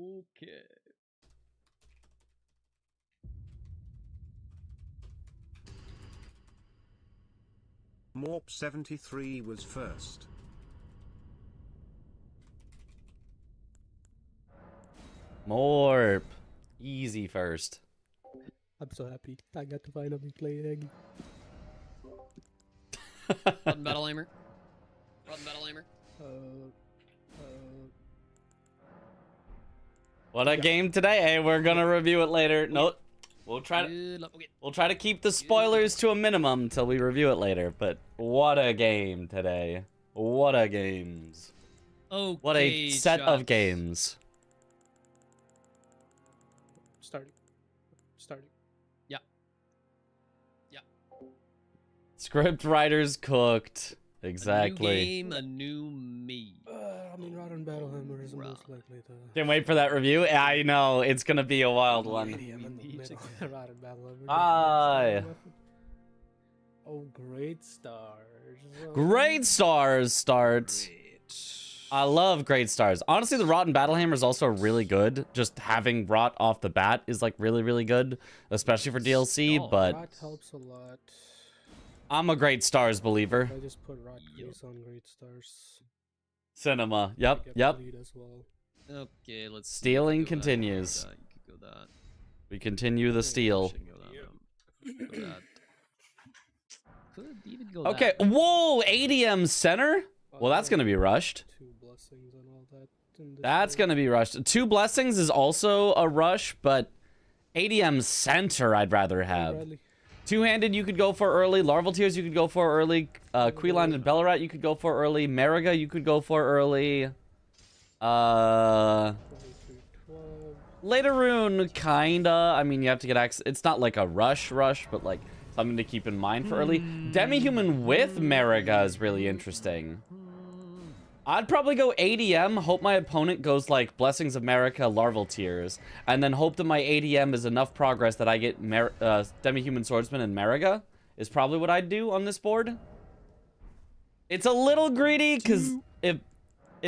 Okay. Morp 73 was first. Morp. Easy first. I'm so happy. I got to finally play Egg. Button battle aimer. Button battle aimer. What a game today. Hey, we're gonna review it later. No, we'll try to Good luck. Okay. we'll try to keep the spoilers to a minimum till we review it later. But what a game today. What a games. Okay. What a set of shots. games. Starting. Script writers cooked. A Exactly. new game, a new me. I mean, Rotten Battlehammer is most likely to... Can't wait for that review. I know it's gonna be a wild one. Rotten Battlehammer. Hi. Oh, Great Stars. Great Stars start. I love Great Stars. Honestly, the Rotten Battlehammer is also really good. Just having Rot off the bat is like really, really good, especially for DLC. Oh, But Rot helps a lot. I'm a Great Stars believer. I just put Rot Grease on Great Stars. Cinema. I Yep. get Yep. the lead as well. Okay, let's see. Stealing You could go that, continues. You could go that. We continue the steal. Shouldn't go that. Go that. Could even go Okay. that. Whoa. ADM center. Well, that's gonna be rushed. Two blessings and all that. in this That's game. gonna be rushed. Two Blessings is also a rush, but ADM center I'd rather have. Bradley. Two-handed you could go for early. Larval Tears you could go for early. Queeland and Bellarat you could go for early. Mariga you could go for early. 23-12. Later Rune kinda. I mean, you have to get access. It's not like a rush, but like something to keep in mind for early. Demi-Human with Mariga is really interesting. I'd probably go ADM, hope my opponent goes like Blessings of America, Larval Tears, and then hope that my ADM is enough progress that I get Demi-Human Swordsman and Mariga, is probably what I'd do on this board. It's a little greedy, because if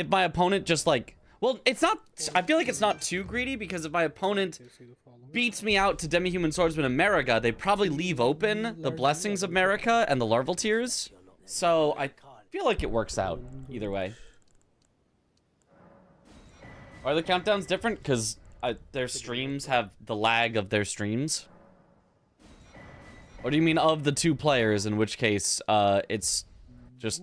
my opponent just like... Well, it's not... I feel like it's not too greedy, because if my opponent beats me out to Demi-Human Swordsman and Mariga, they probably leave open the Blessings of America and the Larval Tears. So I feel like it works out either way. Are the countdowns different? Because their streams have the lag of their streams? Or do you mean of the two players, in which case it's just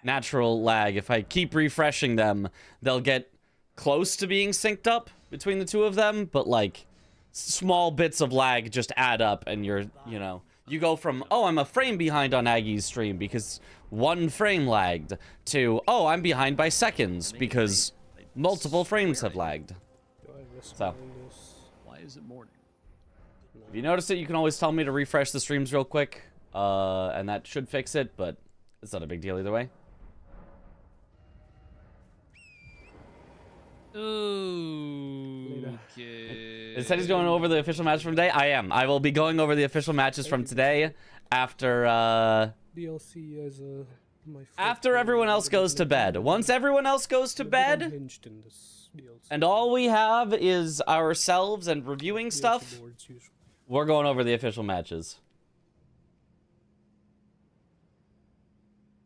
natural lag? If I keep refreshing them, they'll get close to being synced up between the two of them, but like small bits of lag just add up and you're, you know, you go from, oh, I'm a frame behind on Aggie's stream because one frame lagged, to, oh, I'm behind by seconds because multiple frames have lagged. So, Why is it morning? if you notice it, you can always tell me to refresh the streams real quick, and that should fix it, but it's not a big deal either way. Okay. It said he's going over the official match from today. I am. I will be going over the official matches from today after DLC as my after everyone else goes to bed. Once everyone else goes to bed, Hinged in this DLC. and all we have is ourselves and reviewing stuff, Boards usually. we're going over the official matches.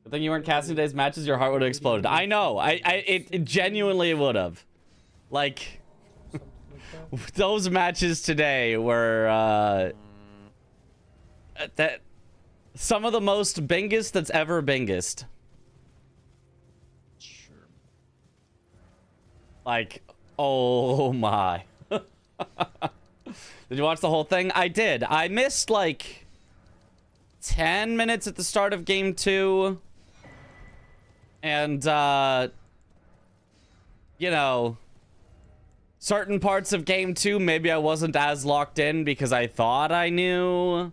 Good thing you weren't casting today's matches, your heart would have exploded. I know. It genuinely would have. Like, Something like that. those matches today were that some of the most bingest that's ever bingest. Sure. Like, oh my. Did you watch the whole thing? I did. I missed like 10 minutes at the start of game 2. And you know, certain parts of game 2 maybe I wasn't as locked in because I thought I knew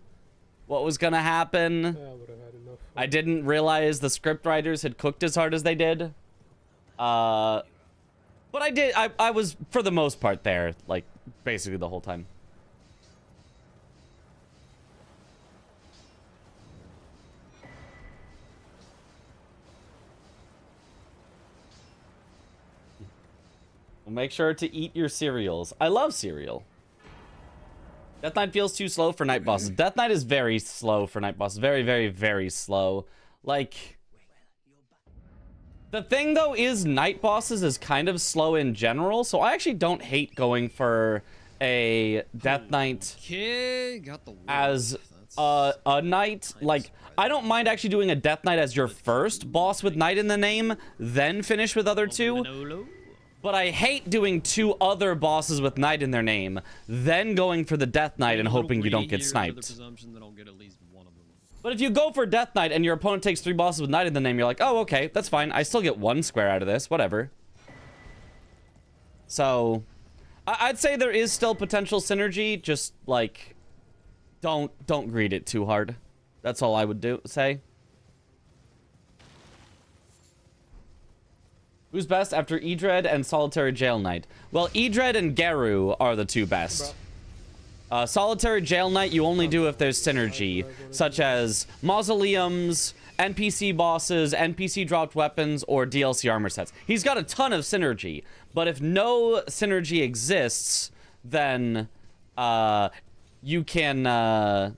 what was gonna happen. Yeah, I would have had enough. I didn't realize the script writers had cooked as hard as they did. But I did. I was, for the most part, there, like, basically the whole time. Make sure to eat your cereals. I love cereal. Death Knight feels too slow for night bosses. Death Knight is very slow for night bosses. Very, very, very slow. Like, the thing though is night bosses is kind of slow in general, so I actually don't hate going for a Death Knight got the as a knight. Like, I don't mind actually doing a Death Knight as your first boss with knight in the name, then finish with other two. But I hate doing two other bosses with knight in their name, then going for the Death Knight and hoping you don't get sniped. But if you go for Death Knight and your opponent takes 3 bosses with knight in the name, you're like, oh, okay, that's fine. I still get 1 square out of this, whatever. So, I'd say there is still potential synergy, just, like, don't greed it too hard. That's all I would say. Who's best after Edred and Solitary Jail Knight? Well, Edred and Geru are the 2 best. Solitary Jail Knight you only do if there's synergy, such as mausoleums, NPC bosses, NPC dropped weapons, or DLC armor sets. He's got a ton of synergy, but if no synergy exists, then you can what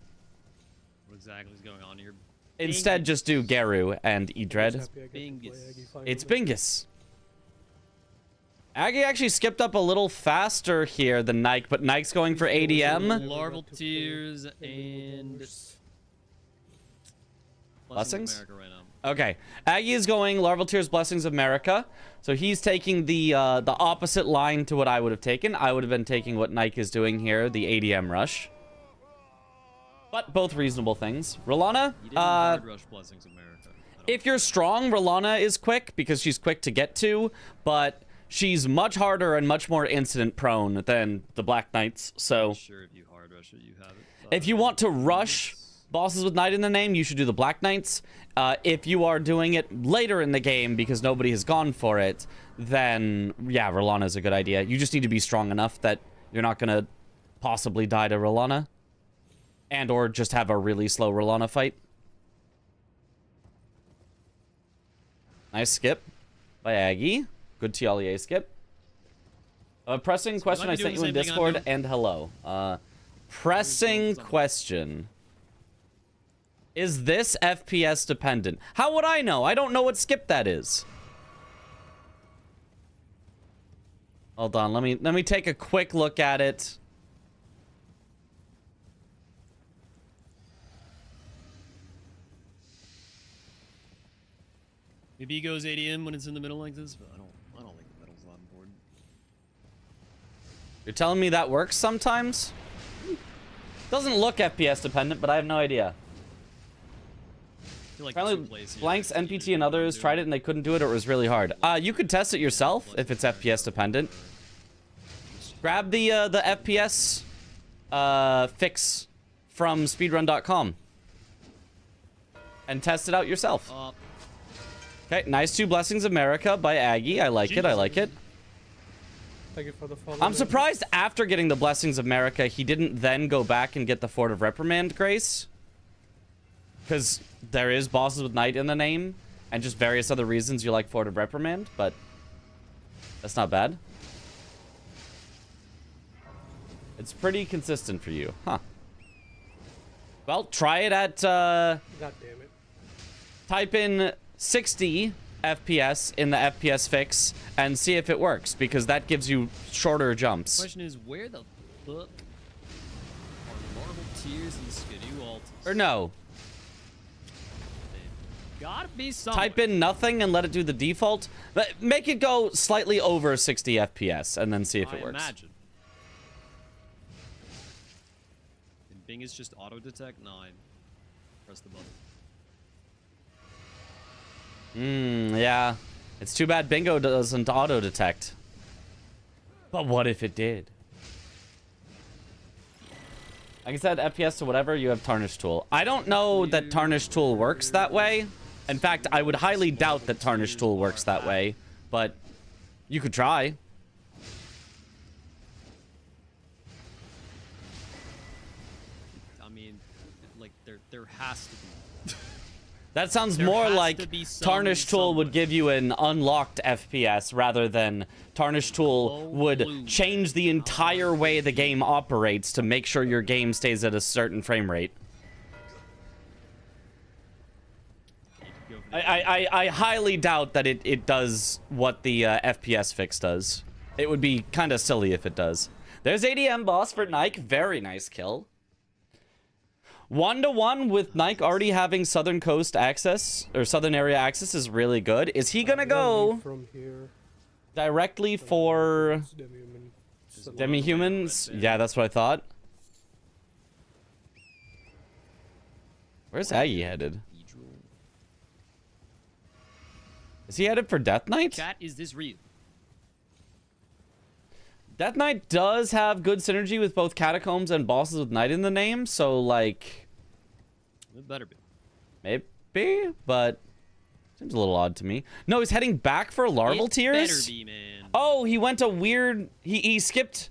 exactly is going on here? Instead just do Geru and Edred. It's Bingus. Aggie actually skipped up a little faster here than Nike, but Nike's going for ADM. Larval Tears and Blessings? America right now. Okay, Aggie is going Larval Tears, Blessings of America. So he's taking the opposite line to what I would have taken. I would have been taking what Nike is doing here, the ADM rush. But both reasonable things. Rolana, Rush Blessings of America. If you're strong, Rolana is quick because she's quick to get to, but she's much harder and much more incident prone than the Black Knights. So Sure, if you hard rush it, you have it. if you want to rush bosses with knight in the name, you should do the Black Knights. If you are doing it later in the game because nobody has gone for it, then yeah, Rolana is a good idea. You just need to be strong enough that you're not gonna possibly die to Rolana, and or just have a really slow Rolana fight. Nice skip by Aggie. Good TLEA skip. Pressing question I sent you in Discord, and hello. Pressing question. Is this FPS dependent? How would I know? I don't know what skip that is. Hold on, let me take a quick look at it. Maybe he goes ADM when it's in the middle like this, but I don't think the middle's that important. You're telling me that works sometimes? Doesn't look FPS dependent, but I have no idea. Like Apparently, Blanks, NPT, and others tried it and they couldn't do it, or it was really hard. You could test it yourself if it's FPS dependent. Grab the FPS fix from speedrun.com and test it out yourself. Okay, nice 2 Blessings America by Aggie. I like it. I like it. Thank you for the follow. I'm surprised after getting the Blessings America, he didn't then go back and get the Fort of Reprimand Grace. Because there is bosses with knight in the name, and just various other reasons you like Fort of Reprimand, but that's not bad. It's pretty consistent for you, huh? Well, try it at, God damn it. type in 60 FPS in the FPS fix and see if it works, because that gives you shorter jumps. Question is, where the fuck are Larval Tears and Skidoo Altus? Or no. Gotta be somewhere. Type in nothing and let it do the default. But make it go slightly over 60 FPS and then see if it works. Imagine. And Bing is just auto detect 9. Press the button. Yeah. It's too bad Bingo doesn't auto detect. But what if it did? Like I said, FPS to whatever, you have Tarnish Tool. I don't know that Tarnish Tool works that way. In fact, I would highly doubt that Tarnish Tool works that way, but you could try. I mean, like, there has to be. That sounds There more has like to be Tarnish Tool would someone. give you an unlocked FPS rather than Tarnish Tool would blue. change the entire way the game operates to make sure your game stays at a certain frame rate. I highly doubt that it does what the FPS fix does. It would be kind of silly if it does. There's ADM boss for Nike. Very nice kill. 1-to-1 with Nike already having Southern Coast access, or Southern area access is really good. Is he gonna go from here? directly for Demi-human. demi-humans? Yeah, that's what I thought. Where's Aggie headed? Is he headed for Death Knight? Chat, is this real? Death Knight does have good synergy with both Catacombs and bosses with Knight in the name, so like... It better be. Maybe, but... Seems a little odd to me. No, he's heading back for Larval It Tears? better be, man. Oh, he went a weird... He skipped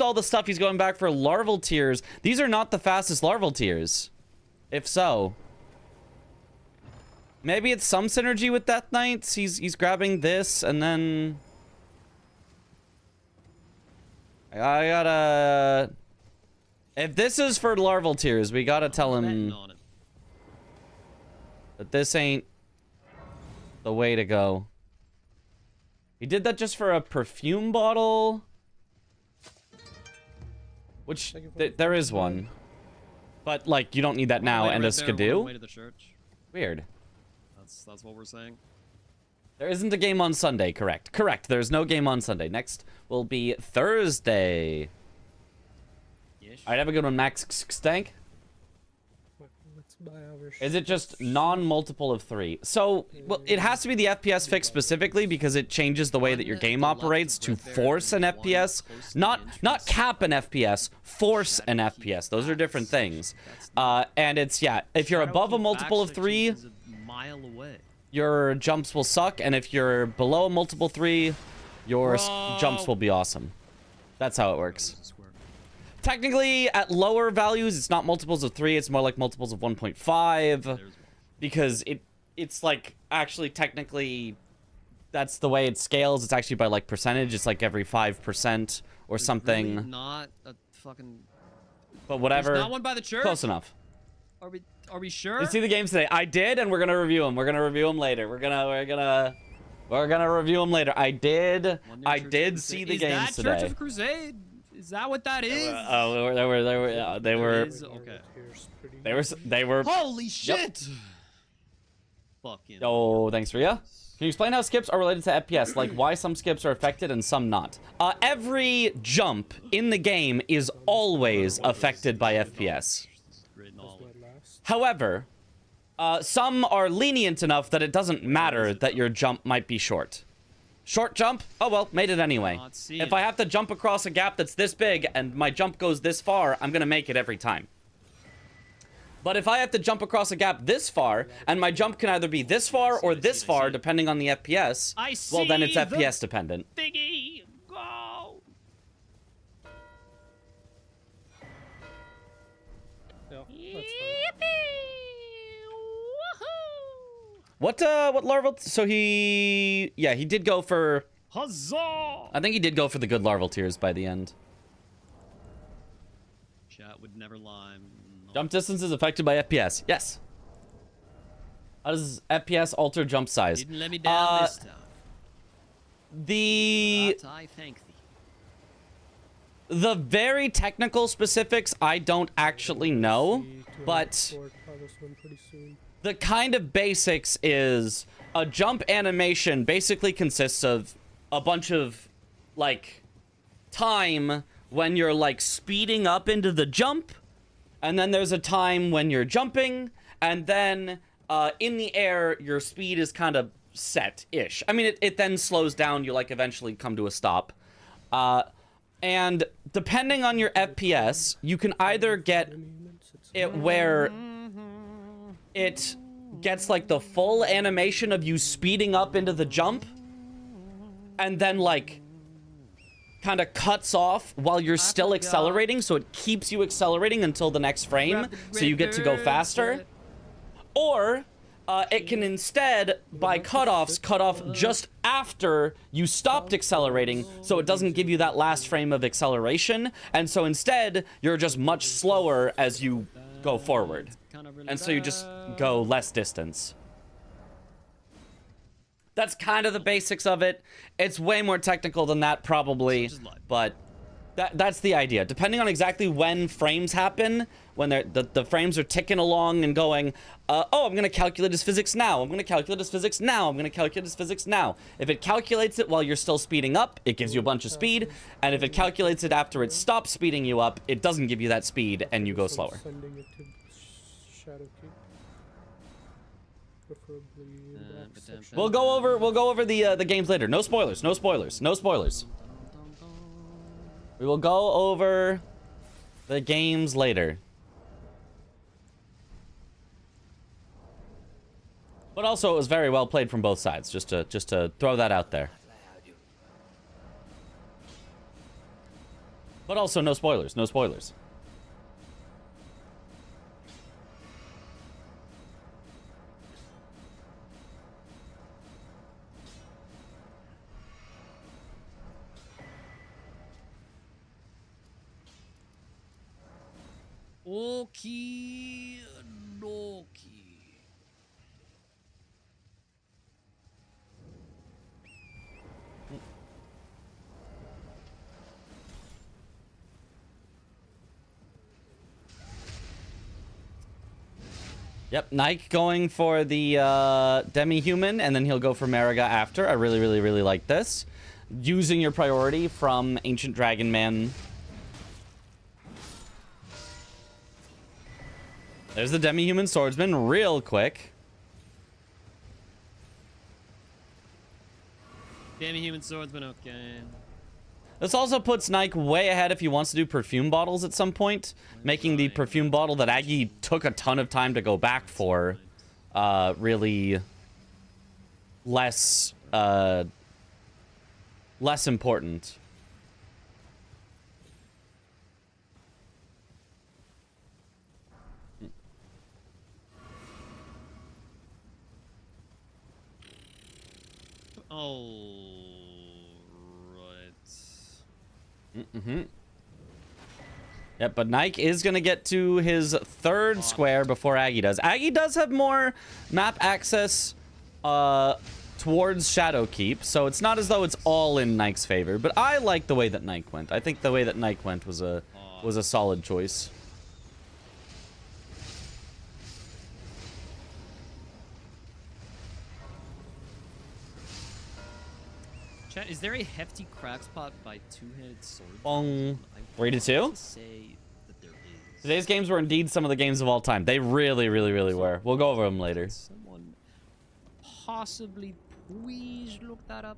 all the stuff. He's going back for Larval Tears. These are not the fastest Larval Tears. If so... Maybe it's some synergy with Death Knights. He's grabbing this, and then... I gotta... If this is for Larval Tears, we gotta tell him Betting on it. that this ain't the way to go. He did that just for a perfume bottle. Which, there is one. But, like, you don't need that now, Wait and right a there, on the skidoo? way to the church. Weird. That's what we're saying. There isn't a game on Sunday, correct. Correct, there's no game on Sunday. Next will be Thursday. Yes. Alright, have a good one, Max Stank. Let's buy our Is it just non-multiple of 3? So, well, it has to be the FPS fix specifically because it changes the way that your game operates to force an FPS. Not cap an FPS, force an FPS. Those are different things. And it's, yeah, if you're above a multiple of 3, Mile away. your jumps will suck, and if you're below a multiple 3, your Bro. jumps will be awesome. That's how it works. This is square. Technically, at lower values, it's not multiples of 3, it's more like multiples of 1.5, There's one. because it's like, actually, technically, that's the way it scales. It's actually by, like, percentage. It's like every 5% or something. Really not a fucking... But whatever. There's not one by the church? Close enough. Are we sure? You see the games today? I did, and we're gonna review them. We're gonna review them later. We're gonna review them later. I did see the games Is that Church today. of Crusade? Is that what that is? Oh, they were. Is- okay. They were. Holy shit! Fucking. Oh, thanks, Ria. Can you explain how skips are related to FPS? Like why some skips are affected and some not? Every jump in the game is always affected by FPS. Great knowledge. However, some are lenient enough that it doesn't matter that your jump might be short. Short jump? Oh well, made it anyway. Not seeing If I have to jump across a gap that's this big and my jump goes this far, I'm gonna make it every time. But if I have to jump across a gap this far, and my jump can either be this far or this far, depending on the FPS, well then it's see the- FPS dependent. Thingy, go! Yeah, that's fine. What larval? So he did go for. Huzzah! I think he did go for the good larval tears by the end. Chat would never lie. No. Jump distance is affected by FPS. Yes. How does FPS alter jump size? Didn't let me down this time. The But I thank thee. very technical specifics I don't actually know, See, but 204 this one pretty soon. the kind of basics is a jump animation basically consists of a bunch of like time when you're like speeding up into the jump, and then there's a time when you're jumping, and then in the air your speed is kind of set-ish. I mean it then slows down, you like eventually come to a stop. And depending on your FPS, you can either get it where it gets like the full animation of you speeding up into the jump and then like kind of cuts off while you're still accelerating, so it keeps you accelerating until the next frame so you get to go faster. Or It can instead, by cutoffs, cut off just after you stopped accelerating, so it doesn't give you that last frame of acceleration, and so instead, you're just much slower as you go forward. And so you just go less distance. That's kind of the basics of it. It's way more technical than that, probably, but that's the idea. Depending on exactly when frames happen, when the frames are ticking along and going, oh, I'm going to calculate his physics now. I'm going to calculate his physics now. I'm going to calculate his physics now. If it calculates it while you're still speeding up, it gives you a bunch of speed. And if it calculates it after it stops speeding you up, it doesn't give you that speed and you go slower. Sending it to Shadow Keep. Preferably back section. We'll go over the games later. No spoilers. No spoilers. No spoilers. We will go over the games later. But also, it was very well played from both sides. Just to throw that out there. But also, no spoilers. No spoilers. Okie dokie. Yep, Nike going for the demi-human, and then he'll go for Mariga after. I really, really, really like this. Using your priority from Ancient Dragon Man. There's the demi-human swordsman real quick. Demi-human swordsman, okay. This also puts Nike way ahead if he wants to do perfume bottles at some point. Making the perfume bottle that Aggie took a ton of time to go back for really less important. Yep, but Nike is going to get to his third square before Aggie does. Aggie does have more map access towards Shadowkeep, so it's not as though it's all in Nike's favor. But I like the way that Nike went. I think the way that Nike went was a solid choice. Chat, is there a hefty crack spot by two-headed sword? Bong. 3-2? Say that there is. Today's games were indeed some of the games of all time. They really, really, really were. We'll go over them later. Someone possibly please look that up.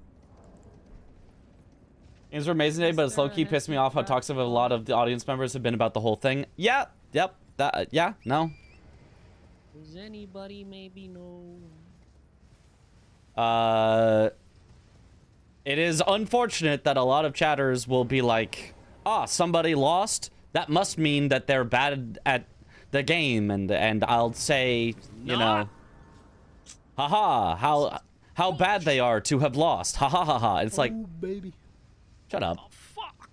Games were amazing today, but it's low-key pissed me off how toxic a lot of the audience members have been about the whole thing. Yeah, yep, yeah, no. Does anybody maybe know? It is unfortunate that a lot of chatters will be like, ah, somebody lost? That must mean that they're bad at the game, and I'll say, you know, haha, how bad they are to have lost. Ha ha ha ha. It's like, baby. shut up. Oh, fuck.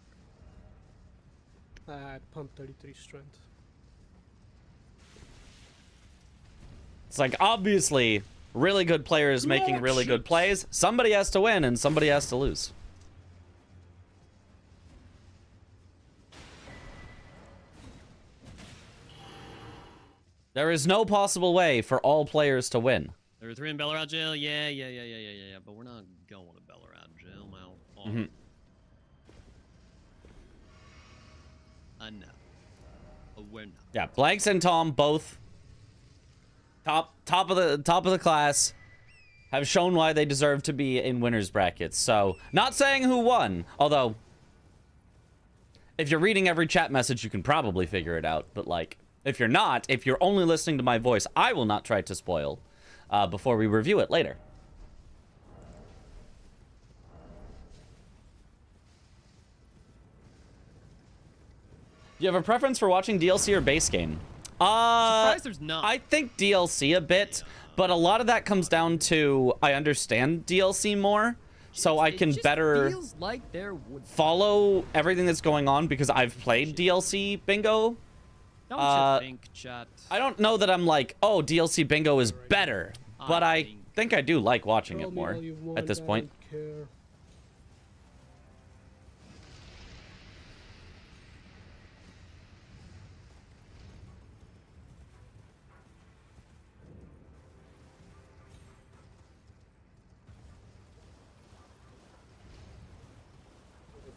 I had pump 33 strength. It's like, obviously, really good players making really good plays. Somebody has to win and somebody has to lose. There is no possible way for all players to win. There were 3 in Ballarat jail. Yeah. But we're not going to Ballarat jail now. Oh. No. We're not. Yeah, Blanks and Tom both top of the class have shown why they deserve to be in winners brackets. So, not saying who won, although if you're reading every chat message, you can probably figure it out. But like, if you're not, if you're only listening to my voice, I will not try to spoil before we review it later. Do you have a preference for watching DLC or base game? Surprised there's not. I think DLC a bit, but a lot of that comes down to I understand DLC more, so I can better feels like there would follow everything that's going on because I've played DLC bingo. Don't you think, chat? I don't know that I'm like, oh, DLC bingo is better, but I think I do like watching it more at this point.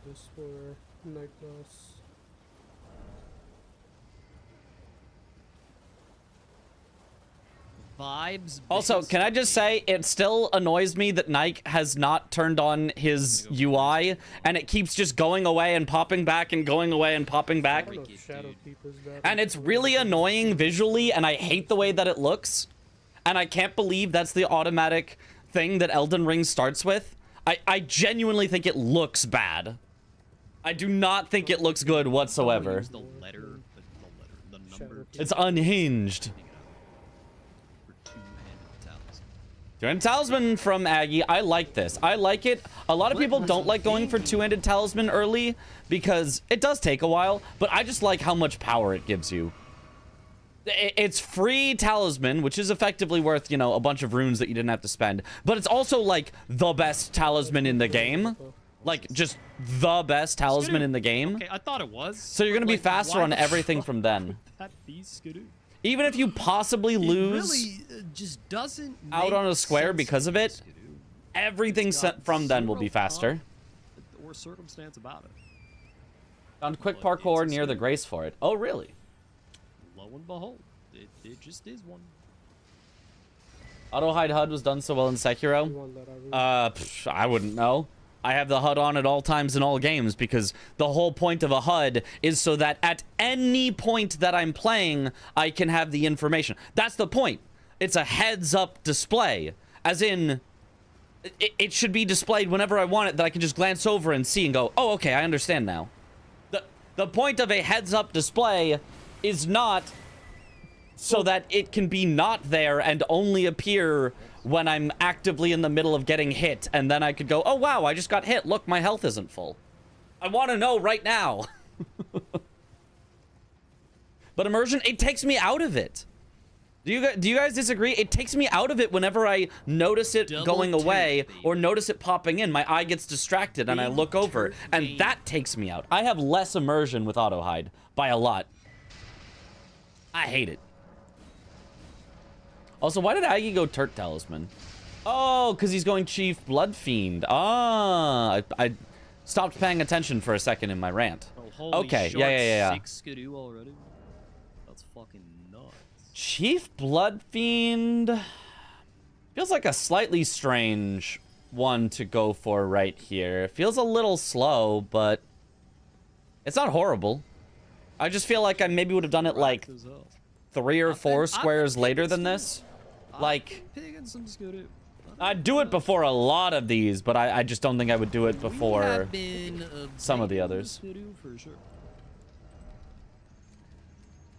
This for night boss. Vibes. Also, can I just say, it still annoys me that Nike has not turned on his UI, and it keeps just going away and popping back and going away and popping back. And it's really annoying visually, and I hate the way that it looks. And I can't believe that's the automatic thing that Elden Ring starts with. I genuinely think it looks bad. I do not think it looks good whatsoever. The number It's unhinged. Two-handed talisman from Aggie. I like this. I like it. A lot of people don't like going for two-handed talisman early because it does take a while, but I just like how much power it gives you. It's free talisman, which is effectively worth, you know, a bunch of runes that you didn't have to spend, but it's also like the best talisman in the game. Like, just the best talisman in the game. Okay, I thought it was. So you're going to be faster on everything from then. Even if you possibly lose really just doesn't out on a square because of it, everything sent from then will be faster. Or circumstance about it. Found quick parkour near the Grace for it. Oh, really? Lo and behold, it just is one. Auto hide HUD was done so well in Sekiro. I wouldn't know. I have the HUD on at all times in all games because the whole point of a HUD is so that at any point that I'm playing, I can have the information. That's the point. It's a heads-up display. As in, it should be displayed whenever I want it, that I can just glance over and see and go, oh, okay, I understand now. The point of a heads-up display is not so that it can be not there and only appear when I'm actively in the middle of getting hit, and then I could go, oh wow, I just got hit. Look, my health isn't full. I want to know right now. But immersion, it takes me out of it. Do you guys disagree? It takes me out of it whenever I notice it going away or notice it popping in. My eye gets distracted and I look over, and that takes me out. I have less immersion with auto hide by a lot. I hate it. Also, why did Aggie go Turk Talisman? Oh, because he's going Chief Blood Fiend. Ah, I stopped paying attention for a second in my rant. Oh, okay, yeah. 6 Skidoo already? That's fucking nuts. Chief Blood Fiend feels like a slightly strange one to go for right here. It feels a little slow, but it's not horrible. I just feel like I maybe would have done it like 3 or 4 squares later than this. Like, I'd do it before a lot of these, but I just don't think I would do it before some of the others.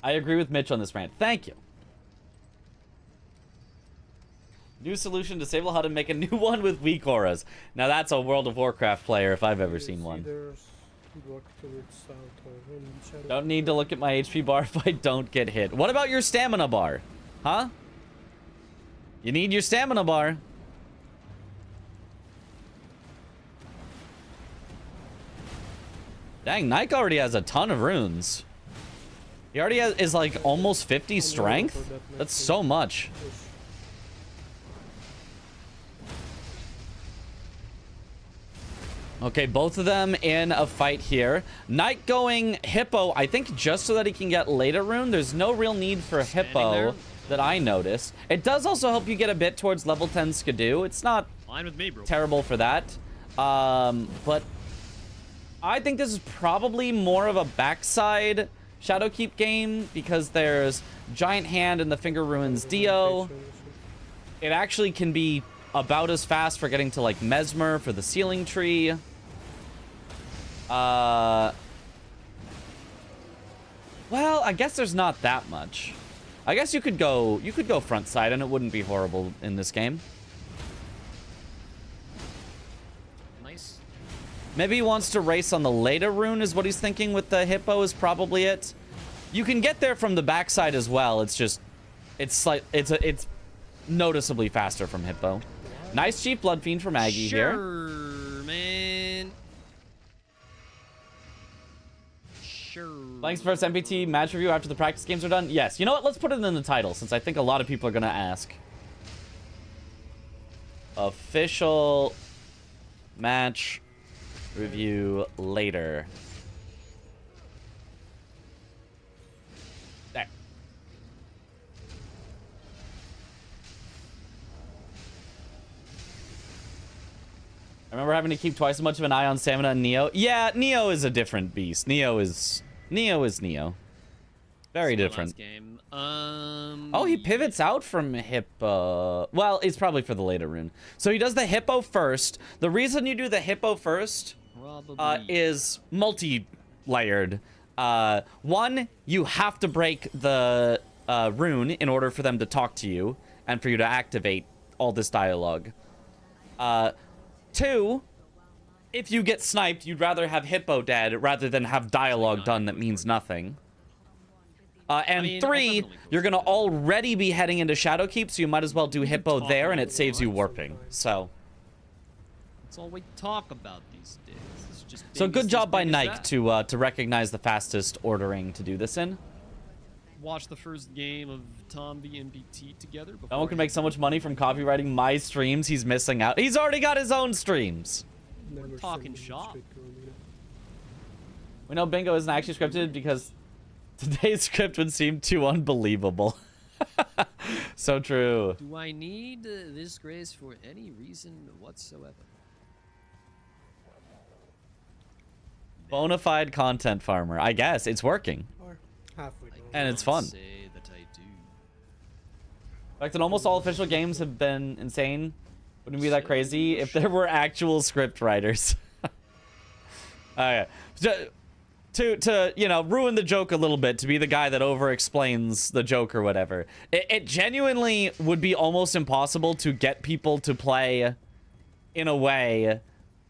I agree with Mitch on this rant. Thank you. New solution, disable HUD and make a new one with weak auras. Now that's a World of Warcraft player if I've ever seen one. Don't need to look at my HP bar if I don't get hit. What about your stamina bar? Huh? You need your stamina bar. Dang, Nike already has a ton of runes. He already is like almost 50 strength? That's so much. Okay, both of them in a fight here. Knight going Hippo, I think just so that he can get later rune. There's no real need for Hippo that I noticed. It does also help you get a bit towards level 10 Skidoo. It's not fine with me, bro. Terrible for that. But I think this is probably more of a backside Shadowkeep game because there's Giant Hand and the Finger Ruins Dio. It actually can be about as fast for getting to like Mesmer for the Sealing Tree. Well, I guess there's not that much. I guess you could go front side and it wouldn't be horrible in this game. Nice. Maybe he wants to race on the later rune is what he's thinking with the hippo is probably it. You can get there from the backside as well. It's just it's noticeably faster from hippo. Nice Chief Blood Fiend from Aggie here. Sure, man. Sure. Thanks for MPT match review after the practice games are done. Yes. You know what? Let's put it in the title since I think a lot of people are going to ask. Official match review later. There. I remember having to keep twice as much of an eye on stamina and Neo. Yeah, Neo is a different beast. Neo is Neo. Very different. Game. Oh, he pivots out from Hippo. Well, it's probably for the later rune. So he does the Hippo first. The reason you do the Hippo first is multi-layered. One, you have to break the rune in order for them to talk to you and for you to activate all this dialogue. Two, if you get sniped, you'd rather have Hippo dead rather than have dialogue done that means nothing. And three, you're going to already be heading into Shadowkeep, so you might as well do Hippo there, and it saves you warping. So that's all we talk about these days. It's just so good job by Nike to recognize the fastest ordering to do this in. Watch the first game of Tom v NPT together. No one can make so much money from copywriting my streams. He's missing out. He's already got his own streams. We're talking shop. We know Bingo isn't actually scripted because today's script would seem too unbelievable. So true. Do I need this grace for any reason whatsoever? Bonafide content farmer. I guess it's working. Or halfway. And it's fun. Say that I do. In fact, that almost all official games have been insane. Wouldn't it be that crazy if there were actual script writers? Okay. To you know, ruin the joke a little bit, to be the guy that over-explains the joke or whatever. It genuinely would be almost impossible to get people to play in a way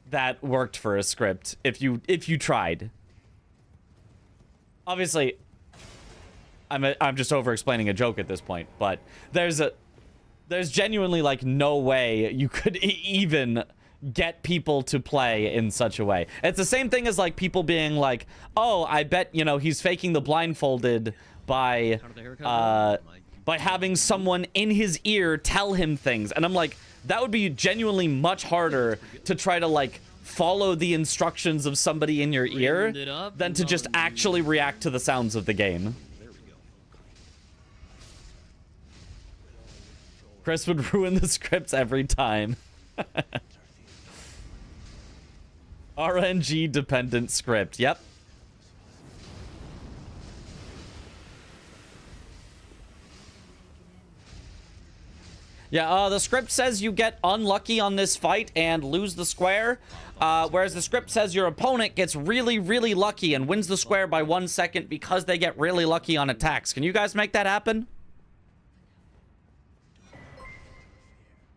that worked for a script if you tried. Obviously, I'm just over-explaining a joke at this point, but there's genuinely like no way you could even get people to play in such a way. It's the same thing as like people being like, oh, I bet, you know, he's faking the blindfolded by having someone in his ear tell him things. And I'm like, that would be genuinely much harder to try to like follow the instructions of somebody in your ear than to just actually react to the sounds of the game. There we go. Chris would ruin the scripts every time. RNG dependent script. Yep. Yeah, the script says you get unlucky on this fight and lose the square, whereas the script says your opponent gets really, really lucky and wins the square by 1 second because they get really lucky on attacks. Can you guys make that happen?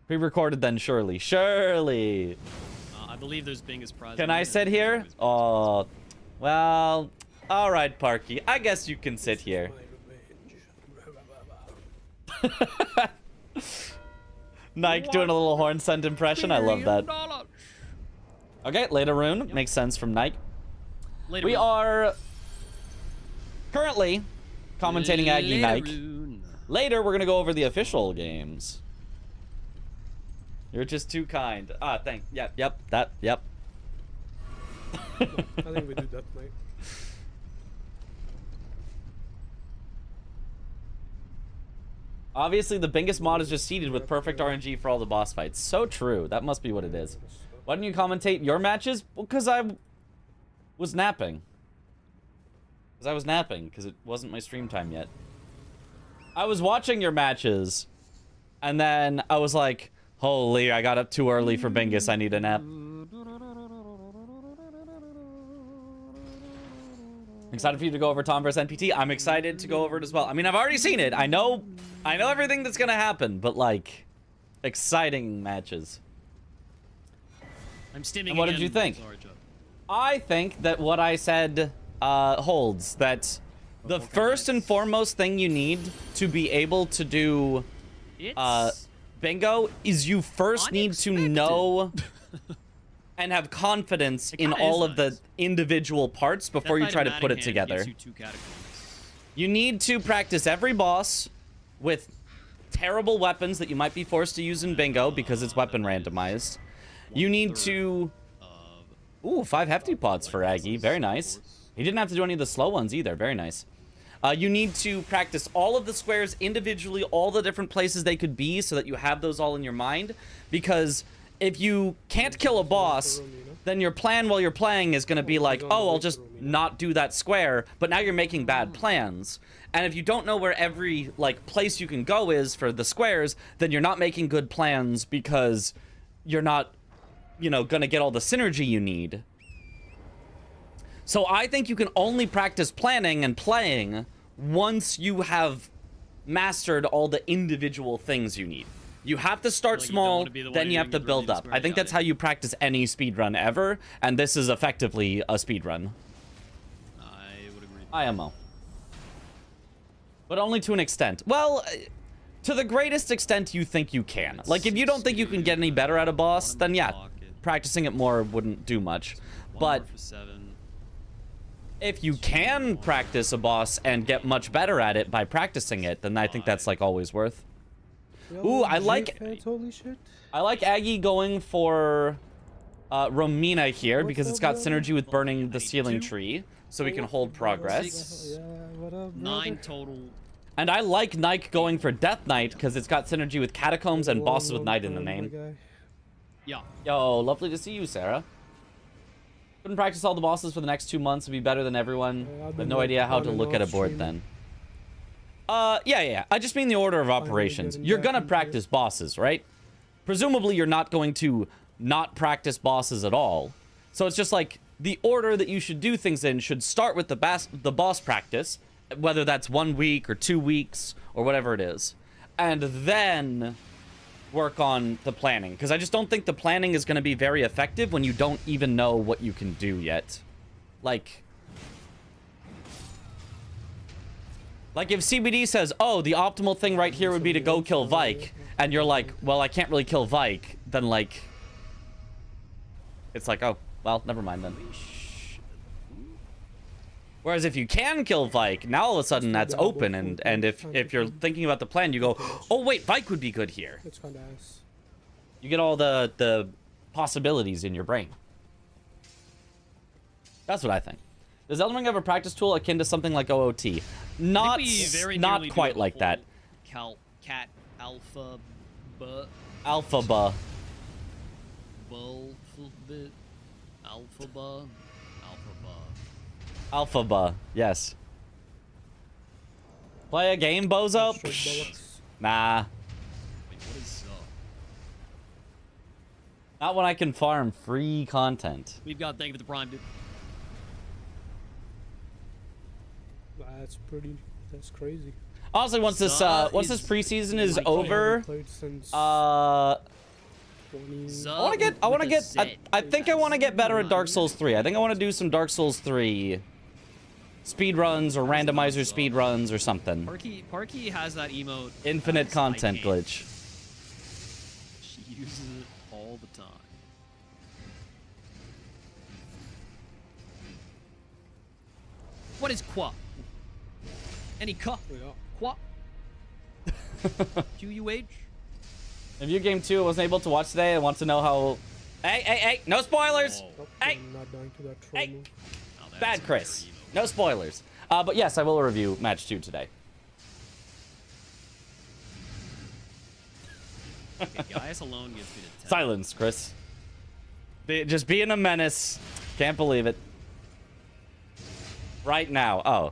Pre-recorded then, surely. Surely. I believe there's Bingus prize. Can I sit here? Oh, well, all right, Parky. I guess you can sit here. Nike doing a little horn scent impression. I love that. Okay, later rune. Makes sense from Nike. We are currently commentating Aggie Nike. Later, we're going to go over the official games. You're just too kind. Ah, thank. Yep. I think we do that, mate. Obviously, the Bingus mod is just seeded with perfect RNG for all the boss fights. So true. That must be what it is. Why didn't you commentate your matches? Well, because I was napping. Because it wasn't my stream time yet. I was watching your matches, and then I was like, holy, I got up too early for Bingus. I need a nap. Excited for you to go over Tom vs NPT. I'm excited to go over it as well. I mean, I've already seen it. I know everything that's gonna happen, but like, exciting matches. I'm stimming. And what did you think? Sorry, Joe. I think that what I said holds. That the first and foremost thing you need to be able to do bingo is you first need to know and have confidence in all of the individual parts before you try to put it together. You need to practice every boss with terrible weapons that you might be forced to use in bingo because it's weapon randomized. You need to... Ooh, 5 hefty pots for Aggie. Very nice. He didn't have to do any of the slow ones either. Very nice. You need to practice all of the squares individually, all the different places they could be so that you have those all in your mind. Because if you can't kill a boss, then your plan while you're playing is going to be like, oh, I'll just not do that square. But now you're making bad plans. And if you don't know where every like place you can go is for the squares, then you're not making good plans because you're not, you know, going to get all the synergy you need. So I think you can only practice planning and playing once you have mastered all the individual things you need. You have to start small, then you have to build up. I think that's how you practice any speedrun ever, and this is effectively a speedrun. I would agree. IMO. But only to an extent. Well, to the greatest extent you think you can. Like, if you don't think you can get any better at a boss, then yeah, practicing it more wouldn't do much. But if you can practice a boss and get much better at it by practicing it, then I think that's like always worth. Ooh, I like Aggie going for Romina here because it's got synergy with burning the ceiling tree, so we can hold progress. 9 total. And I like Nike going for Death Knight because it's got synergy with Catacombs and bosses with Knight in the name. Yeah. Yo, lovely to see you, Sarah. Couldn't practice all the bosses for the next 2 months. Would be better than everyone. But no idea how to look at a board then. Yeah. I just mean the order of operations. You're gonna practice bosses, right? Presumably you're not going to not practice bosses at all. So it's just like the order that you should do things in should start with the boss practice, whether that's 1 week or 2 weeks or whatever it is, and then work on the planning. Because I just don't think the planning is going to be very effective when you don't even know what you can do yet. Like if CBD says, oh, the optimal thing right here would be to go kill Vike, and you're like, well, I can't really kill Vike, then like, it's like, oh, well, never mind then. Whereas if you can kill Vike, now all of a sudden that's open, and if you're thinking about the plan, you go, oh wait, Vike would be good here. You get all the possibilities in your brain. That's what I think. Does Elden Ring have a practice tool akin to something like OOT? Not quite like that. Cat alpha buh. Alpha buh. Alpha buh. Alpha buh. Yes. Play a game, bozo? Nah. Wait, what is up? Not when I can farm free content. We've got thank you for the prime, dude. That's crazy. Honestly, once this preseason is over, I think I want to get better at Dark Souls 3. I think I want to do some Dark Souls 3 speedruns or randomizer speedruns or something. Parky has that emote. Infinite content glitch. She uses it all the time. What is qua? Any qua? Qua? QUH? Review game 2 I wasn't able to watch today. I want to know how... Hey, no spoilers! Oh. Hey! Not dying to that Hey! troll move. Oh, Bad Chris. No spoilers. But yes, I will review match 2 today. Okay, Gaius alone gives me to 10. Silence, Chris. Just being a menace. Can't believe it. Right now. Oh.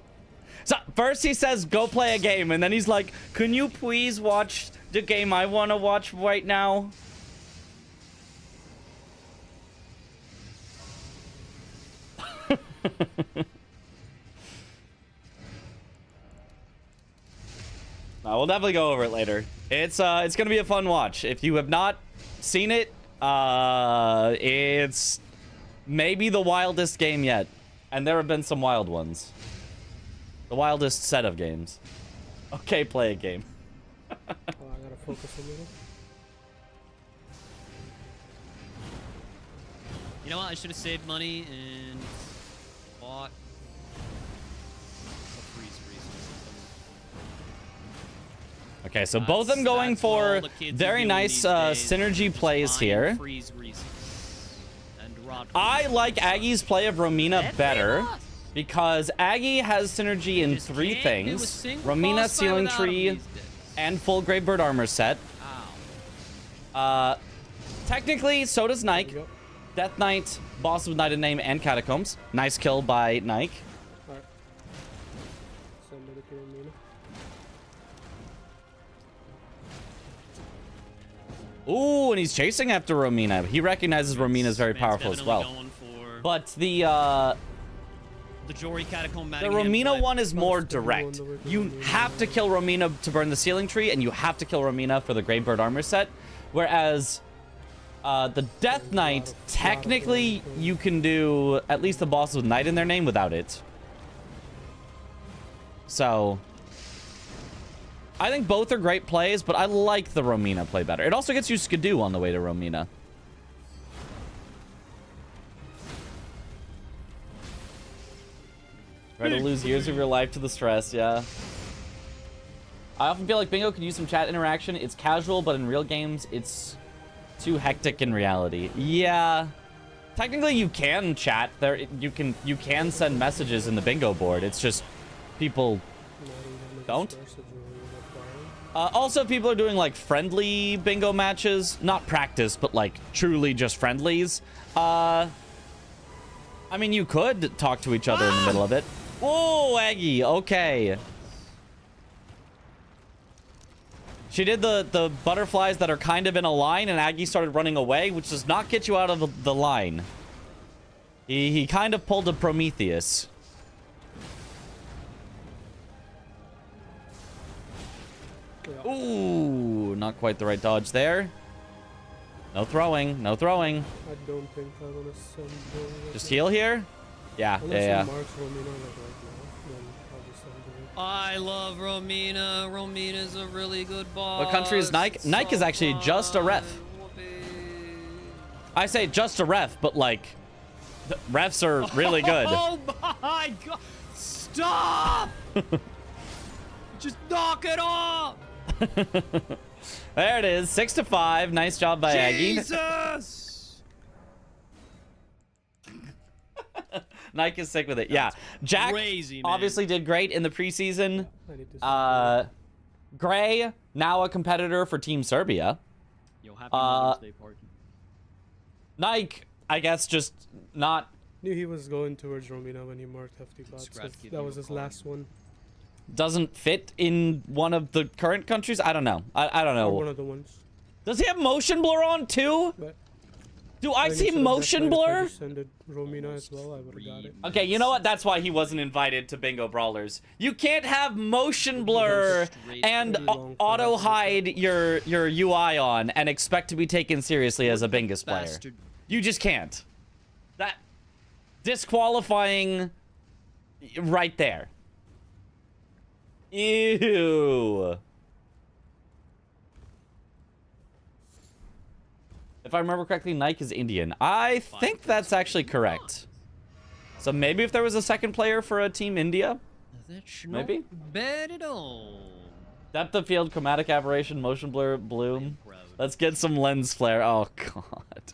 So, first he says, go play a game, and then he's like, can you please watch the game I want to watch right now? We'll definitely go over it later. It's gonna be a fun watch. If you have not seen it, it's maybe the wildest game yet. And there have been some wild ones. The wildest set of games. Okay, play a game. Oh, I gotta focus a little. You know what? I should have saved money and bought a freeze system. Okay, so both of them going That's what all for the kids are very doing nice these days. synergy Just plays buying here. Freeze greases and rod I freezes. like Aggie's play of Romina That's better famous. because Aggie has synergy in Just 3 can't do a things. single Romina, boss fight Sealing without Tree, them these days. and full Grey Bird armor set. Ow. Technically, so does There Nike. we go. Death Knight, boss with Knighted Name, and Catacombs. Nice kill by Nike. Alright. Somebody kill Mina. Ooh, and he's chasing after Romina. He recognizes Romina is very Man's powerful as definitely well. going for But the Jory Catacomb the Matting Hand Romina play. one is more Still direct. going the way You Romina have to kill Romina to burn the Sealing Tree, and you have to kill Romina for the Grey Bird armor set. Whereas the Death Knight, technically, you can do at least the boss with Knight in their name without it. So, I think both are great plays, but I like the Romina play better. It also gets you Skidoo on the way to Romina. Try to lose years of your life to the stress, yeah. I often feel like Bingo could use some chat interaction. It's casual, but in real games, it's too hectic in reality. Yeah. Technically, you can chat. You can send messages in the Bingo board. It's just people don't. Also, people are doing like friendly bingo matches, not practice, but like truly just friendlies. I mean, you could talk to each other in the middle of it. Whoa, Aggie. Okay. She did the butterflies that are kind of in a line, and Aggie started running away, which does not get you out of the line. He kind of pulled a Prometheus. Ooh, not quite the right dodge there. No throwing, no throwing. I don't think I wanna send Jory. Just heal here? Yeah, Unless yeah. he marks Romina like right now, then I'll just send Jory. I love Romina. Romina's a really good boss. What country is Nike? Nike is actually just a ref. I say just a ref, but like, the refs are really good. Oh my god! Stop! Just knock it off! There it is, 6-5. Nice job by Aggie. Jesus! Nike is sick with it. Yeah, Jack crazy, man. obviously did great in the preseason. I need to send Gray, now a competitor for Team Serbia. Yo, happy Mother's Day party. Nike, I guess, just not. Knew he was going towards Romina when he marked Hefty Pots. Scratch give That you was a his call. last one. Doesn't fit in one of the current countries. I don't know. I don't Or one know. of the ones. Does he have motion blur on too? But Do I think see instead of motion Death Knight, if I blur? just sent Romina as well, I would have got it. Okay, you know what? That's why he wasn't invited to Bingo Brawlers. You can't have motion blur and Pretty long auto fight. hide your UI on and expect to be taken seriously as a Bingus player. Bastard. You just can't. That disqualifying right there. Ew. If I remember correctly, Nike is Indian. I think that's actually correct. So maybe if there was a second player for a Team India, That's Maybe? not bad at all. depth of field, chromatic aberration, motion blur, bloom. Let's get some lens flare. Oh god.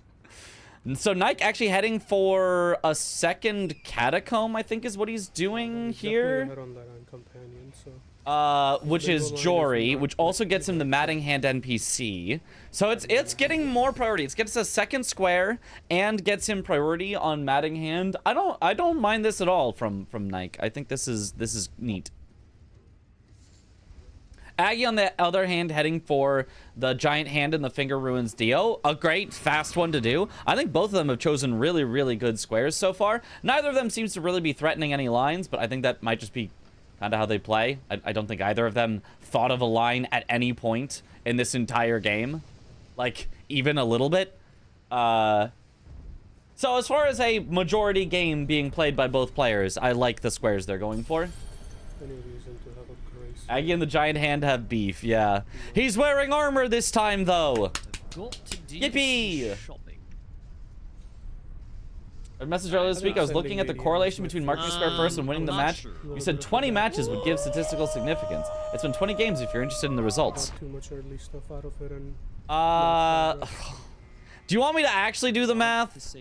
And so Nike actually heading for a second catacomb, I think is what he's doing He's definitely here. ahead on that on companion, so Which Bingo is line is Jory, not which also gets him the Matting Hand NPC. So it's getting more priority. It gets a second square and gets him priority on Matting Hand. I don't mind this at all from Nike. I think this is neat. Aggie, on the other hand, heading for the Giant Hand and the Finger Ruins Dio. A great, fast one to do. I think both of them have chosen really, really good squares so far. Neither of them seems to really be threatening any lines, but I think that might just be kind of how they play. I don't think either of them thought of a line at any point in this entire game. Like, even a little bit. So as far as a majority game being played by both players, I like the squares they're going for. Any reason to have a grace? Aggie and the Giant Hand have beef, yeah. He's wearing armor this time, though. Yippee! A message earlier this week, I was looking at the correlation between marking a square first and winning the match. You said 20 matches would give statistical significance. It's been 20 games if you're interested in the results. Too much early stuff out of it and do you want me to actually do the math?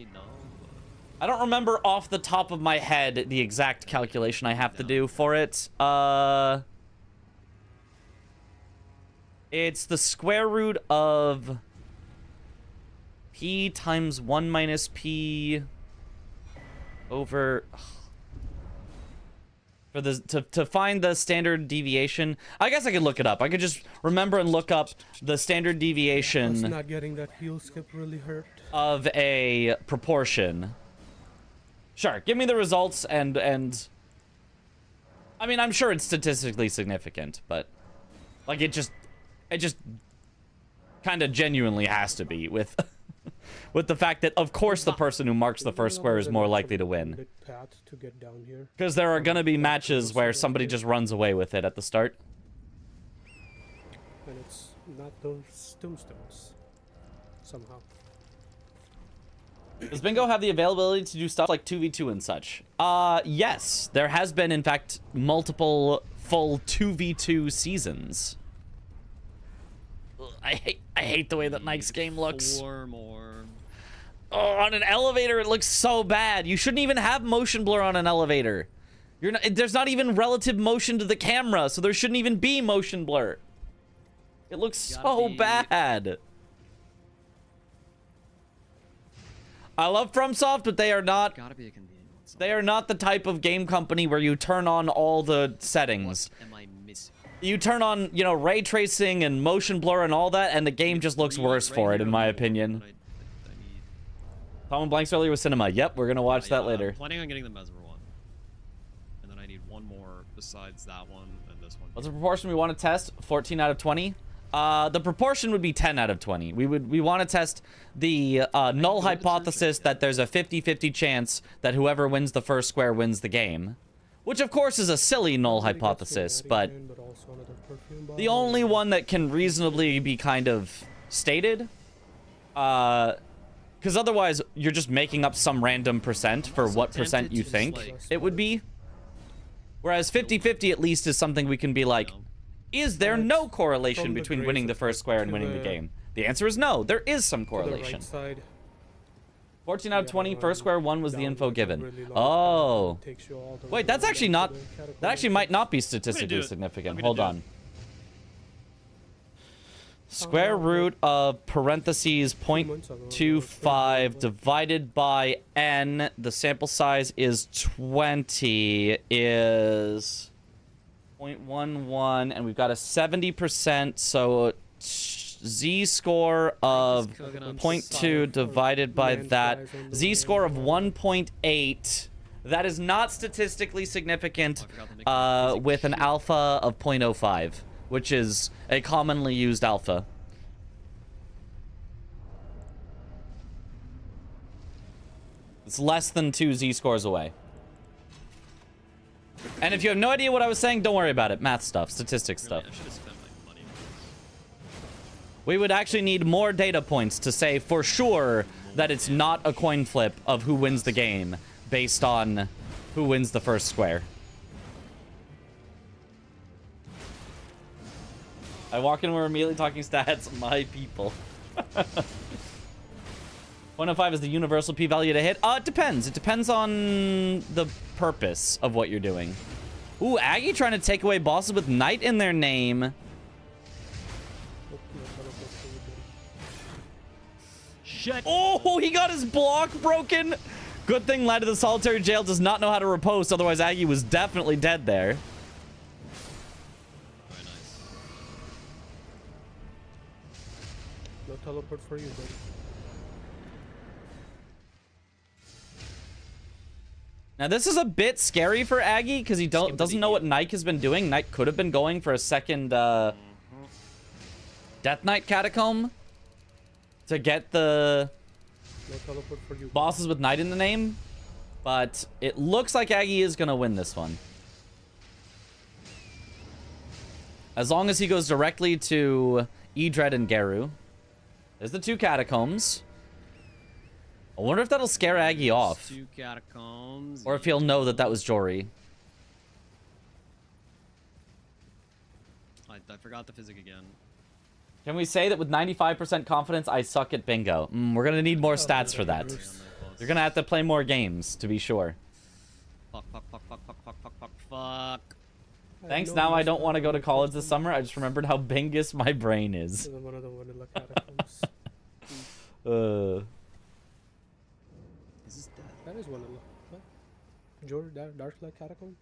I don't remember off the top of my head the exact calculation I have to do for it. It's the square root of p times 1 minus p over for the to find the standard deviation. I guess I could look it up. I could just remember and look up the standard deviation not getting that heel skip really hurt of a proportion. Sure, give me the results and I mean, I'm sure it's statistically significant, but like it just kind of genuinely has to be with with the fact that, of course, the person who marks the first square is more likely to win. Because there are going to be matches where somebody just runs away with it at the start. And it's not those tombstones. Somehow. Does Bingo have the availability to do stuff like 2v2 and such? Yes. There has been, in fact, multiple full 2v2 seasons. I hate the way that Nike's game looks. 4 more. Oh, on an elevator, it looks so bad. You shouldn't even have motion blur on an elevator. There's not even relative motion to the camera, so there shouldn't even be motion blur. It looks so bad. I love FromSoft, but they are not. They are not the type of game company where you turn on all the settings. What am I missing? You turn on, you know, ray tracing and motion blur and all that, and the game just looks worse for it, in my opinion. Tom Blanks earlier with cinema. Yep, we're gonna watch that later. I'm planning on getting the Mesmer one. And then I need one more besides that one and this one. What's the proportion we want to test? 14 out of 20? The proportion would be 10 out of 20. We want to test the null hypothesis that there's a 50-50 chance that whoever wins the first square wins the game. Which, of course, is a silly null hypothesis, but the only one that can reasonably be kind of stated. Because otherwise, you're just making up some random percent for what percent you think it would be. Whereas 50-50 at least is something we can be like, is there no correlation between winning the first square and winning the game? The answer is no, there is some correlation. 14 out of 20, first square 1 was the info given. Oh. Wait, that's actually not, that actually might not be statistically significant. Hold on. Square root of parentheses 0.25 divided by n, the sample size is 20, is 0.11, and we've got a 70%, so z-score of 0.2 divided by that, z-score of 1.8, that is not statistically significant with an alpha of 0.05. Which is a commonly used alpha. It's less than 2 z-scores away. And if you have no idea what I was saying, don't worry about it. Math stuff, statistics stuff. I should have spent my money. We would actually need more data points to say for sure that it's not a coin flip of who wins the game based on who wins the first square. I walk in, we're immediately talking stats. My people. 0.05 is the universal p-value to hit. It depends. It depends on the purpose of what you're doing. Ooh, Aggie trying to take away bosses with Knight in their name. Shit. Oh, he got his block broken. Good thing Lad of the Solitary Jail does not know how to riposte. Otherwise, Aggie was definitely dead there. No teleport for you, buddy. Now this is a bit scary for Aggie because he doesn't know what Nike has been doing. Nike could have been going for a second Death Knight Catacomb to get the No teleport for you. bosses with Knight in the name. But it looks like Aggie is going to win this one. As long as he goes directly to Edred and Geru. There's the 2 catacombs. I wonder if that'll scare Aggie off. 2 catacombs. Or if he'll know that that was Jory. I forgot the physic again. Can we say that with 95% confidence, I suck at bingo? We're going to need more stats for that. You're going to have to play more games, to be sure. Fuck, fuck, fuck, fuck, fuck, fuck, fuck, fuck, fuck. Thanks, now I don't want to go to college this summer. I just remembered how bingus my brain is. One of the vanilla catacombs. Is this dead? That is vanilla. What? Jor Darklight Catacomb?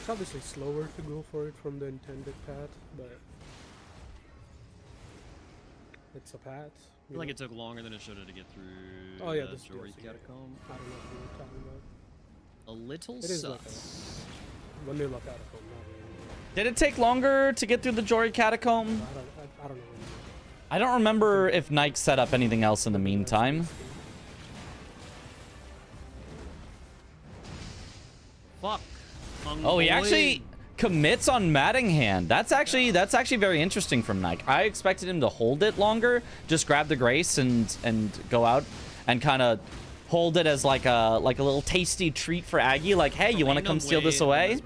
It's obviously slower to go for it from the intended path, but it's a path. I feel like it took longer than it should have to get through Oh, yeah, the this Jory DLC, catacomb. I don't know what you're talking about. A little It is sus. like a vanilla catacomb, not really. Did it take longer to get through the Jory Catacomb? I don't know. I don't remember if Nike set up anything else in the meantime. Fuck. Oh, he Boy. actually commits on Mattinghand. That's actually very interesting from Nike. I expected him to hold it longer, just grab the Grace and go out and kind of hold it as like a little tasty treat for Aggie. Like, hey, you want to come steal this away?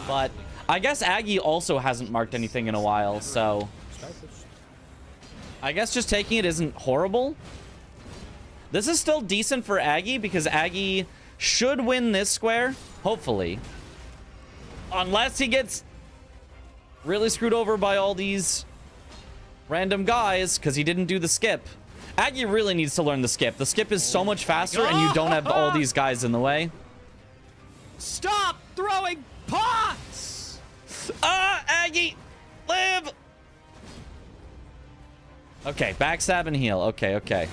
But I guess Aggie also hasn't marked anything in a while, so I guess just taking it isn't horrible. This is still decent for Aggie because Aggie should win this square, hopefully. Unless he gets really screwed over by all these random guys because he didn't do the skip. Aggie really needs to learn the skip. The skip is so much faster and you don't have all these guys in the way. Stop throwing pots! Aggie! Live! Okay, backstab and heal. Okay, okay.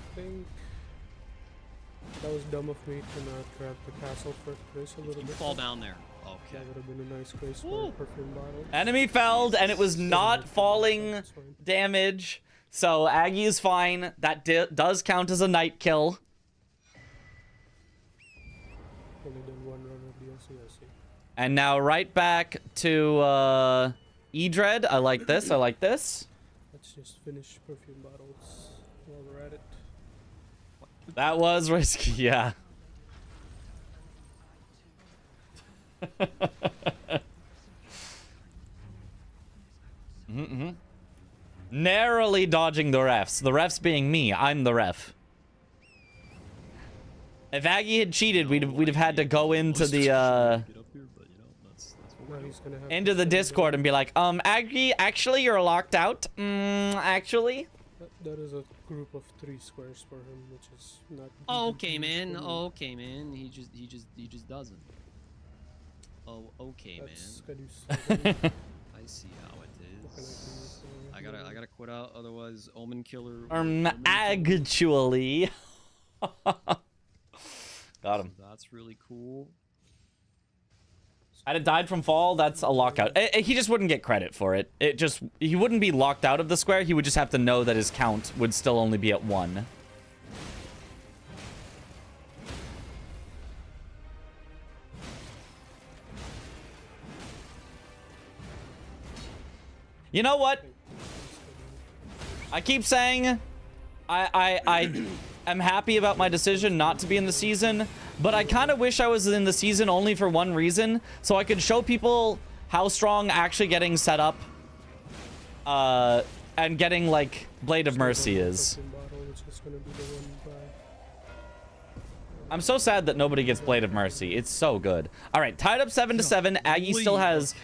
I think that was dumb of me to not grab the castle for Grace a little You bit. fall down there. Okay. That would have been a nice Grace for a perfume bottle. Enemy felled and it was not falling That's fine. damage. So Aggie is fine. That does count as a night kill. Only done one run of DLC, I see. And now right back to Edred. I like this. I like this. Let's just finish perfume bottles while we're at it. That was risky, yeah. Narrowly dodging the refs. The refs being me. I'm the ref. If Aggie had cheated, we'd have had to go into the Get up here, but you know, that's what Now he's gonna have into to the send Discord and be like, Aggie, actually you're locked out. Actually. That is a group of 3 squares for him, which is not. Okay, man. Okay, man. He just doesn't. Oh, okay, That's man. Caduce. I see how it What can I is. do? I gotta quit out, otherwise Omen Killer. Actually. Got him. That's really cool. Had it died from fall, that's a lockout. He just wouldn't get credit for it. He wouldn't be locked out of the square. He would just have to know that his count would still only be at 1. You know what? I keep saying I am happy about my decision not to be in the season, but I kind of wish I was in the season only for one reason, so I could show people how strong actually getting set up and getting like Blade of Mercy is. Perfume bottle, which is gonna be the one by. I'm so sad that nobody gets Blade of Mercy. It's so good. All right, tied up 7-7. Aggie still has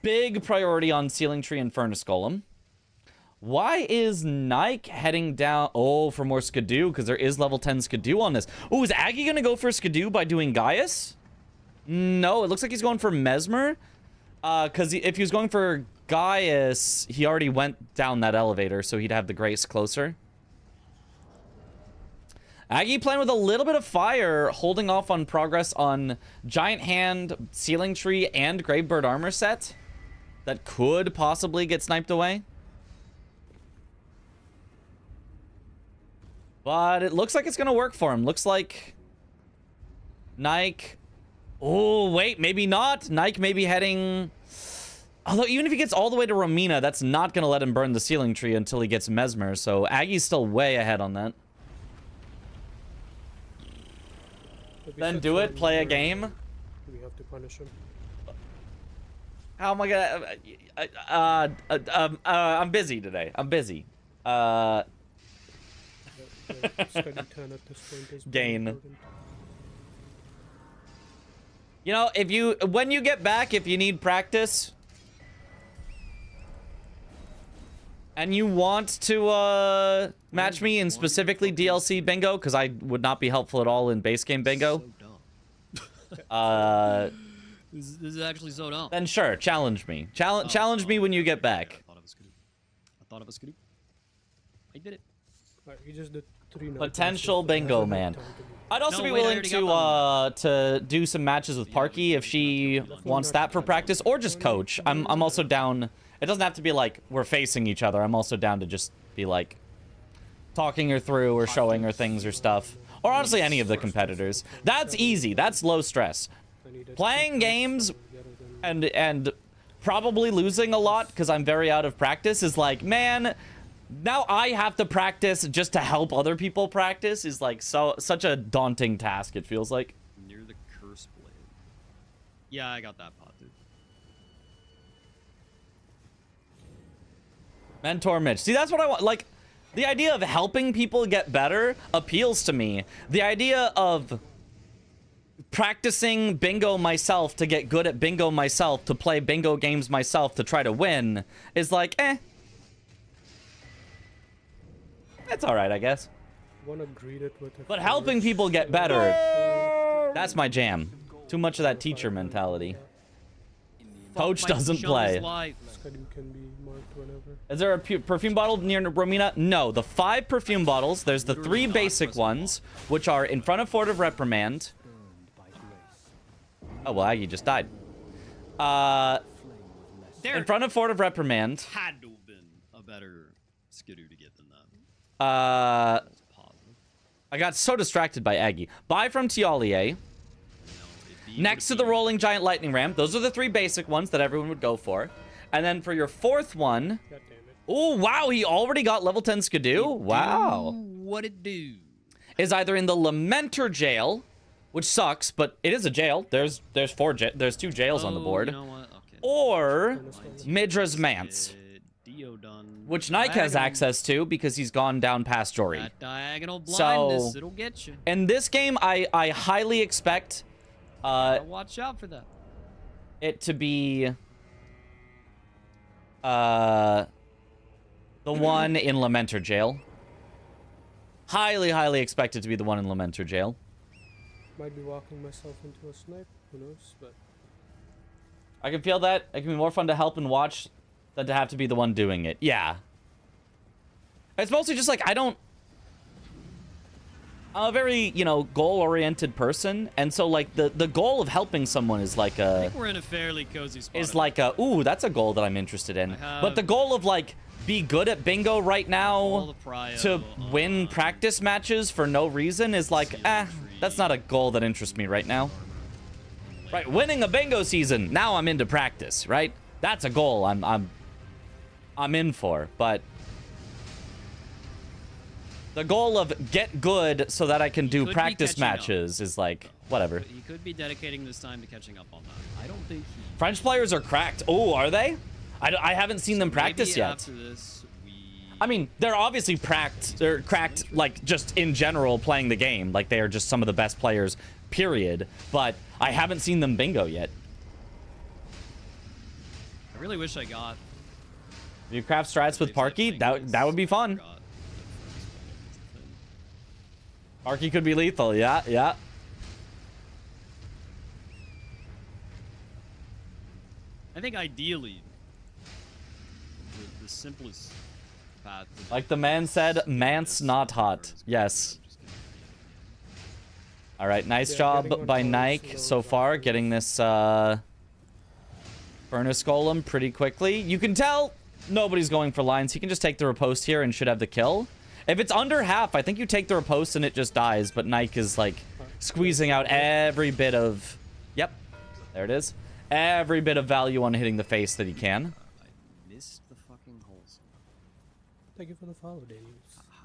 big priority on Sealing Tree and Furnace Golem. Why is Nike heading down? Oh, for more Skidoo, because there is level 10 Skidoo on this. Oh, is Aggie going to go for Skidoo by doing Gaius? No, it looks like he's going for Mesmer. Because if he was going for Gaius, he already went down that elevator, so he'd have the Grace closer. Aggie playing with a little bit of fire, holding off on progress on Giant Hand, Ceiling Tree, and Gravebird armor set. That could possibly get sniped away. But it looks like it's going to work for him. Looks like Nike... Oh, wait, maybe not. Nike may be heading... Although, even if he gets all the way to Romina, that's not going to let him burn the Ceiling Tree until he gets Mesmer. So Aggie's still way ahead on that. Then do it. Play a game. We have to punish him. How am I gonna... I'm busy today. I'm busy. Study 10 at this point is Gain. important. You know, when you get back, if you need practice and you want to match me in specifically DLC bingo, because I would not be helpful at all in base game bingo. So dumb. This is actually so dumb. Then sure, challenge me. Challenge me when you get back. I thought of a scoop. I did it. Alright, he just did 3 now. Potential bingo man. I'd also No, be wait, I willing already to do some matches with Parky if she wants that for practice, or just coach. I'm also down. It doesn't have to be like we're facing each other. I'm also down to just be like talking her through or showing her things or stuff. Or honestly, any of the competitors. That's easy. That's low stress. Playing games and probably losing a lot because I'm very out of practice is like, man, now I have to practice just to help other people practice is like such a daunting task, it feels like. Near the curse blade. Yeah, I got that pot, dude. Mentor Mitch. See, that's what I want. Like, the idea of helping people get better appeals to me. The idea of practicing bingo myself to get good at bingo myself, to play bingo games myself, to try to win is like, eh. It's alright, I guess. Wanna greet it with a But helping people get better, that's my jam. Too much of that teacher mentality. Coach doesn't play. Study can be marked whenever. Is there a perfume bottle near Romina? No, the 5 perfume bottles. There's the 3 basic ones, which are in front of Fort of Reprimand. Oh, well, Aggie just died. In front of Fort of Reprimand. Had to have been a better skidoo to get than that. I Positive. got so distracted by Aggie. Buy from Tialier. Next to the rolling giant lightning ram. Those are the 3 basic ones that everyone would go for. And then for your 4th one... God damn it. Oh, wow, he already got level 10 skidoo? Wow. What it do? Is either in the Lamenter jail, which sucks, but it is a jail. There's 2 jails on the board. You know what? Okay. Or Midra's Manse, which Nike has access to because he's gone down past Jory. That diagonal blindness, So, it'll get you. in this game, I highly expect Gotta watch out for that. it to be the one in Lamenter jail. Highly expect it to be the one in Lamenter jail. Might be walking myself into a snipe. Who knows? But I can feel that. It can be more fun to help and watch than to have to be the one doing it. Yeah. It's mostly just like, I'm a very, goal-oriented person. And so, like, the goal of helping someone is like I think we're in a fairly cozy spot. is like ooh, that's a goal that I'm interested in. But the goal of, like, be good at bingo right now to win practice matches for no reason is like, that's not a goal that interests me right now. Right, winning a bingo season, now I'm into practice, right? That's a goal I'm in for, but the goal of get good so that I can do practice matches is like, whatever. He could be dedicating this time to catching up on that. I don't think he... French players are cracked. Oh, are they? I haven't seen them practice maybe yet. After this, I mean, they're obviously cracked. They're cracked, like, just in general playing the game. Like, they are just some of the best players, period. But I haven't seen them bingo yet. I really wish I got... If you craft strats with Parky, that would be fun. Parky could be lethal, yeah. I think ideally, the simplest path. Like the man said, man's not hot. Yes. All right, nice Yeah, job getting on by torrents Nike is so always far, awkward. getting this Furnace Golem pretty quickly. You can tell nobody's going for lines. He can just take the riposte here and should have the kill. If it's under half, I think you take the riposte and it just dies, but Nike is like squeezing out every bit of... Yep, there it is. Every bit of value on hitting the face that he can. I missed the fucking holes. Thank you for the follow, Daniels.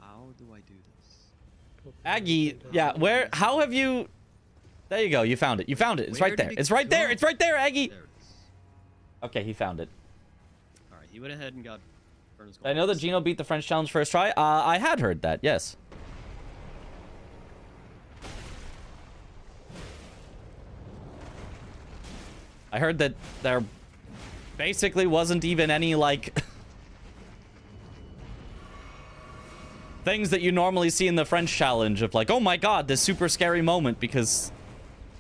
How do I do this? Aggie, yeah, where... How have you... There you go, you found it. You found it. It's Where right did there. it It's right there. go? It's right there, Aggie. There it is. Okay, he found it. All right, he went ahead and got. I know that Gino beat the French challenge first try. I had heard that, yes. I heard that there basically wasn't even any, like, things that you normally see in the French challenge of, like, oh my god, this super scary moment, because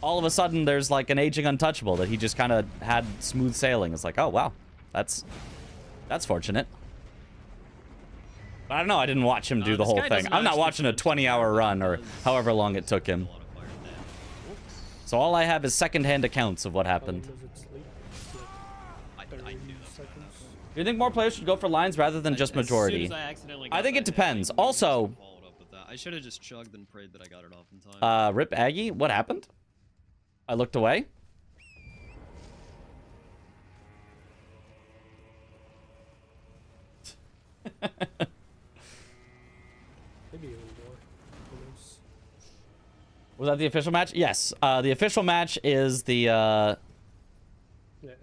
all of a sudden there's, like, an aging untouchable that he just kind of had smooth sailing. It's like, oh, wow, that's fortunate. But I don't know, I didn't watch him do the this whole guy thing. doesn't I'm not actually watching a finish 20-hour the run or does however long it took a him. lot of fire damage. Whoops. So all I have is secondhand accounts of what How long happened. does it sleep? I Like knew 30 that was gonna seconds? happen. Do you think more players should go for lines rather than just As soon majority? as I accidentally I got think it that hit, depends. I knew I Also- should've followed up with that. I should have just chugged and prayed that I got it off in time. Rip Aggie, what happened? I looked away. Maybe even more. Who knows? Was that the official match? Yes. The official match is the Yeah,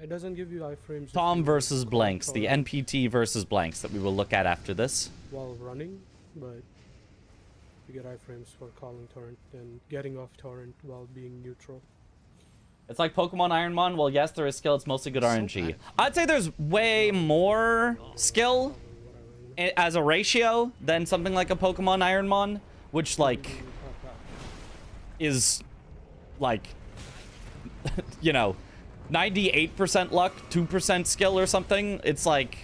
it doesn't give you iframes. if Tom you versus call Blanks, the torrent NPT versus Blanks that we will look at after this. while running, but you get iframes for calling torrent and getting off torrent while being neutral. It's like Pokemon Ironmon. Well, yes, there is skill. It's mostly good So RNG. bad. I'd say there's way more skill Probably what I ran. as a ratio than something like a Pokemon Ironmon, which, like, is, like, you know, 98% luck, 2% skill or something. It's like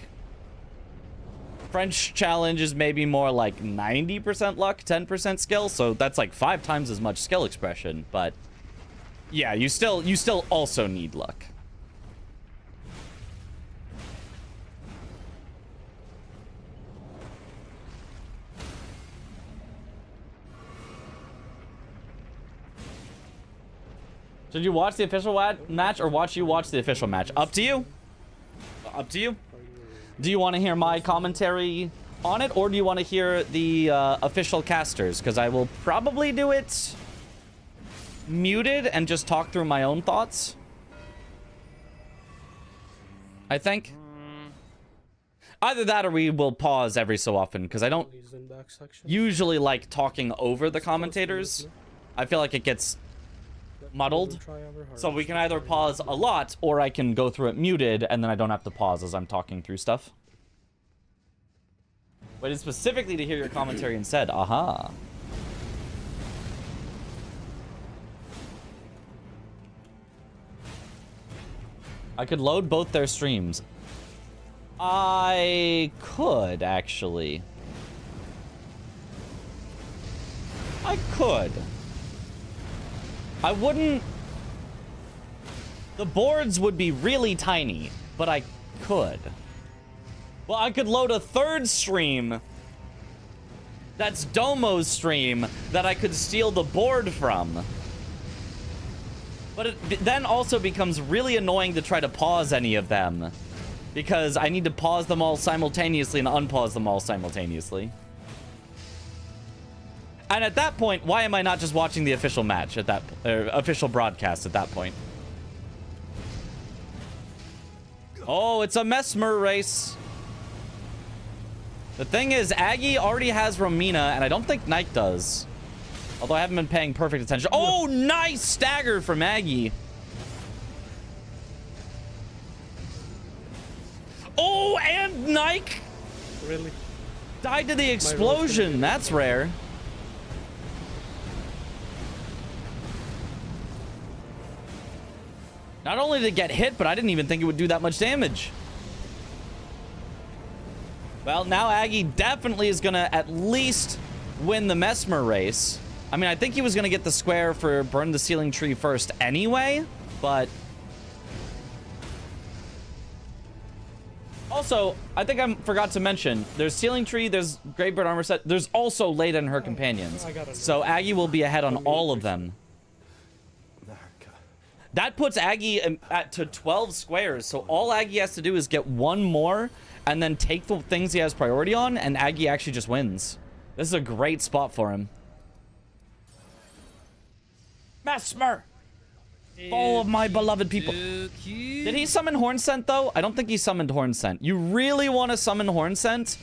French challenge is maybe more like 90% luck, 10% skill, so that's like 5 times as much skill expression, but yeah, you still also need luck. Should you watch the official match or watch the official match? Up to you. Up to you. Do you want to hear my commentary on it, or do you want to hear the official casters? Because I will probably do it muted and just talk through my own thoughts. I think. Either that or we will pause every so often, because I don't He's in back section. usually like talking over the commentators. I feel like it gets muddled. So we can either pause a lot, or I can go through it muted, and then I don't have to pause as I'm talking through stuff. Waited specifically to hear your commentary instead. Aha. I could load both their streams. I could, actually. I could. I wouldn't... The boards would be really tiny, but I could. Well, I could load a third stream that's Domo's stream that I could steal the board from. But it then also becomes really annoying to try to pause any of them, because I need to pause them all simultaneously and unpause them all simultaneously. And at that point, why am I not just watching the official match at that official broadcast at that point? Oh, it's a Mesmer race. The thing is, Aggie already has Romina, and I don't think Nike does. Although I haven't been paying perfect attention. Oh, nice stagger from Aggie. Oh, and Nike Really? died to the explosion. That's rare. Not only did it get hit, but I didn't even think it would do that much damage. Well, now Aggie definitely is going to at least win the Mesmer race. I mean, I think he was going to get the square for Burn the Ceiling Tree first anyway, but... Also, I think I forgot to mention, there's Ceiling Tree, there's Graveyard Armor Set, there's also Leda and her companions. So Aggie will be ahead on all of them. That puts Aggie to 12 squares, so all Aggie has to do is get one more and then take the things he has priority on, and Aggie actually just wins. This is a great spot for him. Mesmer! All of my beloved people. Did he summon Hornsent, though? I don't think he summoned Hornsent. You really want to summon Hornsent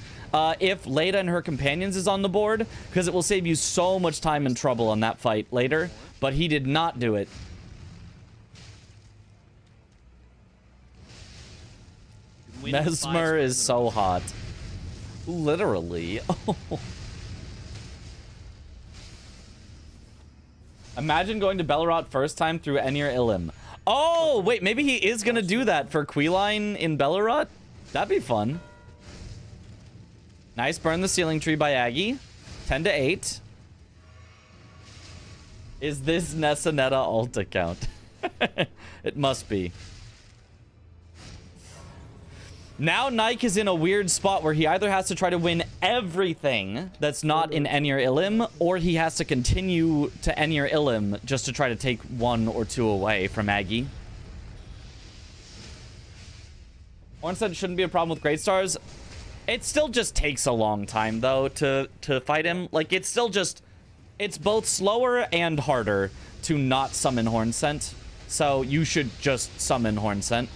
if Leda and her companions is on the board, because it will save you so much time and trouble on that fight later, but he did not do it. Mesmer is so hot. Literally. Imagine going to Bellerot first time through Enir Ilim. Oh, wait, maybe he is going to do that for Queeline in Bellerot? That'd be fun. Nice Burn the Ceiling Tree by Aggie. 10 to 8. Is this Nessanetta alt account? It must be. Now Nike is in a weird spot where he either has to try to win everything that's not in Enir Ilim, or he has to continue to Enir Ilim just to try to take one or two away from Aggie. Hornsent shouldn't be a problem with Great Stars. It still just takes a long time, though, to fight him. Like, it's still just... It's both slower and harder to not summon Hornsent. So you should just summon Hornsent.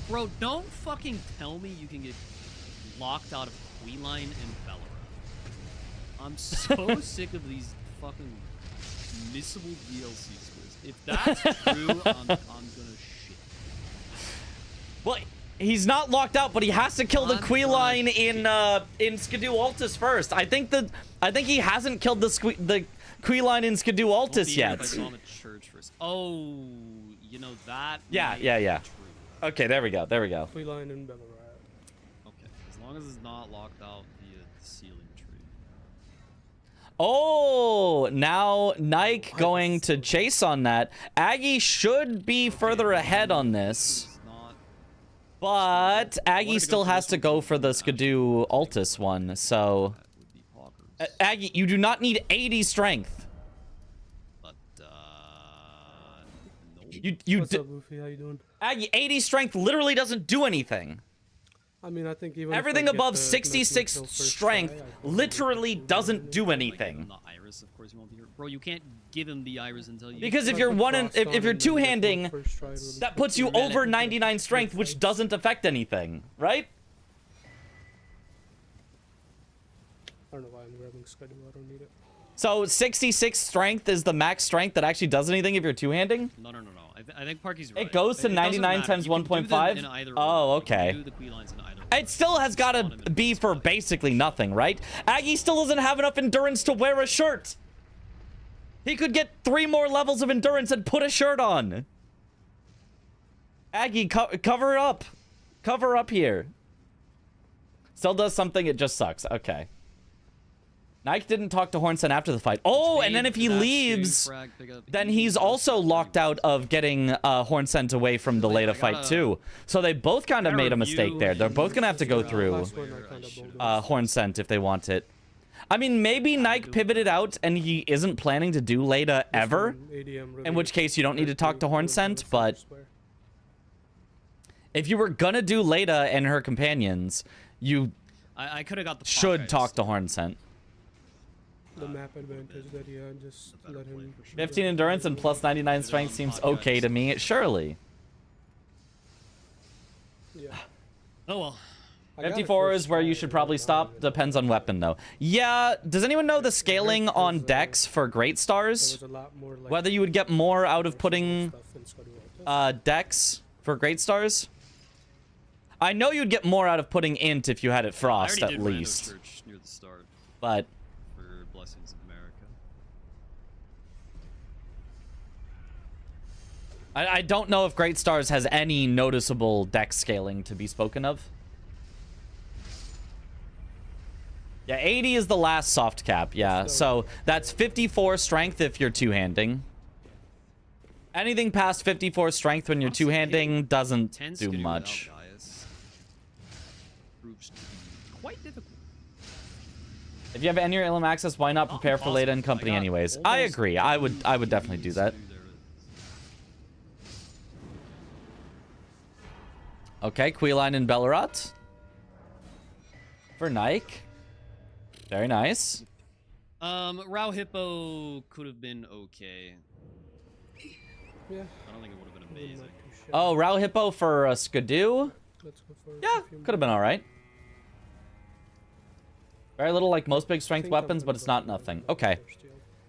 Bro, don't fucking tell me you can get locked out of Queeline and Bellerot. I'm so sick of these fucking missable DLC squids. If that's true, I'm gonna shit. Well, he's not locked out, but he has to kill the Queeline in Skidoo Altus first. I think he hasn't killed the Queeline in Skidoo Altus yet. If I saw him at church first. Oh, you know that. Yeah. Okay, there we go. Queeline and Bellerot. Okay, as long as it's not locked out via the Ceiling Tree. Oh, now Nike going to chase on that. Aggie should be further ahead on this. But Aggie still has to go for the Skidoo Altus one, so... Aggie, you do not need 80 strength. But, What's up, Luffy? How you doing? Aggie, 80 strength literally doesn't do anything. I mean, I think even everything above 66 strength literally doesn't do anything. The iris, of course, you won't be here. Bro, you can't give him the iris until you... Because if you're if you're two-handing, that puts you over 99 strength, which doesn't affect anything, right? I don't know why I'm grabbing Skidoo. I don't need it. So 66 strength is the max strength that actually does anything if you're two-handing? No. I think Parky's right. It goes to 99 times 1.5? Oh, okay. It still has got to be for basically nothing, right? Aggie still doesn't have enough endurance to wear a shirt. He could get 3 more levels of endurance and put a shirt on. Aggie, cover up. Cover up here. Still does something, it just sucks. Okay. Nike didn't talk to Hornsent after the fight. Oh, and then if he leaves, then he's also locked out of getting Hornsent away from the Leda fight too. So they both kind of made a mistake there. They're both going to have to go through Hornsent if they want it. I mean, maybe Nike pivoted out and he isn't planning to do Leda ever, in which case you don't need to talk to Hornsent, but if you were going to do Leda and her companions, you I could have got the should talk to Hornsent. The map advantage that he had, just let him... 15 endurance and plus 99 strength seems okay to me. Surely. Yeah. Oh well. 54 is where you should probably stop. Depends on weapon, though. Yeah, does anyone know the scaling on Dex for Great Stars? Whether you would get more out of putting Dex for Great Stars? I know you'd get more out of putting Int if you had it Frost, at least. Near the start. But... Blessings of America. I don't know if Great Stars has any noticeable dex scaling to be spoken of. Yeah, 80 is the last soft cap. Yeah, so that's 54 strength if you're two-handing. Anything past 54 strength when you're two-handing doesn't do much. Proves to be quite difficult. If you have any Ilum access, why not prepare for Leda and company anyways? I agree. I would definitely do that. Okay, Queeline and Bellerat. For Nike. Very nice. Rao Hippo could have been okay. Yeah. I don't think it would have been amazing. Oh, Rao Hippo for Skidoo? Let's go for Yeah, could have been alright. Very little like most big strength weapons, but it's not nothing. Okay.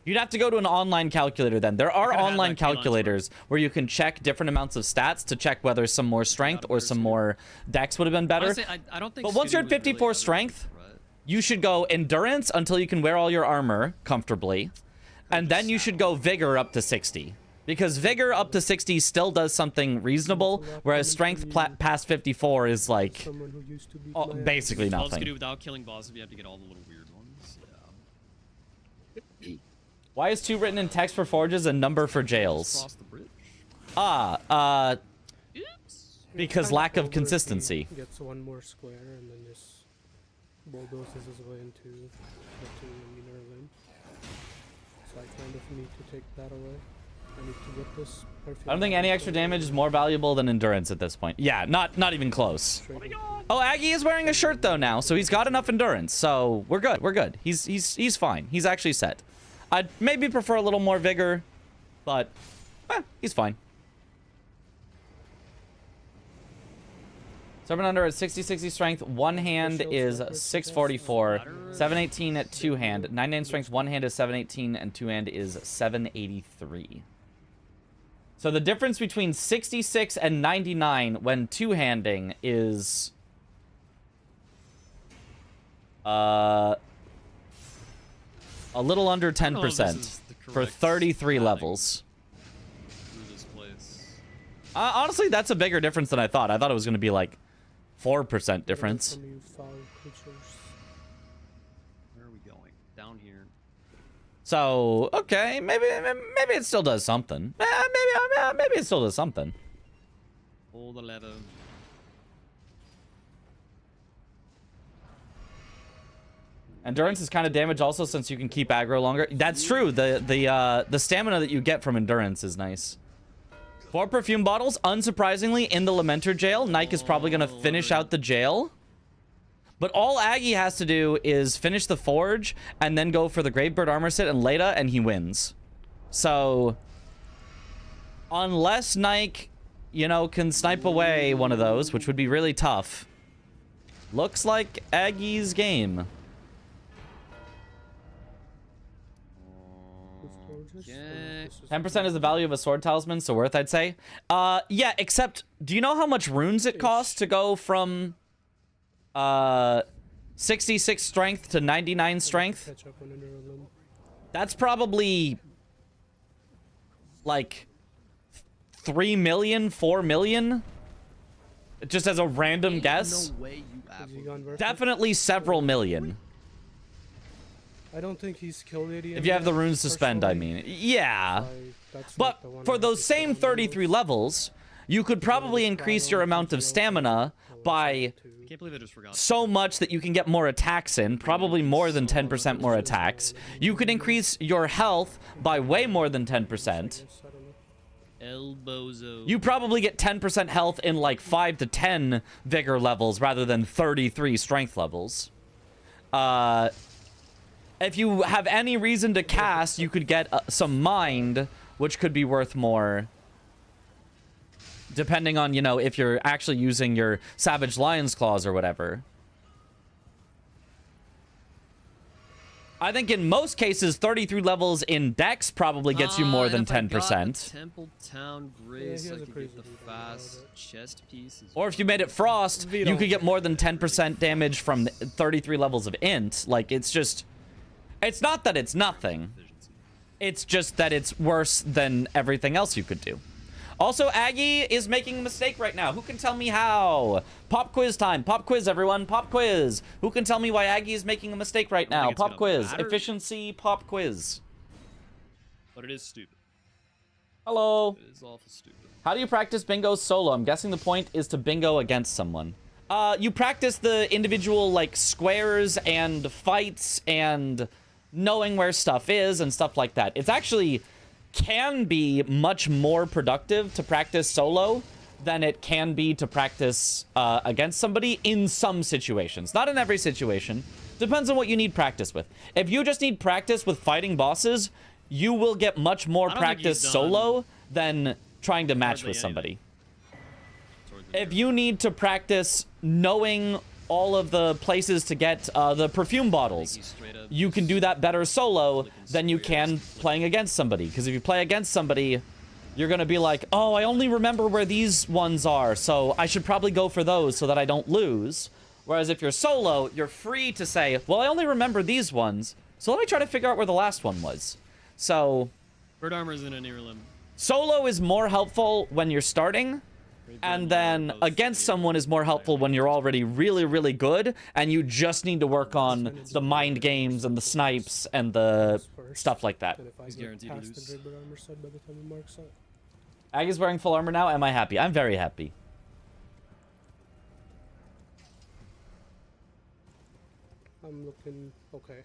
You'd have to go to an online calculator then. There are online calculators where you can check different amounts of stats to check whether some more strength or some more dex would have been better. Honestly, I don't think but once you're at 54 strength, you should go endurance until you can wear all your armor comfortably. And then you should go vigor up to 60. Because vigor up to 60 still does something reasonable, whereas strength past 54 is like basically Well, just nothing. do without killing bosses, you have to get all the little weird ones. Yeah. Why is 2 written in text for forges and number for jails? Cross the bridge. Oops. Because lack of consistency. Gets one more square and then just bulldozes his way into the meaner lane. So I kind of need to take that away. I need to get this. I don't think any extra damage is more valuable than endurance at this point. Yeah, not even close. Oh, Aggie is wearing a shirt though now, so he's got enough endurance. So we're good. We're good. He's fine. He's actually set. I'd maybe prefer a little more vigor, but he's fine. 7 under at 60 strength. One hand is 644. 718 at two hand. 99 strength. One hand is 718 and two hand is 783. So the difference between 66 and 99 when two-handing is a little under 10% for 33 levels. Through this place. Honestly, that's a bigger difference than I thought. I thought it was going to be like 4% difference. Where are we going? Down here. So, okay, maybe it still does something. Maybe it still does something. Pull the lever. Endurance is kind of damage also since you can keep aggro longer. That's true. The stamina that you get from endurance is nice. 4 perfume bottles, unsurprisingly, in the Lamenter jail. Nike is probably going to finish out the jail. But all Aggie has to do is finish the forge and then go for the Gravebird armor sit and Leda, and he wins. So, unless Nike, you know, can snipe away one of those, which would be really tough, looks like Aggie's game. Yeah. 10% is the value of a sword talisman, so worth, I'd say. Yeah, except, do you know how much runes it costs to go from 66 strength to 99 strength? That's probably like 3 million, 4 million? Just as a random guess? No way you Definitely several million. I don't think he's killed 80. If you have the runes to spend, I mean. Yeah. But for those same 33 levels, you could probably increase your amount of stamina by can't believe I just forgot. so much that you can get more attacks in, probably more than 10% more attacks. You could increase your health by way more than 10%. Elbozo. You probably get 10% health in like 5 to 10 vigor levels rather than 33 strength levels. If you have any reason to cast, you could get some mind, which could be worth more. Depending on, you know, if you're actually using your Savage Lion's Claws or whatever. I think in most cases, 33 levels in Dex probably gets you more than 10%. Temple Town Grace, I could get the fast chest pieces. Or if you made it Frost, you could get more than 10% damage from 33 levels of Int. Like, it's just... It's not that it's nothing. It's just that it's worse than everything else you could do. Also, Aggie is making a mistake right now. Who can tell me how? Pop quiz time. Pop quiz, everyone. Pop quiz. Who can tell me why Aggie is making a mistake right now? Pop quiz. Matter. Efficiency pop quiz. But it is stupid. Hello. It is awful stupid. How do you practice bingo solo? I'm guessing the point is to bingo against someone. You practice the individual, like, squares and fights and knowing where stuff is and stuff like that. It's actually can be much more productive to practice solo than it can be to practice against somebody in some situations. Not in every situation. Depends on what you need practice with. If you just need practice with fighting bosses, you will get much more practice solo than trying to match with somebody. If you need to practice knowing all of the places to get the perfume bottles, you can do that better solo than you can playing against somebody. Because if you play against somebody, you're going to be like, oh, I only remember where these ones are, so I should probably go for those so that I don't lose. Whereas if you're solo, you're free to say, well, I only remember these ones, so let me try to figure out where the last one was. So Bird armor is in a near limb. Solo is more helpful when you're starting, and then against someone is more helpful when you're already really, really good, and you just need to work on the mind games and the snipes and the stuff like that. He's guaranteed to lose. Aggie's wearing full armor now. Am I happy? I'm very happy. I'm looking okay.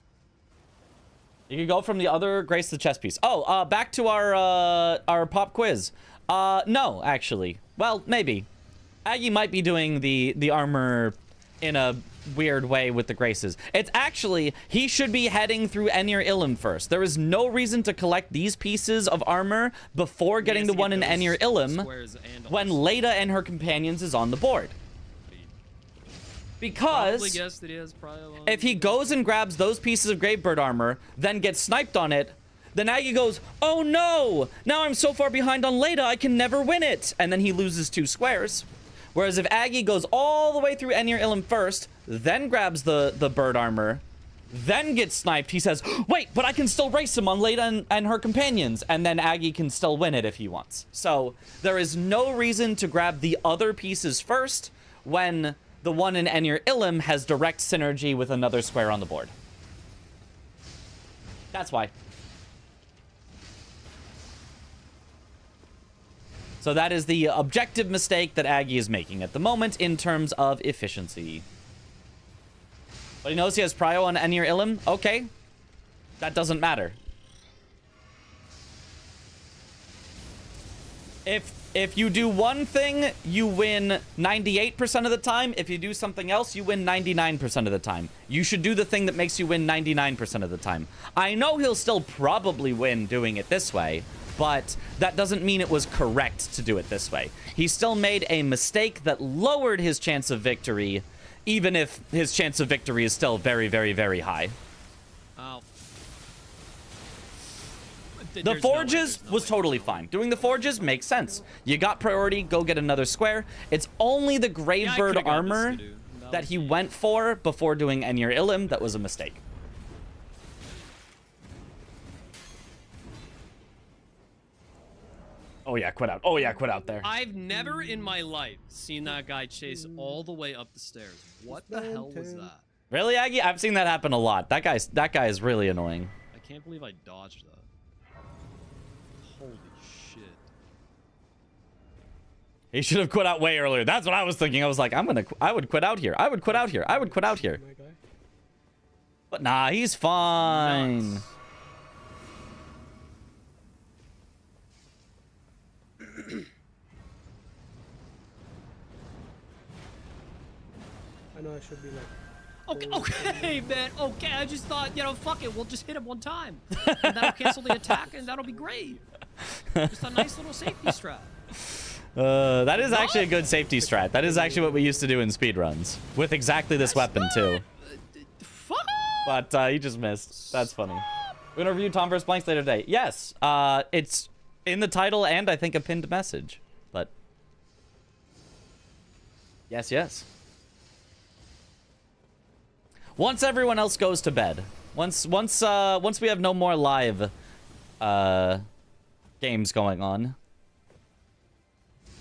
You can go from the other Grace the chess piece. Oh, back to our pop quiz. No, actually. Well, maybe. Aggie might be doing the armor in a weird way with the Graces. It's actually, he should be heading through Enir Ilum first. There is no reason to collect these pieces of armor before getting the one in Enir Ilum when Leda and her companions is on the board. Because if he goes and grabs those pieces of Gravebird armor, then gets sniped on it, then Aggie goes, oh no! Now I'm so far behind on Leda, I can never win it! And then he loses 2 squares. Whereas if Aggie goes all the way through Enir Ilum first, then grabs the bird armor, then gets sniped, he says, wait, but I can still race him on Leda and her companions, and then Aggie can still win it if he wants. So there is no reason to grab the other pieces first when the one in Enir Ilum has direct synergy with another square on the board. That's why. So that is the objective mistake that Aggie is making at the moment in terms of efficiency. But he knows he has prio on Enir Ilum. Okay. That doesn't matter. If you do one thing, you win 98% of the time. If you do something else, you win 99% of the time. You should do the thing that makes you win 99% of the time. I know he'll still probably win doing it this way, but that doesn't mean it was correct to do it this way. He still made a mistake that lowered his chance of victory, even if his chance of victory is still very, very, very high. Oh. The forges was totally fine. Doing the forges makes sense. You got priority, go get another square. It's only the Gravebird armor that he went for before doing Enir Ilum that was a mistake. Oh yeah, quit out. Oh yeah, quit out there. I've never in my life seen that guy chase all the way up the stairs. What the hell was that? Really, Aggie? I've seen that happen a lot. That guy is really annoying. I can't believe I dodged that. Holy shit. He should have quit out way earlier. That's what I was thinking. I was like, I would quit out here. I would quit out here. I would quit out here. But nah, he's fine. Nuts. I know I should be like... Okay, man. Okay, I just thought, you know, fuck it. We'll just hit him one time. And that'll cancel the attack, and that'll be great. Just a nice little safety strat. That is actually a good safety strat. That is actually what we used to do in speedruns. With exactly this weapon, too. Fuck! But you just missed. That's funny. We're gonna review Tom vs. Blanks later today. Yes, it's in the title and I think a pinned message. But yes, yes. Once everyone else goes to bed, once we have no more live games going on,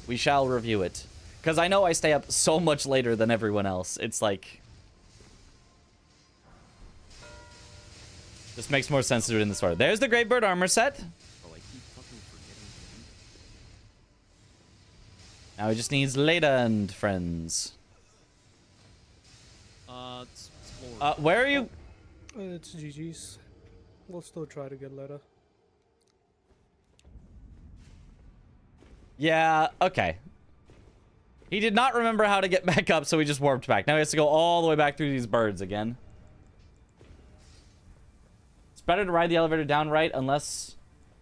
We shall review it. Because I know I stay up so much later than everyone else. It's like... This makes more sense to do it in this order. There's the Greybird armor set. Oh, I keep fucking forgetting. Now he just needs Leda and friends. It's Lord. Where are you? It's GG's. We'll still try to get Leda. Yeah, okay. He did not remember how to get back up, so he just warped back. Now he has to go all the way back through these birds again. It's better to ride the elevator down right unless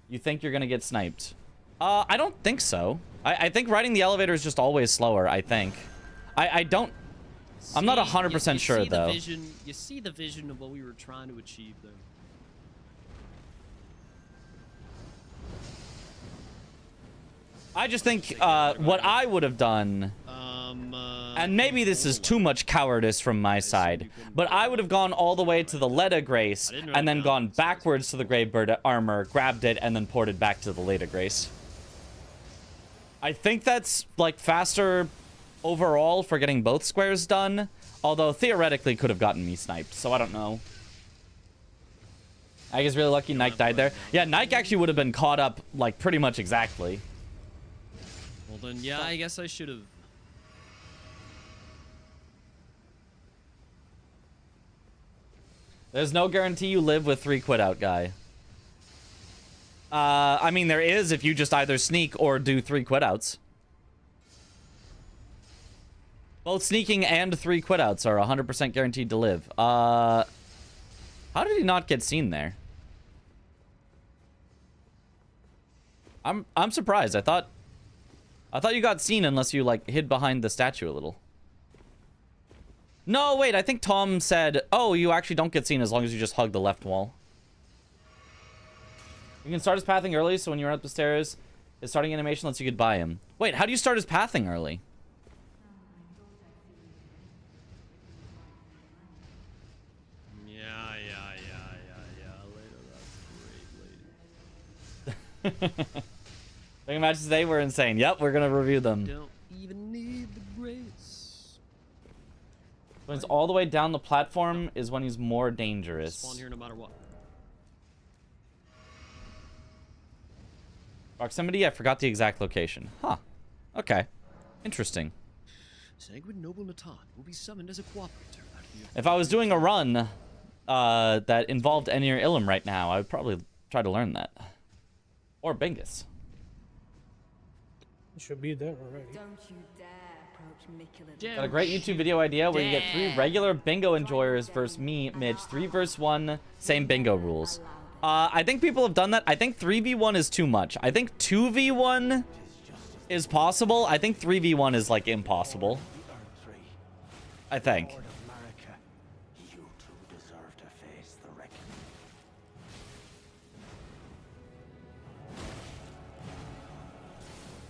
you think you're going to get sniped. I don't think so. I think riding the elevator is just always slower, I think. I don't... I'm not 100% sure, though. You see the vision of what we were trying to achieve there. I just think what I would have done... and maybe this is too much cowardice from my side, but I would have gone all the way to the Leda Grace and then gone backwards to the Greybird armor, grabbed it, and then ported back to the Leda Grace. I think that's, like, faster overall for getting both squares done, although theoretically could have gotten me sniped, so I don't know. I guess really lucky Nike died there. Yeah, Nike actually would have been caught up, like, pretty much exactly. Well, then, yeah, I guess I should have... There's no guarantee you live with 3 quit out, guy. I mean, there is if you just either sneak or do 3 quit outs. Both sneaking and 3 quit outs are 100% guaranteed to live. How did he not get seen there? I'm surprised. I thought you got seen unless you, like, hid behind the statue a little. No, wait, I think Tom said, oh, you actually don't get seen as long as you just hug the left wall. You can start his pathing early, so when you run up the stairs, his starting animation lets you goodbye him. Wait, how do you start his pathing early? Yeah. Later, that's great, lady. Big matches today were insane. Yep, we're gonna review them. Don't even need the grace. When he's all the way down the platform is when he's more dangerous. Spawn here no matter what. Proximity, I forgot the exact location. Huh. Okay. Interesting. Sanguine Noble Natan will be summoned as a cooperator. If I was doing a run that involved Enir Ilum right now, I would probably try to learn that. Or Bingus. It should be there already. Don't you dare approach Mikula. Got a great YouTube video idea where you get 3 regular bingo enjoyers versus me, Mitch. 3 versus 1, same bingo rules. I think people have done that. I think 3v1 is too much. I think 2v1 is possible. I think 3v1 is, like, impossible. I think.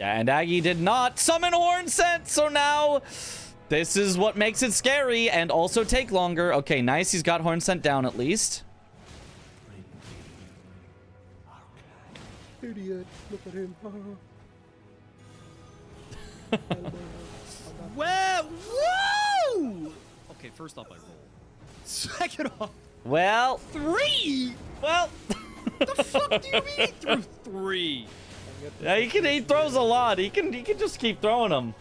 Yeah, and Aggie did not summon Horn Scent, so now this is what makes it scary and also take longer. Okay, nice. He's got Horn Scent down at least. Idiot. Look at him. Well, woo! Okay, first off, I roll. Second off, Well, 3. well. The fuck do you mean through 3? Yeah, he throws a lot. He can just keep throwing them.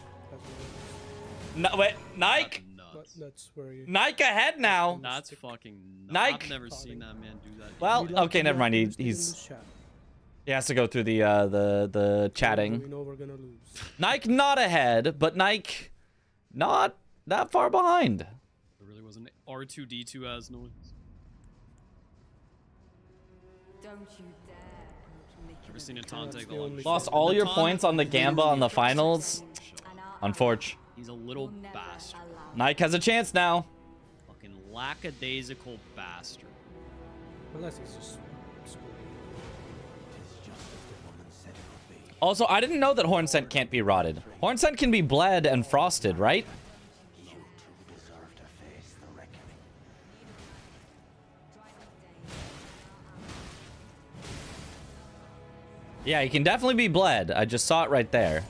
No, wait, Nike. Nuts. That's where you... Nike ahead now. That's fucking nuts. Nike. I've never seen that man do that. Well, okay, never mind. He has to go through the chatting. We know we're gonna lose. Nike not ahead, but Nike not that far behind. There really was an R2D2 as noise. Don't you dare approach Mikula. Ever seen Natan take the long Lost all your points on the Gamba on the finals. Unfortunate. He's a little bastard. Nike has a chance now. Fucking lackadaisical bastard. Unless he's just... Also, I didn't know that Horn Scent can't be rotted. Horn Scent can be bled and frosted, right? Yeah, he can definitely be bled. I just saw it right there.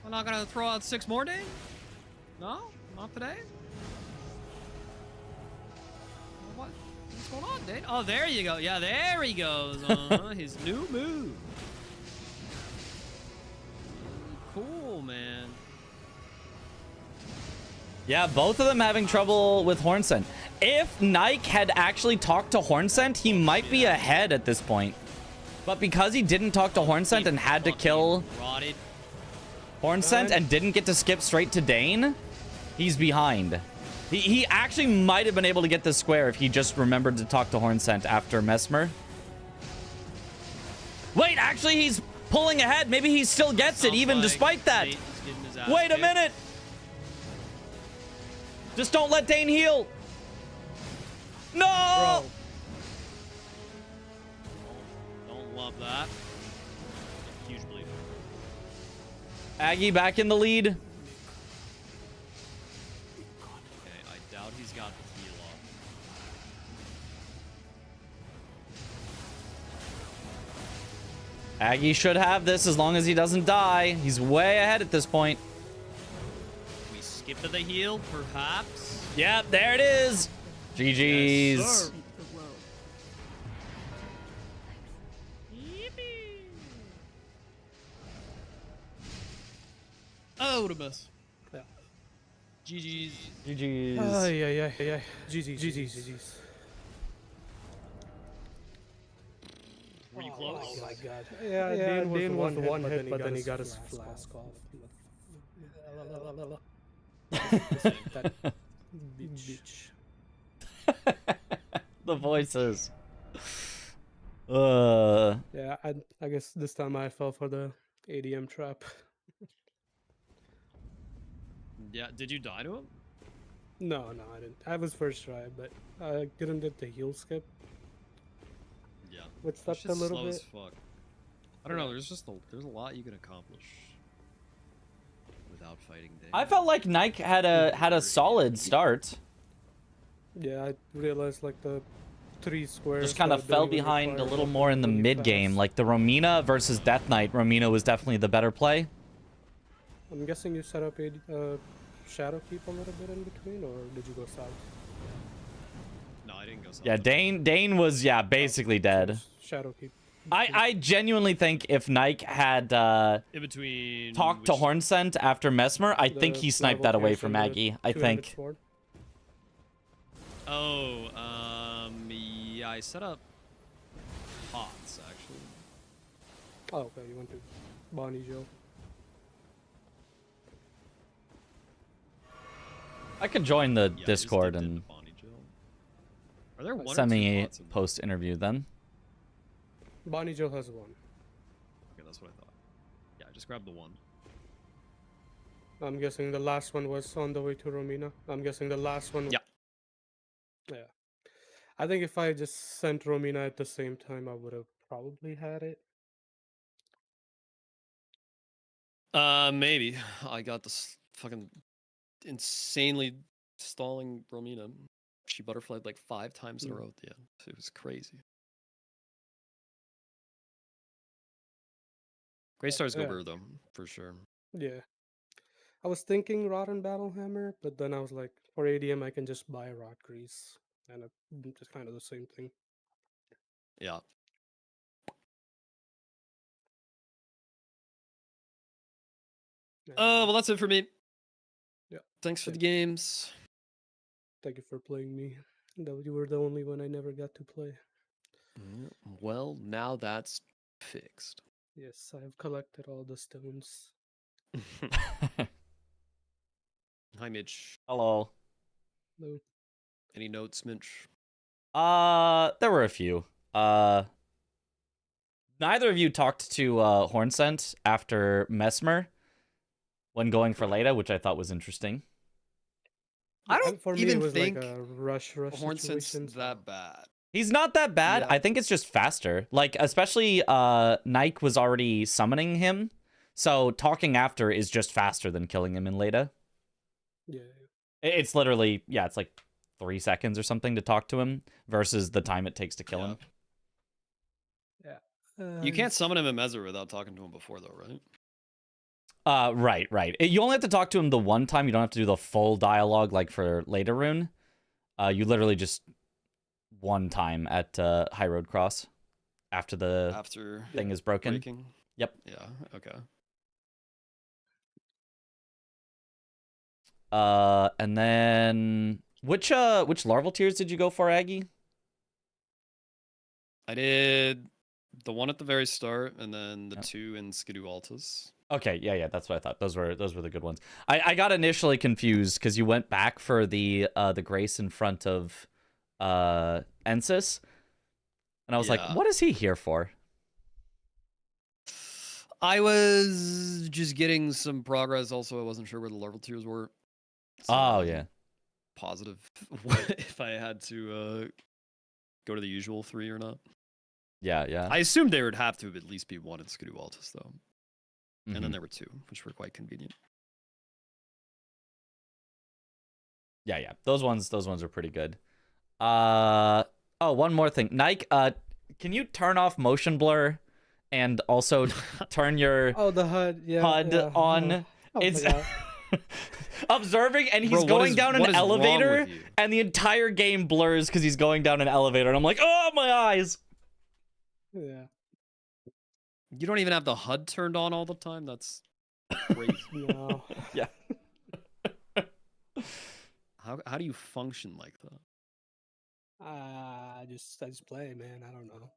We're not gonna throw out 6 more, Dane? No? Not today? What? What's going on, Dane? Oh, there you go. Yeah, there he goes. His new move. Cool, man. Yeah, both of them having trouble with Hornsent. If Nike had actually talked to Hornsent, he might be ahead at this point. But because he didn't talk to Hornsent and had to kill Rotted. Hornsent and didn't get to skip straight to Dane, he's behind. He actually might have been able to get this square if he just remembered to talk to Hornsent after Mesmer. Wait, actually, he's pulling ahead. Maybe he still gets it, even despite that. Wait a minute. Just don't let Dane heal. No! Bro. Don't love that. Huge bleed. Aggie back in the lead. Okay, I doubt he's got the heal off. Aggie should have this as long as he doesn't die. He's way ahead at this point. We skip to the heal, perhaps? Yep, there it is. GG's. Yes, sir. Oh, what a mess. Yeah. GG's. GG's. Yeah. GG's. Were you close? Oh my god. Yeah, Dane was the one hit, but then he got his flask off. That bitch. The voices. Yeah, I guess this time I fell for the ADM trap. Yeah, did you die to him? No, I didn't. I was first try, but I didn't get the heal skip. Yeah. Which That sucked a shit's little slow bit. as fuck. I don't know, there's a lot you can accomplish without fighting Dane. I felt like Nike had a solid start. Yeah, I realized like the 3 squares. Just kind of that fell don't even behind a require little like more in the really mid game. fast. Like the Romina versus Death Knight. Romina was definitely the better play. I'm guessing you set up a shadow keep a little bit in between, or did you go south? No, I didn't go south. Yeah, Dane was basically dead. Shadow keep. I genuinely think if Nike had In between. talked to which- Hornsent after Mesmer, I think The he sniped that level away pierce from and the Maggie. I two-handed think. sword. Oh, yeah, I set up pots actually. Oh, okay, you went to Bonnie Joe. I could join the Yeah, I just Discord dipped into and Bonnie Jill. Are there one send or two me pots in there? post interview then. Bonnie Joe has one. Okay, that's what I thought. Yeah, I just grabbed the one. I'm guessing the last one was on the way to Romina. I'm guessing the last one. Yeah. Yeah. I think if I just sent Romina at the same time, I would have probably had it. Maybe. I got this fucking insanely stalling Romina. She butterflied like 5 times in a row at the end. It was crazy. Great stars go Yeah. Burr though, for sure. Yeah. I was thinking Rotten Battlehammer, but then I was like, for ADM, I can just buy Rot Grease. And it's just kind of the same thing. Yeah. Yeah. Well, that's it for me. Yeah. Thanks for the Thank- games. Thank you for playing me. Though you were the only one I never got to play. Well, now that's fixed. Yes, I have collected all the stones. Hi, Mitch. Hello. No. Any notes, Mitch? There were a few. Neither of you talked to Hornsent after Mesmer when going for Leda, which I thought was interesting. I don't For me, even it was think like a rush Hornsent's situation. so- that bad. He's not that bad. Yeah. I think it's just faster. Like, especially Nike was already summoning him. So talking after is just faster than killing him in Leda. Yeah. It's literally, yeah, it's like 3 seconds or something to talk to him versus the time it takes to kill him. You can't summon him in Mezzer without talking to him before, though, right? Right, right. You only have to talk to him the one time. You don't have to do the full dialogue like for later rune. You literally just one time at High Road Cross after the thing is broken. Breaking? Yep. Yeah, okay. And then which larval tiers did you go for, Aggie? I did the one at the very start, and then the Yep. 2 in Skidoo Altus. Okay, yeah, that's what I thought. Those were the good ones. I got initially confused because you went back for the Grace in front of Ensis, and I was like, Yeah. what is he here for? I was just getting some progress. Also, I wasn't sure where the larval tiers were. So I Oh wasn't yeah. positive if I had to go to the usual 3 or not. Yeah. I assumed there would have to at least be 1 in Skidoo Altus, though. And Mhm. then there were 2, which were quite convenient. Yeah. Those ones are pretty good. Oh, one more thing. Nike, can you turn off motion blur and also turn your Oh, the HUD. Yeah. HUD yeah. on? Oh, It's forgot. observing, and he's Bro, what going is- down an what is wrong with elevator, you? and the entire game blurs because he's going down an elevator, and I'm like, oh, my eyes. Yeah. You don't even have the HUD turned on all the time? That's crazy. No. Yeah. How do you function like that? I just play, man. I don't know.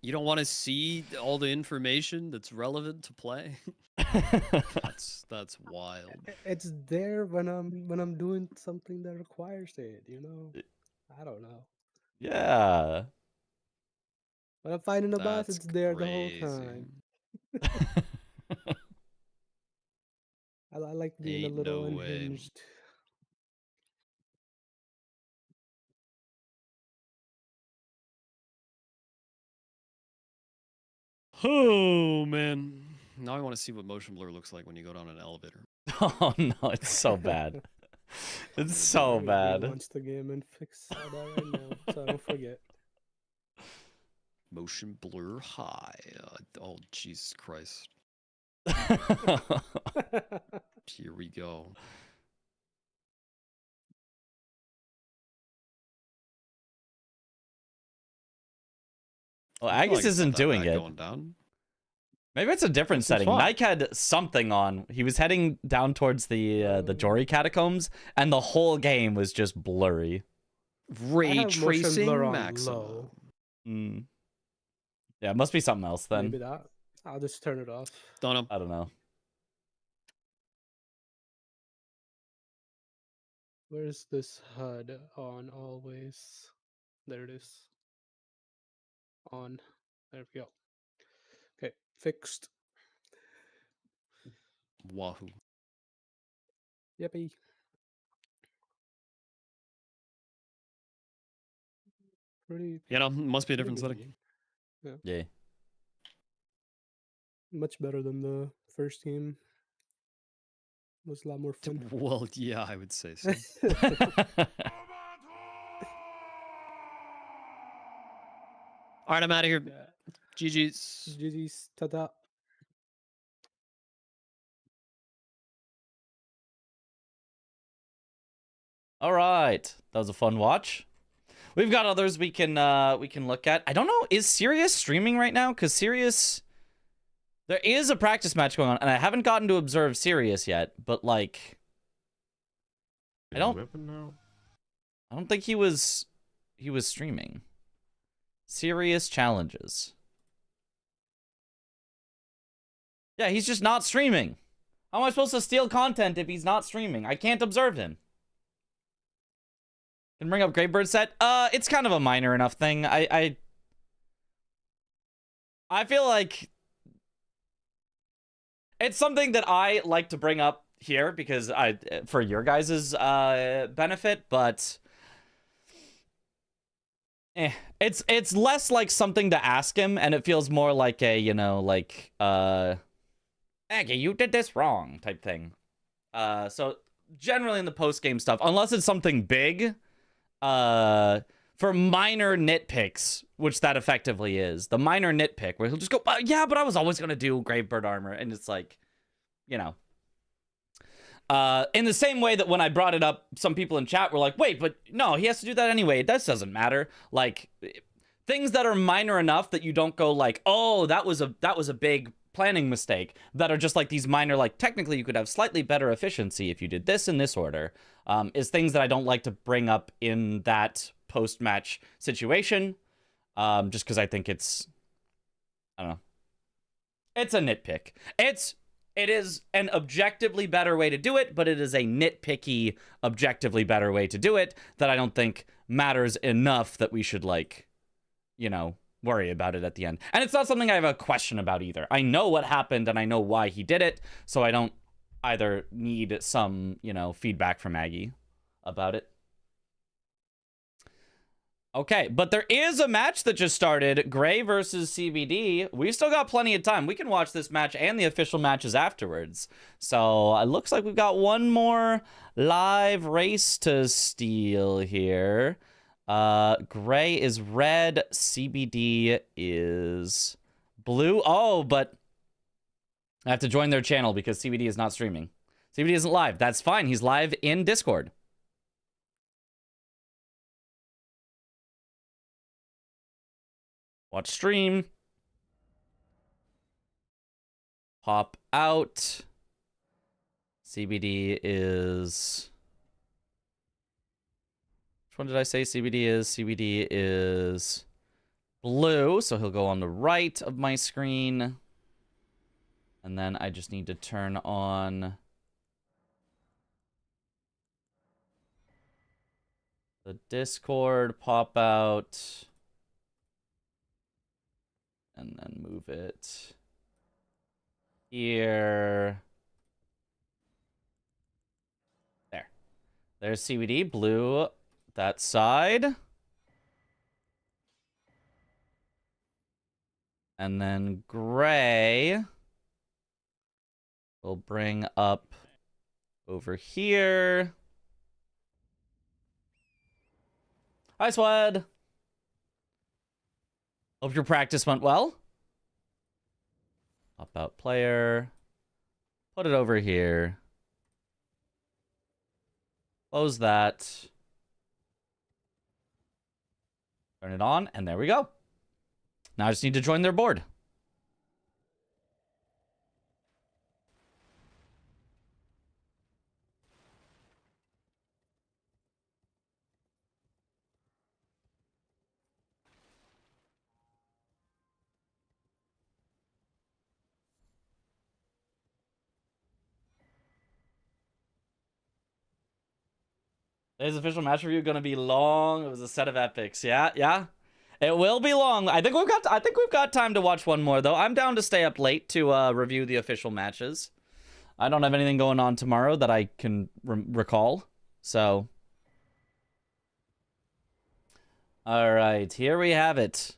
You don't want to see all the information that's relevant to play? That's wild. It's there when I'm doing something that requires it. You know. I don't know. Yeah. When I'm fighting a boss, That's it's there the whole crazy. time. I like being a Ain't little no way. unhinged. Oh man. Now I want to see what motion blur looks like when you go down an elevator. Oh no, it's so bad. It's so I bad. Launch the game and fix all that right now, so I don't forget. Motion blur high. Oh Jesus Christ. Here we go. Well, I feel Agus like it's not isn't that doing bad it. Going down. Maybe it's a different This is setting. fun. Nike had something on. He was heading down towards the Jory catacombs, and the whole game was just blurry. Ray have motion tracing blur on maximum. low. Mm. Yeah, it must be something else then. Maybe that. I'll just turn it off. Don't know. I don't know. Where's this HUD on always? There it is. On. There we go. Okay, fixed. Wahoo. Yippee. Pretty. You know, must be a pretty different good setting. game. Yeah. Much better than the first game. Was a lot more fun. Well, yeah, I would say so. All right, I'm out of here. Yeah. GG's. GG's. Ta-ta. All right, that was a fun watch. We've got others we can look at. I don't know, is Sirius streaming right now? Because Sirius, there is a practice match going on, and I haven't gotten to observe Sirius yet. But like, I don't think he was streaming. Serious challenges. Yeah, he's just not streaming. How am I supposed to steal content if he's not streaming? I can't observe him. Can bring up Greybird set. It's kind of a minor enough thing. I feel like it's something that I like to bring up here because for your guys' benefit, but it's less like something to ask him, and it feels more like a, you know, like Aggie, you did this wrong type thing. So generally in the post game stuff, unless it's something big, for minor nitpicks, which that effectively is, the minor nitpick where he'll just go, yeah, but I was always gonna do Gravebird armor, and it's like, you know. In the same way that when I brought it up, some people in chat were like, wait, but no, he has to do that anyway. That doesn't matter. Like, things that are minor enough that you don't go like, oh, that was a big planning mistake, that are just like these minor, like, technically you could have slightly better efficiency if you did this in this order, is things that I don't like to bring up in that post-match situation, just because I think it's, I don't know. It's a nitpick. It is an objectively better way to do it, but it is a nitpicky, objectively better way to do it that I don't think matters enough that we should, like, you know, worry about it at the end. And it's not something I have a question about either. I know what happened and I know why he did it, so I don't either need some, you know, feedback from Maggie about it. Okay, but there is a match that just started, Gray versus CBD. We've still got plenty of time. We can watch this match and the official matches afterwards. So it looks like we've got one more live race to steal here. Gray is red, CBD is blue. Oh, but I have to join their channel because CBD is not streaming. CBD isn't live. That's fine. He's live in Discord. Watch stream. Pop out. CBD is... Which one did I say CBD is? CBD is blue, so he'll go on the right of my screen. And then I just need to turn on the Discord, pop out, and then move it here. There. There's CBD, blue, that side. And then Gray will bring up over here. Hi, Swed. Hope your practice went well. Pop out player. Put it over here. Close that. Turn it on, and there we go. Now I just need to join their board. Today's official match review gonna be long. It was a set of epics. Yeah. It will be long. I think we've got time to watch one more though. I'm down to stay up late to review the official matches. I don't have anything going on tomorrow that I can recall. So, all right, here we have it.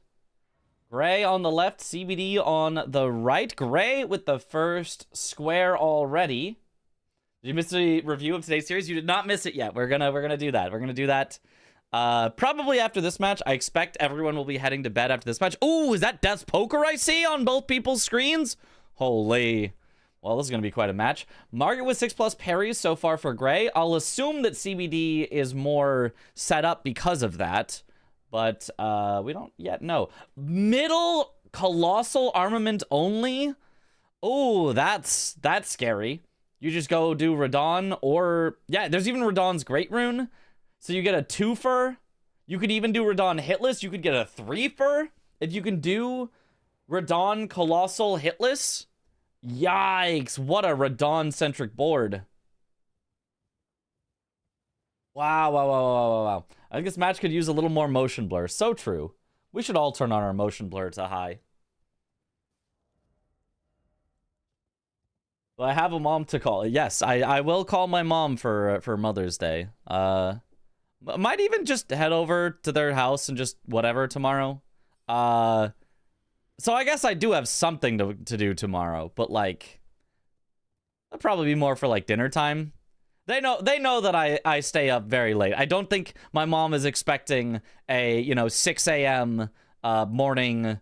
Gray on the left, CBD on the right. Gray with the first square already. Did you miss the review of today's series? You did not miss it yet. We're gonna do that. We're gonna do that probably after this match. I expect everyone will be heading to bed after this match. Ooh, is that Death's Poker I see on both people's screens? Holy. Well, this is gonna be quite a match. Margaret with 6+ parries so far for Gray. I'll assume that CBD is more set up because of that, but we don't yet know. Middle colossal armament only. Ooh, that's scary. You just go do Radon, or... Yeah, there's even Radon's Great Rune. So you get a 2-fer. You could even do Radon Hitless. You could get a 3-fer. If you can do Radon Colossal Hitless. Yikes, what a Radon-centric board. Wow. I think this match could use a little more motion blur. So true. We should all turn on our motion blur to high. Well, I have a mom to call. Yes, I will call my mom for Mother's Day. Might even just head over to their house and just whatever tomorrow. So I guess I do have something to do tomorrow, but like, that'll probably be more for like dinner time. They know that I stay up very late. I don't think my mom is expecting a 6 a.m. Morning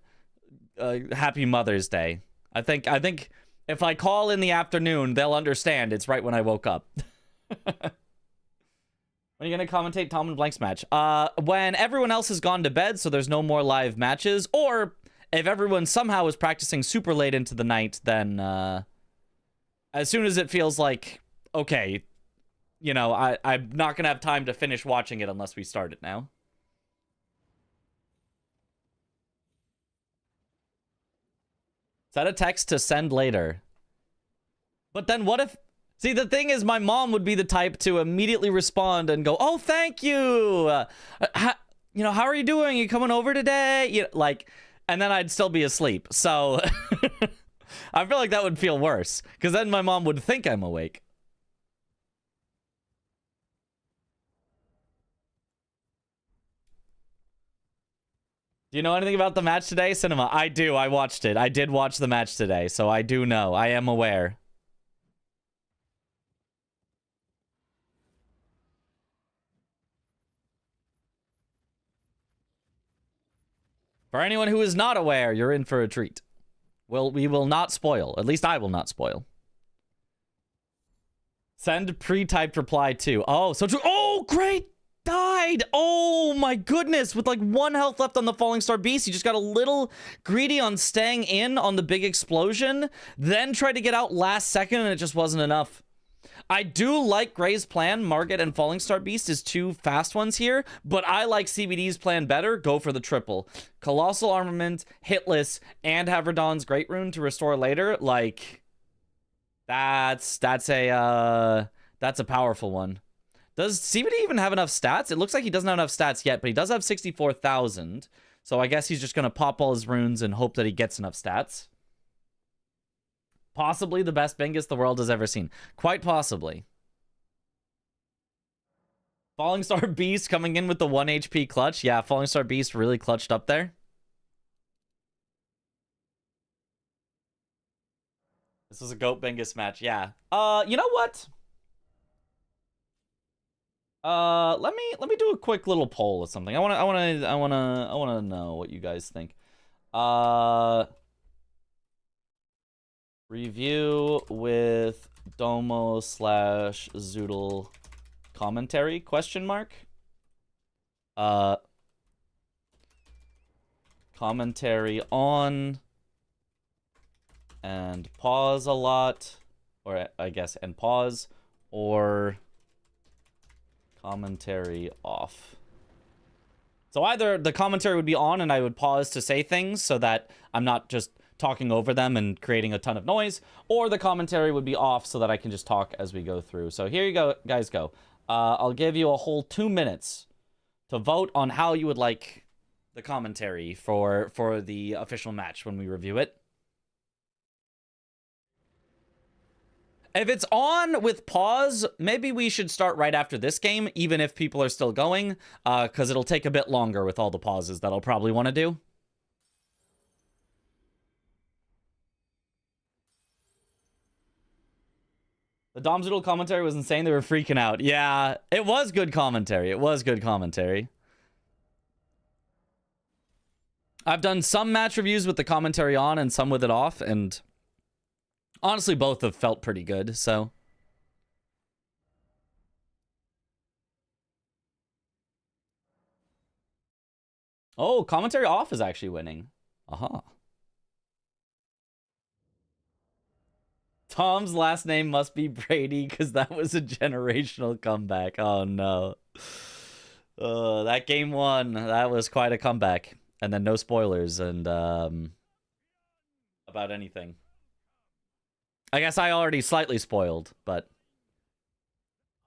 Happy Mother's Day. I think If I call in the afternoon, they'll understand. It's right when I woke up. When are you going to commentate Tom and Blank's match? When everyone else has gone to bed, so there's no more live matches. Or if everyone somehow is practicing super late into the night, then as soon as it feels like, okay, you know, I'm not going to have time to finish watching it unless we start it now. Set a text to send later. But then what if... See, the thing is, my mom would be the type to immediately respond and go, oh, thank you. You know, how are you doing? You coming over today? You know, like, and then I'd still be asleep. So I feel like that would feel worse because then my mom would think I'm awake. Do you know anything about the match today, Cinema? I do. I watched it. I did watch the match today, so I do know. I am aware. For anyone who is not aware, you're in for a treat. Well, we will not spoil. At least I will not spoil. Send pre-typed reply to. Oh, so true. Oh, great. Died. Oh, my goodness. With like 1 health left on the Falling Star Beast. He just got a little greedy on staying in on the big explosion. Then tried to get out last second, and it just wasn't enough. I do like Gray's plan. Margit and Falling Star Beast is 2 fast ones here, but I like CBD's plan better. Go for the triple. Colossal Armament, Hitless, and have Radon's Great Rune to restore later. Like, that's a powerful one. Does CBD even have enough stats? It looks like he doesn't have enough stats yet, but he does have 64,000. So I guess he's just going to pop all his runes and hope that he gets enough stats. Possibly the best Bingus the world has ever seen. Quite possibly. Falling Star Beast coming in with the 1 HP clutch. Yeah, Falling Star Beast really clutched up there. This was a GOAT Bingus match, yeah. You know what? Let me do a quick little poll or something. I wanna know what you guys think. Review with Domo / Zoodle commentary, question mark. Commentary on and pause a lot, or I guess, and pause, or commentary off. So either the commentary would be on and I would pause to say things so that I'm not just talking over them and creating a ton of noise, or the commentary would be off so that I can just talk as we go through. So here you go, guys, go. I'll give you a whole 2 minutes to vote on how you would like the commentary for the official match when we review it. If it's on with pause, maybe we should start right after this game, even if people are still going, because it'll take a bit longer with all the pauses that I'll probably want to do. The Domzoodle commentary was insane. They were freaking out. Yeah, it was good commentary. It was good commentary. I've done some match reviews with the commentary on and some with it off, and honestly, both have felt pretty good, so. Oh, commentary off is actually winning. Aha. Tom's last name must be Brady because that was a generational comeback. Oh, no. That game won. That was quite a comeback. And then no spoilers and about anything. I guess I already slightly spoiled, but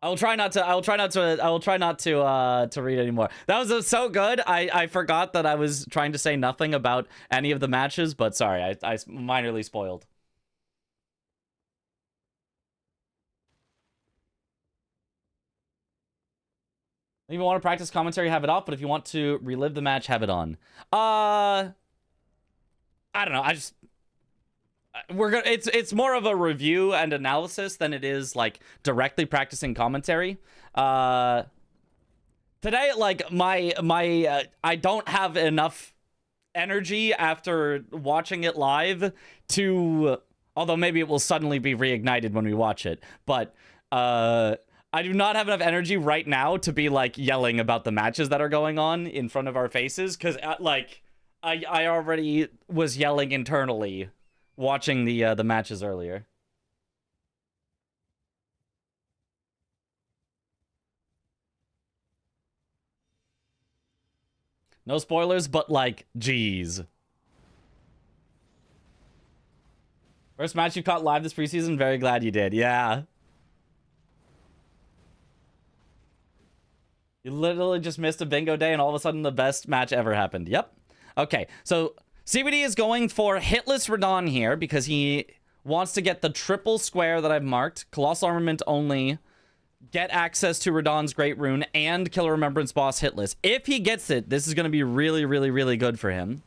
I will try not to read anymore. That was so good. I forgot that I was trying to say nothing about any of the matches, but sorry, I minorly spoiled. If you want to practice commentary, have it off, but if you want to relive the match, have it on. I don't know. It's more of a review and analysis than it is like directly practicing commentary. Today, like I don't have enough energy after watching it live to Although maybe it will suddenly be reignited when we watch it. But I do not have enough energy right now to be like yelling about the matches that are going on in front of our faces, because like I already was yelling internally watching the matches earlier. No spoilers, but like, geez. First match you caught live this preseason, very glad you did. Yeah. You literally just missed a bingo day and all of a sudden the best match ever happened. Yep. Okay, so CBD is going for Hitless Radon here because he wants to get the triple square that I've marked. Colossal Armament only. Get access to Radon's Great Rune and Killer Remembrance Boss Hitless. If he gets it, this is going to be really, really, really good for him.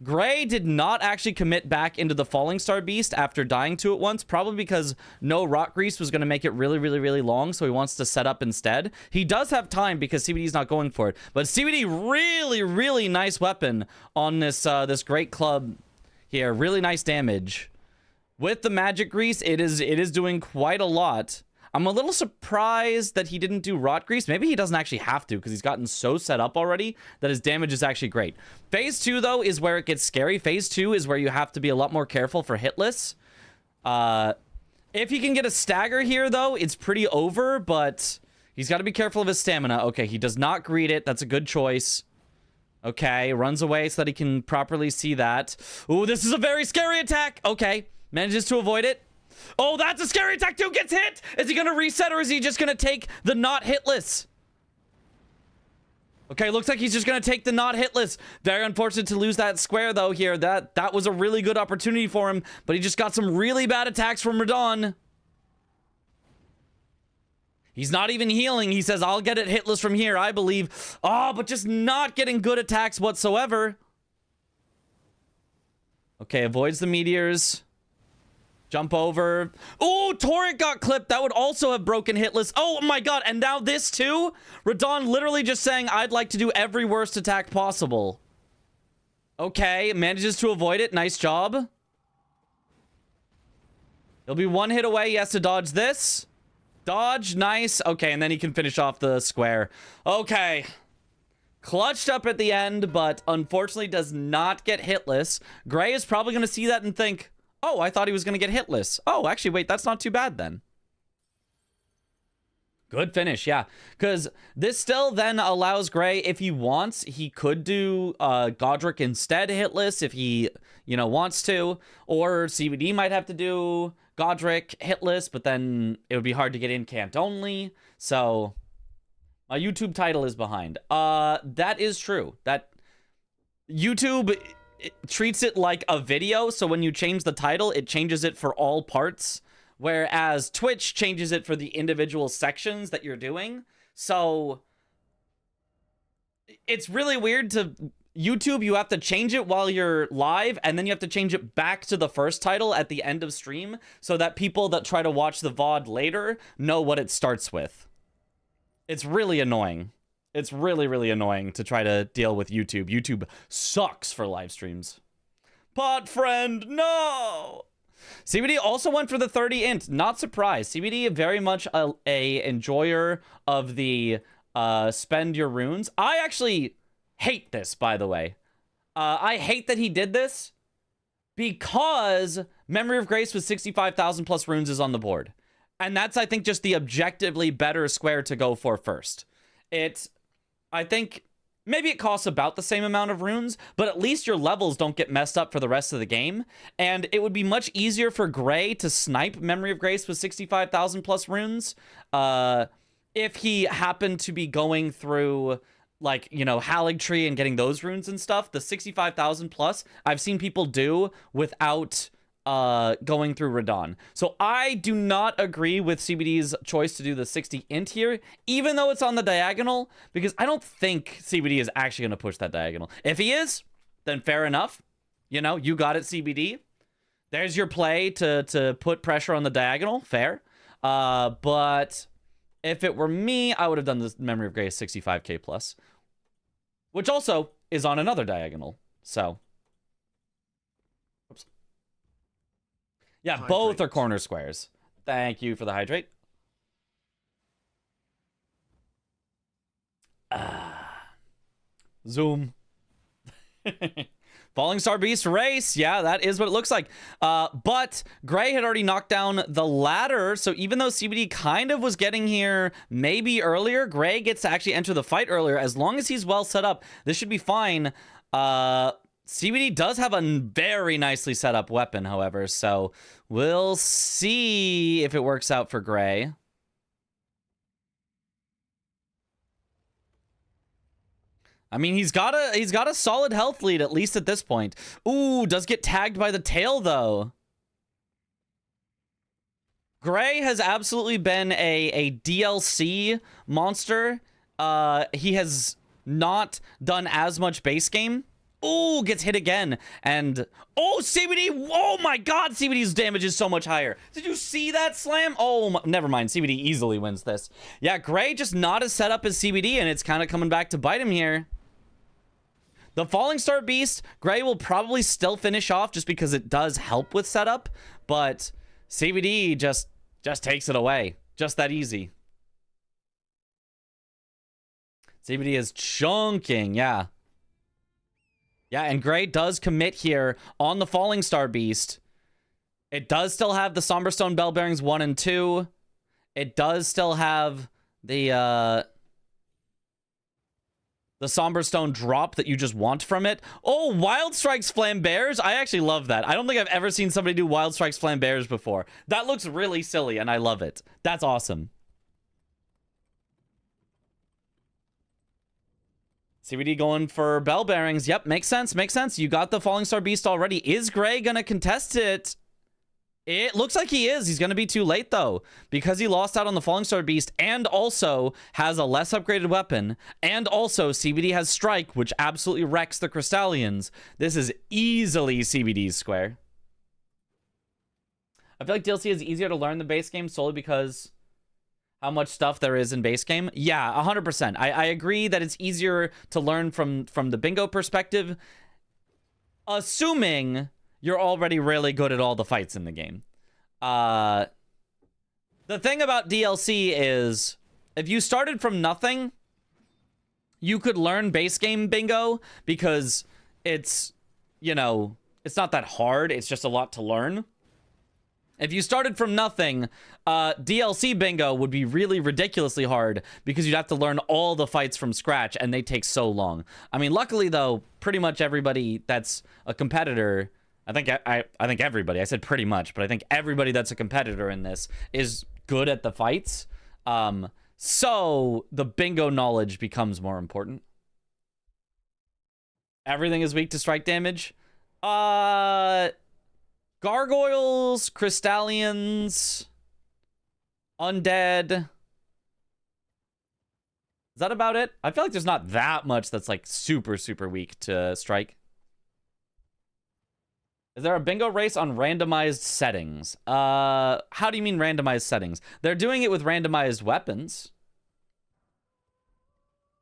Gray did not actually commit back into the Falling Star Beast after dying to it once, probably because no Rock Grease was going to make it really, really, really long, so he wants to set up instead. He does have time because CBD's not going for it, but CBD, really, really nice weapon on this this Great Club here. Really nice damage. With the Magic Grease, it is doing quite a lot. I'm a little surprised that he didn't do Rot Grease. Maybe he doesn't actually have to because he's gotten so set up already that his damage is actually great. Phase 2, though, is where it gets scary. Phase 2 is where you have to be a lot more careful for Hitless. If he can get a stagger here, though, it's pretty over, but he's got to be careful of his stamina. Okay, he does not greet it. That's a good choice. Okay, runs away so that he can properly see that. Ooh, this is a very scary attack. Okay, manages to avoid it. Oh, that's a scary attack too. Gets hit. Is he going to reset or is he just going to take the not hitless? Okay, looks like he's just going to take the not hitless. Very unfortunate to lose that square though here. That was a really good opportunity for him, but he just got some really bad attacks from Radon. He's not even healing. He says, I'll get it hitless from here, I believe. Oh, but just not getting good attacks whatsoever. Okay, avoids the meteors. Jump over. Oh, Torrent got clipped. That would also have broken hitless. Oh my god, and now this too? Radon literally just saying, I'd like to do every worst attack possible. Okay, manages to avoid it. Nice job. He'll be one hit away. He has to dodge this. Dodge, nice. Okay, and then he can finish off the square. Okay. Clutched up at the end, but unfortunately does not get hitless. Gray is probably going to see that and think, oh, I thought he was going to get hitless. Oh, actually, wait, that's not too bad then. Good finish, yeah. Because this still then allows Gray, if he wants, he could do Godric instead hitless if he, you know, wants to. Or CBD might have to do Godric hitless, but then it would be hard to get in cant only. So, my YouTube title is behind. That is true. That YouTube... it treats it like a video, so when you change the title, it changes it for all parts, whereas Twitch changes it for the individual sections that you're doing. So it's really weird to YouTube. You have to change it while you're live, and then you have to change it back to the first title at the end of stream so that people that try to watch the VOD later know what it starts with. It's really annoying. It's really, really annoying to try to deal with YouTube. YouTube sucks for live streams. Pot friend, no! CBD also went for the 30 int. Not surprised. CBD very much a enjoyer of the spend your runes. I actually hate this, by the way. I hate that he did this because Memory of Grace with 65,000 plus runes is on the board. And that's, I think, just the objectively better square to go for first. I think maybe it costs about the same amount of runes, but at least your levels don't get messed up for the rest of the game. And it would be much easier for Gray to snipe Memory of Grace with 65,000 plus runes if he happened to be going through, like, you know, Haligtree and getting those runes and stuff. The 65,000 plus, I've seen people do without... going through Radon. So I do not agree with CBD's choice to do the 60 int here, even though it's on the diagonal, because I don't think CBD is actually going to push that diagonal. If he is, then fair enough. You know, you got it, CBD. There's your play to put pressure on the diagonal. Fair. But if it were me, I would have done the Memory of Grace 65k plus, which also is on another diagonal. So... Yeah, both are Hydrate. corner squares. Thank you for the hydrate. Zoom. Falling Star Beast race. Yeah, that is what it looks like. But Gray had already knocked down the ladder. So even though CBD kind of was getting here maybe earlier, Gray gets to actually enter the fight earlier. As long as he's well set up, this should be fine. CBD does have a very nicely set up weapon, however. So we'll see if it works out for Gray. I mean, he's got a solid health lead, at least at this point. Ooh, does get tagged by the tail, though. Gray has absolutely been a DLC monster. He has not done as much base game. Ooh, gets hit again. And, oh, CBD. Oh, my God. CBD's damage is so much higher. Did you see that slam? Oh, never mind. CBD easily wins this. Yeah, Gray just not as set up as CBD, and it's kind of coming back to bite him here. The Falling Star Beast, Gray will probably still finish off just because it does help with setup, but CBD just takes it away. Just that easy. CBD is chunking, yeah. Yeah, and Gray does commit here on the Falling Star Beast. It does still have the Somberstone Bell Bearings 1 and 2. It does still have the Somberstone drop that you just want from it. Oh, Wild Strikes Flambears. I actually love that. I don't think I've ever seen somebody do Wild Strikes Flambears before. That looks really silly, and I love it. That's awesome. CBD going for Bell Bearings. Yep, makes sense, makes sense. You got the Falling Star Beast already. Is Gray gonna contest it? It looks like he is. He's going to be too late, though, because he lost out on the Falling Star Beast and also has a less upgraded weapon. And also, CBD has Strike, which absolutely wrecks the Crystallians. This is easily CBD's square. I feel like DLC is easier to learn the base game solely because how much stuff there is in base game. Yeah, 100%. I agree that it's easier to learn from the bingo perspective, assuming you're already really good at all the fights in the game. The thing about DLC is, if you started from nothing, you could learn base game bingo because it's, you know, it's not that hard. It's just a lot to learn. If you started from nothing, DLC bingo would be really ridiculously hard because you'd have to learn all the fights from scratch, and they take so long. I mean, luckily, though, pretty much everybody that's a competitor... I think everybody, I said pretty much, but I think everybody that's a competitor in this is good at the fights. So the bingo knowledge becomes more important. Everything is weak to strike damage. Gargoyles, Crystallians, Undead. Is that about it? I feel like there's not that much that's like super, super weak to strike. Is there a bingo race on randomized settings? How do you mean randomized settings? They're doing it with randomized weapons.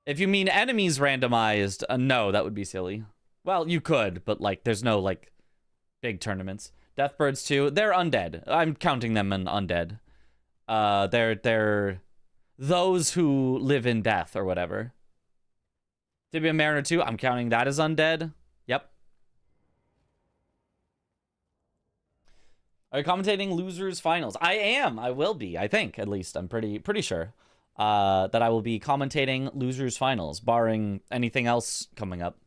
If you mean enemies randomized, no, that would be silly. Well, you could, but like, there's no like big tournaments. Deathbirds 2, they're undead. I'm counting them in undead. They're those who live in death or whatever. Tibia Mariner 2, I'm counting that as undead. Yep. Are you commentating Losers Finals? I am. I will be. I think, at least. I'm pretty sure that I will be commentating Losers Finals, barring anything else coming up.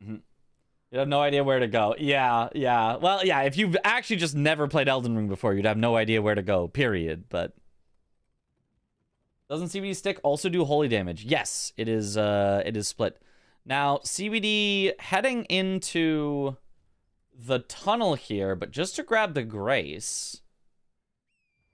You have no idea where to go. Yeah. Well, yeah, if you've actually just never played Elden Ring before, you'd have no idea where to go, period. But doesn't CBD stick also do holy damage? Yes, it is split. Now, CBD heading into the tunnel here, but just to grab the Grace.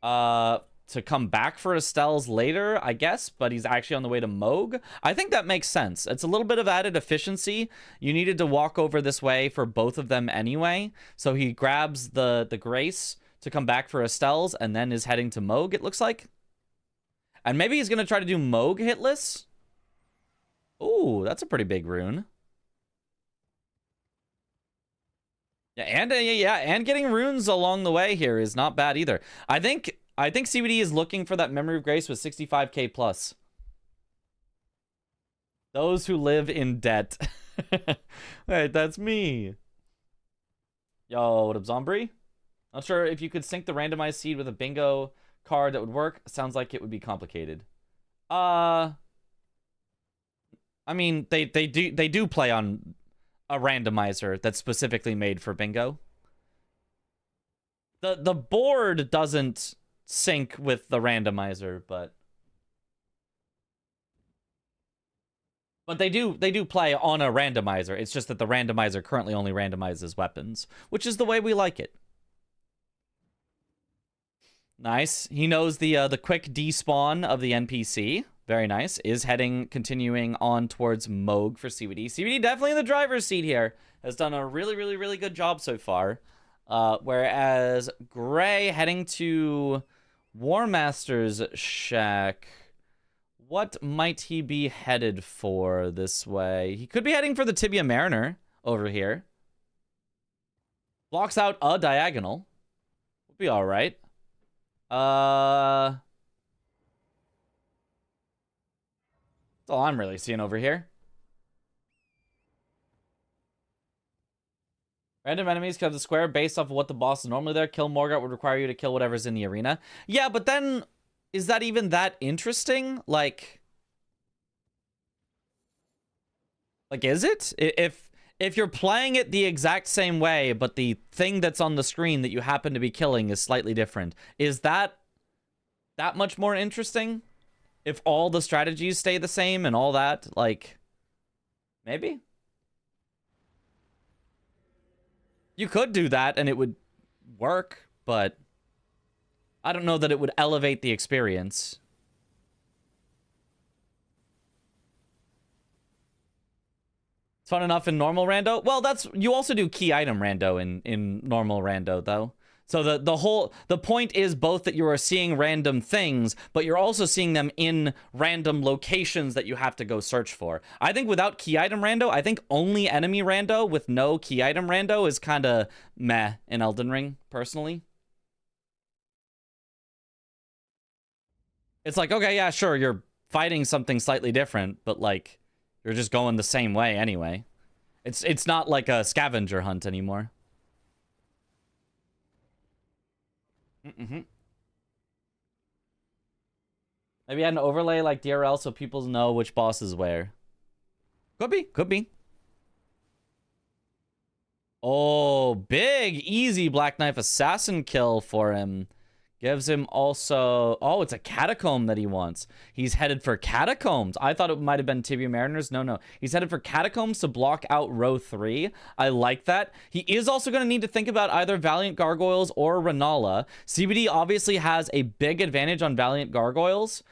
To come back for Estelle's later, I guess, but he's actually on the way to Moog. I think that makes sense. It's a little bit of added efficiency. You needed to walk over this way for both of them anyway, so he grabs the Grace to come back for Estelle's and then is heading to Moog, it looks like. And maybe he's going to try to do Moog hitless. Ooh, that's a pretty big rune. And getting runes along the way here is not bad either. I think CBD is looking for that Memory of Grace with 65k plus. Those who live in debt. Wait, that's me. Yo, what up, Zombie? Not sure if you could sync the randomized seed with a bingo card that would work. Sounds like it would be complicated. I mean, they do play on a randomizer that's specifically made for bingo. The board doesn't sync with the randomizer, but they do play on a randomizer. It's just that the randomizer currently only randomizes weapons, which is the way we like it. Nice. He knows the quick despawn of the NPC. Very nice. Is continuing on towards Moog for CBD. CBD definitely in the driver's seat here. Has done a really, really, really good job so far. Whereas Gray heading to War Master's shack. What might he be headed for this way? He could be heading for the Tibia Mariner over here. Blocks out a diagonal. We'll be all right. That's all I'm really seeing over here. Random enemies can have the square based off of what the boss is normally there. Kill Morgoth would require you to kill whatever's in the arena. Yeah, but then is that even that interesting? Like is it? If you're playing it the exact same way, but the thing that's on the screen that you happen to be killing is slightly different, is that much more interesting? If all the strategies stay the same and all that, like, maybe? You could do that and it would work, but I don't know that it would elevate the experience. It's fun enough in normal rando. Well, you also do key item rando in normal rando though. So the point is both that you are seeing random things, but you're also seeing them in random locations that you have to go search for. I think without key item rando, I think only enemy rando with no key item rando is kind of meh in Elden Ring, personally. It's like, okay, yeah, sure, you're fighting something slightly different, but like you're just going the same way anyway. It's not like a scavenger hunt anymore. Maybe add an overlay like DRL so people know which boss is where. Could be. Oh, big, easy Black Knife Assassin kill for him. Gives him also... Oh, it's a catacomb that he wants. He's headed for catacombs. I thought it might have been Tibia Mariners. No. He's headed for catacombs to block out row 3. I like that. He is also going to need to think about either Valiant Gargoyles or Renala. CBD obviously has a big advantage on Valiant Gargoyles.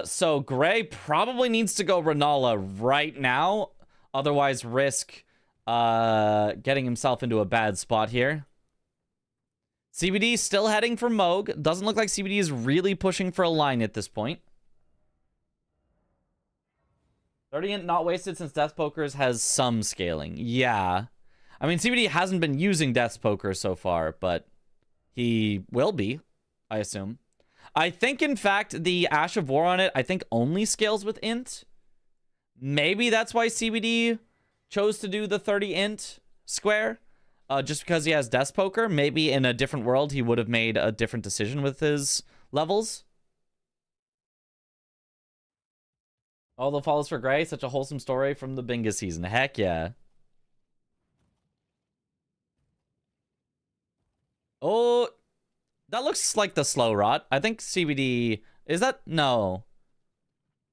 So Gray probably needs to go Renala right now. Otherwise risk getting himself into a bad spot here. CBD still heading for Moog. Doesn't look like CBD is really pushing for a line at this point. 30 int not wasted since Death Pokers has some scaling. Yeah. I mean, CBD hasn't been using Death Poker so far, but he will be, I assume. I think, in fact, the Ash of War on it, I think only scales with int. Maybe that's why CBD chose to do the 30 int square. Just because he has Death Poker. Maybe in a different world, he would have made a different decision with his levels. All the follows for Gray. Such a wholesome story from the Binga season. Heck yeah. Oh, that looks like the slow rot. I think CBD... Is that... No.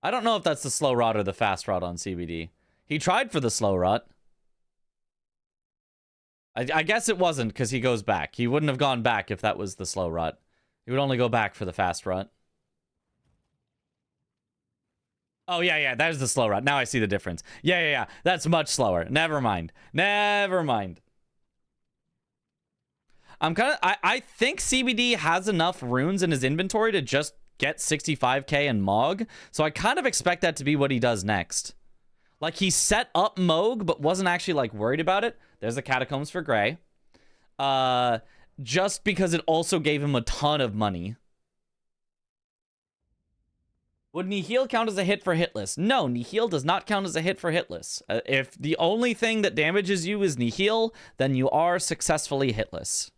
I don't know if that's the slow rot or the fast rot on CBD. He tried for the slow rot. I guess it wasn't because he goes back. He wouldn't have gone back if that was the slow rot. He would only go back for the fast rot. Oh, yeah, there's the slow rot. Now I see the difference. Yeah. That's much slower. Never mind. I think CBD has enough runes in his inventory to just get 65k and Mog. So I kind of expect that to be what he does next. Like, he set up Moog, but wasn't actually, like, worried about it. There's the Catacombs for Gray. just because it also gave him a ton of money. Would Nihil count as a hit for hitless? No, Nihil does not count as a hit for hitless. If the only thing that damages you is Nihil, then you are successfully hitless.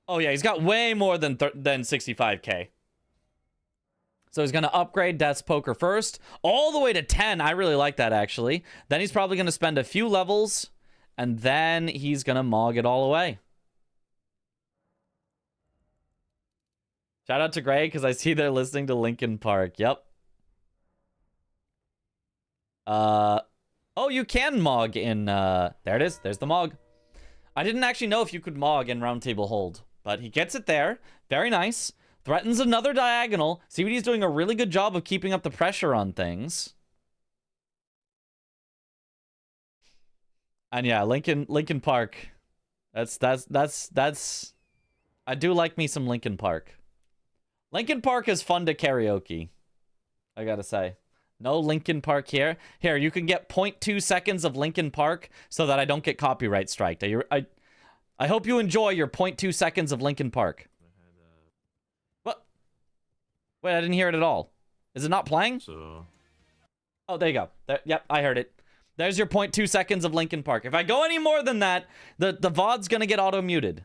Oh yeah, he's got way more than 65k. So he's going to upgrade Death's Poker first, all the way to 10. I really like that, actually. Then he's probably going to spend a few levels, and then he's going to Mog it all away. Shout out to Greg, because I see they're listening to Linkin Park. Yep. Oh, you can Mog in, there it is. There's the Mog. I didn't actually know if you could Mog in Roundtable Hold, but he gets it there. Very nice. Threatens another diagonal. CBD's doing a really good job of keeping up the pressure on things. And yeah, Linkin Park. That's I do like me some Linkin Park. Linkin Park is fun to karaoke, I gotta say. No Linkin Park here. Here, you can get 0.2 seconds of Linkin Park so that I don't get copyright striked. I hope you enjoy your 0.2 seconds of Linkin Park. What? Wait, I didn't hear it at all. Is it not playing? Oh, there you go. There, yep, I heard it. There's your 0.2 seconds of Linkin Park. If I go any more than that, the VOD's gonna get auto-muted.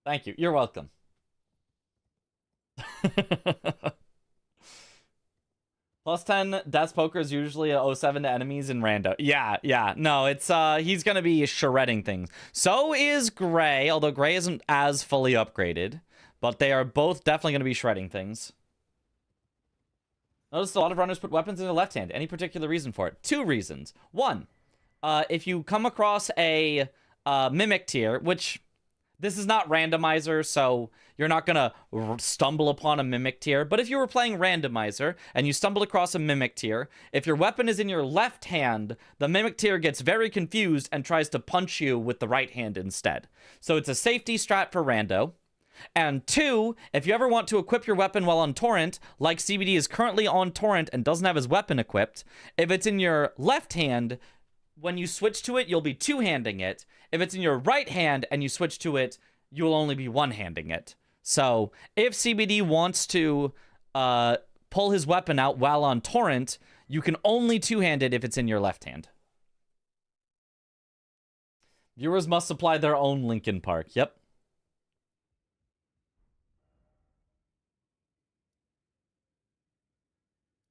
Thank you. You're welcome. Plus 10 Death's Poker is usually a 07 to enemies in rando. Yeah. No, it's he's gonna be shredding things. So is Gray, although Gray isn't as fully upgraded. But they are both definitely gonna be shredding things. Notice a lot of runners put weapons in their left hand. Any particular reason for it? 2 reasons. 1, if you come across a Mimic tier, which... This is not randomizer, so you're not gonna stumble upon a Mimic tier. But if you were playing randomizer and you stumbled across a Mimic tier, if your weapon is in your left hand, the Mimic tier gets very confused and tries to punch you with the right hand instead. So it's a safety strat for rando. And 2, if you ever want to equip your weapon while on torrent, like CBD is currently on torrent and doesn't have his weapon equipped, if it's in your left hand, when you switch to it, you'll be two-handing it. If it's in your right hand and you switch to it, you'll only be one-handing it. So, if CBD wants to pull his weapon out while on torrent, you can only two-hand it if it's in your left hand. Viewers must supply their own Linkin Park. Yep.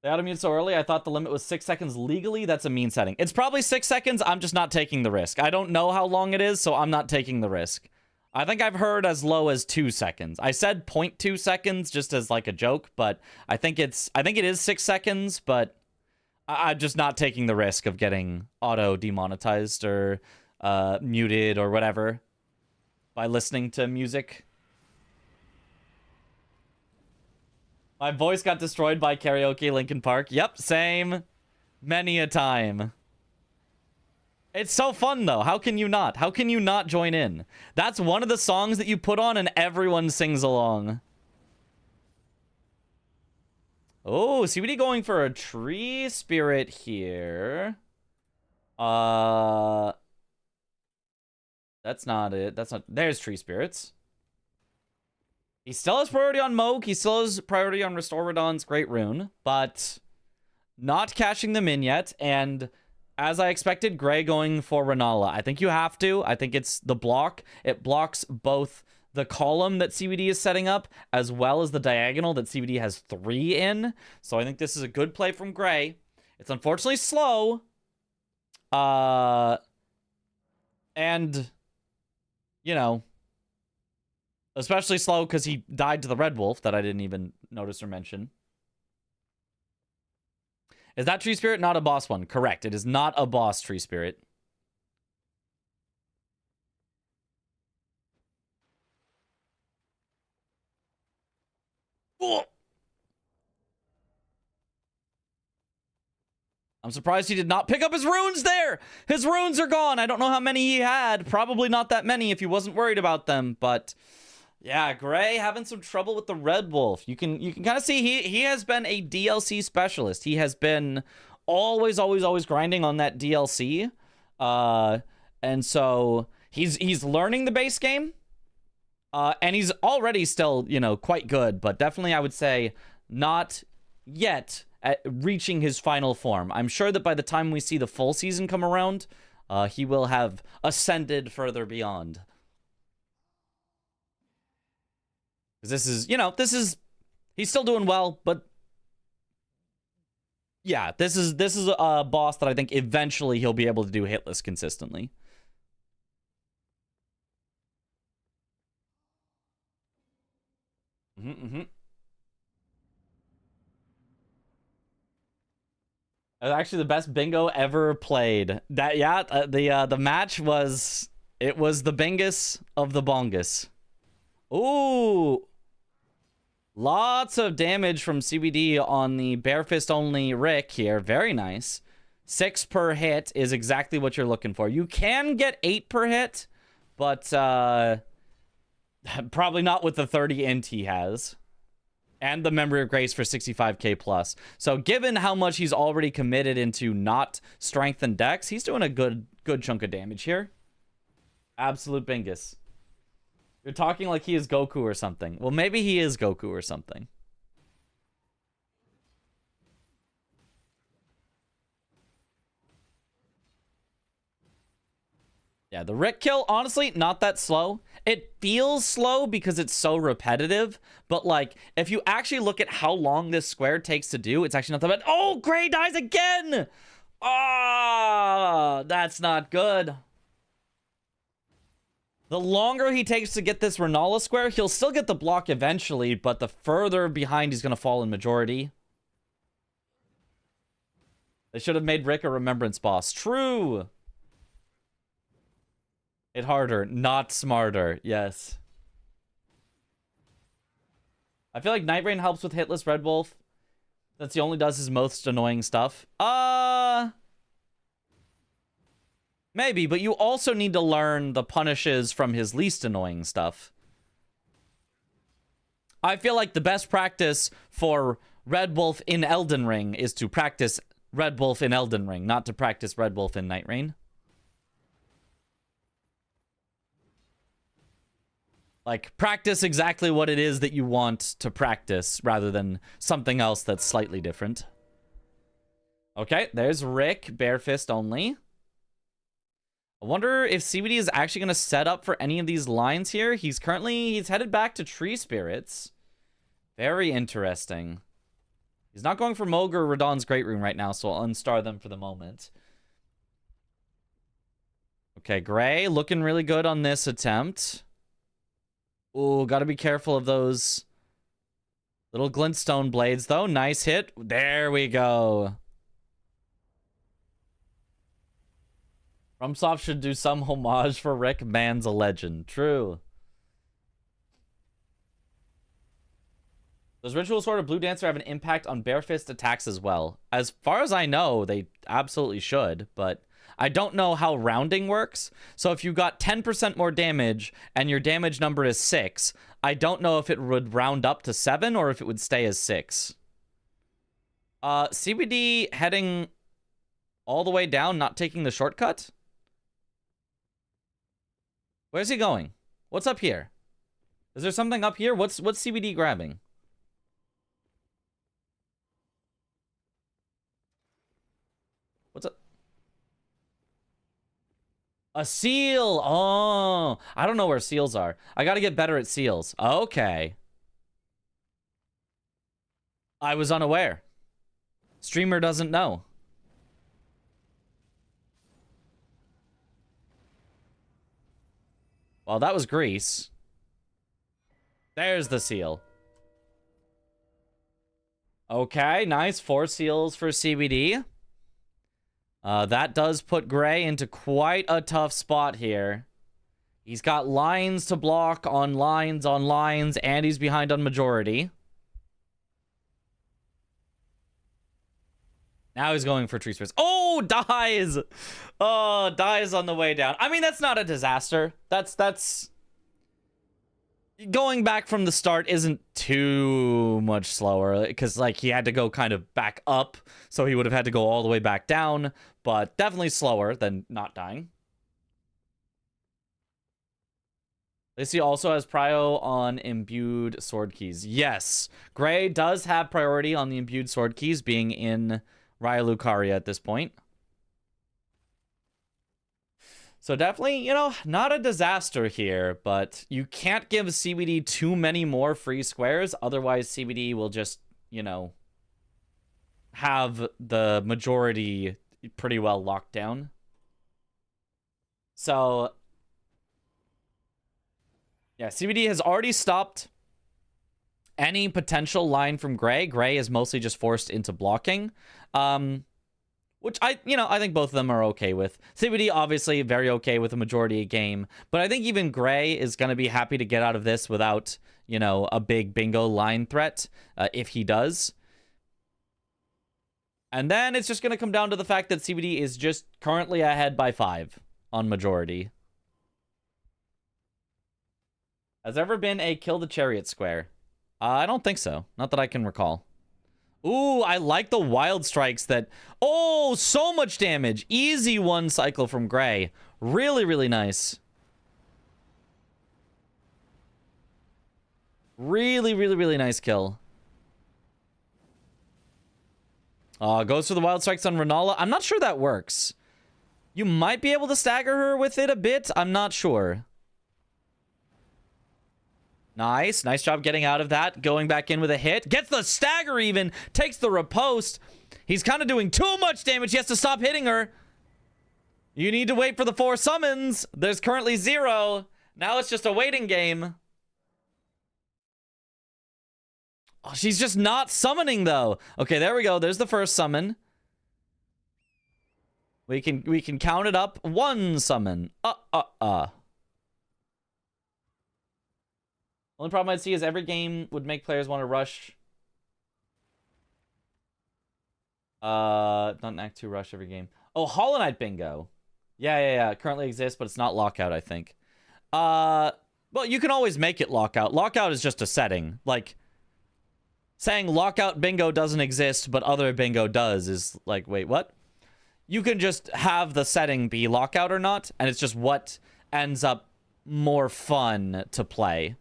They auto-mute so early, I thought the limit was 6 seconds legally. That's a mean setting. It's probably 6 seconds. I'm just not taking the risk. I don't know how long it is, so I'm not taking the risk. I think I've heard as low as 2 seconds. I said 0.2 seconds just as like a joke, but I think it is 6 seconds, but I'm just not taking the risk of getting auto demonetized or muted or whatever by listening to music. My voice got destroyed by karaoke Linkin Park. Yep, same. Many a time. It's so fun, though. How can you not? How can you not join in? That's one of the songs that you put on and everyone sings along. Oh, CBD going for a tree spirit here. That's not it. That's not... There's tree spirits. He still has priority on Moog. He still has priority on Restore Radon's Great Rune, but not cashing them in yet. And as I expected, Gray going for Renala. I think you have to. I think it's the block. It blocks both the column that CBD is setting up as well as the diagonal that CBD has 3 in. So I think this is a good play from Gray. It's unfortunately slow. And, you know... Especially slow because he died to the Red Wolf that I didn't even notice or mention. Is that Tree Spirit not a boss one? Correct. It is not a boss Tree Spirit. Oh! I'm surprised he did not pick up his runes there. His runes are gone. I don't know how many he had. Probably not that many if he wasn't worried about them, but... Yeah, Gray having some trouble with the Red Wolf. You can kind of see he has been a DLC specialist. He has been always grinding on that DLC. And so he's learning the base game. And he's already still, you know, quite good, but definitely I would say not yet at reaching his final form. I'm sure that by the time we see the full season come around, he will have ascended further beyond. Because this is, you know, he's still doing well, but yeah, this is a boss that I think eventually he'll be able to do hitless consistently. Actually, the best bingo ever played. That the match was the bingus of the bongus. Ooh, lots of damage from CBD on the bare fist only Rick here. Very nice. 6 per hit is exactly what you're looking for. You can get 8 per hit, but probably not with the 30 int he has. And the Memory of Grace for 65k plus. So given how much he's already committed into not strength and dex, he's doing a good chunk of damage here. Absolute bingus. You're talking like he is Goku or something. Well, maybe he is Goku or something. Yeah, the Rick kill, honestly, not that slow. It feels slow because it's so repetitive, but like, if you actually look at how long this square takes to do, it's actually not that bad. Oh, Gray dies again! Ah, that's not good. The longer he takes to get this Renala square, he'll still get the block eventually, but the further behind he's gonna fall in majority. They should have made Rick a remembrance boss. True! Hit harder, not smarter. Yes. I feel like Night Rain helps with hitless Red Wolf. That's he only does his most annoying stuff. Maybe, but you also need to learn the punishes from his least annoying stuff. I feel like the best practice for Red Wolf in Elden Ring is to practice Red Wolf in Elden Ring, not to practice Red Wolf in Night Rain. Like, practice exactly what it is that you want to practice rather than something else that's slightly different. Okay, there's Rick, bare fist only. I wonder if CBD is actually going to set up for any of these lines here. He's headed back to Tree Spirits. Very interesting. He's not going for Moga or Radahn's Great Rune right now, so I'll unstar them for the moment. Okay, Gray looking really good on this attempt. Ooh, gotta be careful of those little glintstone blades, though. Nice hit. There we go. FromSoft should do some homage for Rick. Man's a legend. True. Does Ritual Sword or Blue Dancer have an impact on bare fist attacks as well? As far as I know, they absolutely should, but I don't know how rounding works. So if you got 10% more damage and your damage number is 6, I don't know if it would round up to 7 or if it would stay as 6. CBD heading all the way down, not taking the shortcut? Where's he going? What's up here? Is there something up here? What's CBD grabbing? What's up? A seal! Oh, I don't know where seals are. I gotta get better at seals. Okay. I was unaware. Streamer doesn't know. Well, that was grease. There's the seal. Okay, nice. 4 seals for CBD. That does put Gray into quite a tough spot here. He's got lines to block on lines on lines, and he's behind on majority. Now he's going for Tree Spirits. Oh, dies! Oh, dies on the way down. I mean, that's not a disaster. That's going back from the start isn't too much slower, because like he had to go kind of back up, so he would have had to go all the way back down, but definitely slower than not dying. Lacey also has prio on imbued sword keys. Yes, Gray does have priority on the imbued sword keys, being in Raya Lucaria at this point. So definitely, you know, not a disaster here, but you can't give CBD too many more free squares. Otherwise, CBD will just, you know, have the majority pretty well locked down. So, yeah, CBD has already stopped any potential line from Gray. Gray is mostly just forced into blocking. Which I think both of them are okay with. CBD, obviously, very okay with the majority of game. But I think even Gray is going to be happy to get out of this without, you know, a big bingo line threat, if he does. And then it's just going to come down to the fact that CBD is just currently ahead by 5 on majority. Has there ever been a kill the chariot square? I don't think so. Not that I can recall. Ooh, I like the wild strikes that... Oh, so much damage. Easy one cycle from Gray. Really, really nice. Really, really, really nice kill. Goes for the wild strikes on Renala. I'm not sure that works. You might be able to stagger her with it a bit. I'm not sure. Nice. Nice job getting out of that. Going back in with a hit. Gets the stagger even. Takes the riposte. He's kind of doing too much damage. He has to stop hitting her. You need to wait for the 4 summons. There's currently 0. Now it's just a waiting game. Oh, she's just not summoning, though. Okay, there we go. There's the first summon. We can count it up. 1 summon. Only problem I'd see is every game would make players want to rush. Not an Act 2 rush every game. Oh, Hollow Knight bingo. Yeah. Currently exists, but it's not lockout, I think. Well, you can always make it lockout. Lockout is just a setting. Like, saying lockout bingo doesn't exist, but other bingo does is like, wait, what? You can just have the setting be lockout or not, and it's just what ends up more fun to play.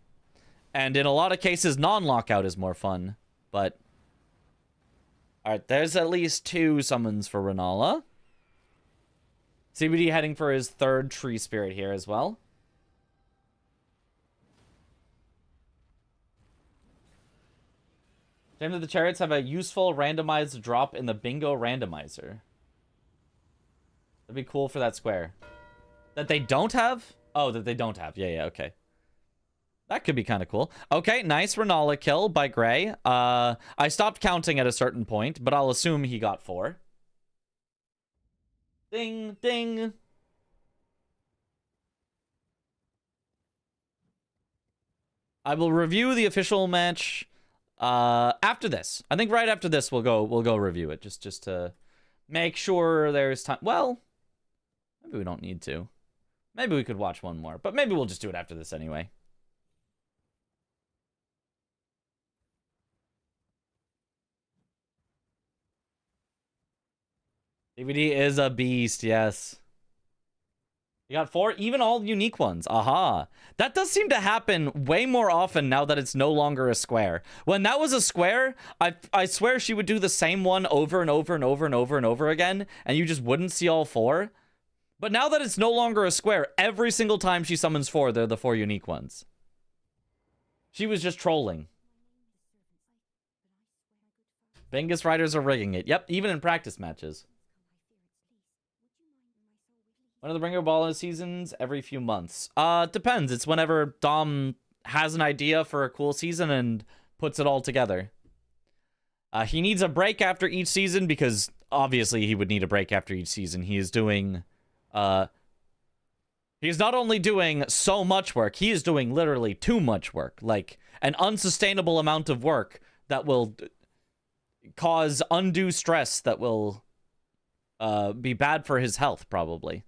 And in a lot of cases, non-lockout is more fun, but... Alright, there's at least 2 summons for Renala. CBD heading for his 3rd Tree Spirit here as well. Shame that the Chariots have a useful randomized drop in the Bingo Randomizer. That'd be cool for that square. That they don't have? Oh, that they don't have. Yeah, okay. That could be kind of cool. Okay, nice Renala kill by Gray. I stopped counting at a certain point, but I'll assume he got 4. Ding, ding. I will review the official match after this. I think right after this we'll go review it just to make sure there's time. Well, maybe we don't need to. Maybe we could watch one more, but maybe we'll just do it after this anyway. DVD is a beast, yes. You got 4, even all unique ones. Aha. That does seem to happen way more often now that it's no longer a square. When that was a square, I swear she would do the same one over and over and over and over and over again, and you just wouldn't see all 4. But now that it's no longer a square, every single time she summons 4, they're the 4 unique ones. She was just trolling. Bingus riders are rigging it. Yep, even in practice matches. When are the Bringer Brawlers seasons? Every few months. Depends. It's whenever Dom has an idea for a cool season and puts it all together. He needs a break after each season because obviously he would need a break after each season. He is doing... he's not only doing so much work, he is doing literally too much work. Like, an unsustainable amount of work that will cause undue stress that will be bad for his health, probably.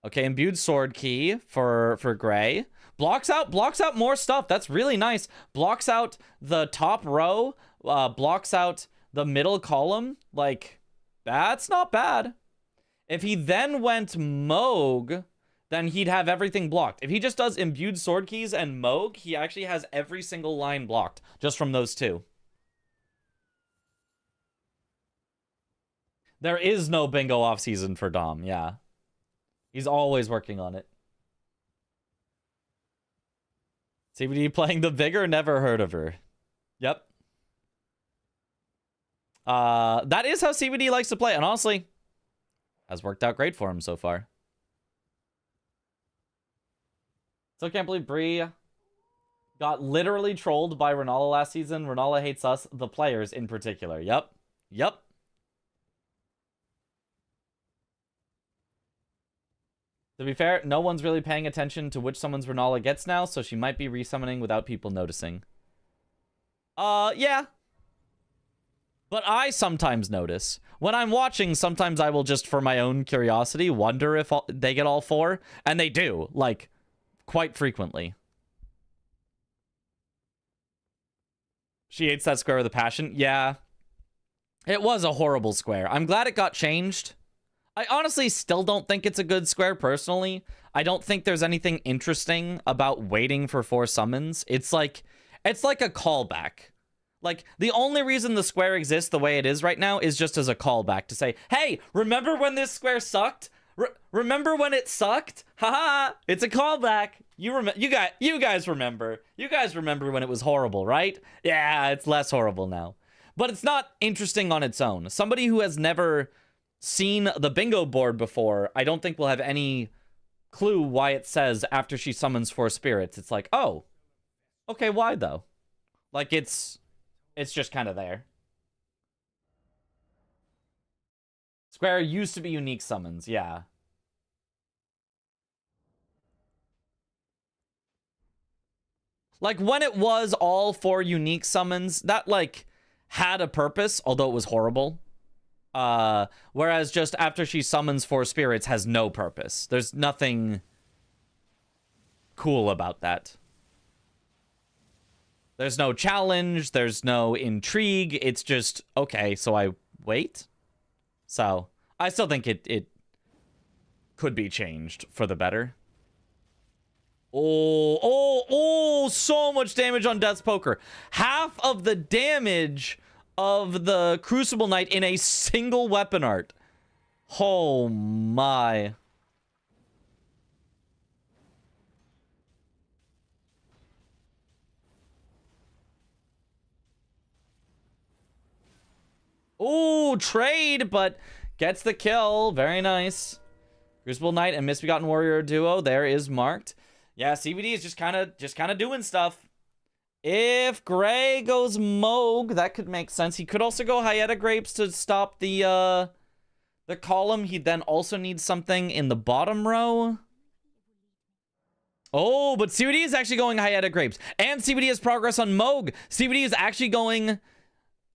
Okay, imbued sword key for Gray. Blocks out more stuff. That's really nice. Blocks out the top row, blocks out the middle column. Like, that's not bad. If he then went Moog, then he'd have everything blocked. If he just does Imbued Sword Keys and Moog, he actually has every single line blocked just from those two. There is no bingo off season for Dom, yeah. He's always working on it. CBD playing the Vigor, never heard of her. Yep. That is how CBD likes to play, and honestly, has worked out great for him so far. Still can't believe Bree got literally trolled by Renala last season. Renala hates us, the players in particular. Yep. Yep. To be fair, no one's really paying attention to which summons Renala gets now, so she might be resummoning without people noticing. Yeah. But I sometimes notice. When I'm watching, sometimes I will just, for my own curiosity, wonder if they get all 4. And they do, like, quite frequently. She hates that square with a passion. Yeah. It was a horrible square. I'm glad it got changed. I honestly still don't think it's a good square, personally. I don't think there's anything interesting about waiting for 4 summons. It's like a callback. Like, the only reason the square exists the way it is right now is just as a callback to say, hey, remember when this square sucked? Remember when it sucked? Haha, it's a callback. You guys remember. You guys remember when it was horrible, right? Yeah, it's less horrible now. But it's not interesting on its own. Somebody who has never seen the bingo board before, I don't think will have any clue why it says after she summons 4 spirits. It's like, oh, okay, why though? Like, it's just kind of there. Square used to be unique summons, yeah. Like, when it was all 4 unique summons, that, like, had a purpose, although it was horrible. Whereas just after she summons 4 spirits has no purpose. There's nothing cool about that. There's no challenge, there's no intrigue, it's just, okay, so I wait? So, I still think it could be changed for the better. Oh, so much damage on Death's Poker. Half of the damage of the Crucible Knight in a single weapon art. Oh my. Ooh, trade, but gets the kill. Very nice. Crucible Knight and Misbegotten Warrior duo there is marked. Yeah, CBD is just kind of doing stuff. If Gray goes Moog, that could make sense. He could also go Hyeta Grapes to stop the column. He'd then also need something in the bottom row. Oh, but CBD is actually going Hyeta Grapes. And CBD has progress on Moog. CBD is actually going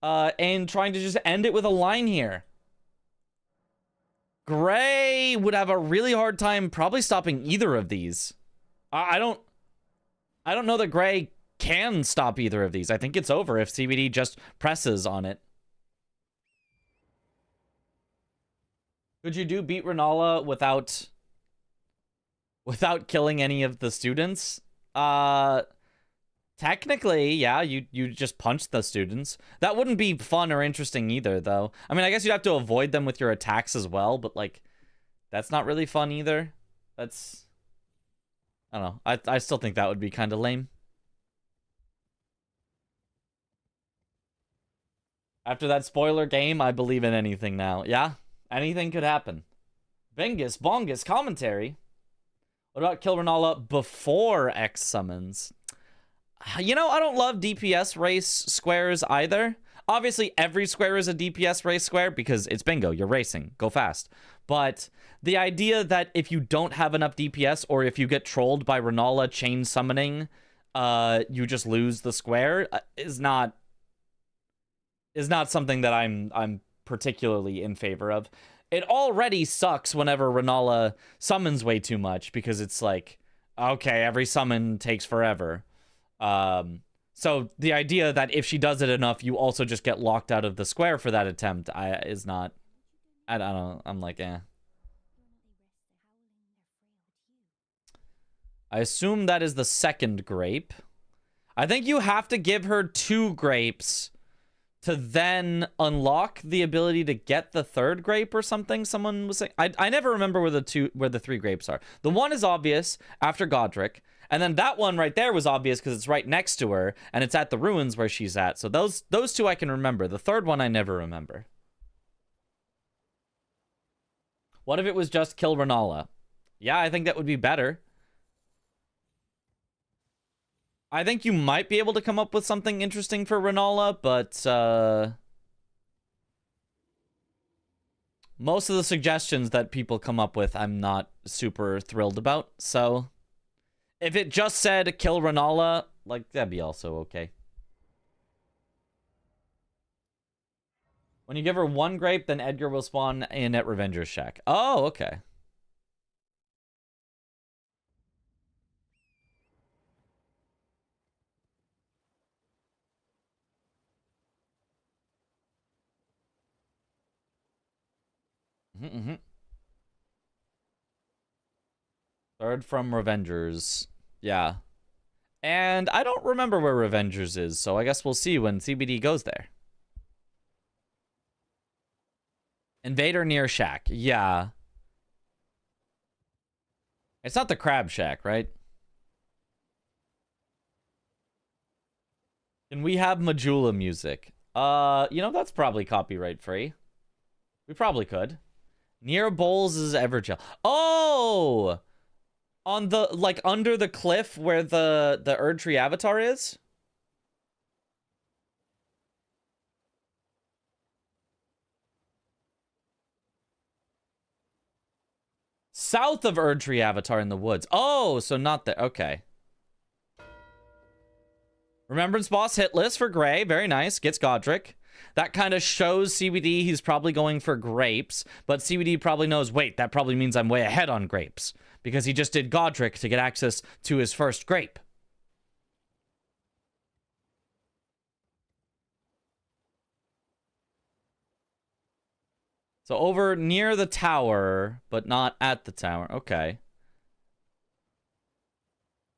and trying to just end it with a line here. Gray would have a really hard time probably stopping either of these. I don't know that Gray can stop either of these. I think it's over if CBD just presses on it. Could you beat Renala without killing any of the students? Technically, yeah, you just punch the students. That wouldn't be fun or interesting either, though. I mean, I guess you'd have to avoid them with your attacks as well, but, like, that's not really fun either. That's... I don't know. I still think that would be kind of lame. After that spoiler game, I believe in anything now. Yeah, anything could happen. Bingus, bongus, commentary. What about kill Renala before X summons? You know, I don't love DPS race squares either. Obviously, every square is a DPS race square because it's bingo. You're racing. Go fast. But the idea that if you don't have enough DPS or if you get trolled by Renala chain summoning, you just lose the square is not something that I'm particularly in favor of. It already sucks whenever Renala summons way too much because it's like, Okay, every summon takes forever. So the idea that if she does it enough, you also just get locked out of the square for that attempt is not... I don't know. I'm like, eh. I assume that is the second grape. I think you have to give her 2 grapes to then unlock the ability to get the third grape or something. Someone was saying. I never remember where the 3 grapes are. The one is obvious after Godric, and then that one right there was obvious because it's right next to her and it's at the ruins where she's at. So those 2 I can remember. The third one I never remember. What if it was just kill Renala? Yeah, I think that would be better. I think you might be able to come up with something interesting for Renala, but most of the suggestions that people come up with, I'm not super thrilled about. So if it just said kill Renala, like, that'd be also okay. When you give her 1 grape, then Edgar will spawn in at Revenger's Shack. Oh, okay. Third from Revengers. Yeah. And I don't remember where Revengers is, so I guess we'll see when CBD goes there. Invader near Shack. Yeah. It's not the Crab Shack, right? Can we have Majula music? You know, that's probably copyright free. We probably could. Near Bowls is Evergel. Oh! On the, like, under the cliff where the Erdtree avatar is? South of Erdtree avatar in the woods. Oh, so not there. Okay. Remembrance boss hit list for Gray. Very nice. Gets Godric. That kind of shows CBD he's probably going for grapes, but CBD probably knows, wait, that probably means I'm way ahead on grapes, because he just did Godric to get access to his first grape. So over near the tower, but not at the tower. Okay.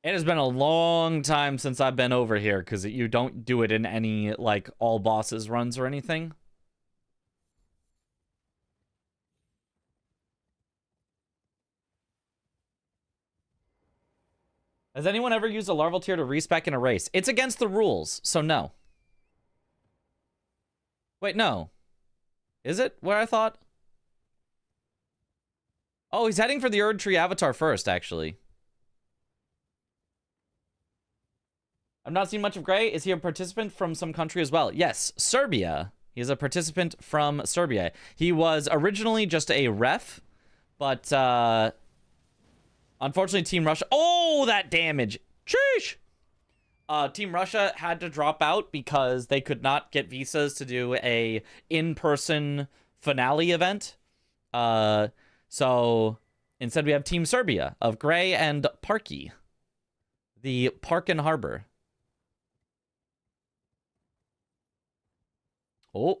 It has been a long time since I've been over here, because you don't do it in any, like, all bosses runs or anything. Has anyone ever used a larval tier to respec in a race? It's against the rules, so no. Wait, no. Is it where I thought? Oh, he's heading for the Erdtree avatar first, actually. I've not seen much of Gray. Is he a participant from some country as well? Yes, Serbia. He is a participant from Serbia. He was originally just a ref, but unfortunately Team Russia... Oh, that damage! Sheesh! Team Russia had to drop out because they could not get visas to do a in-person finale event. So instead we have Team Serbia of Gray and Parky. The Parkin Harbor. Oh.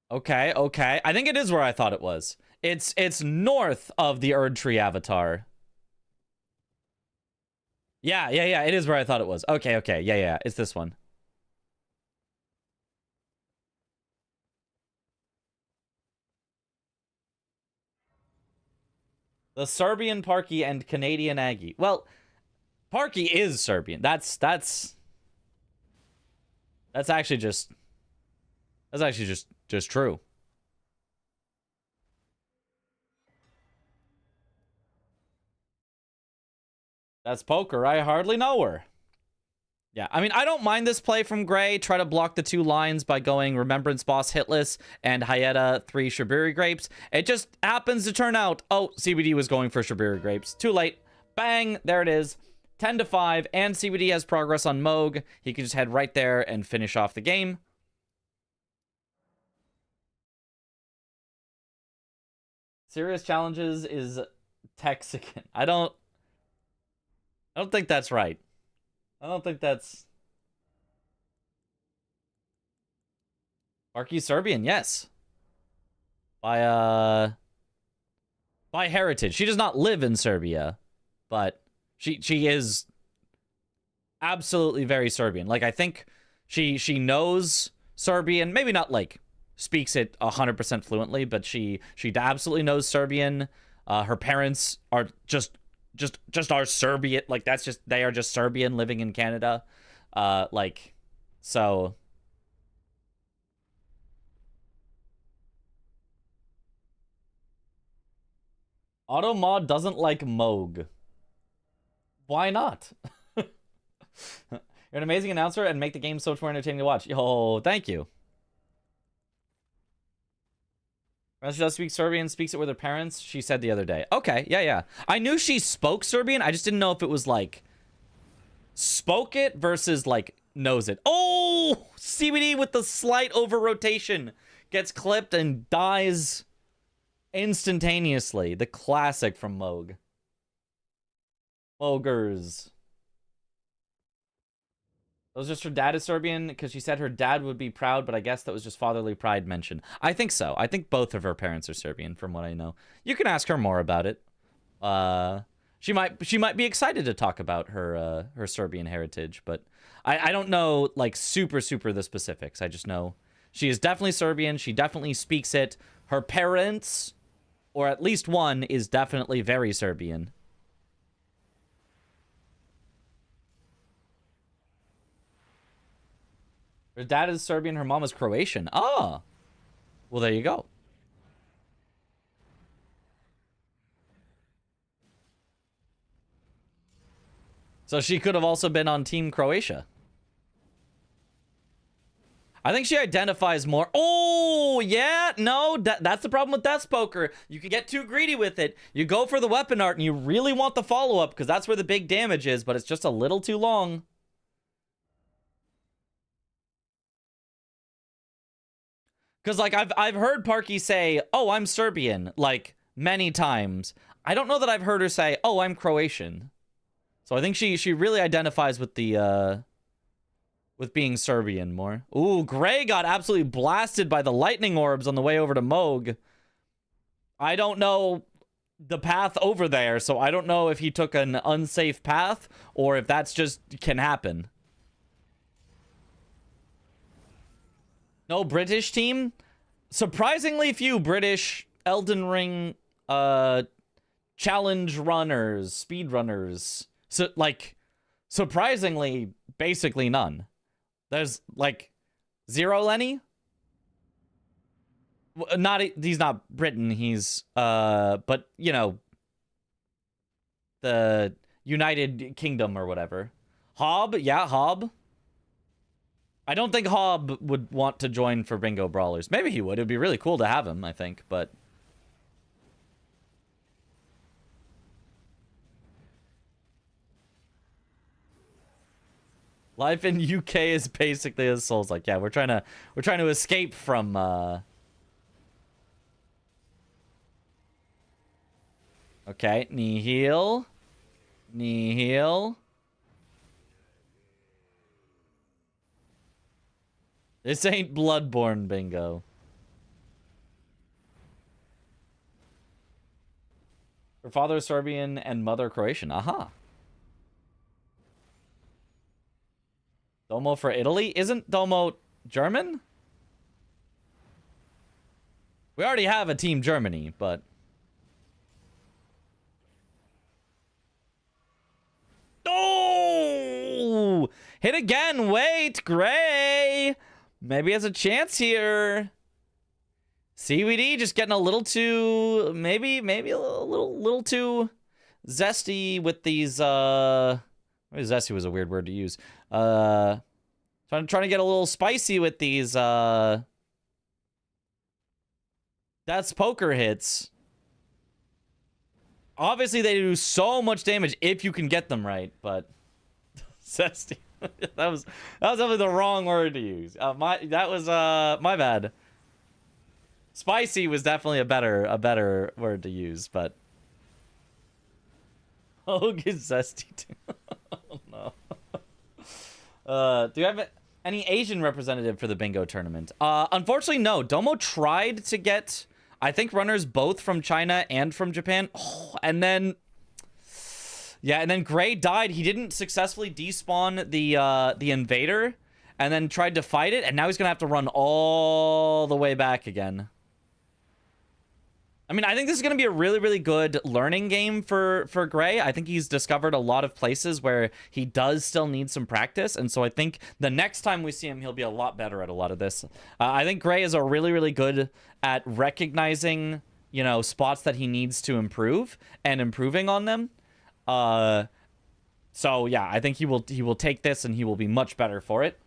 Okay, okay. I think it is where I thought it was. It's north of the Erdtree avatar. Yeah, it is where I thought it was. Okay, okay. Yeah, it's this one. The Serbian Parky and Canadian Aggie. Well, Parky is Serbian. That's actually just true. That's poker. I hardly know her. Yeah, I mean, I don't mind this play from Gray. Try to block the 2 lines by going Remembrance Boss Hitless and Hyeta 3 Shabiri Grapes. It just happens to turn out, oh, CBD was going for Shabiri Grapes. Too late. Bang, there it is. 10-5, and CBD has progress on Moog. He can just head right there and finish off the game. Serious challenges is Texican. I don't think that's right. I don't think that's... Arky Serbian, yes. By heritage. She does not live in Serbia, but she is absolutely very Serbian. Like, I think she knows Serbian, maybe not like speaks it 100% fluently, but she absolutely knows Serbian. Her parents are just are Serbian. Like, that's just, they are just Serbian living in Canada. Like, so... Automod doesn't like Moog. Why not? You're an amazing announcer and make the game so much more entertaining to watch. Yo, thank you. She does speak Serbian, speaks it with her parents, she said the other day. Okay, yeah. I knew she spoke Serbian, I just didn't know if it was like... spoke it versus like knows it. Oh! CBD with the slight over-rotation. Gets clipped and dies... instantaneously. The classic from Moog. Moogers. That was just her dad is Serbian because she said her dad would be proud, but I guess that was just fatherly pride mentioned. I think so. I think both of her parents are Serbian from what I know. You can ask her more about it. She might be excited to talk about her her Serbian heritage, but I don't know like super the specifics. I just know she is definitely Serbian. She definitely speaks it. Her parents, or at least one, is definitely very Serbian. Her dad is Serbian, her mom is Croatian. Ah! Well, there you go. So she could have also been on Team Croatia. I think she identifies more. Oh, yeah. No, that's the problem with Death Poker. You can get too greedy with it. You go for the weapon art and you really want the follow-up because that's where the big damage is, but it's just a little too long. Because, like, I've heard Parky say, oh, I'm Serbian, like, many times. I don't know that I've heard her say, oh, I'm Croatian. So I think she really identifies with the, with being Serbian more. Ooh, Gray got absolutely blasted by the lightning orbs on the way over to Moog. I don't know the path over there, so I don't know if he took an unsafe path or if that's just can happen. No British team? Surprisingly few British Elden Ring challenge runners, speed runners. So, like, surprisingly, basically none. There's, like, zero Lenny? He's not Britain, he's, but, you know, the United Kingdom or whatever. Hob? Yeah, Hob. I don't think Hob would want to join for Bingo Brawlers. Maybe he would. It would be really cool to have him, I think, but... Life in UK is basically as Souls-like. Yeah, we're trying to escape from Okay, knee heal. Knee heal. This ain't Bloodborne, Bingo. Her father is Serbian and mother Croatian. Aha. Domo for Italy? Isn't Domo German? We already have a Team Germany, but... Oh! Hit again! Wait! Gray! Maybe he has a chance here. CWD just getting a little too... Maybe a little too zesty with these, Maybe zesty was a weird word to use. Trying to get a little spicy with these, That's poker hits. Obviously, they do so much damage if you can get them right, but... Zesty. that was definitely the wrong word to use. My bad. Spicy was definitely a better word to use, but Hogue is zesty too. Oh no. Do you have any Asian representative for the bingo tournament? Unfortunately, no. Domo tried to get, I think, runners both from China and from Japan. Oh, and then, yeah, and then Gray died. He didn't successfully despawn the invader, and then tried to fight it, and now he's gonna have to run all the way back again. I mean, I think this is going to be a really, really good learning game for Gray. I think he's discovered a lot of places where he does still need some practice. And so I think the next time we see him, he'll be a lot better at a lot of this. I think Gray is a really, really good at recognizing, you know, spots that he needs to improve and improving on them. So, yeah, I think he will take this and he will be much better for it.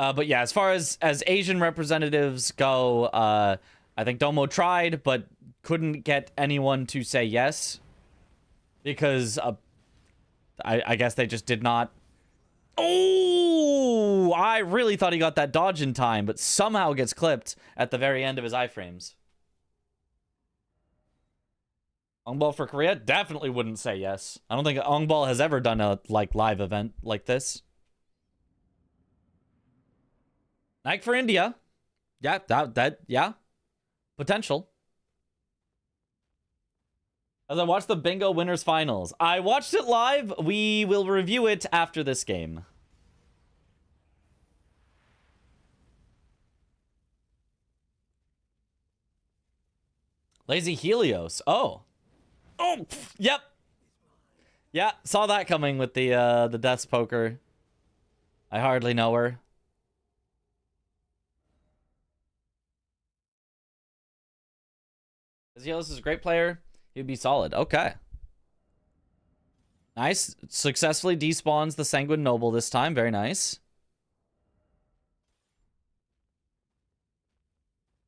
But yeah, as far as Asian representatives go, I think Domo tried, but couldn't get anyone to say yes. Because I guess they just did not. Oh, I really thought he got that dodge in time, but somehow gets clipped at the very end of his iframes. Ongball for Korea definitely wouldn't say yes. I don't think Ongball has ever done a live event like this. Nike for India. Yeah, yeah. Potential. As I watched the bingo winners finals. I watched it live. We will review it after this game. Lazy Helios. Oh. Oh, yep. Yeah, saw that coming with the Death's Poker. I hardly know her. Helios is a great player. He'd be solid. Okay. Nice. Successfully despawns the Sanguine Noble this time. Very nice.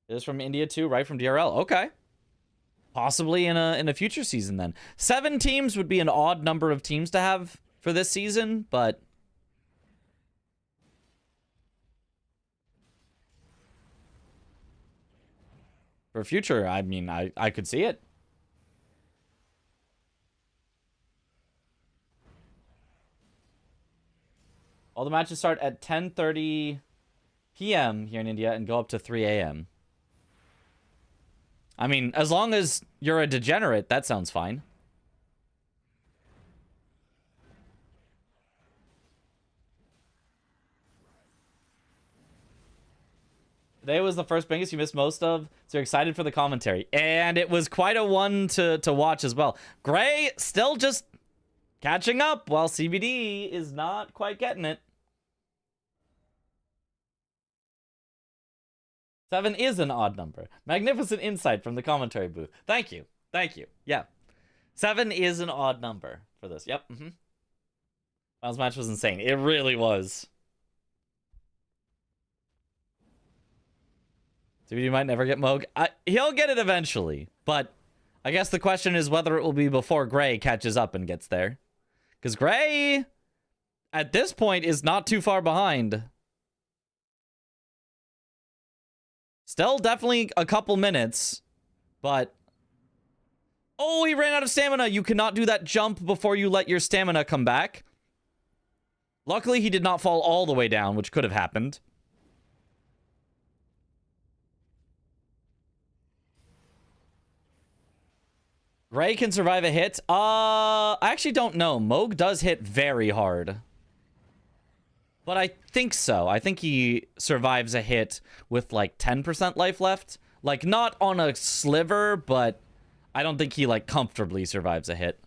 It is from India too, right from DRL. Okay. Possibly in a future season then. 7 teams would be an odd number of teams to have for this season, but for future, I mean, I could see it. All the matches start at 10:30 p.m. here in India and go up to 3 a.m. I mean, as long as you're a degenerate, that sounds fine. Today was the first biggest you missed most of, so you're excited for the commentary. And it was quite a one to watch as well. Gray still just catching up while CBD is not quite getting it. 7 is an odd number. Magnificent insight from the commentary booth. Thank you. Thank you. Yeah. 7 is an odd number for this. Yep. Finals match was insane. It really was. CBD might never get Moog. He'll get it eventually, but I guess the question is whether it will be before Gray catches up and gets there. Because Gray, at this point, is not too far behind. Still definitely a couple minutes, but... Oh, he ran out of stamina. You cannot do that jump before you let your stamina come back. Luckily, he did not fall all the way down, which could have happened. Gray can survive a hit. I actually don't know. Moog does hit very hard. But I think so. I think he survives a hit with like 10% life left. Like not on a sliver, but I don't think he like comfortably survives a hit.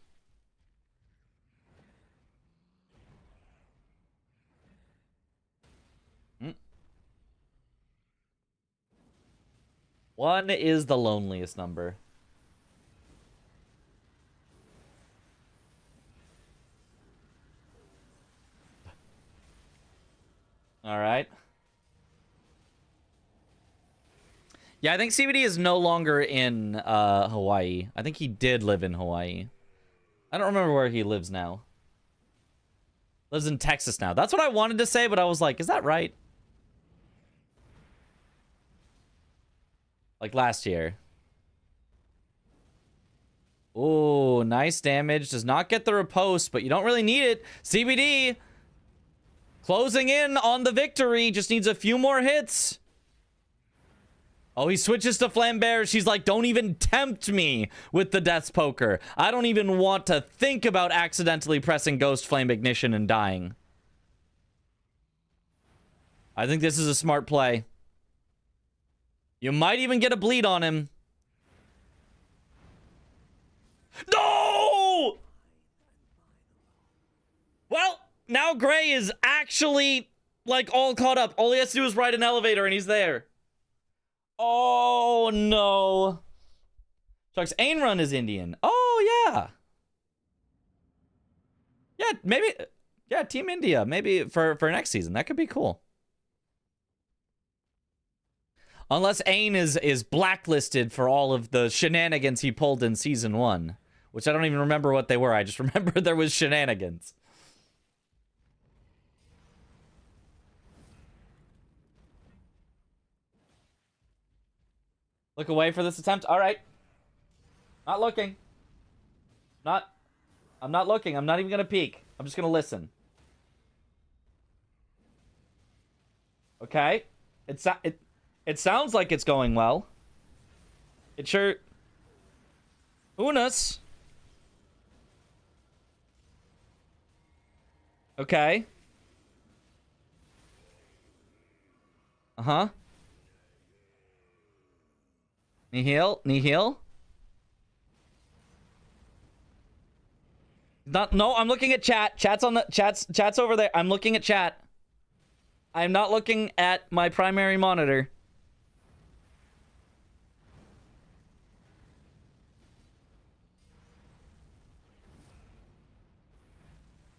One is the loneliest number. All right. Yeah, I think CBD is no longer in Hawaii. I think he did live in Hawaii. I don't remember where he lives now. Lives in Texas now. That's what I wanted to say, but I was like, is that right? Like last year. Oh, nice damage. Does not get the riposte, but you don't really need it. CBD closing in on the victory. Just needs a few more hits. Oh, he switches to Flambear. She's like, don't even tempt me with the Death's Poker. I don't even want to think about accidentally pressing Ghost Flame Ignition and dying. I think this is a smart play. You might even get a bleed on him. No! Well, now Gray is actually, like, all caught up. All he has to do is ride an elevator and he's there. Oh, no. Shucks, Ain Run is Indian. Oh, yeah. Yeah, maybe. Yeah, Team India. Maybe for next season. That could be cool. Unless Ain is blacklisted for all of the shenanigans he pulled in Season 1. Which I don't even remember what they were. I just remember there was shenanigans. Look away for this attempt. All right. Not looking. I'm not looking. I'm not even going to peek. I'm just going to listen. Okay. It sounds like it's going well. It sure... Unas. Okay. Uh-huh. Nihil? Nihil? No, I'm looking at chat. Chat's on the chat's over there. I'm looking at chat. I'm not looking at my primary monitor.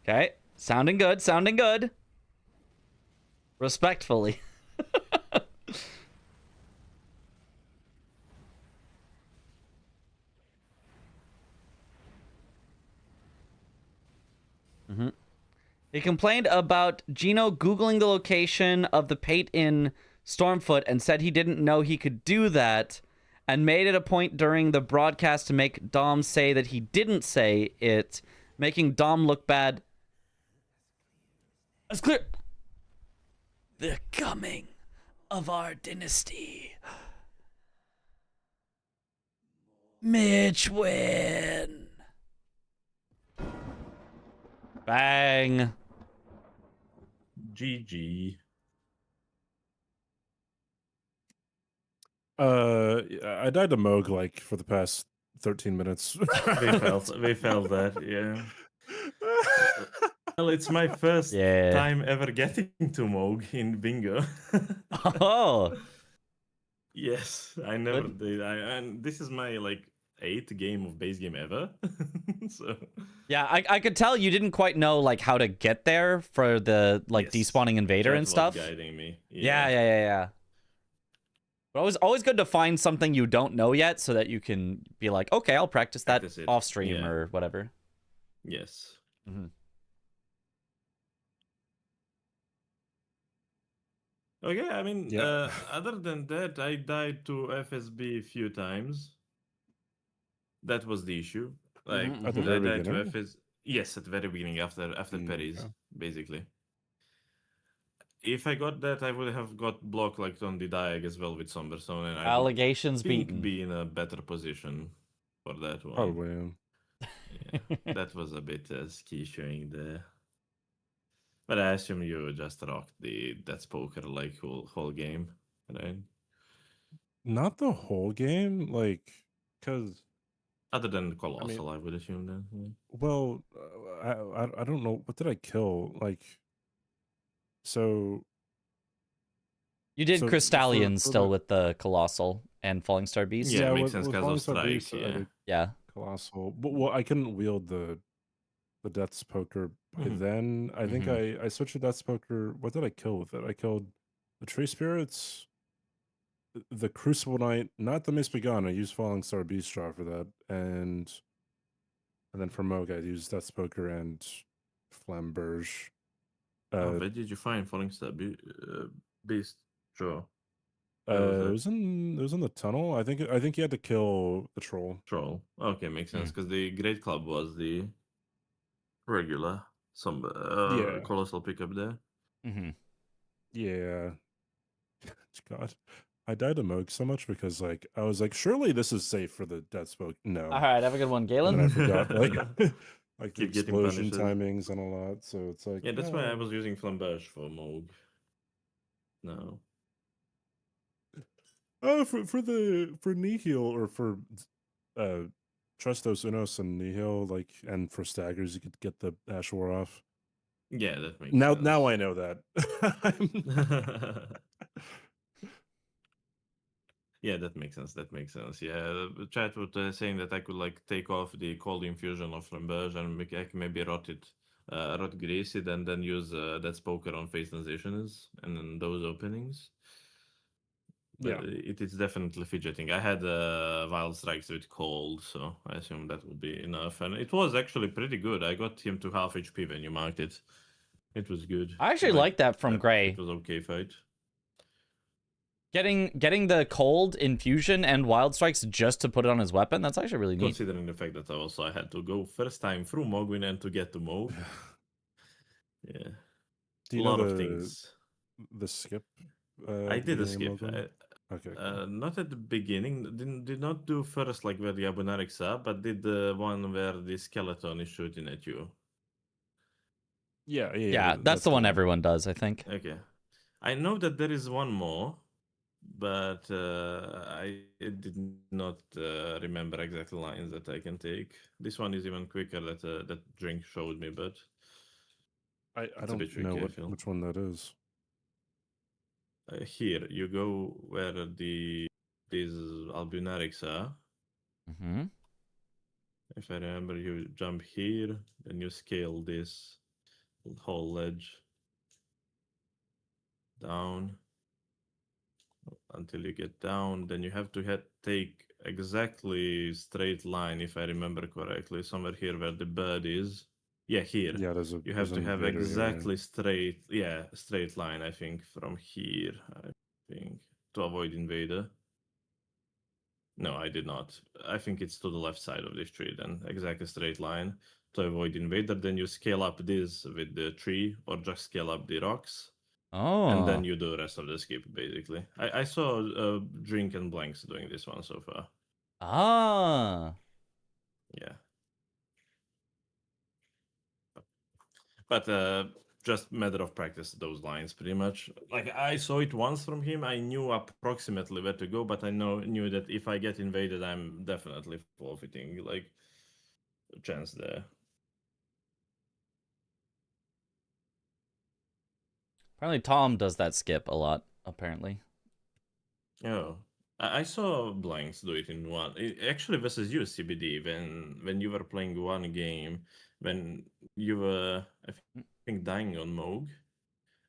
Okay. Sounding good, sounding good. Respectfully. He complained about Gino Googling the location of the Pate in Stormfoot and said he didn't know he could do that, and made it a point during the broadcast to make Dom say that he didn't say it, making Dom look bad. That's clear. The coming of our dynasty. Mitch win. Bang. GG. I died to Moog like for the past 13 minutes. we felt that, yeah. Well, it's my first time ever getting to Moog in bingo. Oh. Yes, I never did. And this is my like 8th game of base game ever. So yeah, I could tell you didn't quite know like how to get there for the like despawning invader Chat and stuff. was guiding me. Yeah. But always good to find something you don't know yet so that you can be like, okay, I'll practice that off stream or whatever. Yes. Mm-hmm. Okay, I mean, other than that, I died to FSB a few times. That was the issue. Like, At the I very died to beginning? FS. Yes, at the very beginning, after Perry's, basically. If I got that, I would have got blocked like on the diag as well with Somberstone, and I Allegations would think beaten. be in a better position for that one. Probably. Yeah, that was a bit ski showing there. But I assume you just rocked the Death's Poker like whole game, right? Not the whole game, like, because Other than Colossal, I would assume then. Yeah. well, I don't know, what did I kill? Like, so You did So, Crystallion for still the- with the Colossal and Falling Star Beast? Yeah, it makes with- sense with because Falling of Star strike. Beast, I Yeah. did Yeah. Colossal, but well, I couldn't wield the Death's Poker by Mhm. then. I think I switched to Death's Poker. What did I kill with it? I killed the Tree Spirits, the Crucible Knight, not the Miss Begun. I used Falling Star Beast Straw for that, and then for Moog I used Death's Poker and Flamberge. Where did you find Falling Star Beast? Sure. It was in the tunnel. I think you had to kill the troll. Troll. Okay, makes sense. Because the Great Club was the regular Yeah. colossal pickup there. Mm-hmm. Yeah. God. I died to Moog so much because like I was like, surely this is safe for the death spoke. No. All right, have a good one, And Galen. then I forgot like like the Keep getting explosion punishes. timings and a lot. So it's like Yeah, that's why I was using Flamberge for Moog. No. Oh, for Nihil or for Trustos, Unos, and Nihil, like, and for staggers, you could get the Ash War off. Yeah, that makes Now sense. now I know that. Yeah, that makes sense. That makes sense. Yeah, the chat was saying that I could like take off the cold infusion of Flamberge and maybe rot grease it, and then use that poker on face transitions and then those openings. But Yeah. it is definitely fidgeting. I had wild strikes with cold, so I assume that would be enough. And it was actually pretty good. I got him to half HP when you marked it. It was good. I actually like that from Gray. It was okay fight. Getting the cold infusion and wild strikes just to put it on his weapon, that's actually really neat. Considering the fact that I had to go first time through Mogwin and to get to Mog. Yeah. Do you a lot know of things. The skip? I did a skip. Okay. Cool. Not at the beginning. Did not do first like where the Abunarics are, but did the one where the skeleton is shooting at you. Yeah, that's the one everyone does, I think. Okay. I know that there is one more, but I did not remember exact lines that I can take. This one is even quicker that drink showed me, but I don't know which one that is. Here you go where these albunarics are. Mm-hmm. If I remember, you jump here, then you scale this whole ledge down until you get down. Then you have to take exactly straight line, if I remember correctly, somewhere here where the bird is. Yeah, here. Yeah, you have to have exactly straight line, I think, from here, to avoid invader. No, I did not. I think it's to the left side of this tree, then exactly straight line to avoid invader. Then you scale up this with the tree, or just scale up the rocks. Oh. And then you do the rest of the skip, basically. I saw Drink and Blanks doing this one so far. Ah. Yeah. But just matter of practice, those lines, pretty much. Like, I saw it once from him. I knew approximately where to go, but I knew that if I get invaded, I'm definitely forfeiting, like, a chance there. Apparently Tom does that skip a lot, apparently. Oh. I saw Blanks do it in one. Actually, versus you, CBD, when you were playing one game, when you were, I think, dying on Moog,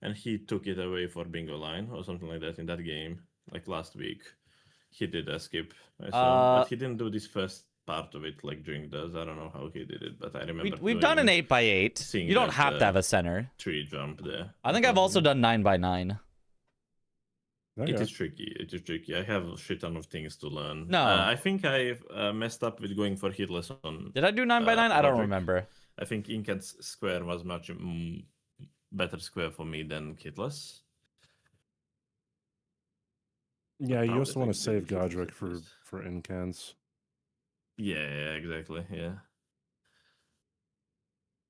and he took it away for bingo line or something like that in that game, like last week. He did a skip, I saw, but he didn't do this first part of it like Drink does. I don't know how he did it, but I remember we've done an 8x8. You don't have to have a center. Tree jump there. I think I've also done 9x9. Okay. It is tricky. It is tricky. I have a shit ton of things to learn. No. I think I messed up with going for hitless on. Did I do 9x9? I don't remember. I think Inkat's square was much better square for me than hitless. Yeah, you also want to save Godric for Incans. Yeah, exactly. Yeah.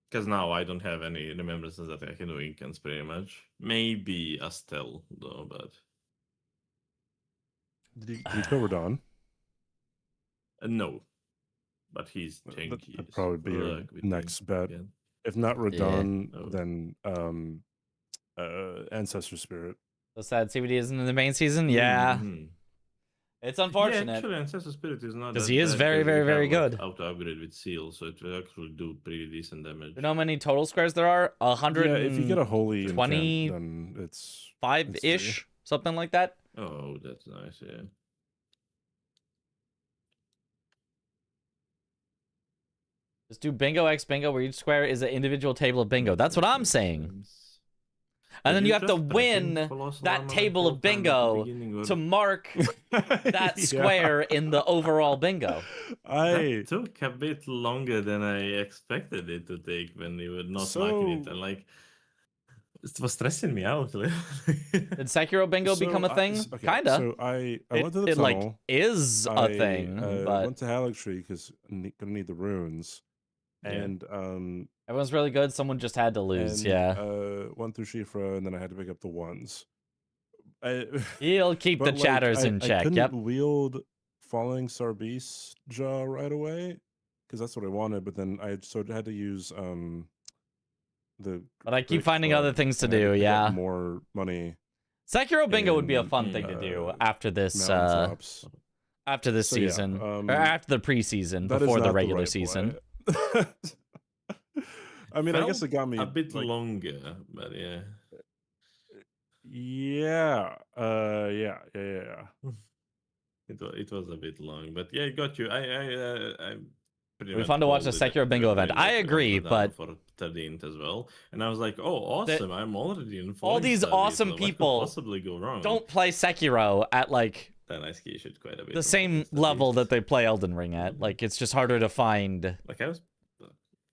Because now I don't have any remembrances that I can do Incans pretty much. Maybe Astel, though, but. Did you kill Radon? No. But he's tanky. That'd probably be your next bet. Again. If not Radon, then Ancestor Spirit. So sad CBD isn't in the main season? Yeah. It's unfortunate. Yeah, actually, Ancestor Spirit is not. Because he is very, very, very good. Like, auto upgrade with Seal, so it will actually do pretty decent damage. You know how many total squares there are? 100. Yeah, if you get a holy 20, then it's 5-ish, something like that. Oh, that's nice. Yeah. Just do bingo x bingo, where each square is an individual table of bingo. That's what I'm saying. And then Did you have to just win threaten Colossal that Armament table whole of time at the bingo beginning, or- to mark that Yeah. square in the overall bingo. That took a bit longer than I expected it to take when you were not marking it. So- And like, it was stressing me out. Did Sekiro bingo become a thing? Kinda. So I went to the it like tunnel. is a I thing, but went to Halleck Tree because gonna need the runes, Yeah. and everyone's really good. Someone just had to lose. and, Yeah, went through Shifra, and then I had to pick up the ones. he'll keep the But, like, chatters I in check. couldn't Yep. wield Falling Star Beast jaw right away because that's what I wanted. But then I had to use the. But I keep Great finding Club, other things to and I had do. pick up Yeah. more money. Sekiro bingo would be a in, fun thing to do uh, after this Mountaintops. after this So, yeah, season or that after the preseason is before the not regular right season. play. I mean, I guess it got me a bit like, longer, but yeah. Yeah. Yeah. It was a bit long, but yeah, it got you. I pretty It'd be much fun to watch the called it Sekiro bingo event. earlier I that agree, was down but for 13th as well, and I was like, oh, awesome! I'm already in. all these Falling Star awesome Beast, what could people possibly go wrong. don't play Sekiro at like Then I ski shit quite a bit. the on same Falling Star level Beast. that they play Elden Ring at. Like it's just harder to find Like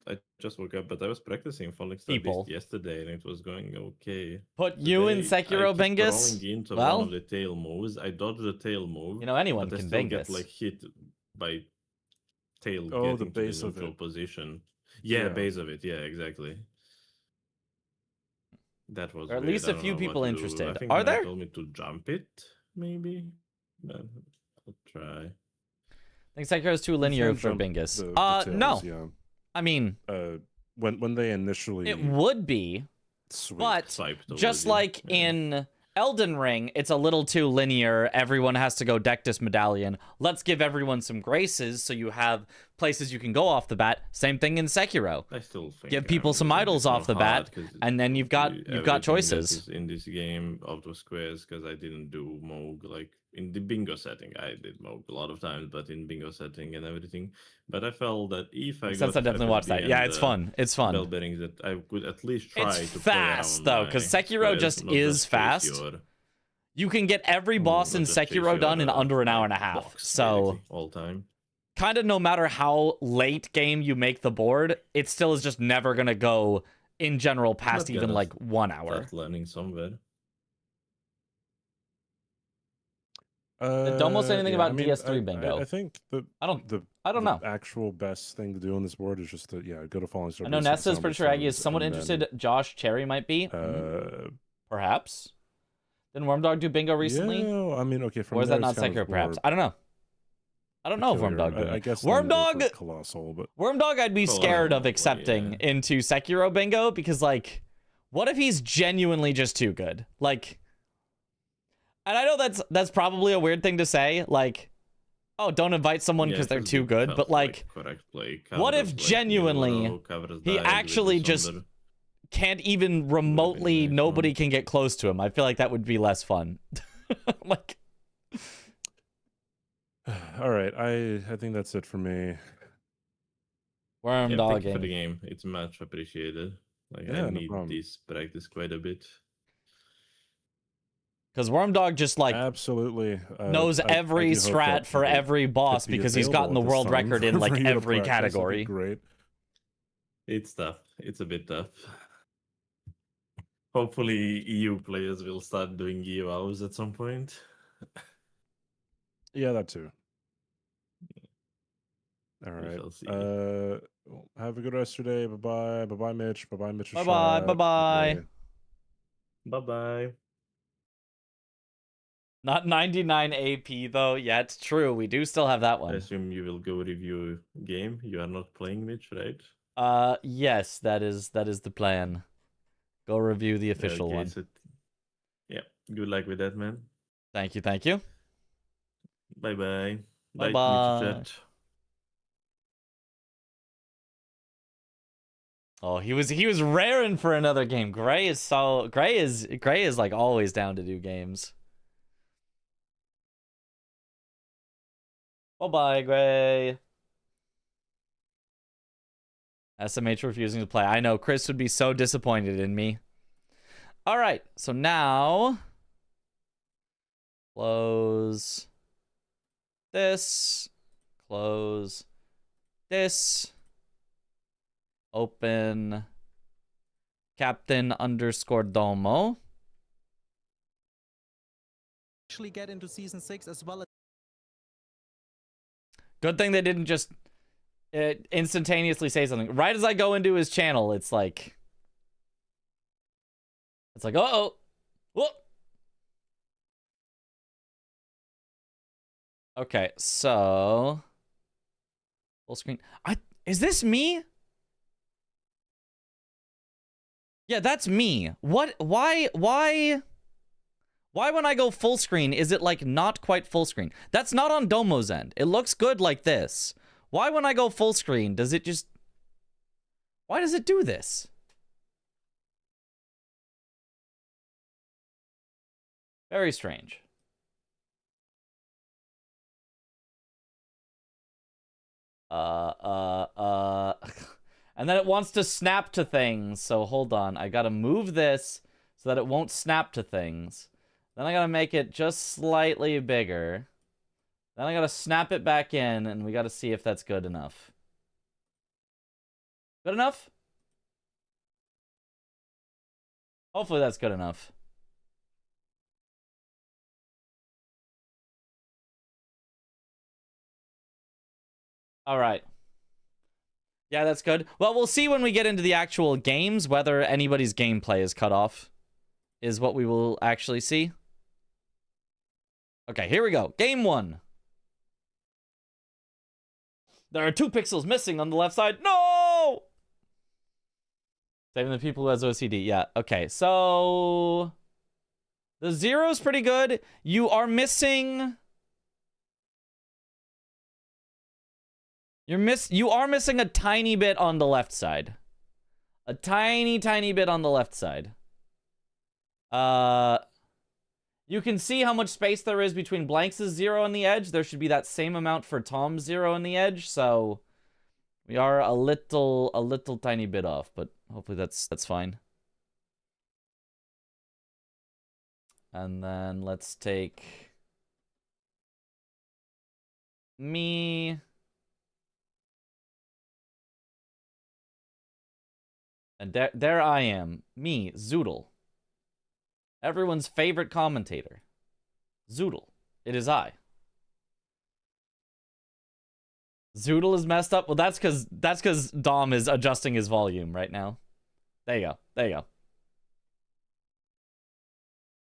I just woke up, but I was practicing Falling Star people. Beast yesterday, and it was going okay. Put you in Today, Sekiro I keep Bingus. rolling into Well, one of the tail moves. I dodge the tail move. you know anyone but I can still Bingus. get like hit by tail Oh, the getting base to the of neutral it. position. Yeah, Yeah. base of it. Yeah, exactly. That was Or at weird. least I a don't few know what people to do. interested. I think Are Matt there? told me to jump it, maybe. But I'll try. I think Sekiro is too You linear can for jump Bingus. the No. tails, yeah. I mean, When they initially it would be, sweep. but Swiped over just you. like Yeah. in Elden Ring, it's a little too linear. Everyone has to go Dectus Medallion. Let's give everyone some graces so you have places you can go off the bat. Same thing in Sekiro. I still think Give people I'm some using it idols more off the hard bat, 'cause and then you've got everything that choices. is in this game of the squares, because I didn't do Moog like in the bingo setting. I did Moog a lot of times, but in bingo setting and everything. But I felt that if I Since got I definitely watched that. FFB Yeah, and, it's fun. It's fun. bell bearings, that I could at least try It's to fast, play around though, 'cause my Sekiro squares, just not is chase fast. your- You can get every boss in not just chase Sekiro done in your, under an hour and a like, half. box, So basically, all time. kind of no matter how late game you make the board, it still is just never going to go in general past Not even gonna like 1 hour. Start learning somewhere. Don't say anything about I mean, DS3 I bingo. think I don't the know. actual best thing to do on this board is just to go to Falling Star. I know Beast and Nessa's pretty sure Aggie is Summer somewhat Stones, and interested. Josh Cherry might be. then, Perhaps. Didn't Wormdog do bingo recently? Yeah, I mean, okay. From Or is there, that not it's kind of Sekiro, perhaps? more I don't know. I don't know if peculiar. Wormdog did I it. guess then go for Wormdog, Colossal, but Wormdog I'd be scared of Colossal, accepting yeah. into Sekiro bingo because, like, what if he's genuinely just too good? Like, and I know that's probably a weird thing to say, like, oh, don't invite someone because they're too good, but, like, correct play. what if Covers, like, genuinely Yoro, covers he died with actually the just Sunder. can't even remotely, nice, nobody huh? can get close to him? I feel like that would be less fun. Like, all right. I think that's it for me. Yeah, Wormdog thank you for the game. game. It's much appreciated. Like Yeah, I no need problem. this practice quite a bit. Because Wormdog just, like, Absolutely knows every do hope strat that for people every boss could be because he's gotten the available at world this time record in, for like, you to every practice. That'd be category. Great. It's tough. It's a bit tough. Hopefully, EU players will start doing EU hours at some point. Yeah, that too. All We right. shall see. Well, have a good rest of your day. Bye bye. Bye bye, Mitch. Bye bye, Mitch. Bye-bye, bye-bye. Bye bye. Not 99 AP, though. Yeah, it's true. We do still have that I one. assume you will go review game. You are not playing Mitch, right? Yes, that is the plan. Go review the official Okay, one. so yeah. Good luck with that, man. Thank you, thank you. Bye bye. Bye-bye. Chat. Oh, he was raring for another game. Gray is like always down to do games. Bye-bye, Gray. SMH refusing to play. I know Chris would be so disappointed in me. All right, so now close this, close this, open Captain_Domo. Actually get into season 6 as well as Good thing they didn't just instantaneously say something. Right as I go into his channel, it's like, uh-oh. Whoop. Okay, so full screen. Is this me? Yeah, that's me. What? Why when I go full screen is it like not quite full screen? That's not on Domo's end. It looks good like this. Why when I go full screen does it just... Why does it do this? Very strange. And then it wants to snap to things. So hold on. I gotta move this so that it won't snap to things. Then I gotta make it just slightly bigger. Then I gotta snap it back in, and we gotta see if that's good enough. Good enough? Hopefully that's good enough. All right. Yeah, that's good. Well, we'll see when we get into the actual games whether anybody's gameplay is cut off. Is what we will actually see. Okay, here we go. Game 1. There are 2 pixels missing on the left side. No! Saving the people who has OCD. Yeah, okay. So the 0's pretty good. You are missing... You are missing a tiny bit on the left side. A tiny bit on the left side. You can see how much space there is between Blanks' 0 on the edge. There should be that same amount for Tom's 0 on the edge, so we are a little tiny bit off, but hopefully that's fine. And then let's take me. And there I am, me, Zoodle. Everyone's favorite commentator. Zoodle. It is I. Zoodle is messed up? Well, that's because Dom is adjusting his volume right now. There you go. There you go.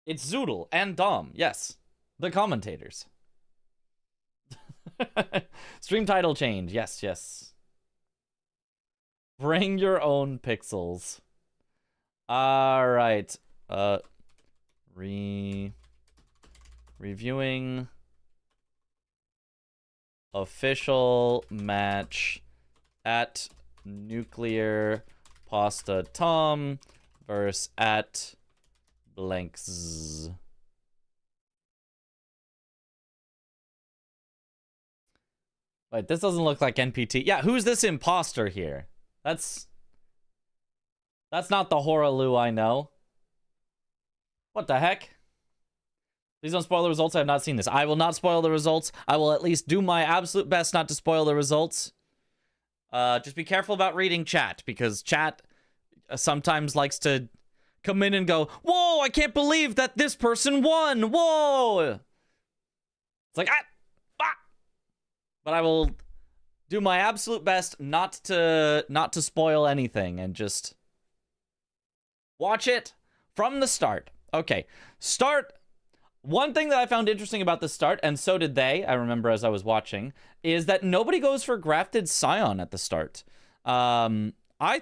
It's Zoodle and Dom. Yes. The commentators. Stream title change. Yes, yes. Bring your own pixels. All right. Reviewing official match at Nuclear Pasta Tom versus at Blanks. Wait, this doesn't look like NPT. Yeah, who's this imposter here? That's not the Horaloo I know. What the heck? Please don't spoil the results. I have not seen this. I will not spoil the results. I will at least do my absolute best not to spoil the results. Just be careful about reading chat, because chat sometimes likes to come in and go, whoa, I can't believe that this person won. Whoa. It's like, but I will do my absolute best not to spoil anything and just watch it from the start. Okay, start. One thing that I found interesting about the start, and so did they, I remember as I was watching, is that nobody goes for Grafted Scion at the start. I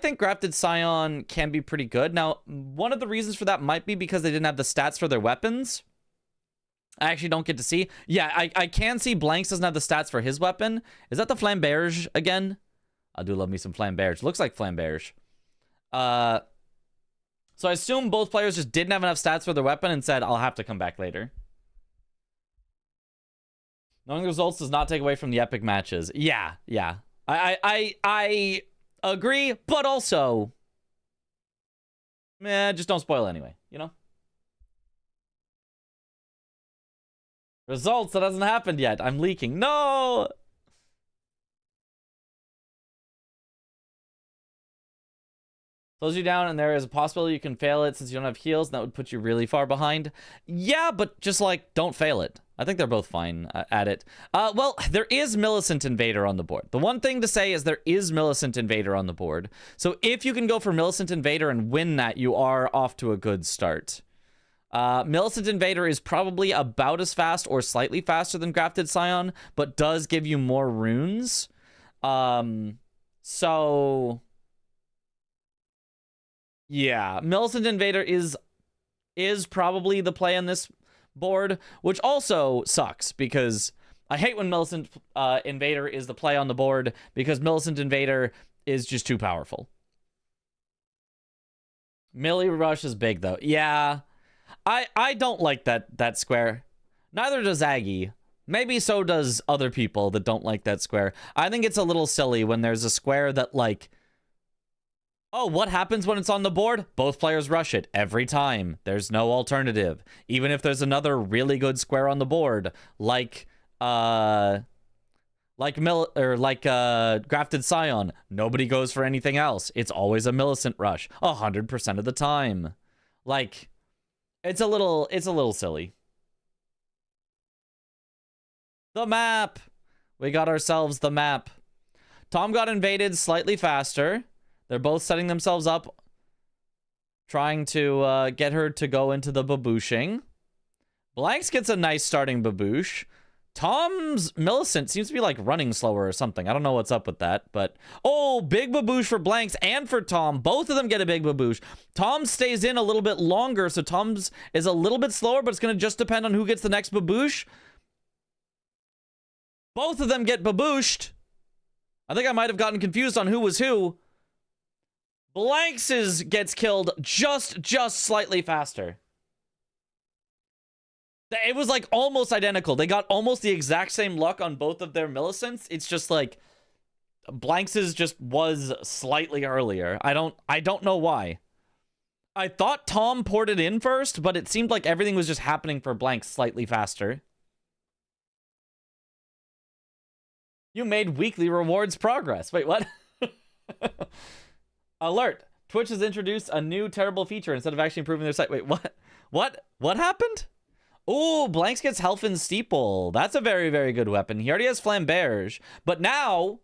think Grafted Scion can be pretty good. Now, one of the reasons for that might be because they didn't have the stats for their weapons. I actually don't get to see. Yeah, I can see Blanks doesn't have the stats for his weapon. Is that the Flamberge again? I do love me some Flamberge. Looks like Flamberge. So I assume both players just didn't have enough stats for their weapon and said, I'll have to come back later. Knowing the results does not take away from the epic matches. Yeah. I agree, but also just don't spoil anyway, you know? Results, that hasn't happened yet. I'm leaking. No! Slows you down, and there is a possibility you can fail it since you don't have heals, and that would put you really far behind. Yeah, but just, like, don't fail it. I think they're both fine at it. Well, there is Millicent Invader on the board. The one thing to say is there is Millicent Invader on the board. So if you can go for Millicent Invader and win that, you are off to a good start. Millicent Invader is probably about as fast or slightly faster than Grafted Scion, but does give you more runes. So... yeah, Millicent Invader is probably the play on this board, which also sucks because I hate when Millicent Invader is the play on the board because Millicent Invader is just too powerful. Millie Rush is big though. Yeah, I don't like that square. Neither does Aggie. Maybe so does other people that don't like that square. I think it's a little silly when there's a square that like, oh, what happens when it's on the board? Both players rush it every time. There's no alternative. Even if there's another really good square on the board, like Grafted Scion, nobody goes for anything else. It's always a Millicent rush 100% of the time. Like, it's a little silly. The map. We got ourselves the map. Tom got invaded slightly faster. They're both setting themselves up, trying to get her to go into the babooshing. Blanks gets a nice starting baboosh. Tom's Millicent seems to be like running slower or something. I don't know what's up with that, but... oh, big baboosh for Blanks and for Tom. Both of them get a big baboosh. Tom stays in a little bit longer, so Tom's is a little bit slower, but it's going to just depend on who gets the next baboosh. Both of them get babooshed. I think I might have gotten confused on who was who. Blanks gets killed just slightly faster. It was like almost identical. They got almost the exact same luck on both of their Millicents. It's just like Blanks's just was slightly earlier. I don't know why. I thought Tom poured it in first, but it seemed like everything was just happening for Blanks slightly faster. You made weekly rewards progress. Wait, what? Alert! Twitch has introduced a new terrible feature instead of actually improving their site. Wait, what? What happened? Oh, Blanks gets Helfin Steeple. That's a very, very good weapon. He already has Flamberge, but now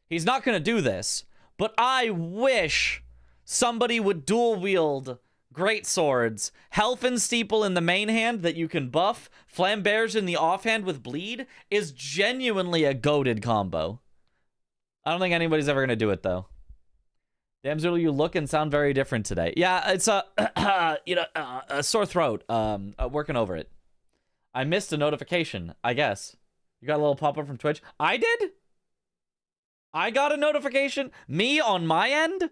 he's not going to do this. But I wish somebody would dual wield great swords. Helfin Steeple in the main hand that you can buff. Flamberge in the offhand with bleed is genuinely a goated combo. I don't think anybody's ever going to do it though. Damn, Zulu, you look and sound very different today. Yeah, it's a sore throat. Working over it. I missed a notification, I guess. You got a little pop-up from Twitch? I did? I got a notification? Me on my end?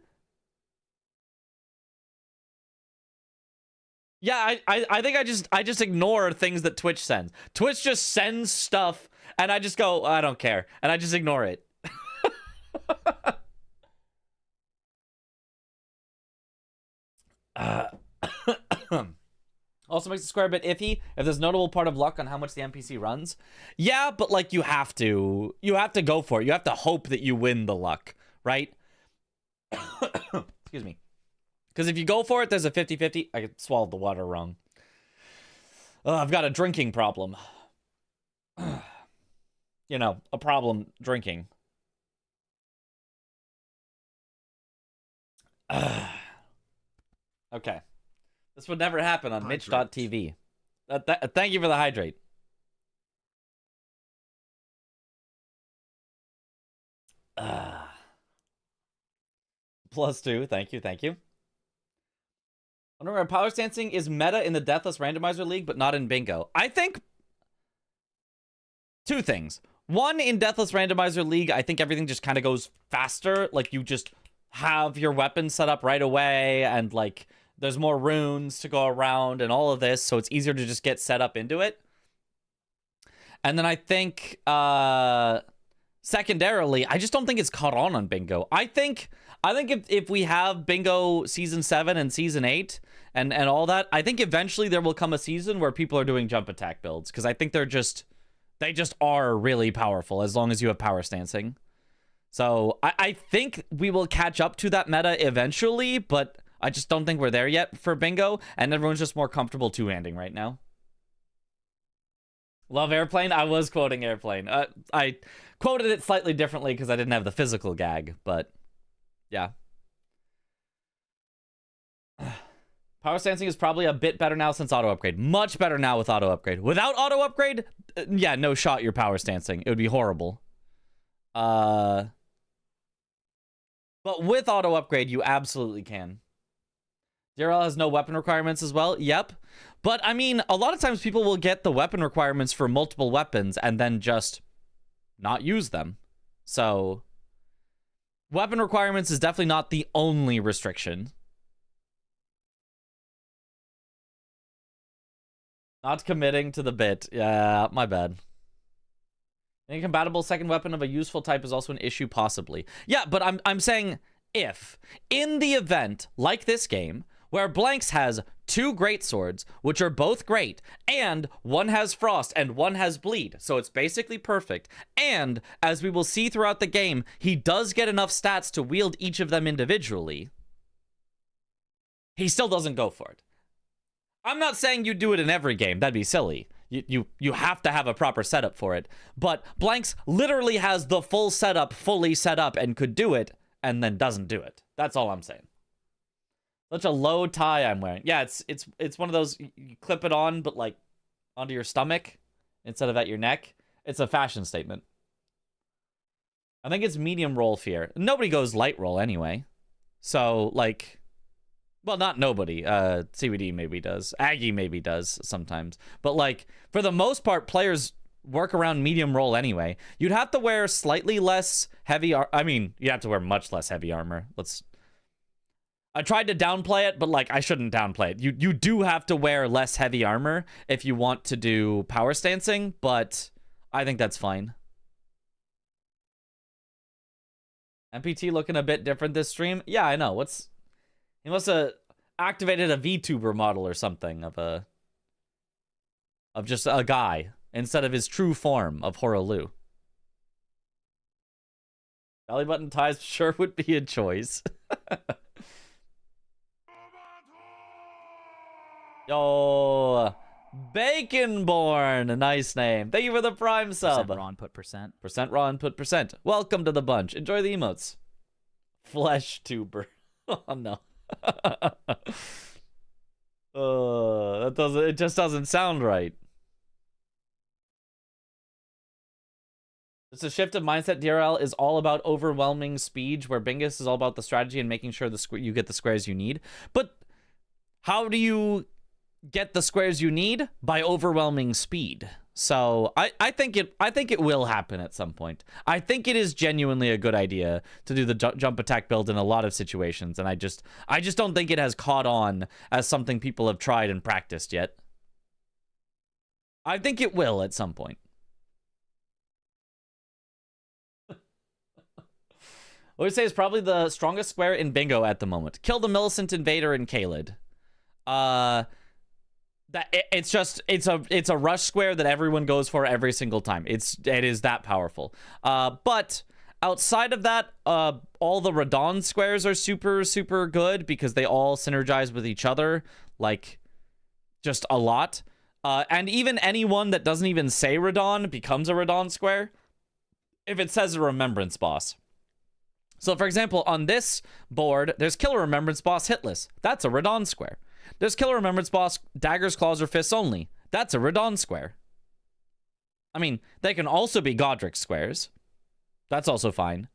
Yeah, I think I just ignore things that Twitch sends. Twitch just sends stuff, and I just go, I don't care. And I just ignore it. Also makes the square a bit iffy if there's notable part of luck on how much the NPC runs. Yeah, but like you have to go for it. You have to hope that you win the luck, right? Excuse me. Because if you go for it, there's a 50-50. I swallowed the water wrong. I've got a drinking problem. You know, a problem drinking. Okay. This would never happen on Mitch.tv. Thank you for the hydrate. +2. Thank you. Thank you. I wonder where power stancing is meta in the Deathless Randomizer League, but not in Bingo. I think two things. One, in Deathless Randomizer League, I think everything just kind of goes faster. Like, you just have your weapon set up right away, and, like, there's more runes to go around and all of this, so it's easier to just get set up into it. And then I think secondarily, I just don't think it's caught on Bingo. I think if we have Bingo season 7 and season 8 and all that, I think eventually there will come a season where people are doing jump attack builds, because I think they just are really powerful as long as you have power stancing. So I think we will catch up to that meta eventually, but I just don't think we're there yet for Bingo, and everyone's just more comfortable two-handing right now. Love Airplane? I was quoting Airplane. I quoted it slightly differently because I didn't have the physical gag, but yeah. Power stancing is probably a bit better now since auto upgrade. Much better now with auto upgrade. Without auto upgrade, yeah, no shot you're power stancing. It would be horrible. But with auto upgrade, you absolutely can. DRL has no weapon requirements as well. Yep. But, I mean, a lot of times people will get the weapon requirements for multiple weapons and then just not use them. So, weapon requirements is definitely not the only restriction. Not committing to the bit. Yeah, my bad. Incompatible second weapon of a useful type is also an issue, possibly. Yeah, but I'm saying if, in the event, like this game, where Blanks has 2 great swords, which are both great, and one has frost and one has bleed, so it's basically perfect, and, as we will see throughout the game, he does get enough stats to wield each of them individually, he still doesn't go for it. I'm not saying you do it in every game, that'd be silly. You have to have a proper setup for it, but Blanks literally has the full setup fully set up and could do it, and then doesn't do it. That's all I'm saying. Such a low tie I'm wearing. Yeah, it's one of those, you clip it on, but like onto your stomach instead of at your neck. It's a fashion statement. I think it's medium roll fear. Nobody goes light roll anyway. So, like, well, not nobody. CBD maybe does. Aggie maybe does sometimes. But, like, for the most part, players work around medium roll anyway. You'd have to wear slightly less heavy... I mean, you have to wear much less heavy armor. I tried to downplay it, but, like, I shouldn't downplay it. You do have to wear less heavy armor if you want to do power stancing, but I think that's fine. MPT looking a bit different this stream? Yeah, I know. He must have activated a VTuber model or something of just a guy instead of his true form of Horolu. Belly button ties sure would be a choice. Yo, Baconborn, a nice name. Thank you for the Prime sub. Percent Ron put percent. Percent Ron put percent. Welcome to the bunch. Enjoy the emotes. Flesh tuber. Oh no. It just doesn't sound right. It's a shift of mindset. DRL is all about overwhelming speed, where Bingus is all about the strategy and making sure you get the squares you need. But how do you get the squares you need? By overwhelming speed. So I think it will happen at some point. I think it is genuinely a good idea to do the jump attack build in a lot of situations, and I just don't think it has caught on as something people have tried and practiced yet. I think it will at some point. What would say is probably the strongest square in Bingo at the moment. Kill the Millicent Invader and Kaled. It's a rush square that everyone goes for every single time. It is that powerful. But outside of that, all the Radon squares are super, super good because they all synergize with each other, like, just a lot. And even anyone that doesn't even say Radon becomes a Radon square if it says a Remembrance Boss. So, for example, on this board, there's Killer Remembrance Boss Hitless. That's a Radon square. There's Killer Remembrance Boss Daggers, Claws, or Fists only. That's a Radon square. I mean, they can also be Godric squares. That's also fine.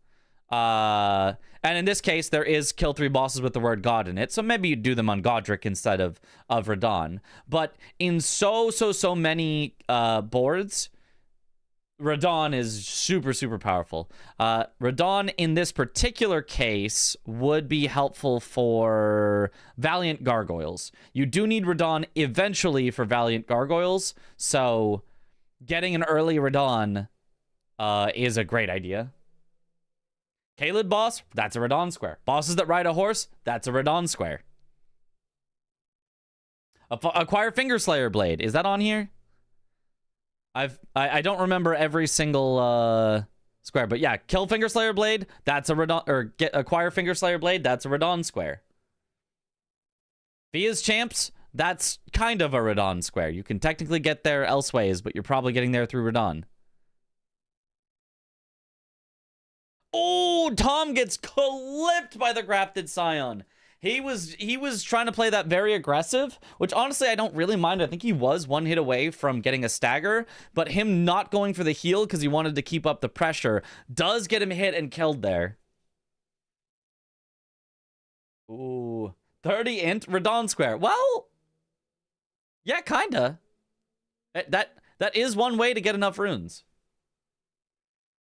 And in this case, there is kill 3 bosses with the word God in it, so maybe you do them on Godric instead of Radon. But in so many boards, Radon is super, super powerful. Radon, in this particular case, would be helpful for Valiant Gargoyles. You do need Radon eventually for Valiant Gargoyles, so getting an early Radon is a great idea. Kaled boss, that's a Radon square. Bosses that ride a horse, that's a Radon square. Acquire Finger Slayer Blade. Is that on here? I don't remember every single square, but yeah, kill Finger Slayer Blade, that's a Radon, or acquire Finger Slayer Blade, that's a Radon square. Via's Champs, that's kind of a Radon square. You can technically get there elseways, but you're probably getting there through Radon. Oh, Tom gets clipped by the Grafted Scion. He was trying to play that very aggressive, which honestly I don't really mind. I think he was one hit away from getting a stagger, but him not going for the heal because he wanted to keep up the pressure does get him hit and killed there. Ooh, 30 int Radon square. Well, yeah, kinda. That is one way to get enough runes.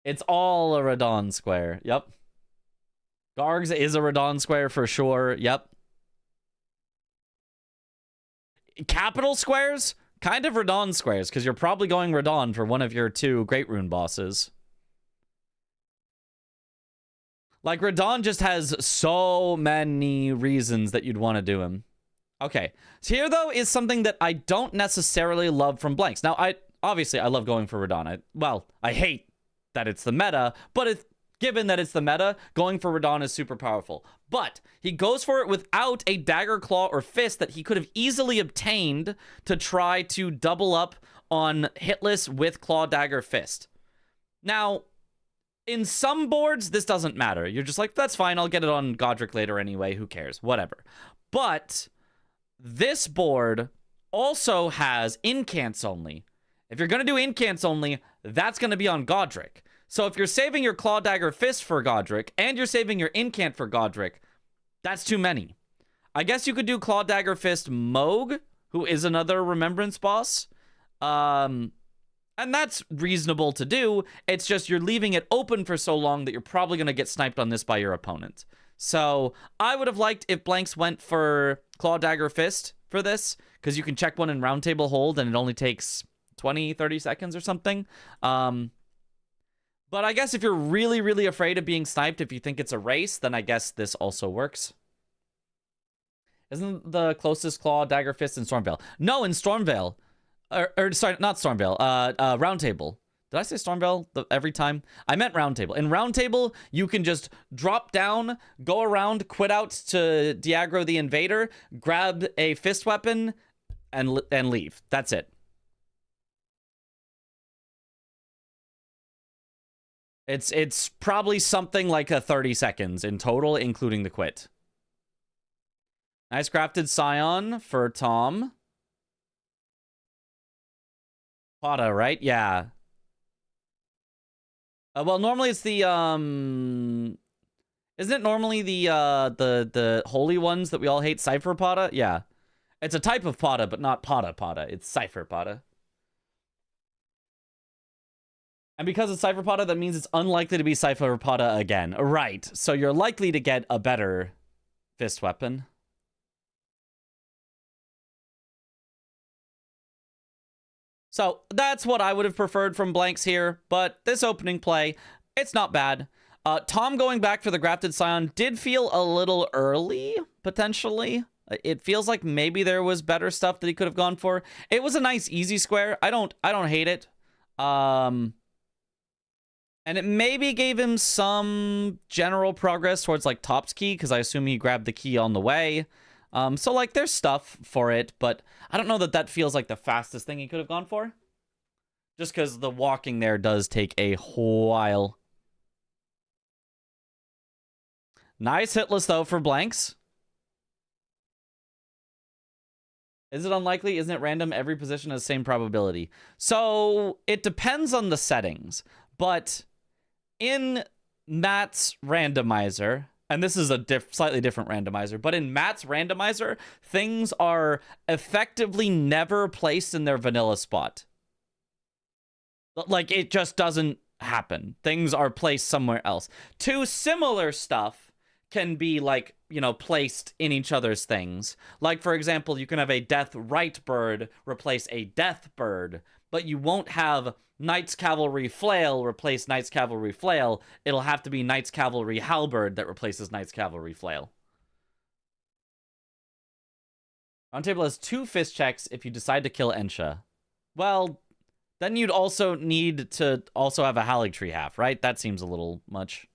It's all a Radon square. Yep. Gargs is a Radon square for sure. Yep. Capital squares? Kind of Radon squares, because you're probably going Radon for one of your 2 Great Rune bosses. Like, Radon just has so many reasons that you'd want to do him. Okay. So here, though, is something that I don't necessarily love from blanks. Now, obviously, I love going for Radon. I hate that it's the meta, but given that it's the meta, going for Radon is super powerful. But he goes for it without a dagger, claw, or fist that he could have easily obtained to try to double up on hitless with claw, dagger, fist. Now, in some boards, this doesn't matter. You're just like, that's fine, I'll get it on Godric later anyway, who cares, whatever. But this board also has incants only. If you're going to do incants only, that's going to be on Godric. So if you're saving your Claw Dagger Fist for Godric, and you're saving your incant for Godric, that's too many. I guess you could do Claw Dagger Fist Moog, who is another Remembrance boss. And that's reasonable to do. It's just you're leaving it open for so long that you're probably going to get sniped on this by your opponent. So I would have liked if blanks went for Claw Dagger Fist for this, because you can check one in Round Table Hold, and it only takes 20, 30 seconds or something. But I guess if you're really, really afraid of being sniped, if you think it's a race, then I guess this also works. Isn't the closest Claw Dagger Fist in Stormveil? No, in Stormveil. Or sorry, not Stormveil. Round Table. Did I say Stormveil every time? I meant Round Table. In Round Table, you can just drop down, go around, quit out to de-aggro the invader, grab a fist weapon, and leave. That's it. It's probably something like a 30 seconds in total, including the quit. Nice Crafted Scion for Tom. Pata, right? Yeah. Well, normally it's the isn't it normally the holy ones that we all hate? Cypher Pata? Yeah. It's a type of Pata, but not Pata. It's Cypher Pata. And because it's Cypher Pata, that means it's unlikely to be Cypher Pata again. Right. So you're likely to get a better fist weapon. So that's what I would have preferred from blanks here. But this opening play, it's not bad. Tom going back for the Grafted Scion did feel a little early, potentially. It feels like maybe there was better stuff that he could have gone for. It was a nice, easy square. I don't hate it. And it maybe gave him some general progress towards, like, Top's key, because I assume he grabbed the key on the way. So, like, there's stuff for it, but I don't know that that feels like the fastest thing he could have gone for. Just because the walking there does take a while. Nice hitless, though, for blanks. Is it unlikely? Isn't it random? Every position has the same probability. So, it depends on the settings, but in Matt's randomizer, and this is a slightly different randomizer, but in Matt's randomizer, things are effectively never placed in their vanilla spot. Like, it just doesn't happen. Things are placed somewhere else. Two similar stuff can be like, you know, placed in each other's things. Like, for example, you can have a death right bird replace a death bird, but you won't have Knights Cavalry Flail replace Knights Cavalry Flail. It'll have to be Knights Cavalry Halberd that replaces Knights Cavalry Flail. Roundtable has 2 fist checks if you decide to kill Ensha. Well, then you'd also need to also have a Haligtree half, right? That seems a little much.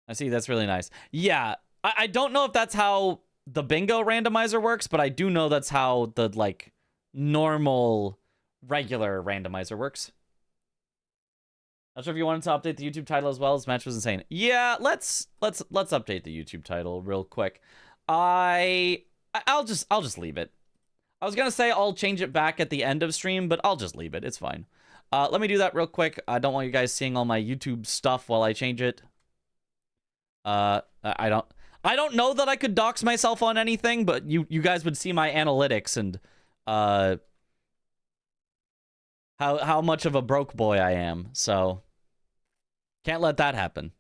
I see, that's really nice. Yeah, I don't know if that's how the bingo randomizer works, but I do know that's how the, like, normal, regular randomizer works. Not sure if you wanted to update the YouTube title as well. This match was insane. Yeah, let's update the YouTube title real quick. I'll just leave it. I was gonna say I'll change it back at the end of stream, but I'll just leave it. It's fine. Let me do that real quick. I don't want you guys seeing all my YouTube stuff while I change it. I don't know that I could dox myself on anything, but you guys would see my analytics and how much of a broke boy I am. So can't let that happen.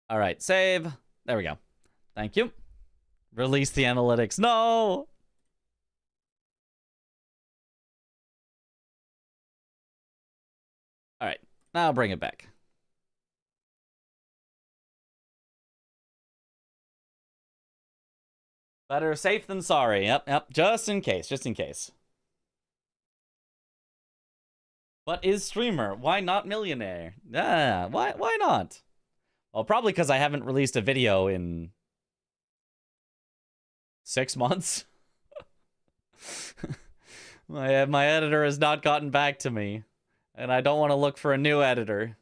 All right, save. There we go. Thank you. Release the analytics. No. All right, now I'll bring it back. Better safe than sorry. Yep. Just in case. But is streamer? Why not millionaire? Yeah, why not? Well, probably because I haven't released a video in 6 months. My editor has not gotten back to me, and I don't want to look for a new editor.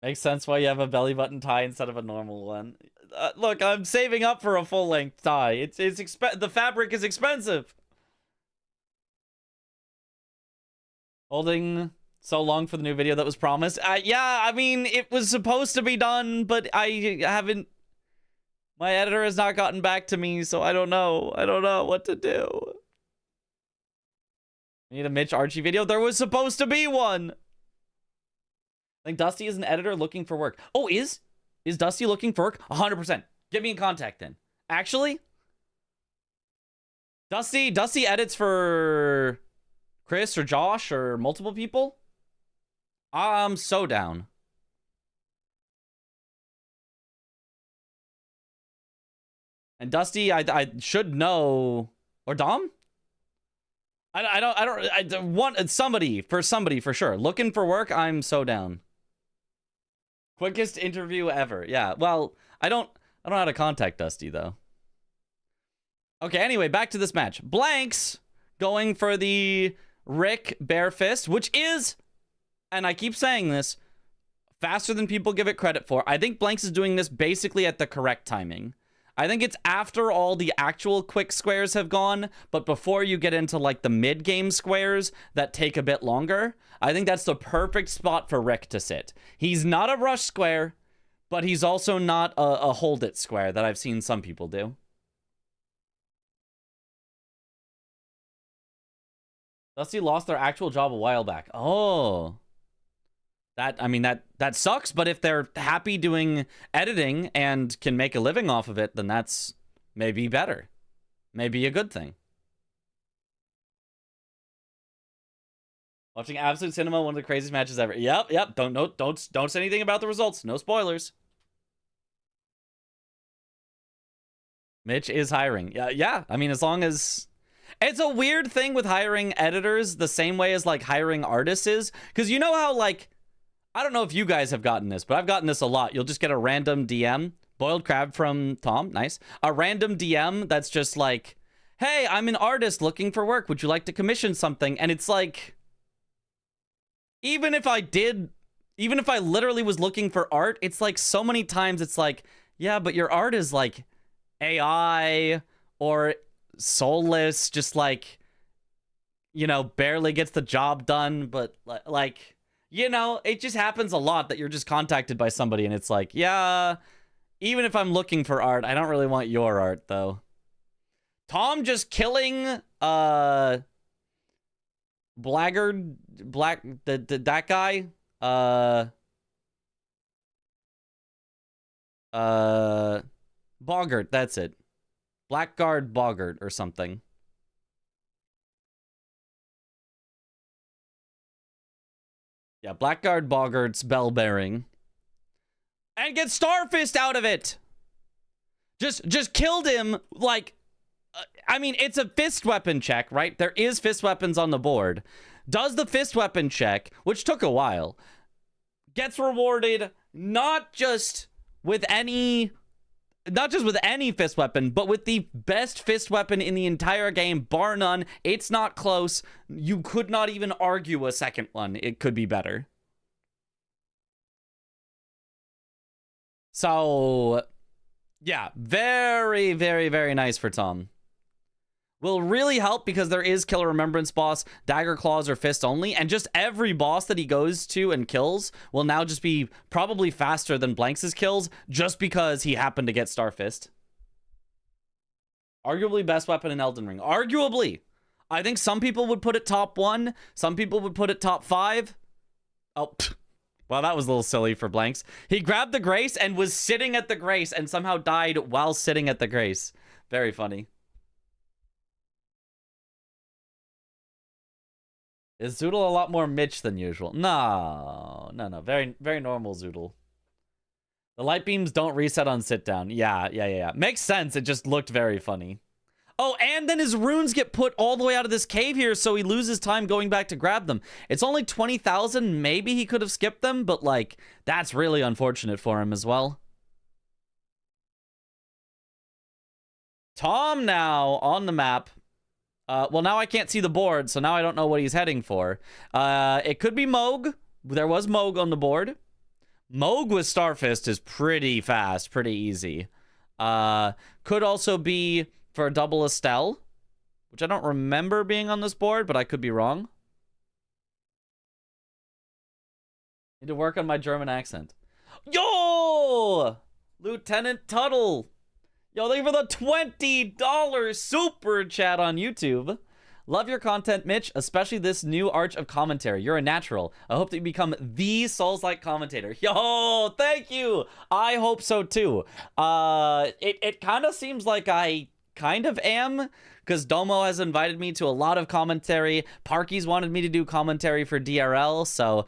Makes sense why you have a belly button tie instead of a normal one. Look, I'm saving up for a full-length tie. The fabric is expensive. Holding so long for the new video that was promised. Yeah, I mean, it was supposed to be done, but I haven't... My editor has not gotten back to me, so I don't know. I don't know what to do. Need a Mitch Archie video? There was supposed to be one! I think Dusty is an editor looking for work. Oh, is Dusty looking for work? 100%. Get me in contact then. Actually, Dusty edits for Chris or Josh or multiple people. I'm so down. And Dusty, I should know, or Dom. I want somebody for sure. Looking for work. I'm so down. Quickest interview ever. Yeah. Well, I don't know how to contact Dusty though. Okay. Anyway, back to this match. Blanks going for the Rick Bare Fist, which is, and I keep saying this, faster than people give it credit for. I think Blanks is doing this basically at the correct timing. I think it's after all the actual quick squares have gone, but before you get into like the mid-game squares that take a bit longer. I think that's the perfect spot for Rick to sit. He's not a rush square, but he's also not a hold it square that I've seen some people do. Dusty lost their actual job a while back. Oh. That sucks, but if they're happy doing editing and can make a living off of it, then that's maybe better. Maybe a good thing. Watching Absolute Cinema, one of the craziest matches ever. Yep. Don't say anything about the results. No spoilers. Mitch is hiring. Yeah. I mean, as long as... It's a weird thing with hiring editors the same way as, like, hiring artists is. Because you know how, like... I don't know if you guys have gotten this, but I've gotten this a lot. You'll just get a random DM. Boiled crab from Tom. Nice. A random DM that's just like, hey, I'm an artist looking for work. Would you like to commission something? And it's like... Even if I literally was looking for art, it's like so many times it's like, yeah, but your art is like AI or soulless, just like, you know, barely gets the job done, but like, You know, it just happens a lot that you're just contacted by somebody and it's like, yeah, even if I'm looking for art, I don't really want your art though. Tom just killing Blackguard that guy. Boggart, that's it. Blackguard Boggart or something. Yeah, Blackguard Boggart's bell bearing. And get Starfist out of it! Just killed him, like... I mean, it's a fist weapon check, right? There is fist weapons on the board. Does the fist weapon check, which took a while, gets rewarded not just with any fist weapon, but with the best fist weapon in the entire game, bar none. It's not close. You could not even argue a second one. It could be better. So, yeah, very, very, very nice for Tom. Will really help because there is Killer Remembrance boss, Dagger Claws or Fist only, and just every boss that he goes to and kills will now just be probably faster than Blanks' kills just because he happened to get Starfist. Arguably best weapon in Elden Ring. Arguably. I think some people would put it top 1. Some people would put it top 5. Oh, well, that was a little silly for Blanks. He grabbed the Grace and was sitting at the Grace and somehow died while sitting at the Grace. Very funny. Is Zoodle a lot more Mitch than usual? No. Very, very normal Zoodle. The light beams don't reset on sit down. Yeah. Makes sense. It just looked very funny. Oh, and then his runes get put all the way out of this cave here, so he loses time going back to grab them. It's only 20,000. Maybe he could have skipped them, but, like, that's really unfortunate for him as well. Tom now on the map. Well, now I can't see the board, so now I don't know what he's heading for. It could be Moog. There was Moog on the board. Moog with Starfist is pretty fast, pretty easy. Could also be for a double Estelle, which I don't remember being on this board, but I could be wrong. Need to work on my German accent. Yo! Lieutenant Tuttle! Yo, thank you for the $20 super chat on YouTube. Love your content, Mitch, especially this new arch of commentary. You're a natural. I hope that you become the Souls-like commentator. Yo, thank you. I hope so too. It kind of seems like I kind of am, because Domo has invited me to a lot of commentary. Parky's wanted me to do commentary for DRL, so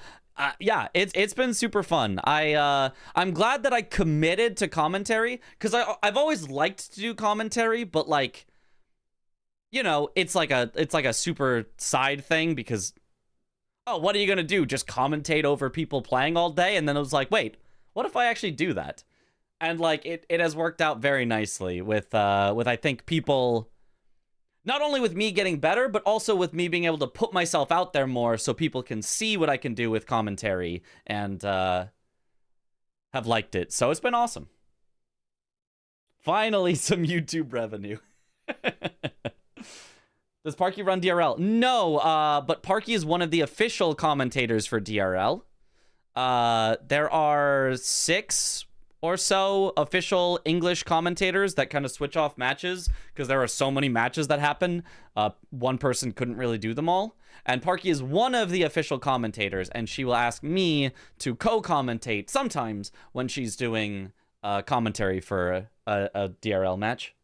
yeah, it's been super fun. I'm glad that I committed to commentary, because I've always liked to do commentary, but like, you know, it's like a super side thing because, oh, what are you gonna do? Just commentate over people playing all day? And then it was like, wait, what if I actually do that? And like, it has worked out very nicely with I think people, not only with me getting better, but also with me being able to put myself out there more so people can see what I can do with commentary and have liked it. So it's been awesome. Finally, some YouTube revenue. Does Parky run DRL? No, but Parky is one of the official commentators for DRL. There are 6 or so official English commentators that kind of switch off matches because there are so many matches that happen. One person couldn't really do them all. And Parky is one of the official commentators, and she will ask me to co-commentate sometimes when she's doing commentary for a DRL match.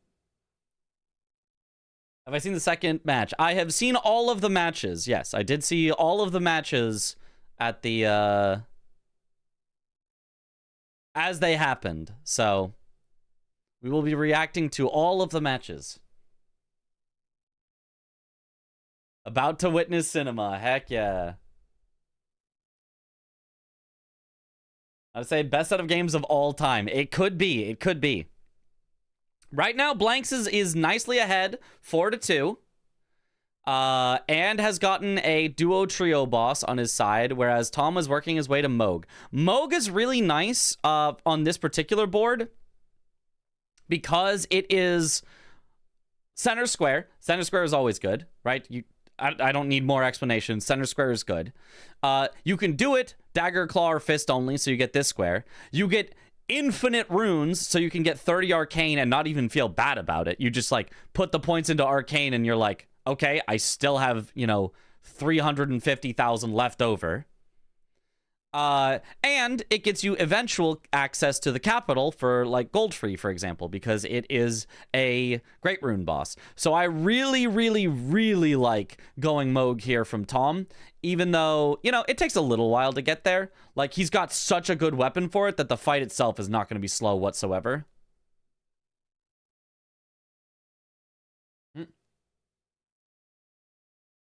Have I seen the second match? I have seen all of the matches. Yes, I did see all of the matches at the as they happened. So we will be reacting to all of the matches. About to witness cinema. Heck yeah. I'd say best set of games of all time. It could be. It could be. Right now, Blanks is nicely ahead, 4-2. And has gotten a duo trio boss on his side, whereas Tom was working his way to Moog. Moog is really nice on this particular board because it is center square. Center square is always good, right? I don't need more explanation. Center square is good. You can do it dagger, claw, or fist only, so you get this square. You get infinite runes, so you can get 30 arcane and not even feel bad about it. You just like put the points into arcane and you're like, okay, I still have, 350,000 left over. And it gets you eventual access to the capital for like Goldfree, for example, because it is a Great Rune boss. So I really, really, really like going Moog here from Tom, even though, it takes a little while to get there. Like, he's got such a good weapon for it that the fight itself is not going to be slow whatsoever.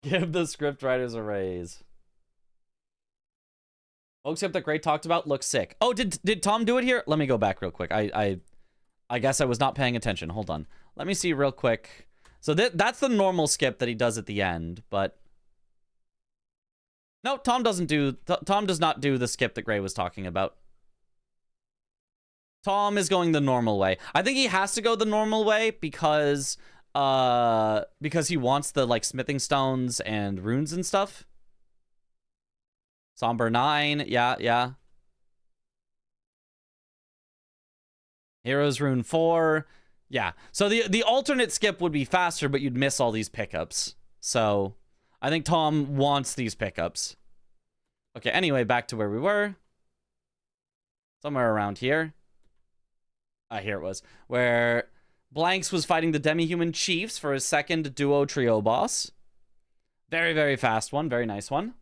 Give the script writers a raise. Oak skip that Gray talked about looks sick. Oh, did Tom do it here? Let me go back real quick. I guess I was not paying attention. Hold on. Let me see real quick. So that's the normal skip that he does at the end, but no, Tom does not do the skip that Gray was talking about. Tom is going the normal way. I think he has to go the normal way because he wants the like smithing stones and runes and stuff. Somber 9, yeah. Heroes Rune 4, yeah. So the alternate skip would be faster, but you'd miss all these pickups. So I think Tom wants these pickups. Okay, anyway, back to where we were. Somewhere around here. Here it was. Where Blanks was fighting the demi-human chiefs for his second duo trio boss. Very, very fast one. Very nice one.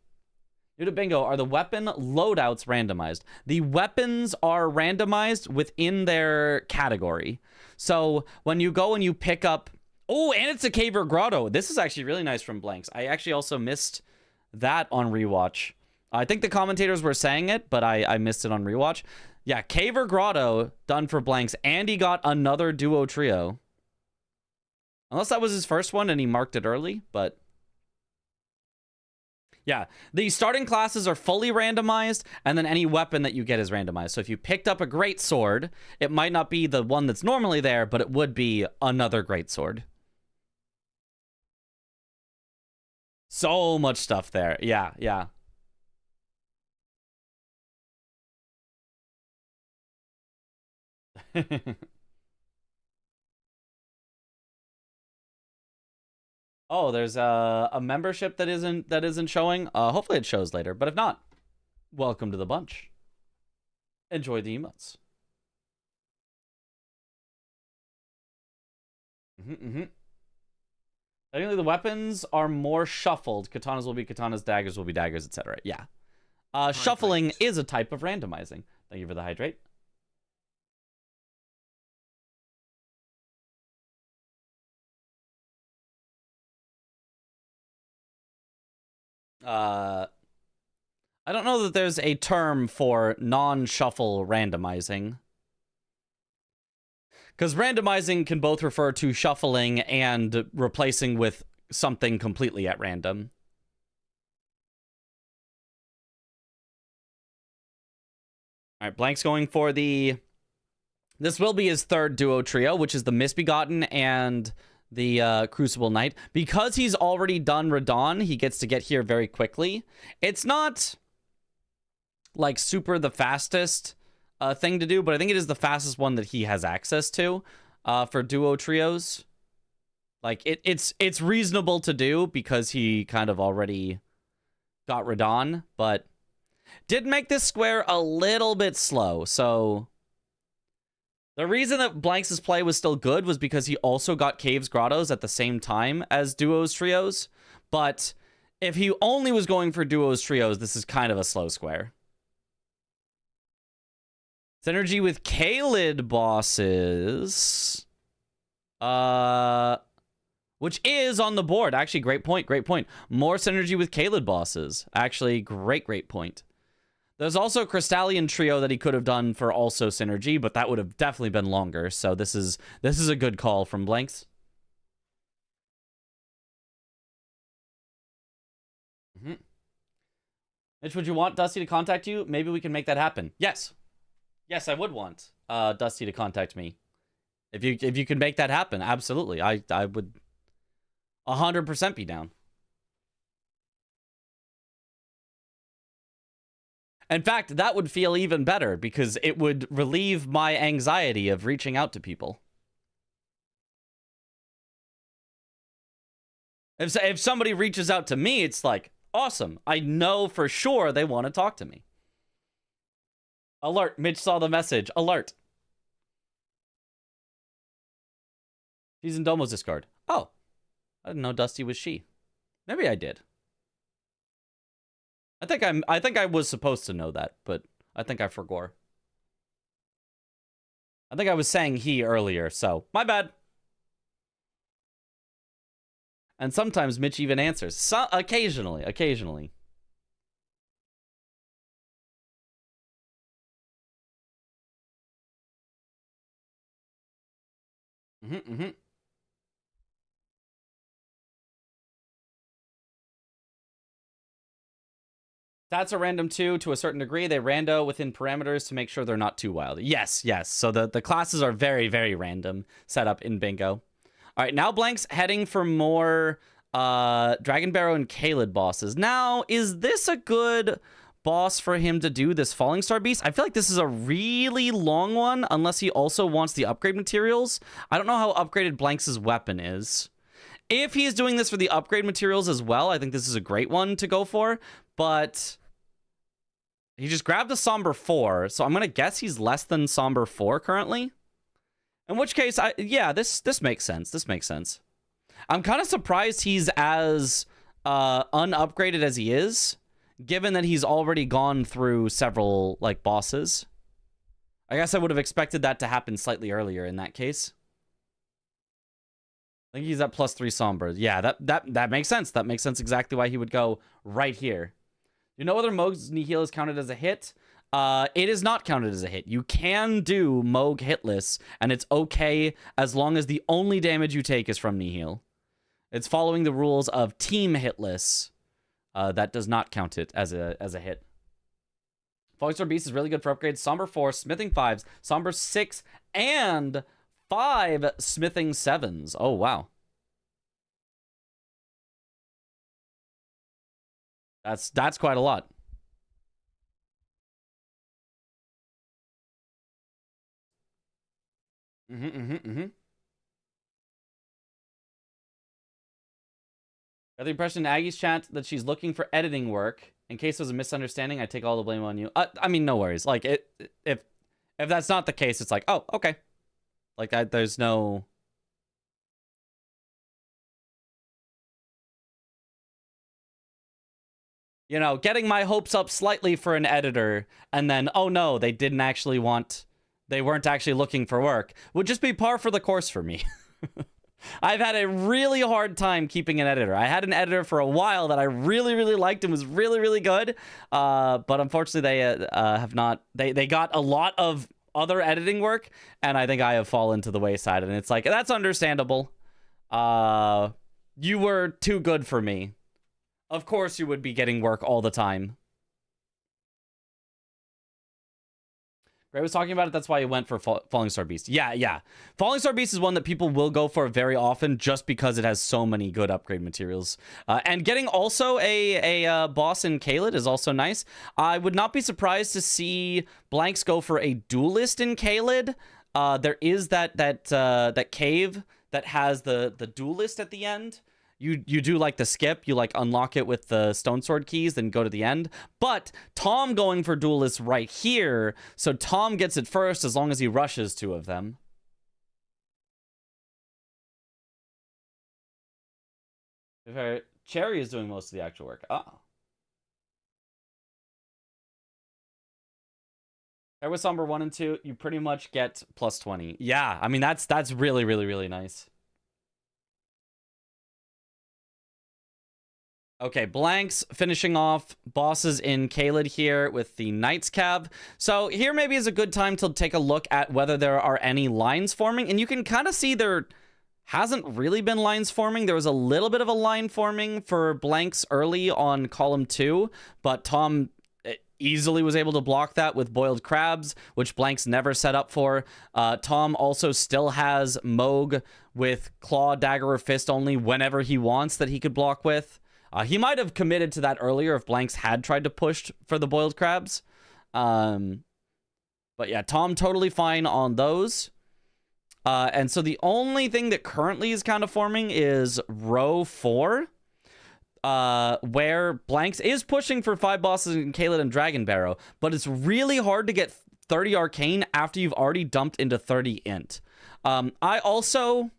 New to bingo, are the weapon loadouts randomized? The weapons are randomized within their category. So when you go and you pick up... Oh, and it's a cave or grotto. This is actually really nice from Blanks. I actually also missed that on rewatch. I think the commentators were saying it, but I missed it on rewatch. Yeah, cave or grotto done for Blanks, and he got another duo trio. Unless that was his first one and he marked it early, but... Yeah, the starting classes are fully randomized, and then any weapon that you get is randomized. So if you picked up a great sword, it might not be the one that's normally there, but it would be another great sword. So much stuff there. Yeah. Oh, there's a membership that isn't showing. Hopefully it shows later, but if not, welcome to the bunch. Enjoy the emotes. Technically, the weapons are more shuffled. Katanas will be katanas, daggers will be daggers, etc. Yeah. Shuffling is a type of randomizing. Thank you for the hydrate. I don't know that there's a term for non-shuffle randomizing. Because randomizing can both refer to shuffling and replacing with something completely at random. All right, Blank's going for the... This will be his third duo trio, which is the Misbegotten and the Crucible Knight. Because he's already done Radon, he gets to get here very quickly. It's not like super the fastest thing to do, but I think it is the fastest one that he has access to for duo trios. Like it's reasonable to do because he kind of already got Radon, but did make this square a little bit slow. So the reason that Blanks' play was still good was because he also got Caves Grottos at the same time as duos trios. But if he only was going for duos trios, this is kind of a slow square. Synergy with K-Lid bosses. Which is on the board. Actually, great point, great point. More synergy with K-Lid bosses. Actually, great point. There's also Crystallian Trio that he could have done for also synergy, but that would have definitely been longer. So this is a good call from Blanks. Mitch, would you want Dusty to contact you? Maybe we can make that happen. Yes. Yes, I would want Dusty to contact me. If you can make that happen, absolutely. I would 100% be down. In fact, that would feel even better because it would relieve my anxiety of reaching out to people. If somebody reaches out to me, it's like, awesome. I know for sure they want to talk to me. Alert. Mitch saw the message. Alert. She's in Domo's Discord. Oh. I didn't know Dusty was she. Maybe I did. I think I was supposed to know that, but I think I forgot. I think I was saying he earlier, so my bad. And sometimes Mitch even answers. Occasionally. Mm-hmm. Stats are random too, to a certain degree. They rando within parameters to make sure they're not too wild. Yes. So the classes are very, very random set up in bingo. All right, now Blank's heading for more Dragon Barrow and Kaled bosses. Now, is this a good boss for him to do, this Falling Star Beast? I feel like this is a really long one, unless he also wants the upgrade materials. I don't know how upgraded Blank's weapon is. If he's doing this for the upgrade materials as well, I think this is a great one to go for, but he just grabbed a Somber 4, so I'm going to guess he's less than Somber 4 currently. In which case, this makes sense. This makes sense. I'm kind of surprised he's as unupgraded as he is, given that he's already gone through several like bosses. I guess I would have expected that to happen slightly earlier in that case. I think he's at +3 Somber. Yeah, that makes sense. That makes sense exactly why he would go right here. You know whether Moog's Nihil is counted as a hit? It is not counted as a hit. You can do Moog hitless, and it's okay as long as the only damage you take is from Nihil. It's following the rules of team hitless. That does not count it as a hit. Falling Star Beast is really good for upgrades. Somber 4, Smithing 5s, Somber 6, and 5 Smithing 7s. Oh, wow. That's quite a lot. Got the impression in Aggie's chat that she's looking for editing work. In case there's a misunderstanding, I take all the blame on you. I mean, no worries. Like, if that's not the case, it's like, oh, okay. Like, there's no... You know, getting my hopes up slightly for an editor, and then, oh no, they didn't actually want... They weren't actually looking for work, would just be par for the course for me. I've had a really hard time keeping an editor. I had an editor for a while that I really, really liked and was really, really good. But unfortunately, they have not... They got a lot of other editing work, and I think I have fallen to the wayside. And it's like, that's understandable. You were too good for me. Of course you would be getting work all the time. Gray was talking about it, that's why he went for Falling Star Beast. Yeah. Falling Star Beast is one that people will go for very often just because it has so many good upgrade materials. And getting also a boss in Kaled is also nice. I would not be surprised to see Blanks go for a duelist in Kaled. There is that cave that has the duelist at the end. You do like the skip, you like unlock it with the stone sword keys, then go to the end. But Tom going for duelist right here, so Tom gets it first as long as he rushes 2 of them. Cherry is doing most of the actual work. Oh. There was Somber 1 and 2, you pretty much get +20. Yeah, I mean that's really, really, really nice. Okay, Blanks finishing off bosses in Kaled here with the Knight's Cav. So here maybe is a good time to take a look at whether there are any lines forming. And you can kind of see there hasn't really been lines forming. There was a little bit of a line forming for Blanks early on column 2, but Tom easily was able to block that with Boiled Crabs, which Blanks never set up for. Tom also still has Moog with Claw, Dagger, or Fist only whenever he wants that he could block with. He might have committed to that earlier if Blanks had tried to push for the Boiled Crabs, But yeah, Tom totally fine on those. And so the only thing that currently is kind of forming is row 4, where Blanks is pushing for 5 bosses in Kaled and Dragon Barrow, but it's really hard to get 30 Arcane after you've already dumped into 30 Int. I also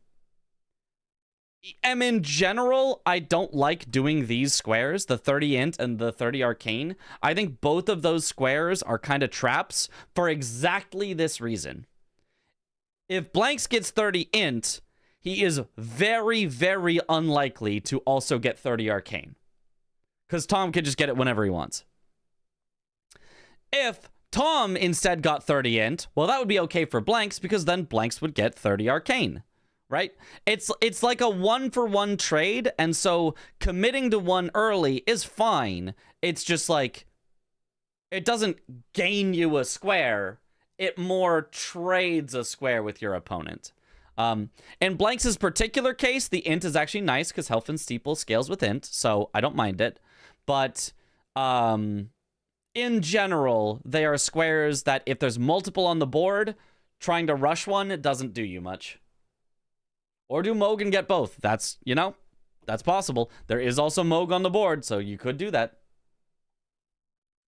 am, in general, I don't like doing these squares, the 30 Int and the 30 Arcane. I think both of those squares are kind of traps for exactly this reason. If Blanks gets 30 Int, he is very, very unlikely to also get 30 Arcane. Because Tom can just get it whenever he wants. If Tom instead got 30 Int, well, that would be okay for Blanks, because then Blanks would get 30 Arcane. Right? It's like a 1-for-1 trade, and so committing to one early is fine. It's just like, it doesn't gain you a square. It more trades a square with your opponent. In Blanks' particular case, the Int is actually nice because Health and Steeple scales with Int, so I don't mind it. But in general, they are squares that if there's multiple on the board, trying to rush one, it doesn't do you much. Or do Moog and get both. That's, you know, that's possible. There is also Moog on the board, so you could do that.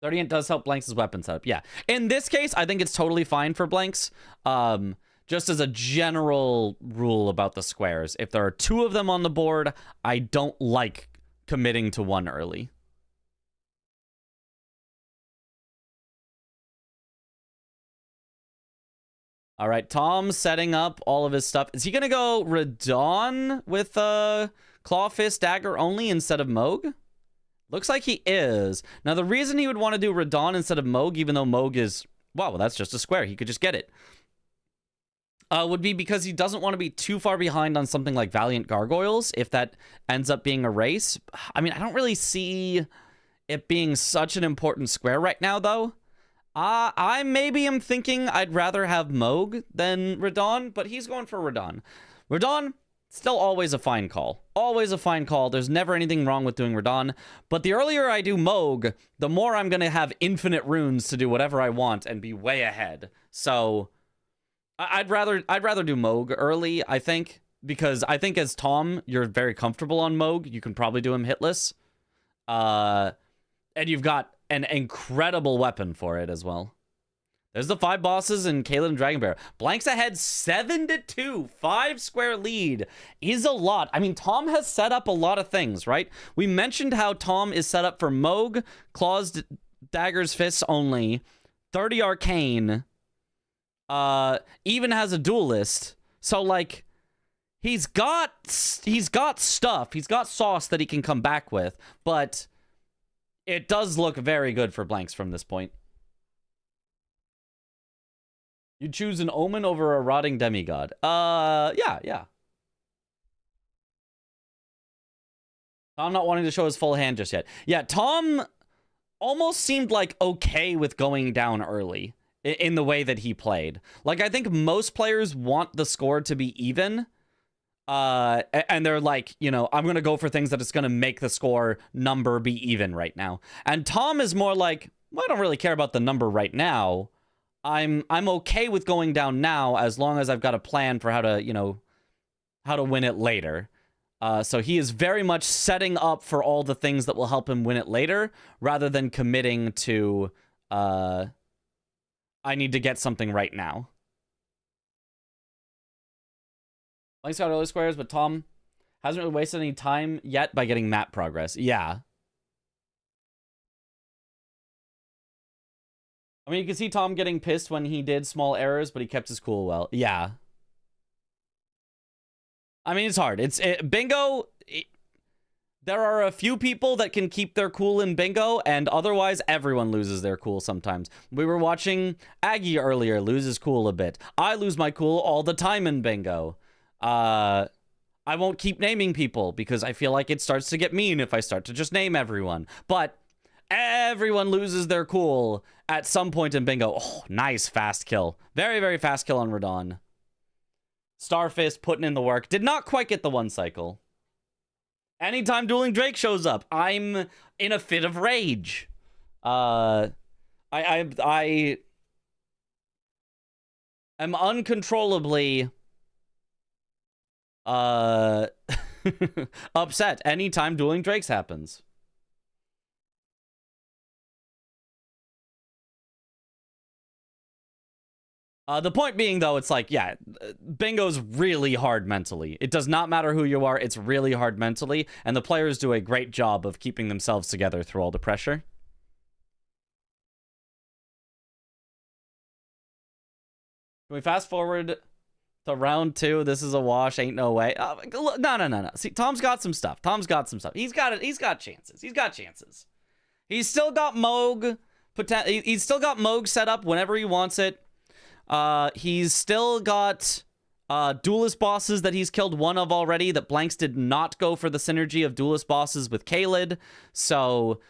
30 Int does help Blanks' weapon setup. Yeah. In this case, I think it's totally fine for Blanks. Just as a general rule about the squares. If there are 2 of them on the board, I don't like committing to one early. All right, Tom setting up all of his stuff. Is he going to go Radon with Claw Fist Dagger only instead of Moog? Looks like he is. Now, the reason he would want to do Radon instead of Moog, even though Moog is... well, that's just a square. He could just get it. Would be because he doesn't want to be too far behind on something like Valiant Gargoyles, if that ends up being a race. I mean, I don't really see it being such an important square right now, though. I maybe am thinking I'd rather have Moog than Radon, but he's going for Radon. Radon, still always a fine call. Always a fine call. There's never anything wrong with doing Radon. But the earlier I do Moog, the more I'm going to have infinite runes to do whatever I want and be way ahead. So I'd rather do Moog early, I think, because I think as Tom, you're very comfortable on Moog. You can probably do him hitless. And you've got an incredible weapon for it as well. There's the 5 bosses in Kaled and Dragon Bear. Blanks ahead 7-2. 5 square lead is a lot. I mean, Tom has set up a lot of things, right? We mentioned how Tom is set up for Moog, Claws, Daggers, Fists only, 30 Arcane, even has a Duelist. So, like, he's got stuff. He's got sauce that he can come back with, but it does look very good for Blanks from this point. You choose an Omen over a Rotting Demigod. Yeah. Tom not wanting to show his full hand just yet. Yeah, Tom almost seemed like okay with going down early in the way that he played. Like, I think most players want the score to be even. And they're like, you know, I'm going to go for things that it's going to make the score number be even right now. And Tom is more like, well, I don't really care about the number right now. I'm okay with going down now as long as I've got a plan for how to, you know, how to win it later. So he is very much setting up for all the things that will help him win it later rather than committing to, I need to get something right now. Blank's got early squares, but Tom hasn't really wasted any time yet by getting map progress. Yeah. I mean, you can see Tom getting pissed when he did small errors, but he kept his cool well. Yeah. I mean, it's hard. Bingo. There are a few people that can keep their cool in bingo, and otherwise everyone loses their cool sometimes. We were watching Aggie earlier lose his cool a bit. I lose my cool all the time in bingo. I won't keep naming people because I feel like it starts to get mean if I start to just name everyone. But everyone loses their cool at some point in bingo. Oh, nice fast kill. Very, very fast kill on Radon. Starfist putting in the work. Did not quite get the 1 cycle. Anytime Dueling Drake shows up, I'm in a fit of rage. I am uncontrollably upset anytime Dueling Drakes happens. The point being, though, it's like, yeah, bingo's really hard mentally. It does not matter who you are. It's really hard mentally. And the players do a great job of keeping themselves together through all the pressure. Can we fast forward to round 2? This is a wash. Ain't no way. No. See, Tom's got some stuff. He's got it. He's got chances. He's still got Moog. He's still got Moog set up whenever he wants it. He's still got duelist bosses that he's killed one of already, that Blanks did not go for the synergy of duelist bosses with Kaled. So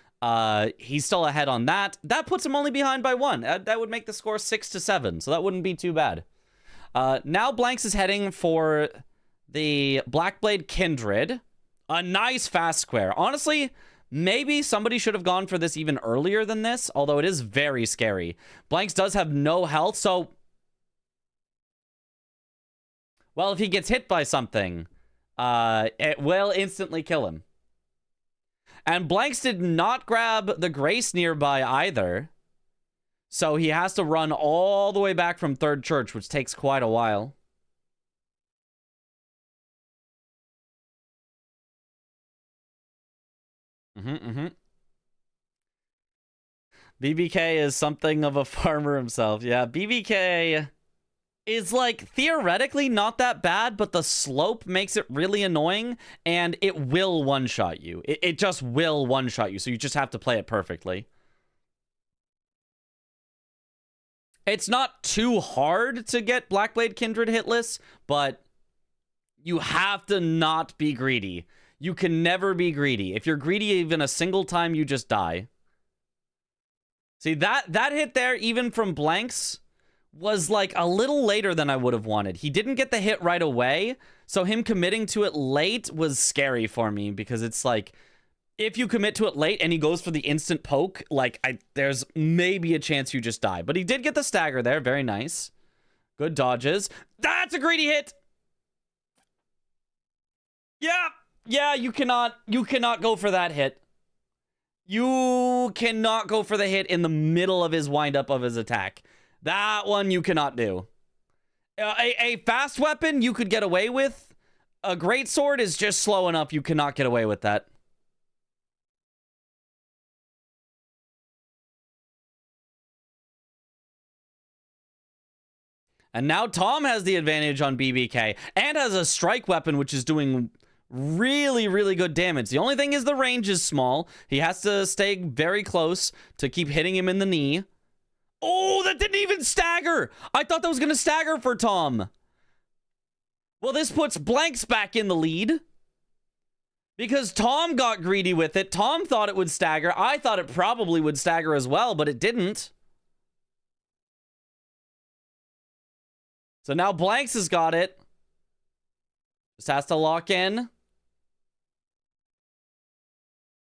he's still ahead on that. That puts him only behind by 1. That would make the score 6-7, so that wouldn't be too bad. Now Blanks is heading for the Blackblade Kindred. A nice fast square. Honestly, maybe somebody should have gone for this even earlier than this, although it is very scary. Blanks does have no health, so... well, if he gets hit by something, it will instantly kill him. And Blanks did not grab the Grace nearby either. So he has to run all the way back from Third Church, which takes quite a while. BBK is something of a farmer himself. Yeah, BBK is, like, theoretically not that bad, but the slope makes it really annoying, and it will one-shot you. It just will one-shot you, so you just have to play it perfectly. It's not too hard to get Blackblade Kindred hitless, but you have to not be greedy. You can never be greedy. If you're greedy even a single time, you just die. See, that hit there, even from Blanks, was like a little later than I would have wanted. He didn't get the hit right away, so him committing to it late was scary for me, because it's like, if you commit to it late and he goes for the instant poke, like, there's maybe a chance you just die. But he did get the stagger there. Very nice. Good dodges. That's a greedy hit! Yeah, you cannot go for that hit. You cannot go for the hit in the middle of his windup of his attack. That one you cannot do. A fast weapon you could get away with. A great sword is just slow enough. You cannot get away with that. And now Tom has the advantage on BBK and has a strike weapon, which is doing really, really good damage. The only thing is the range is small. He has to stay very close to keep hitting him in the knee. Oh, that didn't even stagger. I thought that was going to stagger for Tom. Well, this puts Blanks back in the lead, because Tom got greedy with it. Tom thought it would stagger. I thought it probably would stagger as well, but it didn't. So now Blanks has got it. Just has to lock in.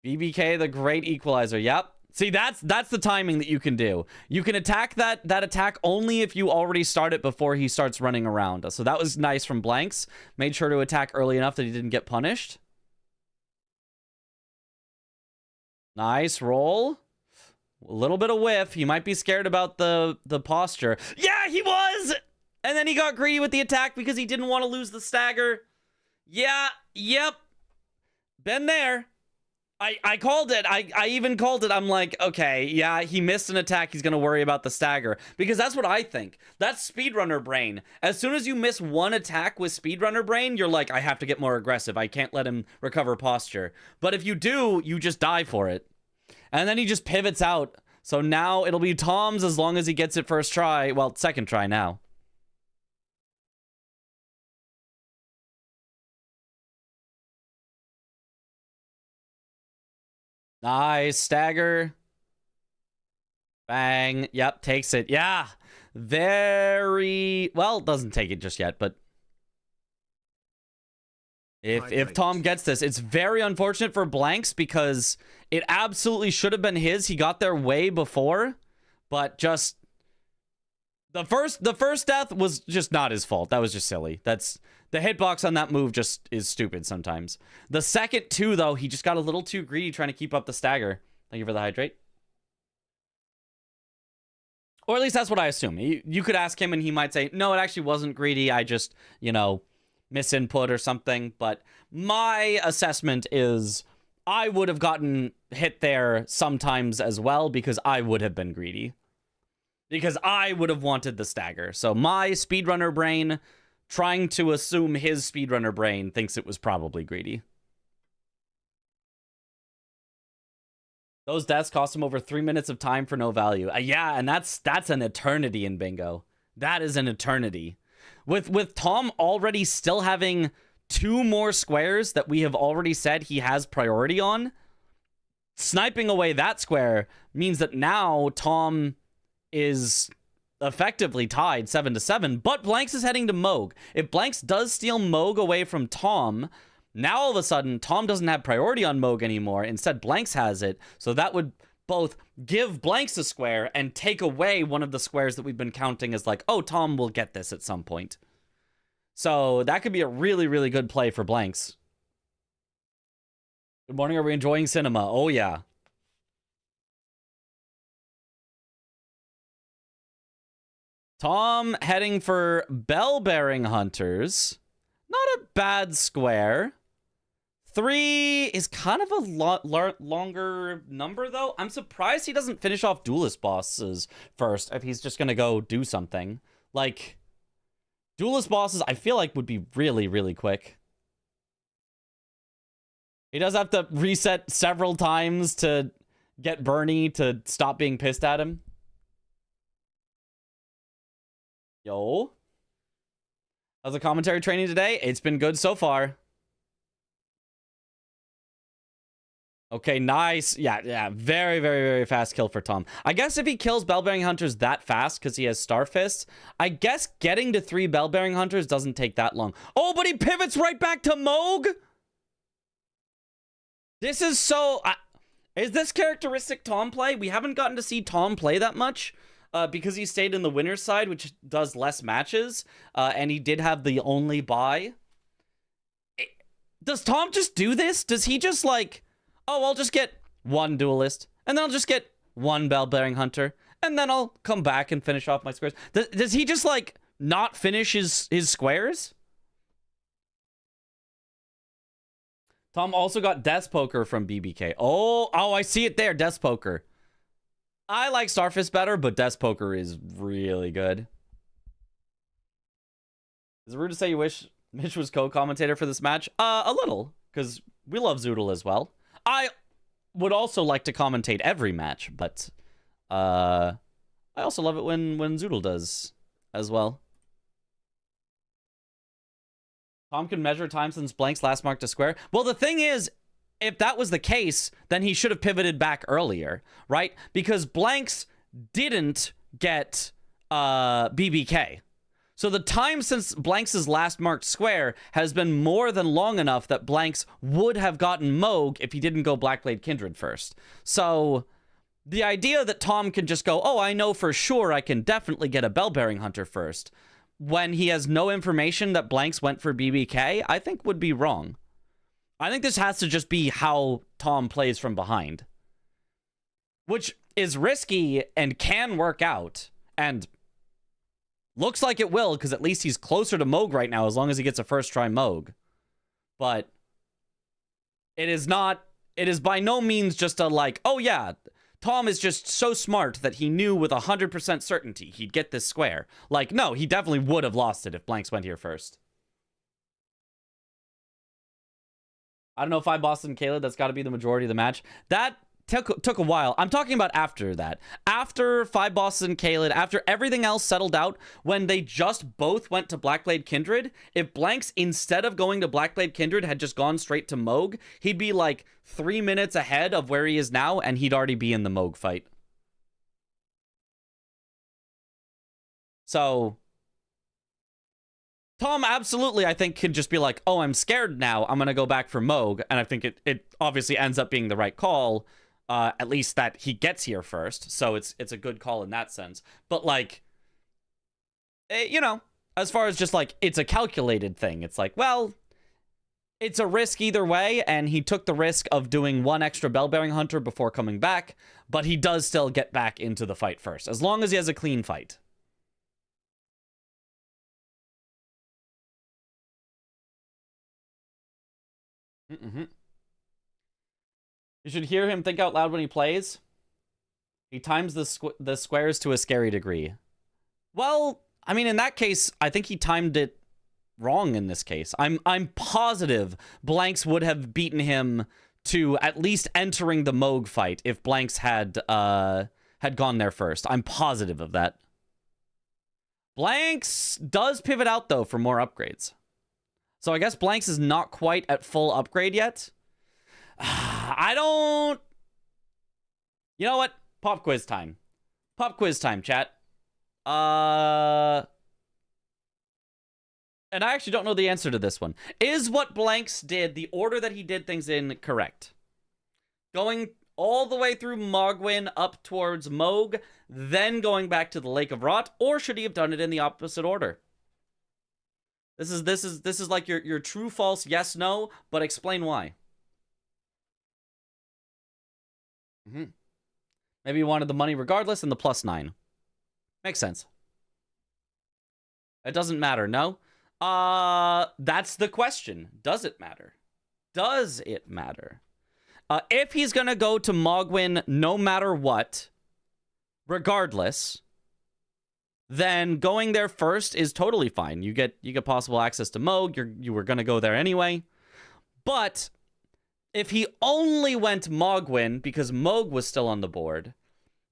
BBK, the great equalizer. Yep. See, that's the timing that you can do. You can attack that attack only if you already start it before he starts running around. So that was nice from Blanks. Made sure to attack early enough that he didn't get punished. Nice roll. A little bit of whiff. He might be scared about the posture. Yeah, he was! And then he got greedy with the attack because he didn't want to lose the stagger. Yeah, yep. Been there. I called it. I even called it. I'm like, okay, yeah, he missed an attack. He's going to worry about the stagger. Because that's what I think. That's speedrunner brain. As soon as you miss one attack with speedrunner brain, you're like, I have to get more aggressive. I can't let him recover posture. But if you do, you just die for it. And then he just pivots out. So now it'll be Tom's as long as he gets it first try. Well, second try now. Nice. Stagger. Bang. Yep, takes it. Yeah. Very... well, doesn't take it just yet, but... If Tom gets this, it's very unfortunate for Blanks because it absolutely should have been his. He got there way before, But just the first death was just not his fault. That was just silly. That's the hitbox on that move just is stupid sometimes. The second two, though, he just got a little too greedy trying to keep up the stagger. Thank you for the hydrate. Or at least that's what I assume. You could ask him and he might say, no, it actually wasn't greedy. I just, you know, misinput or something. But my assessment is I would have gotten hit there sometimes as well because I would have been greedy. Because I would have wanted the stagger. So my speedrunner brain, trying to assume his speedrunner brain, thinks it was probably greedy. Those deaths cost him over 3 minutes of time for no value. Yeah, and that's an eternity in bingo. That is an eternity. With Tom already still having 2 more squares that we have already said he has priority on, sniping away that square means that now Tom is effectively tied 7-7, but Blanks is heading to Moog. If Blanks does steal Moog away from Tom, now all of a sudden Tom doesn't have priority on Moog anymore. Instead, Blanks has it. So that would both give Blanks a square and take away one of the squares that we've been counting as like, oh, Tom will get this at some point. So that could be a really, really good play for Blanks. Good morning. Are we enjoying cinema? Oh, yeah. Tom heading for Bell-bearing Hunters. Not a bad square. 3 is kind of a longer number, though. I'm surprised he doesn't finish off Duelist bosses first if he's just going to go do something. Like, Duelist bosses, I feel like, would be really, really quick. He does have to reset several times to get Bernie to stop being pissed at him. Yo. How's the commentary training today? It's been good so far. Okay, nice. Yeah. Very, very, very fast kill for Tom. I guess if he kills Bell-bearing Hunters that fast because he has Star Fists, I guess getting to 3 Bell-bearing Hunters doesn't take that long. Oh, but he pivots right back to Moog? This is so... is this characteristic Tom play? We haven't gotten to see Tom play that much because he stayed in the winner's side, which does less matches, and he did have the only buy. Does Tom just do this? Does he just like... oh, I'll just get 1 Duelist, and then I'll just get 1 Bell-bearing Hunter, and then I'll come back and finish off my squares. Does he just, like, not finish his squares? Tom also got Death Poker from BBK. Oh, I see it there, Death Poker. I like Starfist better, but Death Poker is really good. Is it rude to say you wish Mitch was co-commentator for this match? A little, because we love Zoodle as well. I would also like to commentate every match, but I also love it when Zoodle does as well. Tom can measure time since Blank's last marked a square. Well, the thing is, if that was the case, then he should have pivoted back earlier, right? Because Blanks didn't get BBK. So the time since Blanks' last marked square has been more than long enough that Blanks would have gotten Moog if he didn't go Blackblade Kindred first. So the idea that Tom can just go, oh, I know for sure I can definitely get a Bell-bearing Hunter first, when he has no information that Blanks went for BBK, I think would be wrong. I think this has to just be how Tom plays from behind, which is risky and can work out, and looks like it will, because at least he's closer to Moog right now as long as he gets a first try Moog. But it is by no means just a like, oh yeah, Tom is just so smart that he knew with 100% certainty he'd get this square. Like, no, he definitely would have lost it if Blanks went here first. I don't know, 5 Boston Caleb, that's got to be the majority of the match. That took a while. I'm talking about after that. After 5 Boston Caleb, after everything else settled out, when they just both went to Blackblade Kindred, if Blanks, instead of going to Blackblade Kindred, had just gone straight to Moog, he'd be like 3 minutes ahead of where he is now, and he'd already be in the Moog fight. So Tom absolutely, I think, could just be like, oh, I'm scared now. I'm going to go back for Moog. And I think it obviously ends up being the right call. At least that he gets here first, so it's a good call in that sense. But like, you know, as far as just like it's a calculated thing, it's like, well, it's a risk either way, and he took the risk of doing one extra bell-bearing hunter before coming back, but he does still get back into the fight first, as long as he has a clean fight. You should hear him think out loud when he plays. He times the squares to a scary degree. Well, I mean, in that case, I think he timed it wrong in this case. I'm positive Blanks would have beaten him to at least entering the Moog fight if Blanks had gone there first. I'm positive of that. Blanks does pivot out, though, for more upgrades. So I guess Blanks is not quite at full upgrade yet. I don't... You know what? Pop quiz time. Pop quiz time, chat. And I actually don't know the answer to this one. Is what Blanks did, the order that he did things in, correct? Going all the way through Mogwin up towards Moog, then going back to the Lake of Rot, or should he have done it in the opposite order? This is like your true, false, yes, no, but explain why. Maybe you wanted the money regardless and the +9. Makes sense. It doesn't matter, no? That's the question. Does it matter? Does it matter? If he's gonna go to Mogwin no matter what, regardless, then going there first is totally fine. You get possible access to Moog. You were gonna go there anyway. But if he only went Mogwin because Moog was still on the board,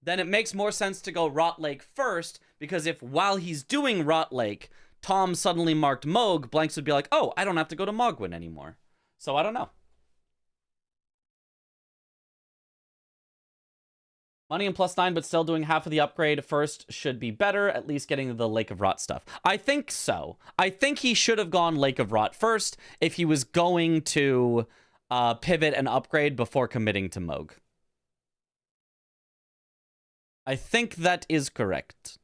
then it makes more sense to go Rot Lake first, because if while he's doing Rot Lake, Tom suddenly marked Moog, Blanks would be like, oh, I don't have to go to Mogwin anymore. So I don't know. Money and +9, but still doing half of the upgrade first should be better, at least getting the Lake of Rot stuff. I think so. I think he should have gone Lake of Rot first if he was going to pivot and upgrade before committing to Moog. I think that is correct.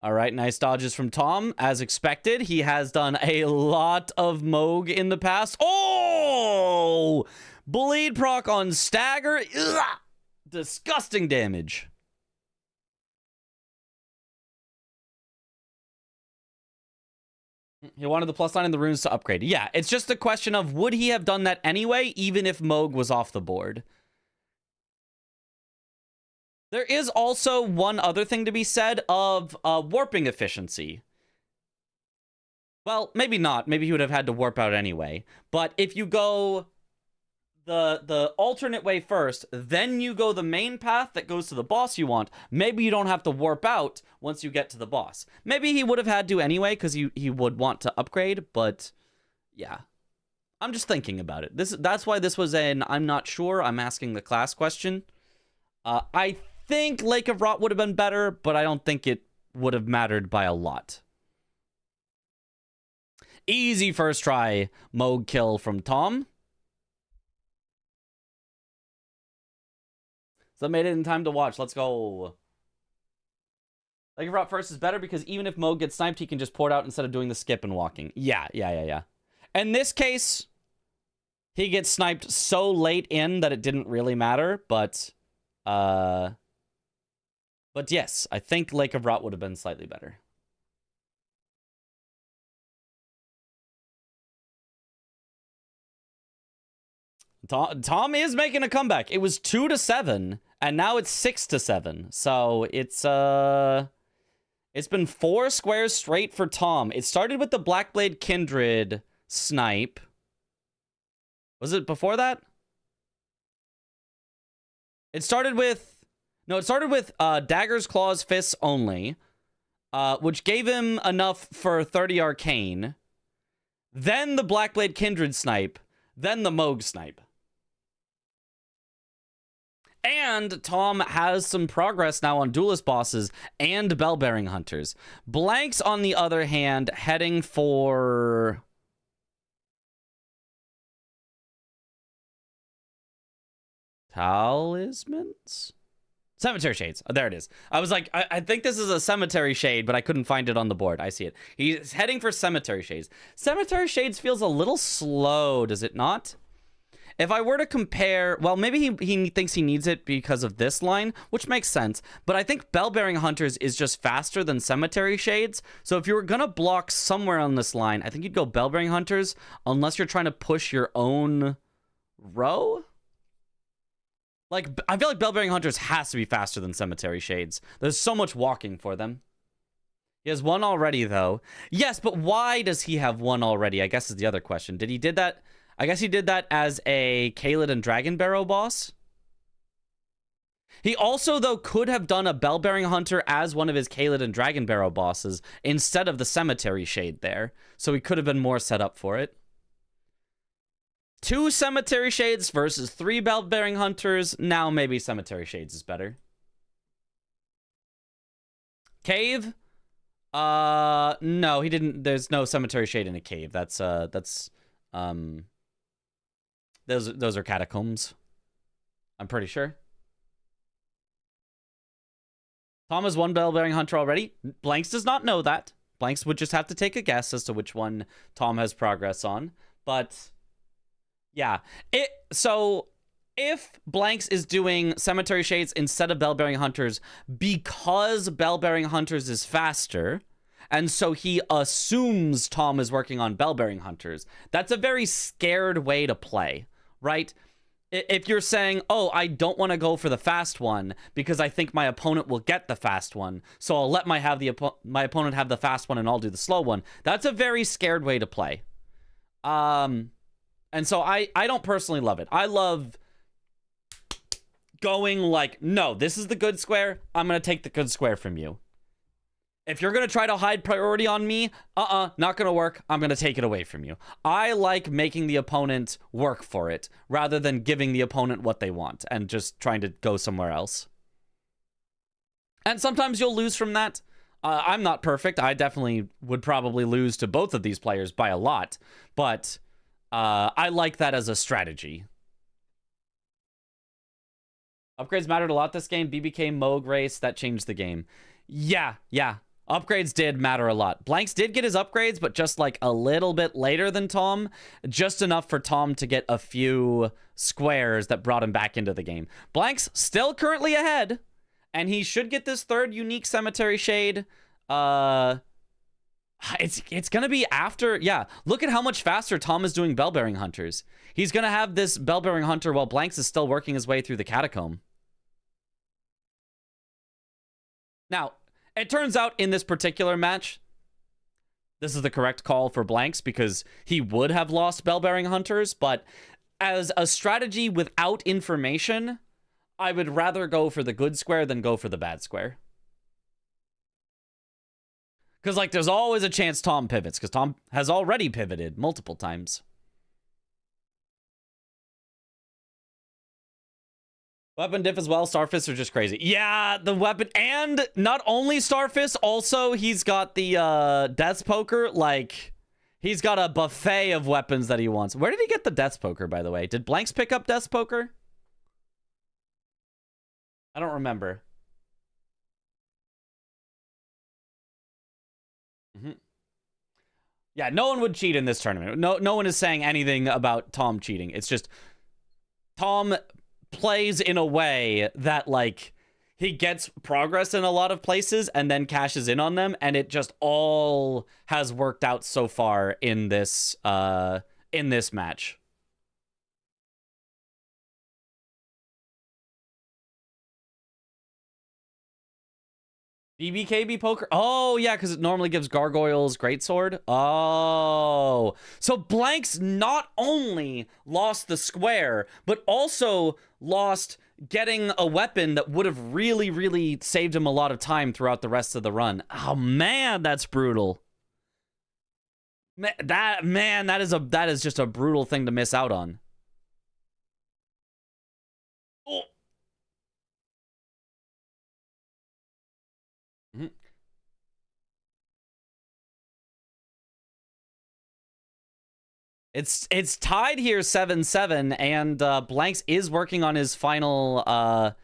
All right, nice dodges from Tom. As expected, he has done a lot of Moog in the past. Oh! Bleed proc on Stagger. Ugh! Disgusting damage. He wanted the +9 and the runes to upgrade. Yeah, it's just a question of would he have done that anyway, even if Moog was off the board? There is also one other thing to be said of warping efficiency. Well, maybe not. Maybe he would have had to warp out anyway. But if you go the alternate way first, then you go the main path that goes to the boss you want, maybe you don't have to warp out once you get to the boss. Maybe he would have had to anyway, because he would want to upgrade, but yeah. I'm just thinking about it. That's why this was an I'm not sure, I'm asking the class question. I think Lake of Rot would have been better, but I don't think it would have mattered by a lot. Easy first try Moog kill from Tom. So I made it in time to watch. Let's go. Lake of Rot first is better because even if Moog gets sniped, he can just port out instead of doing the skip and walking. Yeah. In this case, he gets sniped so late in that it didn't really matter, but yes, I think Lake of Rot would have been slightly better. Tom is making a comeback. It was 2-7, and now it's 6-7. So it's been 4 squares straight for Tom. It started with the Blackblade Kindred snipe. Was it before that? It started with Daggers, Claws, Fists only, which gave him enough for 30 Arcane. Then the Blackblade Kindred snipe. Then the Moog snipe. And Tom has some progress now on Duelist bosses and Bell-bearing Hunters. Blanks, on the other hand, heading for... Talismans? Cemetery Shades. Oh, there it is. I was like, I think this is a Cemetery Shade, but I couldn't find it on the board. I see it. He's heading for Cemetery Shades. Cemetery Shades feels a little slow, does it not? If I were to compare, well, maybe he thinks he needs it because of this line, which makes sense. But I think Bell-bearing Hunters is just faster than Cemetery Shades. So if you were going to block somewhere on this line, I think you'd go Bell-bearing Hunters, unless you're trying to push your own row. Like, I feel like Bell-bearing Hunters has to be faster than Cemetery Shades. There's so much walking for them. He has one already, though. Yes, but why does he have one already? I guess is the other question. Did he did that? I guess he did that as a Kaled and Dragon Barrow boss. He also, though, could have done a Bell-bearing Hunter as one of his Kaled and Dragon Barrow bosses instead of the Cemetery Shade there. So he could have been more set up for it. 2 Cemetery Shades versus 3 Bell-bearing Hunters. Now maybe Cemetery Shades is better. Cave? No, he didn't. There's no Cemetery Shade in a cave. Those are catacombs. I'm pretty sure. Tom has one Bell-bearing Hunter already. Blanks does not know that. Blanks would just have to take a guess as to which one Tom has progress on. But yeah, so if Blanks is doing Cemetery Shades instead of Bell-bearing Hunters because Bell-bearing Hunters is faster, and so he assumes Tom is working on Bell-bearing Hunters, that's a very scared way to play, right? If you're saying, oh, I don't want to go for the fast one because I think my opponent will get the fast one, so I'll let my opponent have the fast one and I'll do the slow one. That's a very scared way to play. And so I don't personally love it. I love going like, no, this is the good square. I'm going to take the good square from you. If you're going to try to hide priority on me, not going to work. I'm going to take it away from you. I like making the opponent work for it rather than giving the opponent what they want and just trying to go somewhere else. And sometimes you'll lose from that. I'm not perfect. I definitely would probably lose to both of these players by a lot, but I like that as a strategy. Upgrades mattered a lot this game. BBK Moog race, that changed the game. Yeah. Upgrades did matter a lot. Blanks did get his upgrades, but just like a little bit later than Tom. Just enough for Tom to get a few squares that brought him back into the game. Blanks still currently ahead, and he should get this 3rd unique Cemetery Shade. It's gonna be after, yeah. Look at how much faster Tom is doing Bell-bearing Hunters. He's gonna have this Bell-bearing Hunter while Blanks is still working his way through the catacomb. Now, it turns out in this particular match, this is the correct call for Blanks because he would have lost Bell-bearing Hunters, but as a strategy without information, I would rather go for the good square than go for the bad square. Because, like, there's always a chance Tom pivots, because Tom has already pivoted multiple times. Weapon diff as well. Starfists are just crazy. Yeah, the weapon. And not only Starfist, also he's got the Death Poker. Like, he's got a buffet of weapons that he wants. Where did he get the Death Poker, by the way? Did Blanks pick up Death Poker? I don't remember. Yeah, no one would cheat in this tournament. No one is saying anything about Tom cheating. It's just Tom plays in a way that, like, he gets progress in a lot of places and then cashes in on them, and it just all has worked out so far in this match. BBKB poker. Oh, yeah, because it normally gives Gargoyles Greatsword. Oh. So Blanks not only lost the square, but also lost getting a weapon that would have really, really saved him a lot of time throughout the rest of the run. Oh, man, that's brutal. That is just a brutal thing to miss out on. Oh. It's tied here 7-7, and Blanks is working on his final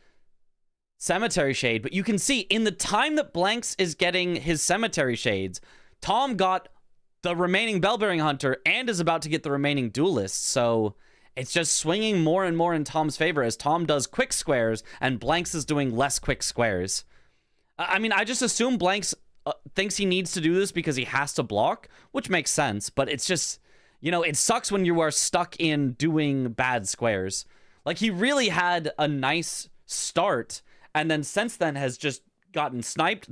cemetery shade. But you can see in the time that Blanks is getting his cemetery shades, Tom got the remaining Bellbearing Hunter and is about to get the remaining Duelist. So it's just swinging more and more in Tom's favor as Tom does quick squares and Blanks is doing less quick squares. I mean, I just assume Blanks thinks he needs to do this because he has to block, which makes sense. But it's just, you know, it sucks when you are stuck in doing bad squares. Like, he really had a nice start, and then since then has just gotten sniped,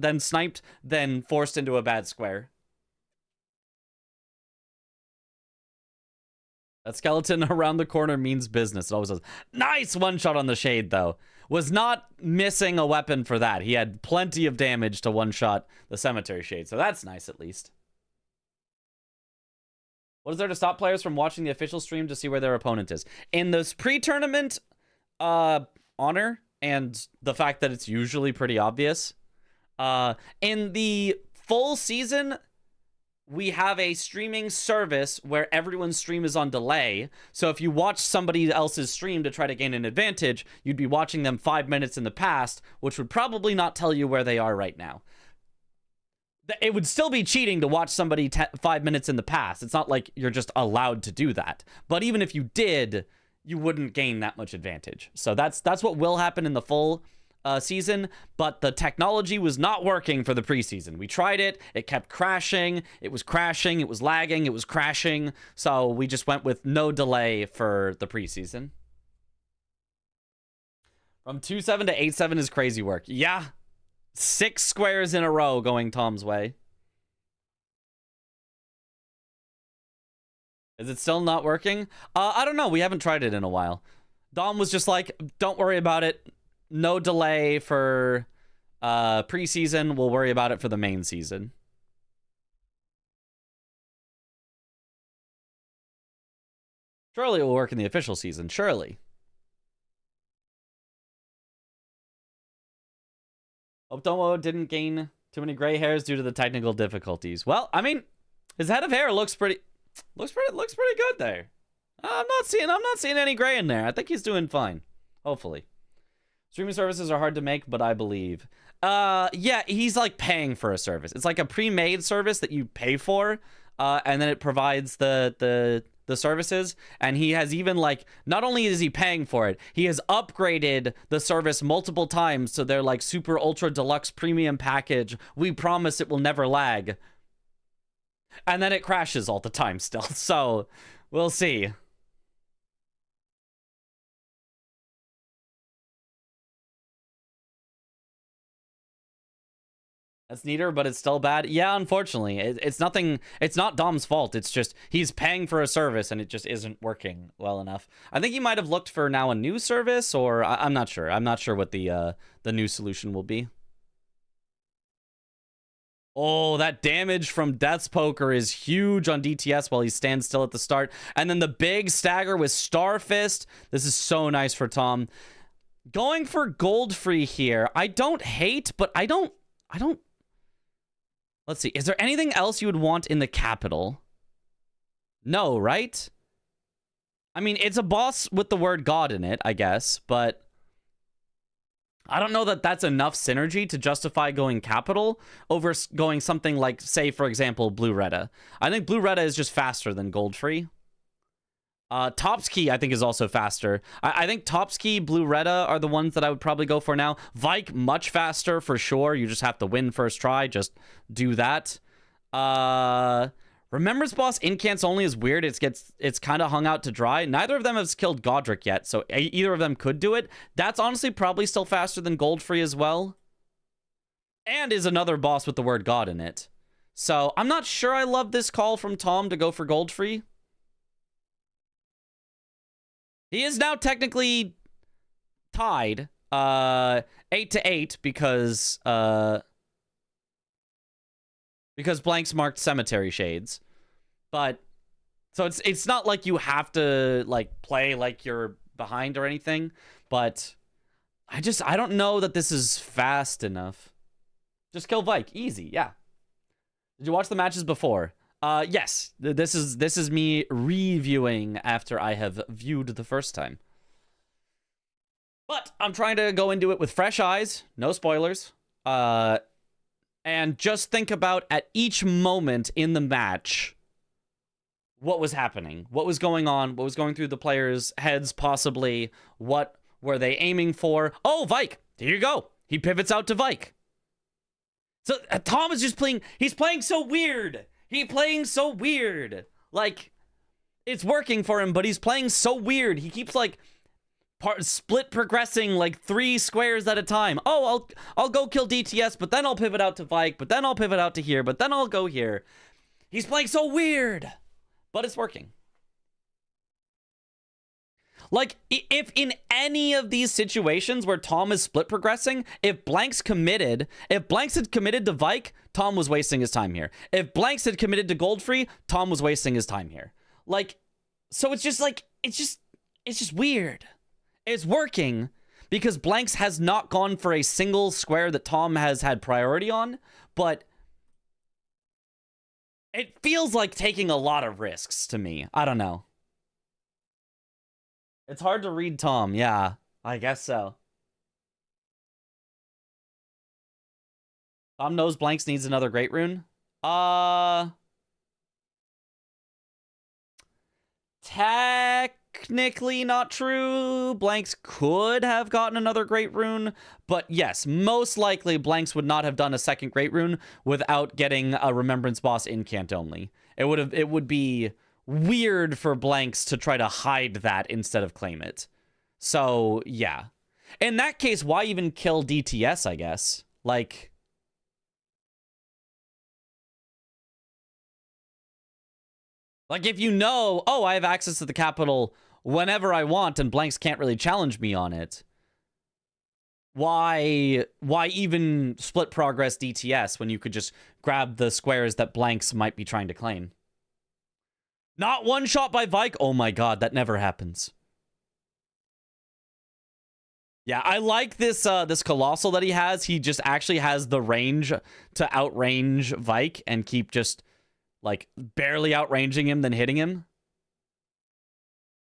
then forced into a bad square. That skeleton around the corner means business. It always does. Nice one shot on the shade, though. Was not missing a weapon for that. He had plenty of damage to one shot the cemetery shade, so that's nice at least. What is there to stop players from watching the official stream to see where their opponent is? In this pre-tournament honor, and the fact that it's usually pretty obvious. In the full season, we have a streaming service where everyone's stream is on delay. So if you watch somebody else's stream to try to gain an advantage, you'd be watching them 5 minutes in the past, which would probably not tell you where they are right now. It would still be cheating to watch somebody 5 minutes in the past. It's not like you're just allowed to do that. But even if you did, you wouldn't gain that much advantage. So that's what will happen in the full season, but the technology was not working for the preseason. We tried it. It kept crashing. It was crashing. It was lagging. It was crashing. So we just went with no delay for the preseason. From 2-7 to 8-7 is crazy work. Yeah. 6 squares in a row going Tom's way. Is it still not working? I don't know. We haven't tried it in a while. Dom was just like, don't worry about it. No delay for preseason. We'll worry about it for the main season. Surely it will work in the official season. Surely. Hope Domo didn't gain too many gray hairs due to the technical difficulties. Well, I mean, his head of hair looks pretty good there. I'm not seeing any gray in there. I think he's doing fine. Hopefully. Streaming services are hard to make, but I believe. Yeah, he's like paying for a service. It's like a pre-made service that you pay for, and then it provides the services. And he has even like, not only is he paying for it, he has upgraded the service multiple times to their like super ultra deluxe premium package. We promise it will never lag. And then it crashes all the time still. So we'll see. That's neater, but it's still bad. Yeah, unfortunately. It's nothing. It's not Dom's fault. It's just he's paying for a service and it just isn't working well enough. I think he might have looked for now a new service, or I'm not sure. I'm not sure what the new solution will be. Oh, that damage from Death's Poker is huge on DTS while he stands still at the start. And then the big stagger with Star Fist. This is so nice for Tom. Going for gold free here. I don't hate, but I don't... Let's see. Is there anything else you would want in the capital? No, right? I mean, it's a boss with the word God in it, I guess, but I don't know that that's enough synergy to justify going capital over going something like, say, for example, Blue Retta. I think Blue Retta is just faster than gold free. Topski, I think, is also faster. I think Topski, Blue Retta are the ones that I would probably go for now. Vike, much faster for sure. You just have to win first try. Just do that. Remembrance Boss Incants only is weird. It's kind of hung out to dry. Neither of them has killed Godric yet, so either of them could do it. That's honestly probably still faster than Gold Free as well. And is another boss with the word God in it. So I'm not sure I love this call from Tom to go for Gold Free. He is now technically tied 8-8 because Blanks marked cemetery shades. But so it's not like you have to like play like you're behind or anything, but I don't know that this is fast enough. Just kill Vike, easy. Yeah. Did you watch the matches before? Yes, this is me reviewing after I have viewed the first time. But I'm trying to go into it with fresh eyes, no spoilers, and just think about at each moment in the match what was happening, what was going on, what was going through the players' heads possibly, what were they aiming for. Oh, Vike, here you go. He pivots out to Vike. So Tom is just playing, he's playing so weird. He's playing so weird. Like, it's working for him, but he's playing so weird. He keeps like split progressing like 3 squares at a time. Oh, I'll go kill DTS, but then I'll pivot out to Vike, but then I'll pivot out to here, but then I'll go here. He's playing so weird, but it's working. Like, if in any of these situations where Tom is split progressing, if Blanks had committed to Vike, Tom was wasting his time here. If Blanks had committed to Goldfree, Tom was wasting his time here. Like, so it's just like, it's just weird. It's working because Blanks has not gone for a single square that Tom has had priority on, but it feels like taking a lot of risks to me. I don't know. It's hard to read Tom. Yeah, I guess so. Tom knows Blanks needs another Great Rune. Technically not true. Blanks could have gotten another Great Rune, but yes, most likely Blanks would not have done a second Great Rune without getting a Remembrance boss incant only. It would be weird for Blanks to try to hide that instead of claim it. So, yeah. In that case, why even kill DTS, I guess? Like, if you know, oh, I have access to the capital whenever I want and Blanks can't really challenge me on it, why even split progress DTS when you could just grab the squares that Blanks might be trying to claim? Not one shot by Vike? Oh my god, that never happens. Yeah, I like this this Colossal that he has. He just actually has the range to outrange Vike and keep just, like, barely outranging him, then hitting him.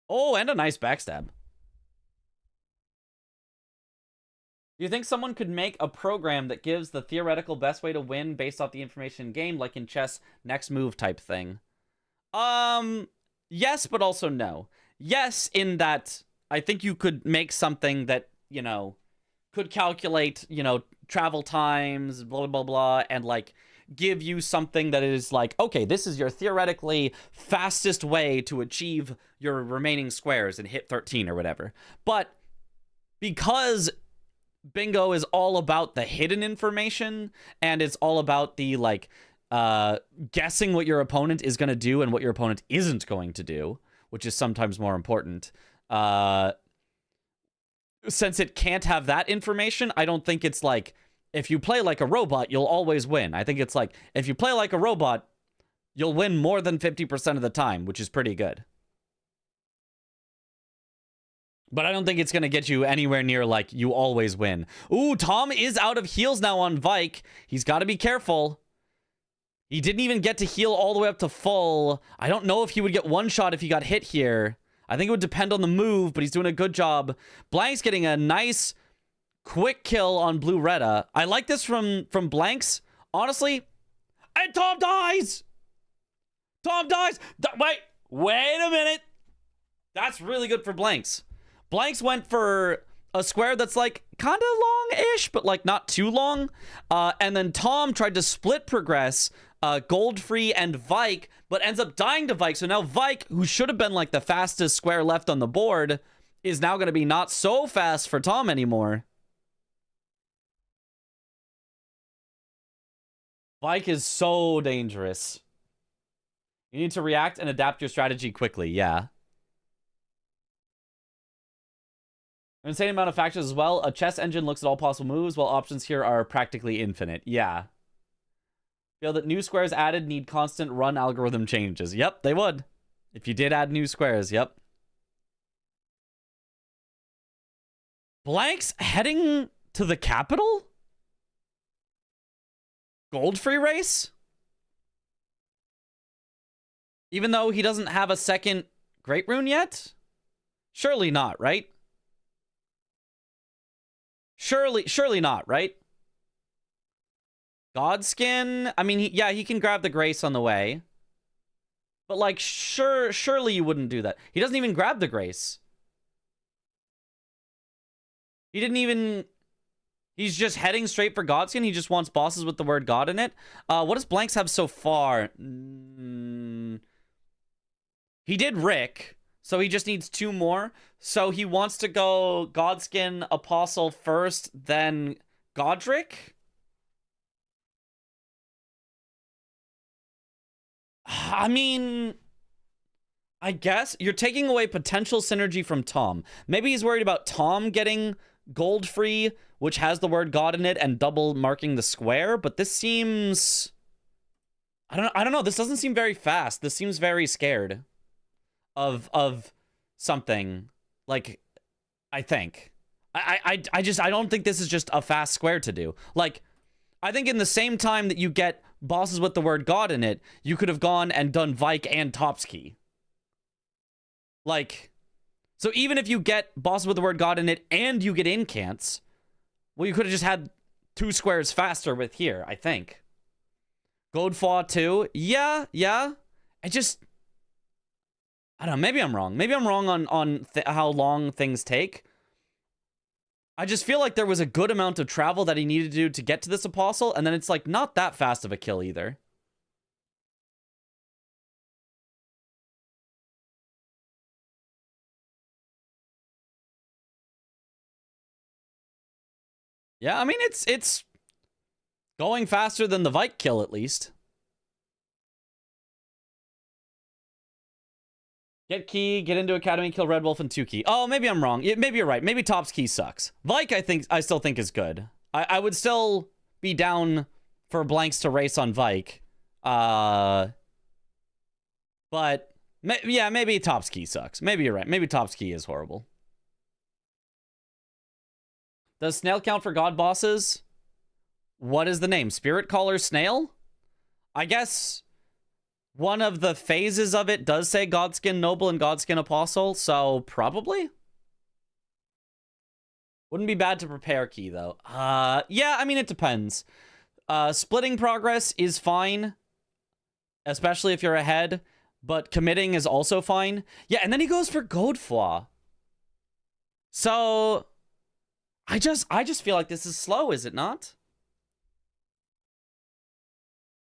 Oh, and a nice backstab. Do you think someone could make a program that gives the theoretical best way to win based off the information in game, like in chess, next move type thing? Yes, but also no. Yes, in that I think you could make something that, you know, could calculate, you know, travel times, blah, blah, blah, and, like, give you something that is like, okay, this is your theoretically fastest way to achieve your remaining squares and hit 13 or whatever. But because Bingo is all about the hidden information and it's all about the, like, guessing what your opponent is going to do and what your opponent isn't going to do, which is sometimes more important. Since it can't have that information, I don't think it's like, if you play like a robot, you'll always win. I think it's like, if you play like a robot, you'll win more than 50% of the time, which is pretty good. But I don't think it's going to get you anywhere near, like, you always win. Ooh, Tom is out of heals now on Vike. He's got to be careful. He didn't even get to heal all the way up to full. I don't know if he would get one shot if he got hit here. I think it would depend on the move, but he's doing a good job. Blank's getting a nice quick kill on Blue Retta. I like this from Blanks, honestly. And Tom dies! Tom dies! Wait a minute. That's really good for Blanks. Blanks went for a square that's, like, kind of long-ish, but, like, not too long. And then Tom tried to split progress Goldfree and Vike, but ends up dying to Vike. So now Vike, who should have been, like, the fastest square left on the board, is now going to be not so fast for Tom anymore. Vike is so dangerous. You need to react and adapt your strategy quickly. Yeah. An insane amount of factors as well. A chess engine looks at all possible moves, while options here are practically infinite. Yeah. Feel that new squares added need constant run algorithm changes. Yep, they would. If you did add new squares, yep. Blanks heading to the capital? Goldfree race? Even though he doesn't have a second Great Rune yet? Surely not, right? Surely not, right? Godskin? I mean, he can grab the Grace on the way. But, like, surely you wouldn't do that. He doesn't even grab the Grace. He didn't even... He's just heading straight for Godskin. He just wants bosses with the word God in it. What does Blanks have so far? He did Rick, so he just needs 2 more. So he wants to go Godskin Apostle first, then Godric? I mean, I guess you're taking away potential synergy from Tom. Maybe he's worried about Tom getting gold free, which has the word God in it, and double marking the square, but this seems... I don't know. This doesn't seem very fast. This seems very scared of something. Like, I think. I don't think this is just a fast square to do. Like, I think in the same time that you get bosses with the word God in it, you could have gone and done Vike and Topsky. Like, so even if you get bosses with the word God in it and you get incants, well, you could have just had 2 squares faster with here, I think. Godfaw too. Yeah. I don't know. Maybe I'm wrong. Maybe I'm wrong on how long things take. I just feel like there was a good amount of travel that he needed to do to get to this apostle, and then it's like not that fast of a kill either. Yeah, I mean it's going faster than the Vike kill at least. Get key, get into academy, kill Red Wolf and 2 key. Oh, maybe I'm wrong. Maybe you're right. Maybe Top's key sucks. Vike, I still think is good. I would still be down for Blanks to race on Vike. But yeah, maybe Top's key sucks. Maybe you're right. Maybe Top's key is horrible. Does Snail count for God bosses? What is the name? Spirit Caller Snail? I guess one of the phases of it does say Godskin Noble and Godskin Apostle, so probably. Wouldn't be bad to prepare key, though. Yeah, I mean, it depends. Splitting progress is fine, especially if you're ahead, but committing is also fine. Yeah, and then he goes for Godflaw. So, I just feel like this is slow, is it not?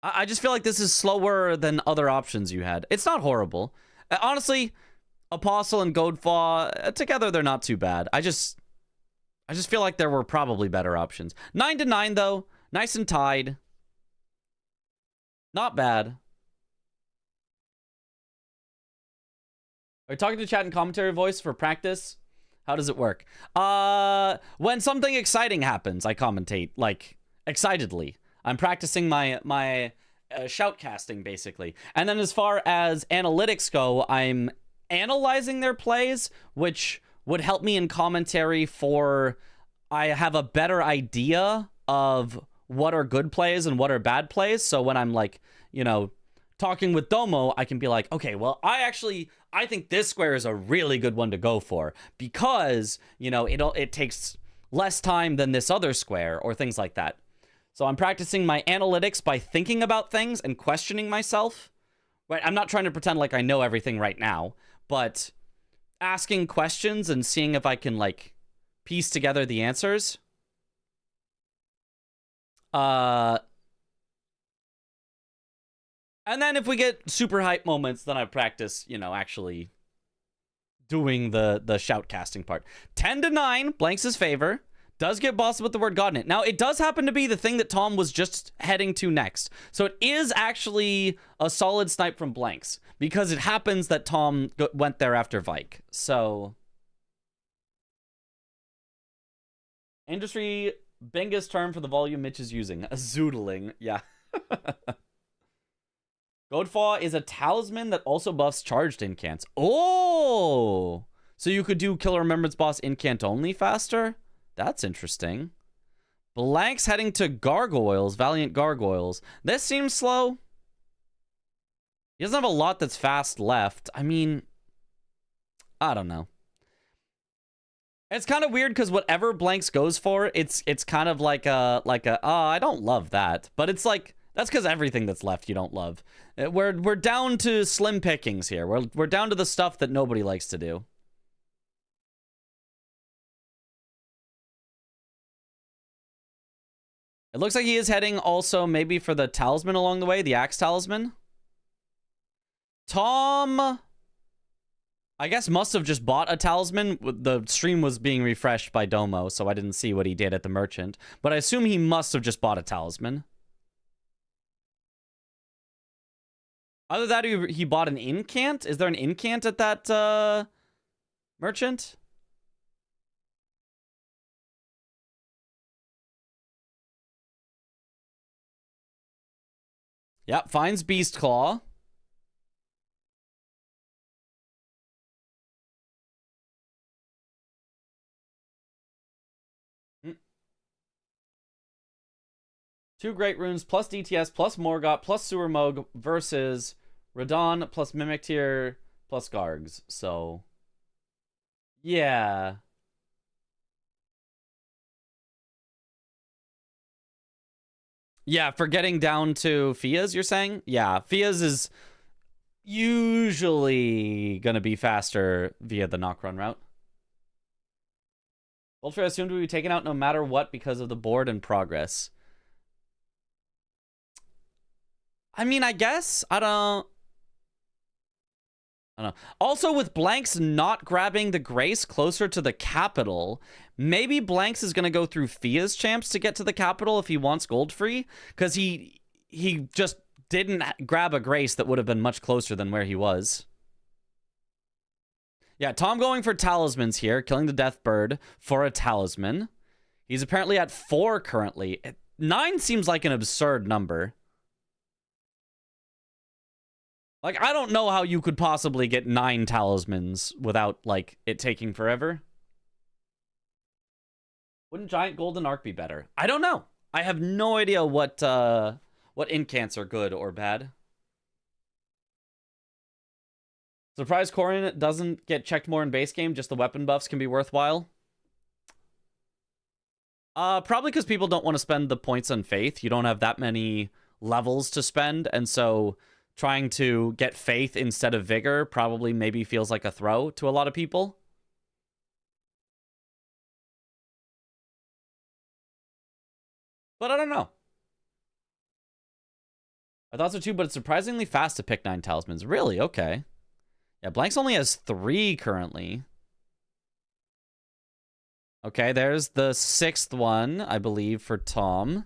I just feel like this is slower than other options you had. It's not horrible. Honestly, Apostle and Godflaw, together they're not too bad. I just feel like there were probably better options. 9 to 9, though. Nice and tied. Not bad. Are you talking to chat and commentary voice for practice? How does it work? When something exciting happens, I commentate, like, excitedly. I'm practicing my shoutcasting, basically. And then as far as analytics go, I'm analyzing their plays, which would help me in commentary for... I have a better idea of what are good plays and what are bad plays. So when I'm, like, you know, talking with Domo, I can be like, okay, well, I think this square is a really good one to go for because, you know, it takes less time than this other square or things like that. So I'm practicing my analytics by thinking about things and questioning myself. Right? I'm not trying to pretend like I know everything right now, but asking questions and seeing if I can, like, piece together the answers. And then if we get super hype moments, then I practice, you know, actually doing the shoutcasting part. 10 to 9, Blanks' favor. Does get bossed with the word God in it. Now, it does happen to be the thing that Tom was just heading to next. So it is actually a solid snipe from Blanks. Because it happens that Tom went there after Vike. So... Industry Bingus term for the volume Mitch is using. A zoodling. Yeah. Godfaw is a talisman that also buffs charged incants. Oh! So you could do Killer Remembrance Boss incant only faster? That's interesting. Blanks heading to Gargoyles, Valiant Gargoyles. This seems slow. He doesn't have a lot that's fast left. I mean, I don't know. It's kind of weird because whatever Blanks goes for, it's kind of like a oh, I don't love that. But it's like, that's because everything that's left you don't love. We're down to slim pickings here. We're down to the stuff that nobody likes to do. It looks like he is heading also maybe for the talisman along the way, the axe talisman. Tom, I guess, must have just bought a talisman. The stream was being refreshed by Domo, so I didn't see what he did at the merchant. But I assume he must have just bought a talisman. Either that or he bought an incant? Is there an incant at that merchant? Yep, finds Beast Claw. Two Great Runes plus DTS plus Morgott plus Sewer Moog versus Radon plus Mimic Tier plus Gargs. So, yeah. Yeah, for getting down to Fia's, you're saying? Yeah, Fia's is usually going to be faster via the knock run route. Ultra assumed to be taken out no matter what because of the board and progress. I mean, I guess. I don't know. Also, with Blanks not grabbing the Grace closer to the capital, maybe Blanks is going to go through Fia's champs to get to the capital if he wants gold free, because he just didn't grab a Grace that would have been much closer than where he was. Yeah, Tom going for talismans here, killing the Death Bird for a talisman. He's apparently at 4 currently. 9 seems like an absurd number. Like, I don't know how you could possibly get 9 talismans without, like, it taking forever. Wouldn't Giant Golden Arc be better? I don't know. I have no idea what incants are good or bad. Surprise Corin doesn't get checked more in base game, just the weapon buffs can be worthwhile. Probably because people don't want to spend the points on Faith. You don't have that many levels to spend, and so trying to get Faith instead of Vigor probably maybe feels like a throw to a lot of people. But I don't know. I thought so too, but it's surprisingly fast to pick 9 talismans. Really? Okay. Yeah, Blanks only has 3 currently. Okay, there's the 6th one, I believe, for Tom.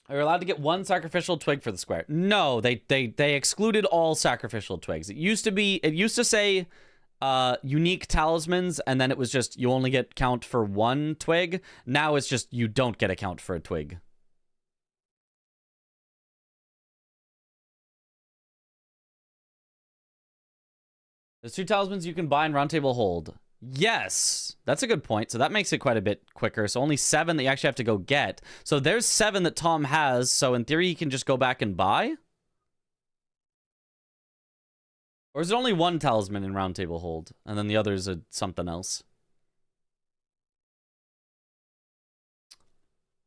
Are you allowed to get 1 sacrificial twig for the square? No, they excluded all sacrificial twigs. It used to say unique talismans, and then it was just you only get count for 1 twig. Now it's just you don't get a count for a twig. There's 2 talismans you can buy in Round Table Hold. Yes, that's a good point. So that makes it quite a bit quicker. So only 7 that you actually have to go get. So there's 7 that Tom has. So in theory, he can just go back and buy. Or is it only 1 talisman in Round Table Hold? And then the others are something else.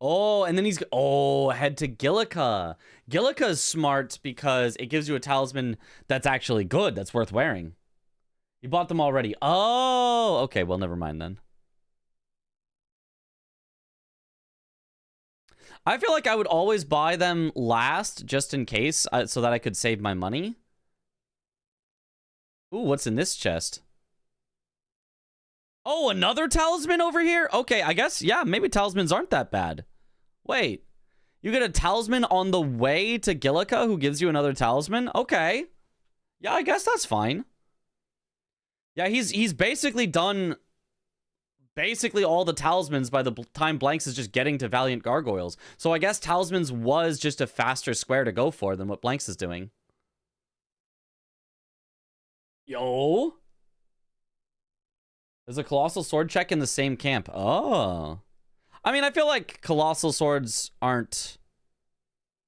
Oh, and then he's... Oh, head to Gillica. Gillica is smart because it gives you a talisman that's actually good, that's worth wearing. You bought them already. Oh, okay. Well, never mind then. I feel like I would always buy them last just in case so that I could save my money. Ooh, what's in this chest? Oh, another talisman over here? Okay, I guess, yeah, maybe talismans aren't that bad. Wait, you get a talisman on the way to Gillica who gives you another talisman? Okay. Yeah, I guess that's fine. Yeah, he's basically done basically all the talismans by the time Blanks is just getting to Valiant Gargoyles. So I guess talismans was just a faster square to go for than what Blanks is doing. Yo. There's a Colossal Sword check in the same camp. Oh. I mean, I feel like colossal swords aren't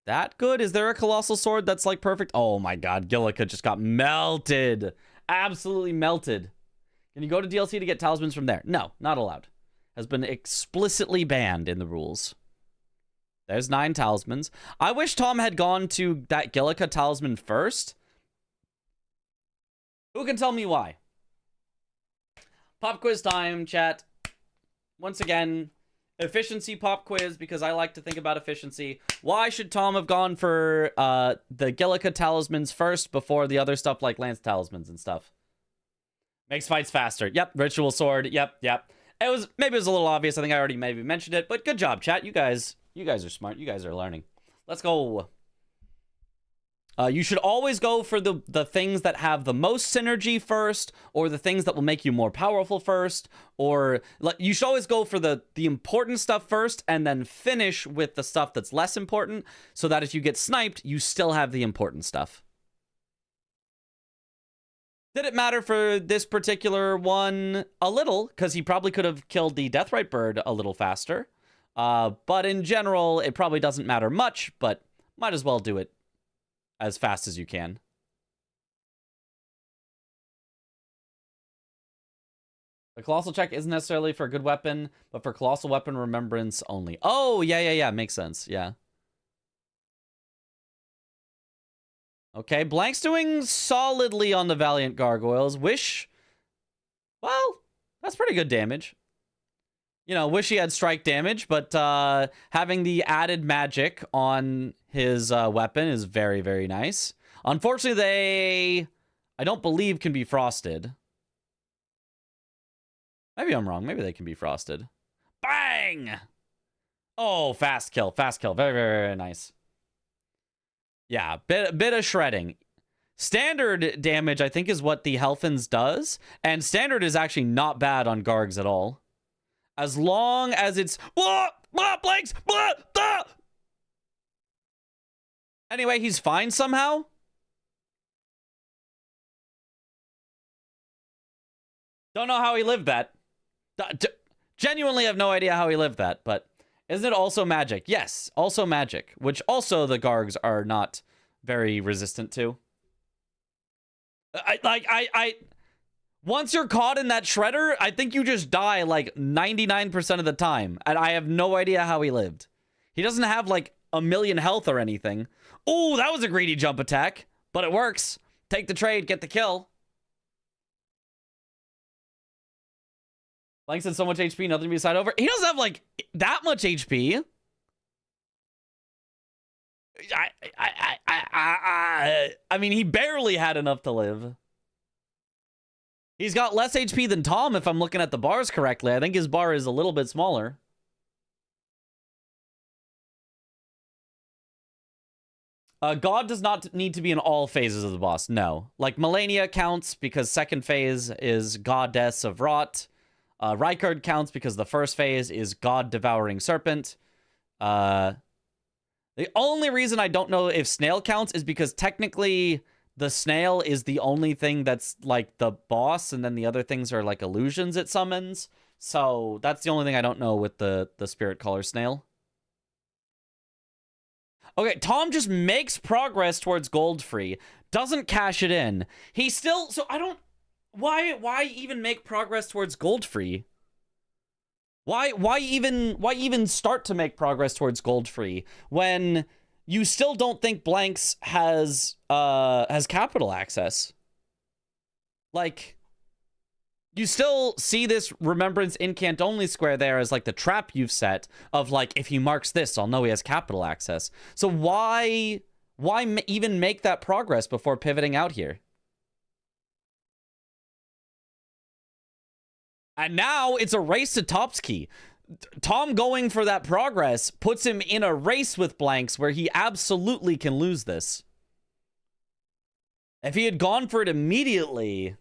that good. Is there a colossal sword that's like perfect? Oh my god, Gillica just got melted. Absolutely melted. Can you go to DLC to get talismans from there? No, not allowed. Has been explicitly banned in the rules. There's 9 talismans. I wish Tom had gone to that Gillica talisman first. Who can tell me why? Pop quiz time, chat. Once again, efficiency pop quiz, because I like to think about efficiency. Why should Tom have gone for the Gillica talismans first before the other stuff like lance talismans and stuff? Makes fights faster. Yep, ritual sword. Yep. Maybe it was a little obvious. I think I already maybe mentioned it, but good job, chat. You guys are smart. You guys are learning. Let's go. You should always go for the things that have the most synergy first, or the things that will make you more powerful first, or you should always go for the important stuff first and then finish with the stuff that's less important, so that if you get sniped, you still have the important stuff. Did it matter for this particular one? A little, because he probably could have killed the Deathrite bird a little faster. But in general, it probably doesn't matter much, but might as well do it as fast as you can. The Colossal check isn't necessarily for a good weapon, but for Colossal weapon remembrance only. Oh, yeah. Makes sense, yeah. Okay, Blank's doing solidly on the Valiant Gargoyles. Wish, well, that's pretty good damage. You know, wish he had strike damage, but having the added magic on his weapon is very, very nice. Unfortunately, they, I don't believe, can be frosted. Maybe I'm wrong. Maybe they can be frosted. Bang! Oh, fast kill. Fast kill. Very, very, very nice. Yeah, bit of shredding. Standard damage, I think, is what the Helfins does. And standard is actually not bad on Gargs at all. As long as it's... Blanks! Anyway, he's fine somehow. Don't know how he lived that. Genuinely have no idea how he lived that, but... Isn't it also magic? Yes, also magic, which also the Gargs are not very resistant to. Once you're caught in that shredder, I think you just die like 99% of the time, and I have no idea how he lived. He doesn't have like a million health or anything. Oh, that was a greedy jump attack, but it works. Take the trade, get the kill. Blanks had so much HP, nothing to be side over. He doesn't have, like, that much HP. I mean, he barely had enough to live. He's got less HP than Tom, if I'm looking at the bars correctly. I think his bar is a little bit smaller. God does not need to be in all phases of the boss, no. Like, Melania counts because second phase is Goddess of Rot. Rykard counts because the first phase is God Devouring Serpent. The only reason I don't know if Snail counts is because technically the Snail is the only thing that's like the boss, and then the other things are like illusions it summons. So that's the only thing I don't know with the Spirit Caller Snail. Okay, Tom just makes progress towards gold free, doesn't cash it in. He still, so I don't, why even make progress towards gold free? Why even start to make progress towards gold free when you still don't think Blanks has capital access? Like, you still see this remembrance incant only square there as like the trap you've set of like, if he marks this, I'll know he has capital access. So why even make that progress before pivoting out here? And now it's a race to Top's Key. Tom going for that progress puts him in a race with Blanks where he absolutely can lose this. If he had gone for it immediately...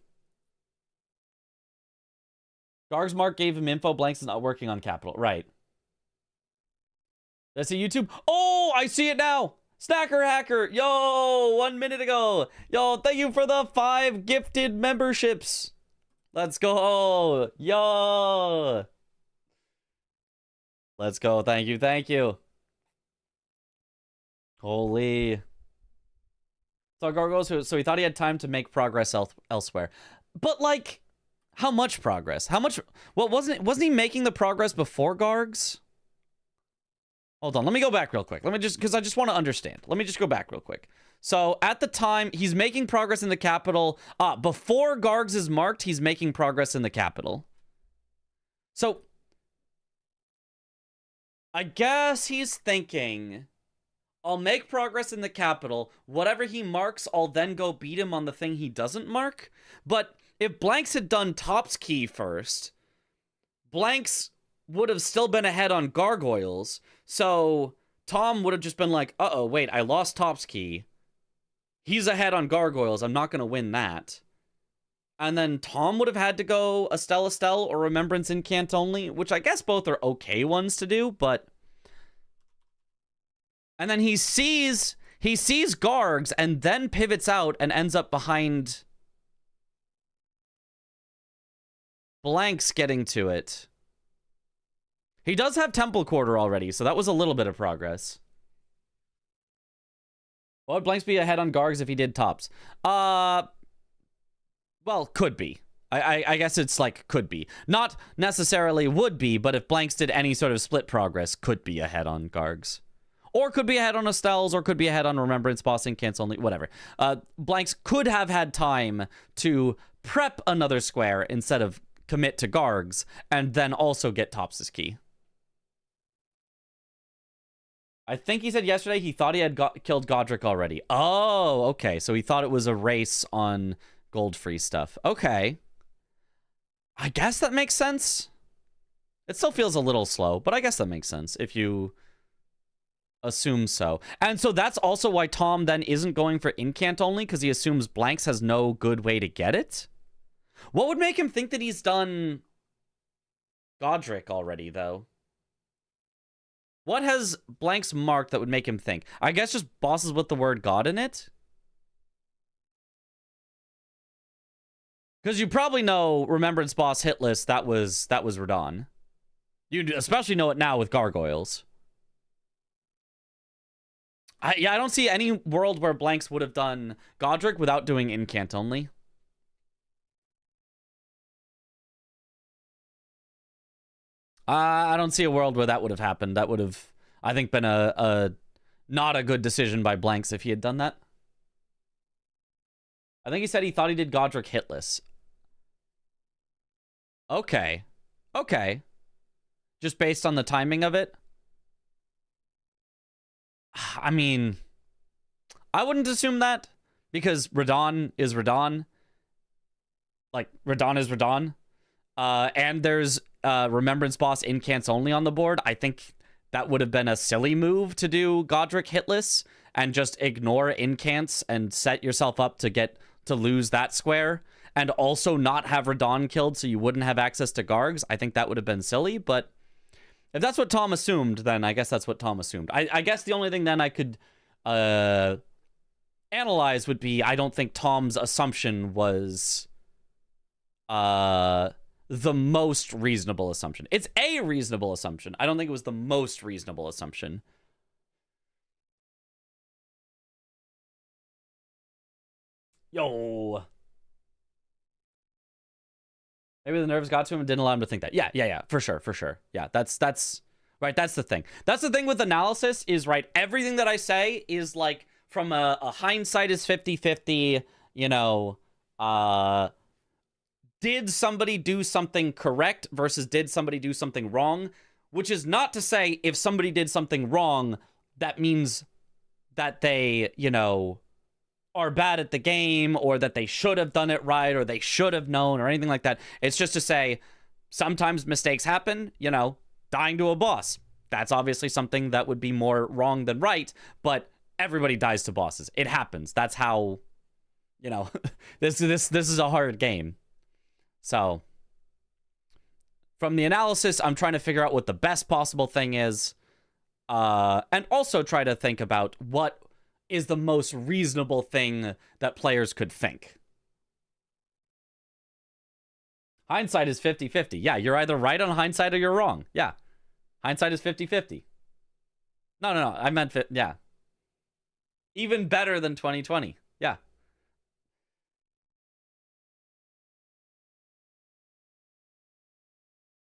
Garg's Mark gave him info. Blanks is not working on capital. Right. Did I see YouTube? Oh, I see it now. Snacker Hacker. Yo, 1 minute ago. Yo, thank you for the 5 gifted memberships. Let's go. Yo. Let's go. Thank you. Thank you. Holy. So Gargoyles, so he thought he had time to make progress elsewhere. But, like, how much progress? How much? Well, wasn't he making the progress before Gargs? Hold on, let me go back real quick. Let me just, because I just want to understand. Let me just go back real quick. So, at the time, he's making progress in the capital. Before Gargs is marked, he's making progress in the capital. So, I guess he's thinking, I'll make progress in the capital. Whatever he marks, I'll then go beat him on the thing he doesn't mark. But if Blanks had done Top's Key first, Blanks would have still been ahead on Gargoyles. So Tom would have just been like, uh-oh, wait, I lost Top's Key. He's ahead on Gargoyles. I'm not going to win that. And then Tom would have had to go Estelle or Remembrance Incant only, which I guess both are okay ones to do, but... And then he sees Gargs and then pivots out and ends up behind Blanks getting to it. He does have Temple Quarter already, so that was a little bit of progress. What would Blanks be ahead on Gargs if he did Tops? Well, could be. I guess it's like could be. Not necessarily would be, but if Blanks did any sort of split progress, could be ahead on Gargs. Or could be ahead on Estelle's, or could be ahead on Remembrance, Boss Incants only, whatever. Blanks could have had time to prep another square instead of commit to Gargs, and then also get Tops' Key. I think he said yesterday he thought he had killed Godric already. Oh, okay. So he thought it was a race on gold-free stuff. Okay. I guess that makes sense. It still feels a little slow, but I guess that makes sense if you assume so. And so that's also why Tom then isn't going for Incant only, because he assumes Blanks has no good way to get it. What would make him think that he's done Godric already, though? What has Blanks marked that would make him think? I guess just bosses with the word God in it? Because you probably know Remembrance Boss hit list, that was Radon. You especially know it now with Gargoyles. I don't see any world where Blanks would have done Godric without doing Incant only. I don't see a world where that would have happened. That would have, I think, been a not a good decision by Blanks if he had done that. I think he said he thought he did Godric hitless. Okay. Okay. Just based on the timing of it? I mean, I wouldn't assume that, because Radon is Radon. Like, Radon is Radon. And there's Remembrance Boss Incants only on the board. I think that would have been a silly move to do Godric hitless and just ignore Incants and set yourself up to lose that square, and also not have Radon killed so you wouldn't have access to Gargs. I think that would have been silly, but if that's what Tom assumed, then I guess that's what Tom assumed. I guess the only thing then I could analyze would be, I don't think Tom's assumption was the most reasonable assumption. It's a reasonable assumption. I don't think it was the most reasonable assumption. Yo. Maybe the nerves got to him and didn't allow him to think that. Yeah, for sure. Yeah, that's right, that's the thing. That's the thing with analysis is, right, everything that I say is like from a hindsight is 50-50, you know, did somebody do something correct versus did somebody do something wrong? Which is not to say if somebody did something wrong, that means that they, you know, are bad at the game, or that they should have done it right, or they should have known, or anything like that. It's just to say sometimes mistakes happen, you know, dying to a boss. That's obviously something that would be more wrong than right, but everybody dies to bosses. It happens. That's how, you know, this is a hard game. So, from the analysis, I'm trying to figure out what the best possible thing is, and also try to think about what is the most reasonable thing that players could think. Hindsight is 50-50. Yeah, you're either right on hindsight or you're wrong. Yeah. Hindsight is 50-50. No, I meant, yeah. Even better than 2020. Yeah.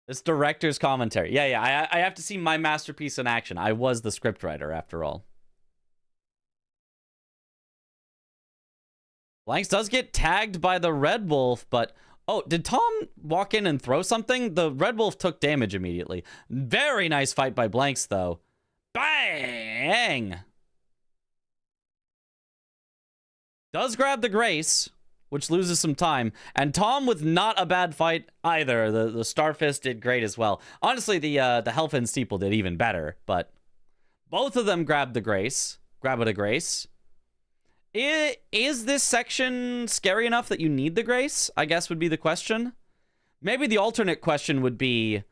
This director's commentary. Yeah. I have to see my masterpiece in action. I was the scriptwriter, after all. Blanks does get tagged by the Red Wolf, but... Oh, did Tom walk in and throw something? The Red Wolf took damage immediately. Very nice fight by Blanks, though. Bang! Does grab the Grace, which loses some time. And Tom with not a bad fight either. The Starfist did great as well. Honestly, the Hellfin Steeple did even better, but both of them grabbed the Grace. Grab it a Grace. Is this section scary enough that you need the Grace? I guess would be the question. Maybe the alternate question would be,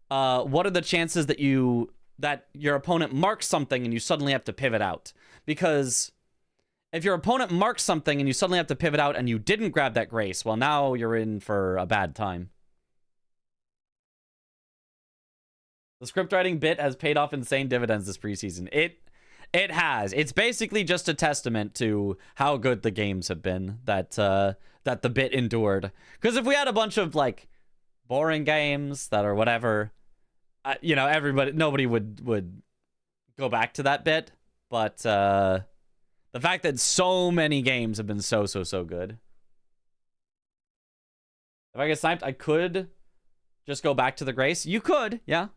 what are the chances that your opponent marks something and you suddenly have to pivot out? Because if your opponent marks something and you suddenly have to pivot out and you didn't grab that Grace, well, now you're in for a bad time. The scriptwriting bit has paid off insane dividends this preseason. It has. It's basically just a testament to how good the games have been that the bit endured. Because if we had a bunch of like boring games that are whatever, nobody would go back to that bit. But the fact that so many games have been so good. If I get sniped, I could just go back to the Grace. You could, yeah.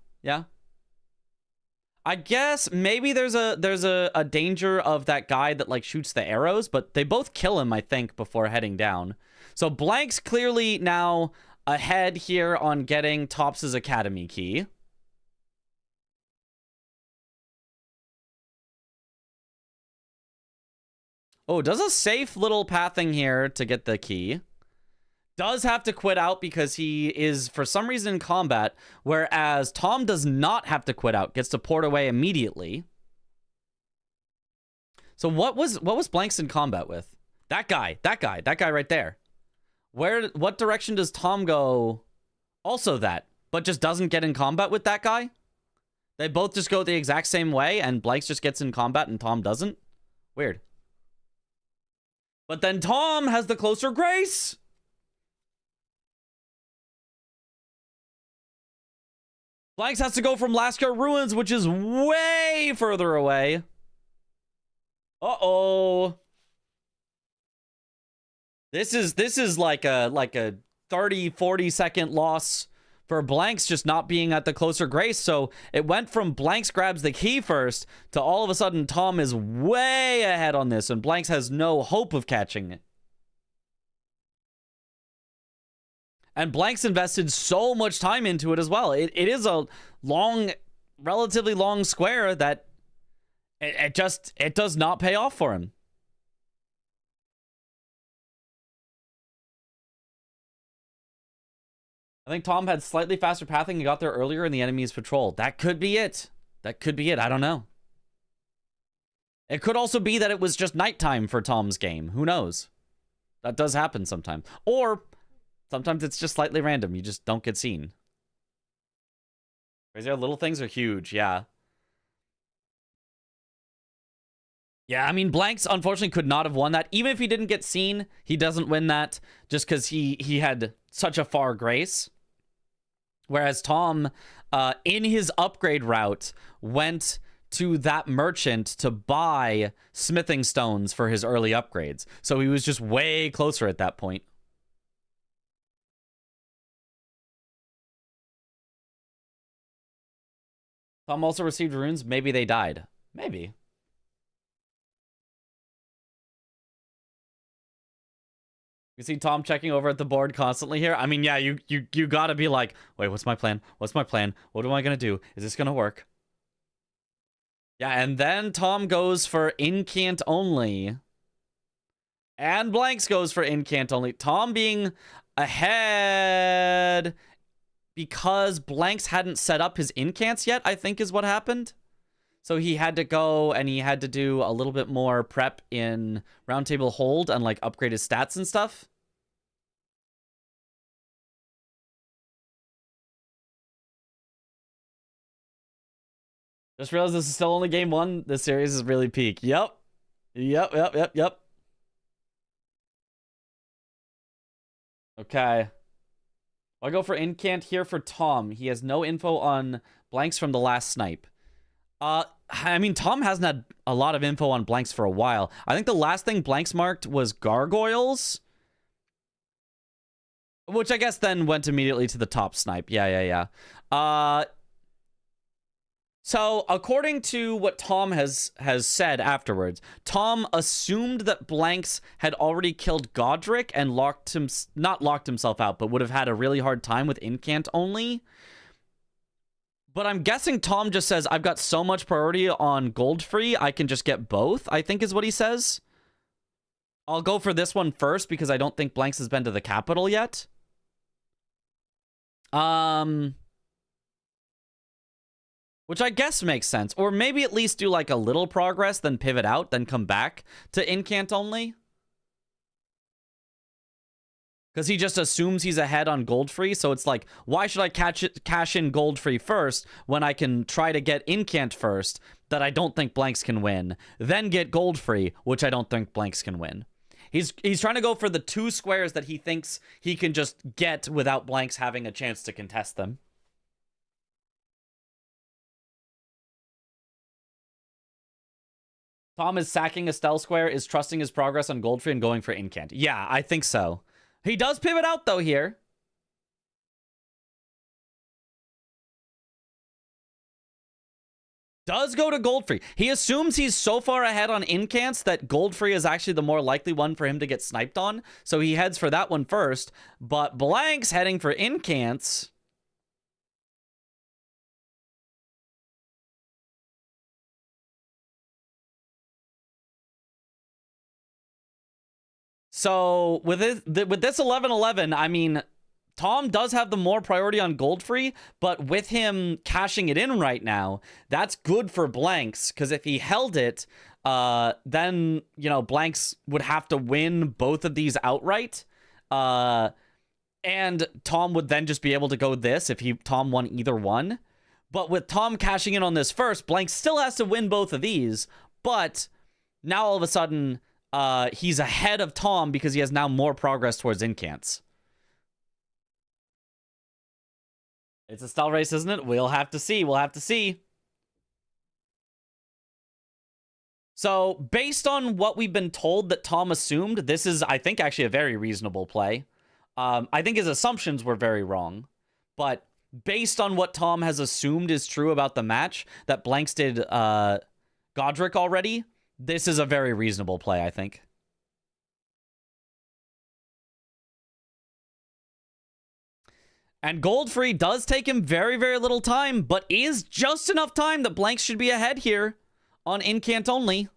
I guess maybe there's a danger of that guy that like shoots the arrows, but they both kill him, I think, before heading down. So Blank's clearly now ahead here on getting Topps' Academy key. Oh, does a safe little pathing here to get the key. Does have to quit out because he is, for some reason, in combat, whereas Tom does not have to quit out, gets to port away immediately. So what was Blanks in combat with? That guy right there. What direction does Tom go? Also that, but just doesn't get in combat with that guy? They both just go the exact same way, and Blanks just gets in combat and Tom doesn't? Weird. But then Tom has the closer Grace! Blanks has to go from Lascar Ruins, which is way further away. Uh-oh. This is like a 30, 40 second loss for Blanks just not being at the closer Grace. So it went from Blanks grabs the key first to all of a sudden Tom is way ahead on this and Blanks has no hope of catching it. And Blanks invested so much time into it as well. It is a relatively long square that it does not pay off for him. I think Tom had slightly faster pathing and got there earlier in the enemy's patrol. That could be it. I don't know. It could also be that it was just nighttime for Tom's game. Who knows? That does happen sometimes. Or sometimes it's just slightly random. You just don't get seen. Crazy how little things are huge. Yeah. Yeah, I mean, Blanks unfortunately could not have won that. Even if he didn't get seen, he doesn't win that just because he had such a far Grace. Whereas Tom, in his upgrade route, went to that merchant to buy smithing stones for his early upgrades. So he was just way closer at that point. Tom also received runes. Maybe they died. Maybe. You see Tom checking over at the board constantly here. I mean, yeah, you gotta be like, wait, what's my plan? What's my plan? What am I gonna do? Is this gonna work? Yeah, and then Tom goes for incant only. And Blanks goes for incant only. Tom being ahead because Blanks hadn't set up his incants yet, I think is what happened. So he had to go and he had to do a little bit more prep in Roundtable Hold and like upgrade his stats and stuff. Just realized this is still only game 1. This series is really peak. Yep. Yep. Okay. I'll go for Incant here for Tom. He has no info on blanks from the last snipe. I mean, Tom hasn't had a lot of info on blanks for a while. I think the last thing blanks marked was gargoyles, which I guess then went immediately to the top snipe. Yeah. So according to what Tom has said afterwards, Tom assumed that blanks had already killed Godric and not locked himself out, but would have had a really hard time with Incant only. But I'm guessing Tom just says, I've got so much priority on Goldfree, I can just get both, I think is what he says. I'll go for this one first because I don't think blanks has been to the capital yet. Which I guess makes sense. Or maybe at least do like a little progress, then pivot out, then come back to Incant only. Because he just assumes he's ahead on Goldfree, so it's like, why should I cash in Goldfree first when I can try to get Incant first that I don't think blanks can win, then get Goldfree, which I don't think blanks can win. He's trying to go for the 2 squares that he thinks he can just get without blanks having a chance to contest them. Tom is sacking Estelle Square, is trusting his progress on Goldfree and going for Incant. Yeah, I think so. He does pivot out, though, here. Does go to Goldfree. He assumes he's so far ahead on Incants that Goldfree is actually the more likely one for him to get sniped on. So he heads for that one first. But Blank's heading for Incants. So with this 11-11, I mean, Tom does have the more priority on Goldfree, but with him cashing it in right now, that's good for blanks, because if he held it, then, you know, blanks would have to win both of these outright. And Tom would then just be able to go this if Tom won either one. But with Tom cashing in on this first, blanks still has to win both of these, but now all of a sudden he's ahead of Tom because he has now more progress towards Incants. It's a style race, isn't it? We'll have to see. We'll have to see. So, based on what we've been told that Tom assumed, this is, I think, actually a very reasonable play. I think his assumptions were very wrong. But based on what Tom has assumed is true about the match, that blanks did Godric already, this is a very reasonable play, I think. And Goldfree does take him very, very little time, but is just enough time that blanks should be ahead here on Incant only.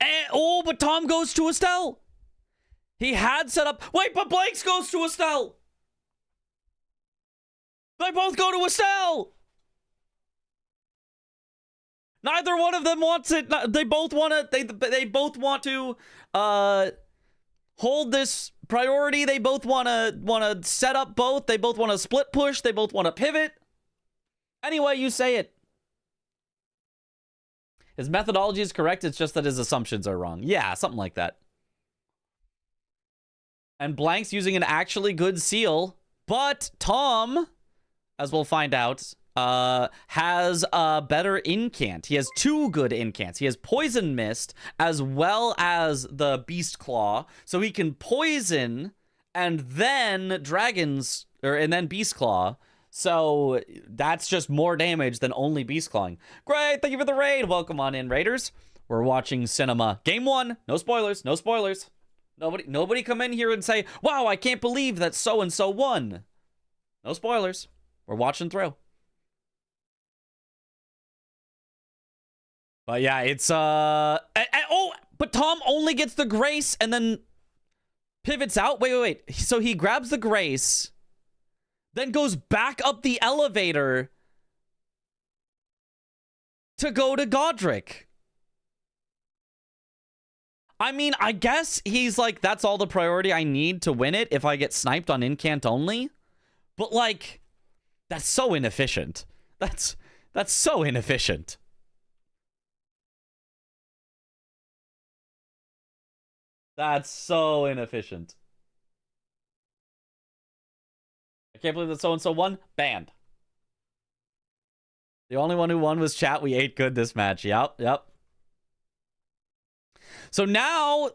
And, oh, but Tom goes to Estelle. He had set up... Wait, but blanks goes to Estelle. They both go to Estelle. Neither one of them wants it. They both want to. They both want to hold this priority. They both want to set up both. They both want to split push. They both want to pivot. Anyway, you say it. His methodology is correct. It's just that his assumptions are wrong. Yeah, something like that. And blanks using an actually good seal, but Tom, as we'll find out, has a better incant. He has 2 good incants. He has Poison Mist as well as the Beast Claw, so he can poison and then and then Beast Claw. So that's just more damage than only Beast Clawing. Great, thank you for the raid. Welcome on in, Raiders. We're watching Cinema. Game 1. No spoilers. No spoilers. Nobody come in here and say, "Wow, I can't believe that so and so won." No spoilers. We're watching through. But yeah, it's oh, but Tom only gets the Grace and then pivots out. Wait. So he grabs the Grace, then goes back up the elevator to go to Godric. I mean, I guess he's like, that's all the priority I need to win it if I get sniped on incant only. But like, that's so inefficient. That's so inefficient. That's so inefficient. I can't believe that so-and-so won. Banned. The only one who won was chat. We ate good this match. Yep. So now,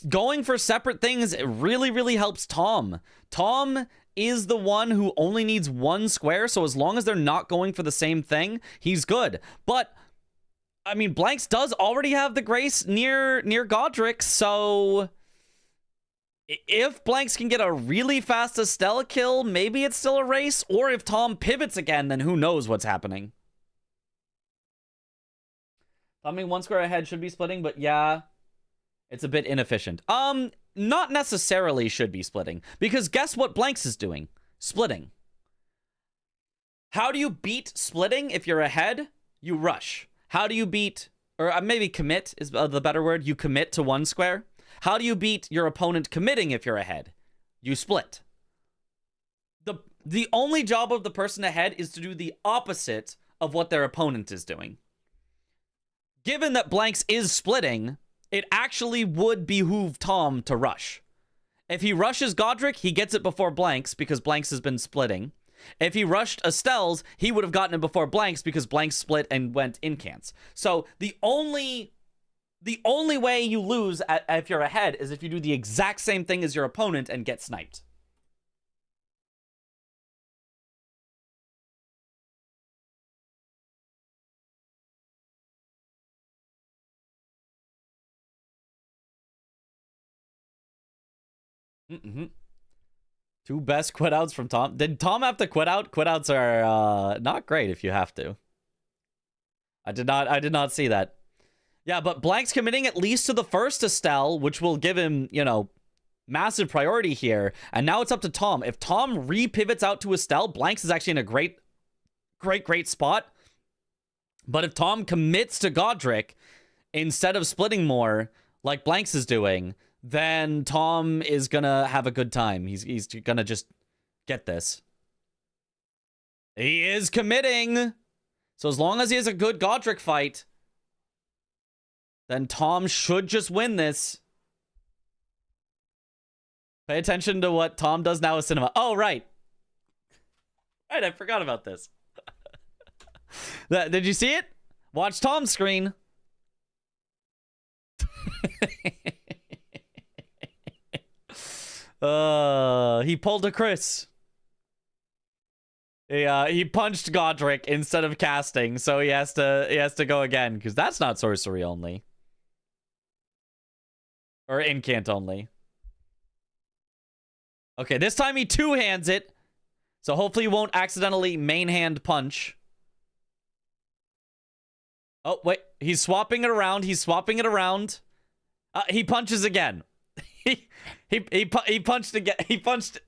going for separate things, it really, really helps Tom. Tom is the one who only needs one square, so as long as they're not going for the same thing, he's good. But, I mean, Blanks does already have the Grace near Godric, so if Blanks can get a really fast Estelle kill, maybe it's still a race, or if Tom pivots again, then who knows what's happening. I mean, one square ahead should be splitting, but yeah, it's a bit inefficient. Not necessarily should be splitting, because guess what Blanks is doing? Splitting. How do you beat splitting if you're ahead? You rush. How do you beat, or maybe commit is the better word, you commit to one square? How do you beat your opponent committing if you're ahead? You split. The only job of the person ahead is to do the opposite of what their opponent is doing. Given that Blanks is splitting, it actually would behoove Tom to rush. If he rushes Godric, he gets it before Blanks because Blanks has been splitting. If he rushed Estelle's, he would have gotten it before Blanks because Blanks split and went incants. So the only way you lose if you're ahead is if you do the exact same thing as your opponent and get sniped. Two best quit outs from Tom. Did Tom have to quit out? Quit outs are not great if you have to. I did not see that. Yeah, but Blank's committing at least to the first Estelle, which will give him, you know, massive priority here. And now it's up to Tom. If Tom re-pivots out to Estelle, Blanks is actually in a great spot. But if Tom commits to Godric instead of splitting more, like Blanks is doing, then Tom is gonna have a good time. He's gonna just get this. He is committing. So as long as he has a good Godric fight, then Tom should just win this. Pay attention to what Tom does now with cinema. Oh, right. Right, I forgot about this. Did you see it? Watch Tom's screen. He pulled a Chris. He punched Godric instead of casting, so he has to go again because that's not sorcery only, or incant only. Okay, this time he two-hands it, so hopefully he won't accidentally main hand punch. Oh wait, he's swapping it around. He's swapping it around. He punches again. He punched again. He punched.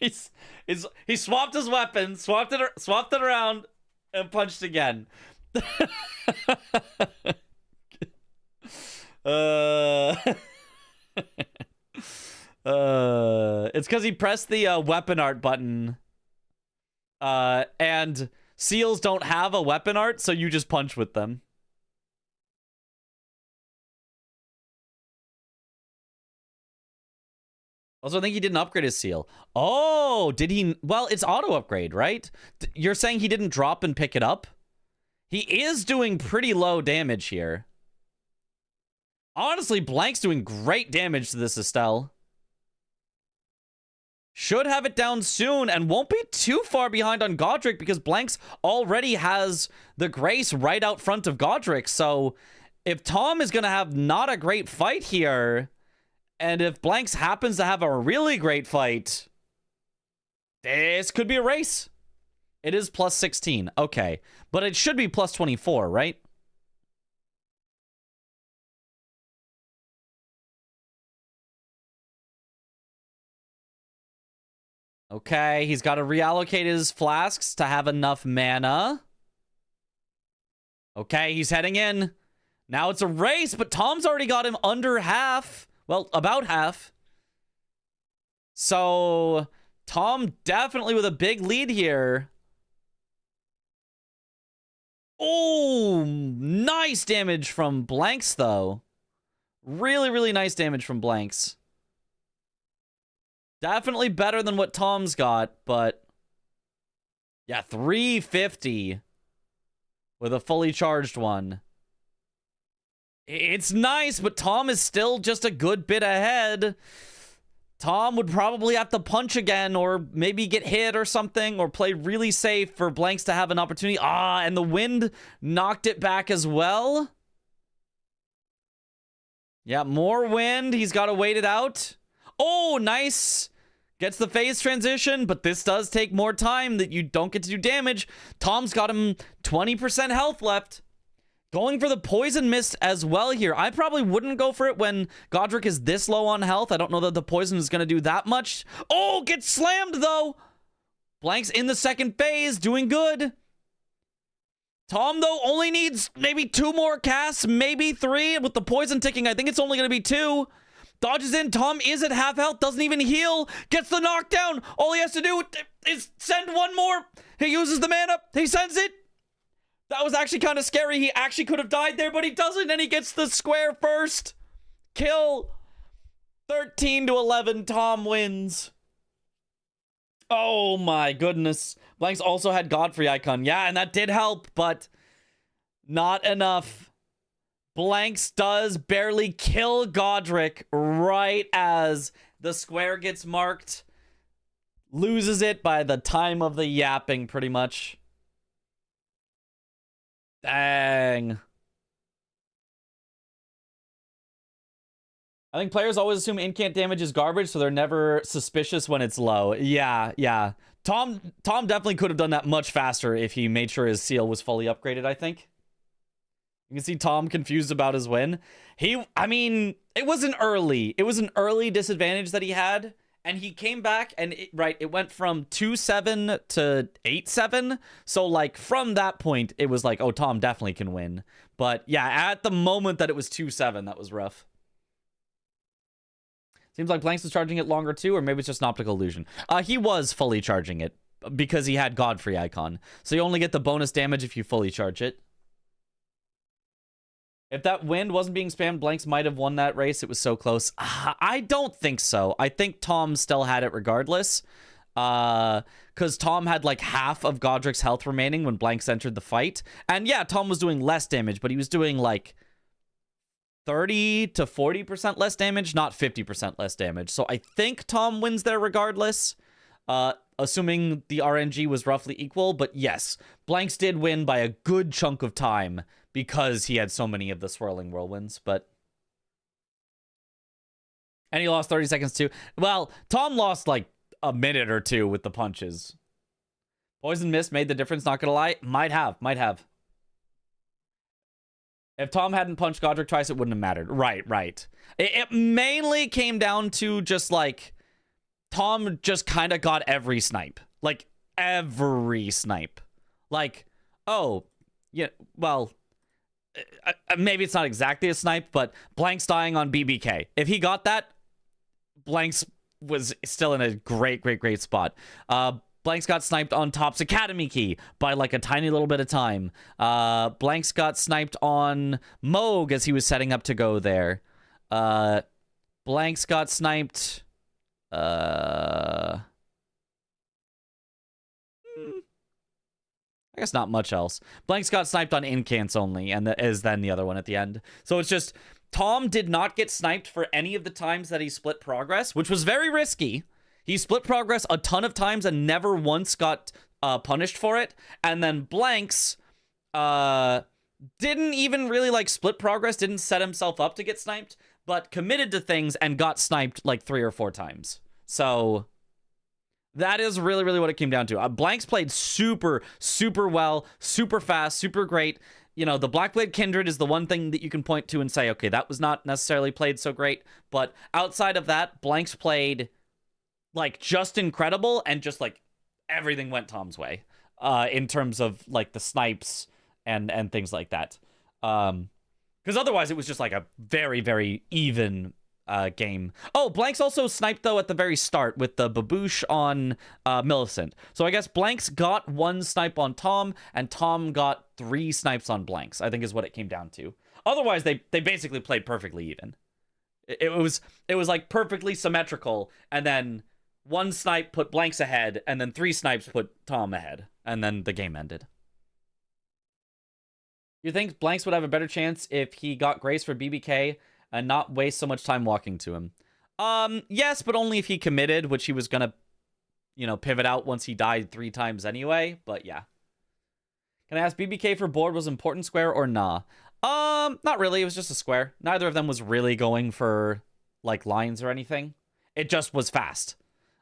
He swapped his weapon, swapped it around, and punched again. It's because he pressed the weapon art button, and seals don't have a weapon art, so you just punch with them. Also, I think he didn't upgrade his seal. Oh, did he? Well, it's auto upgrade, right? You're saying he didn't drop and pick it up? He is doing pretty low damage here. Honestly, Blank's doing great damage to this Estelle. Should have it down soon and won't be too far behind on Godric because Blanks already has the Grace right out front of Godric. So if Tom is going to have not a great fight here, and if Blanks happens to have a really great fight, this could be a race. It is plus 16. Okay. But it should be plus 24, right? Okay, he's got to reallocate his flasks to have enough mana. Okay, he's heading in. Now it's a race, but Tom's already got him under half. Well, about half. So Tom definitely with a big lead here. Oh, nice damage from Blanks, though. Really, really nice damage from Blanks. Definitely better than what Tom's got, but yeah, 350 with a fully charged one. It's nice, but Tom is still just a good bit ahead. Tom would probably have to punch again or maybe get hit or something or play really safe for Blanks to have an opportunity. Ah, and the wind knocked it back as well. Yeah, more wind. He's got to wait it out. Oh, nice. Gets the phase transition, but this does take more time that you don't get to do damage. Tom's got him 20% health left. Going for the poison mist as well here. I probably wouldn't go for it when Godric is this low on health. I don't know that the poison is going to do that much. Oh, gets slammed though. Blanks in the second phase, doing good. Tom, though, only needs maybe 2 more casts, maybe 3. With the poison ticking, I think it's only going to be 2. Dodges in. Tom is at half health, doesn't even heal. Gets the knockdown. All he has to do is send 1 more. He uses the mana. He sends it. That was actually kind of scary. He actually could have died there, but he doesn't, and he gets the square first. Kill. 13-11, Tom wins. Oh my goodness. Blanks also had Godfrey icon. Yeah, and that did help, but not enough. Blanks does barely kill Godric right as the square gets marked. Loses it by the time of the yapping, pretty much. Dang. I think players always assume incant damage is garbage, so they're never suspicious when it's low. Yeah. Tom definitely could have done that much faster if he made sure his seal was fully upgraded, I think. You can see Tom confused about his win. I mean, it was an early disadvantage that he had. And he came back, and it went from 2-7 to 8-7. So, like, from that point, it was like, oh, Tom definitely can win. But, yeah, at the moment that it was 2-7, that was rough. Seems like Blanks was charging it longer, too, or maybe it's just an optical illusion. He was fully charging it, because he had Godfrey icon. So you only get the bonus damage if you fully charge it. If that wind wasn't being spammed, Blanks might have won that race. It was so close. I don't think so. I think Tom still had it regardless. Because Tom had like half of Godric's health remaining when Blanks entered the fight. And yeah, Tom was doing less damage, but he was doing like 30 to 40% less damage, not 50% less damage. So I think Tom wins there regardless. Assuming the RNG was roughly equal. But yes, Blanks did win by a good chunk of time because he had so many of the swirling whirlwinds. And he lost 30 seconds too. Well, Tom lost like a minute or 2 with the punches. Poison Mist made the difference, not gonna lie. Might have. If Tom hadn't punched Godric twice, it wouldn't have mattered. Right. It mainly came down to just like Tom just kind of got every snipe. Like, every snipe. Like, oh, yeah, well, maybe it's not exactly a snipe, but Blanks dying on BBK. If he got that, Blanks was still in a great spot. Blanks got sniped on Top's Academy key by like a tiny little bit of time. Blanks got sniped on Moog as he was setting up to go there. Blanks got sniped... I guess not much else. Blanks got sniped on incants only, and is then the other one at the end. So it's just, Tom did not get sniped for any of the times that he split progress, which was very risky. He split progress a ton of times and never once got punished for it. And then Blanks didn't even really like split progress, didn't set himself up to get sniped, but committed to things and got sniped like 3 or 4 times. So that is really what it came down to. Blanks played super well, super fast, super great. You know, the Blackblade Kindred is the one thing that you can point to and say, okay, that was not necessarily played so great. But outside of that, Blanks played like just incredible, and just like everything went Tom's way in terms of like the snipes and things like that. Because otherwise it was just like a very, very even game. Oh, Blanks also sniped, though, at the very start with the baboosh on Millicent. So I guess Blanks got 1 snipe on Tom, and Tom got 3 snipes on Blanks, I think is what it came down to. Otherwise, they basically played perfectly even. It was like perfectly symmetrical, and then 1 snipe put Blanks ahead, and then 3 snipes put Tom ahead, and then the game ended. You think Blanks would have a better chance if he got Grace for BBK and not waste so much time walking to him? Yes, but only if he committed, which he was gonna, you know, pivot out once he died 3 times anyway, but yeah. Can I ask, BBK for board was important square or nah? Not really, it was just a square. Neither of them was really going for, like, lines or anything. It just was fast.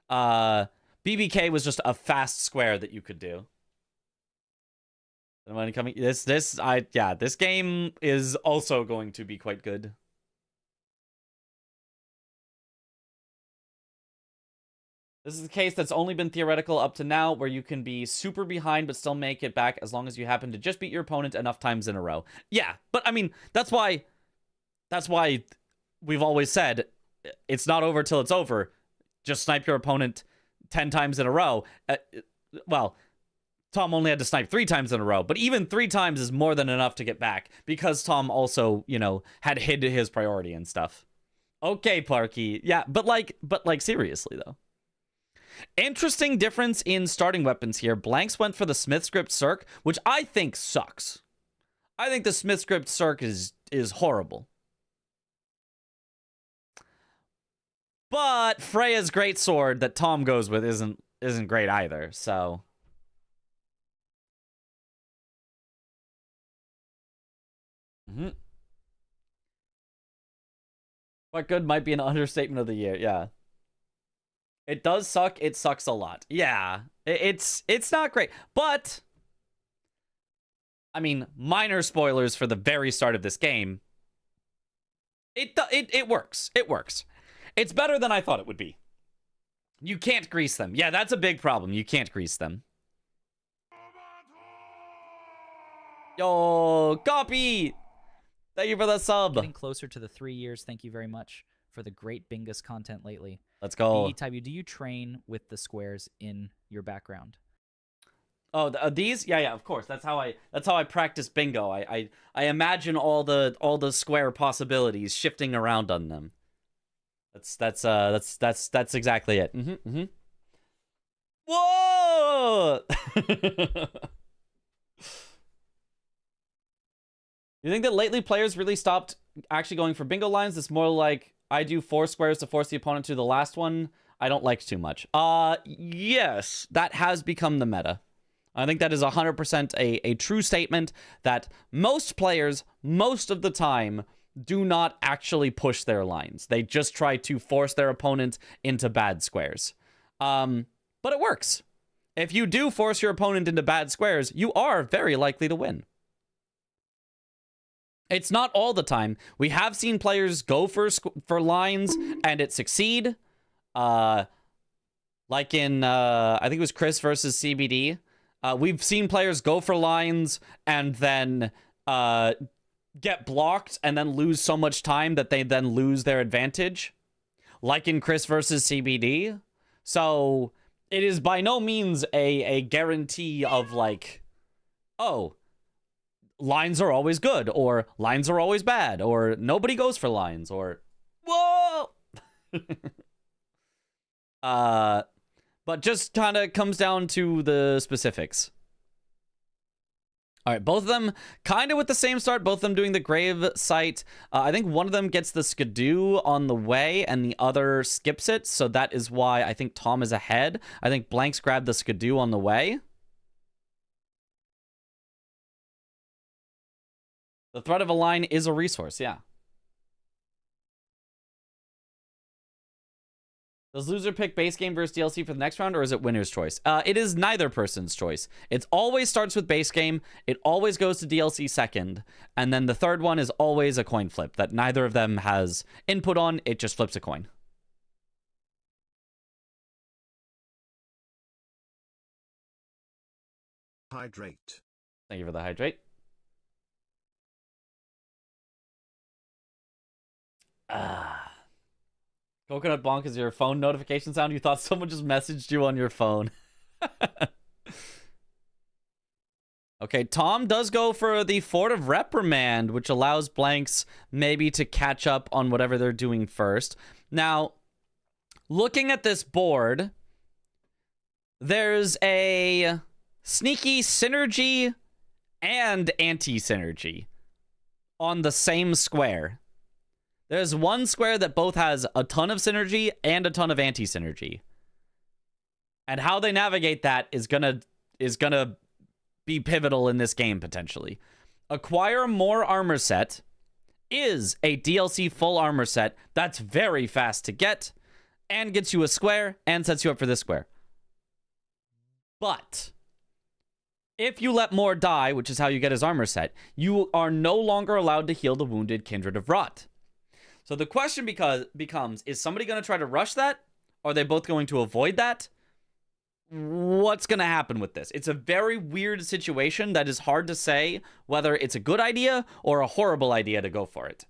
BBK was just a fast square that you could do. This game is also going to be quite good. This is the case that's only been theoretical up to now, where you can be super behind but still make it back as long as you happen to just beat your opponent enough times in a row. Yeah, but I mean, that's why we've always said it's not over till it's over. Just snipe your opponent 10 times in a row. Well, Tom only had to snipe 3 times in a row, but even 3 times is more than enough to get back because Tom also, you know, had hid his priority and stuff. Okay, Parky. Yeah, but like seriously though. Interesting difference in starting weapons here. Blanks went for the Smith script Circ, which I think sucks. I think the Smith script Circ is horrible. But Freya's great sword that Tom goes with isn't great either, so. What good might be an understatement of the year, yeah. It does suck. It sucks a lot. Yeah, it's not great. But, I mean, minor spoilers for the very start of this game. It works. It works. It's better than I thought it would be. You can't grease them. Yeah, that's a big problem. You can't grease them. Yo, copy! Thank you for the sub. Getting closer to the 3 years. Thank you very much for the great Bingus content lately. Let's go. Type, do you train with the squares in your background? Oh, these? Yeah, of course. That's how I practice bingo. I imagine all the square possibilities shifting around on them. That's exactly it. Whoa! You think that lately players really stopped actually going for bingo lines? It's more like I do 4 squares to force the opponent to the last one. I don't like too much. Yes, that has become the meta. I think that is 100% a true statement that most players, most of the time, do not actually push their lines. They just try to force their opponent into bad squares. But it works. If you do force your opponent into bad squares, you are very likely to win. It's not all the time. We have seen players go for lines and it succeed. Like in, I think it was Chris versus CBD. We've seen players go for lines and then get blocked and then lose so much time that they then lose their advantage. Like in Chris versus CBD. So it is by no means a guarantee of like, oh, lines are always good, or lines are always bad, or nobody goes for lines, or whoa. But just kind of comes down to the specifics. All right, both of them kind of with the same start, both of them doing the grave site. I think one of them gets the skidoo on the way and the other skips it, so that is why I think Tom is ahead. I think Blanks grabbed the skidoo on the way. The threat of a line is a resource, yeah. Does loser pick base game versus DLC for the next round, or is it winner's choice? It is neither person's choice. It always starts with base game. It always goes to DLC second. And then the third one is always a coin flip that neither of them has input on. It just flips a coin. Hydrate. Thank you for the hydrate. Coconut bonk is your phone notification sound? You thought someone just messaged you on your phone. Okay, Tom does go for the Fort of Reprimand, which allows blanks maybe to catch up on whatever they're doing first. Now, looking at this board, there's a sneaky synergy and anti-synergy on the same square. There's one square that both has a ton of synergy and a ton of anti-synergy. And how they navigate that is gonna be pivotal in this game, potentially. Acquire More Armor Set is a DLC full armor set that's very fast to get and gets you a square and sets you up for this square. But if you let More die, which is how you get his armor set, you are no longer allowed to heal the wounded Kindred of Rot. So the question becomes, is somebody going to try to rush that? Are they both going to avoid that? What's going to happen with this? It's a very weird situation that is hard to say whether it's a good idea or a horrible idea to go for it.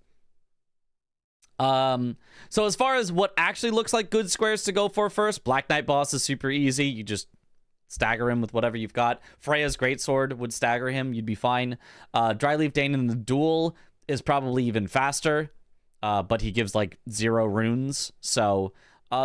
So as far as what actually looks like good squares to go for first, Black Knight boss is super easy. You just stagger him with whatever you've got. Freya's Greatsword would stagger him. You'd be fine. Dryleaf Dane in the duel is probably even faster, but he gives like 0 runes. So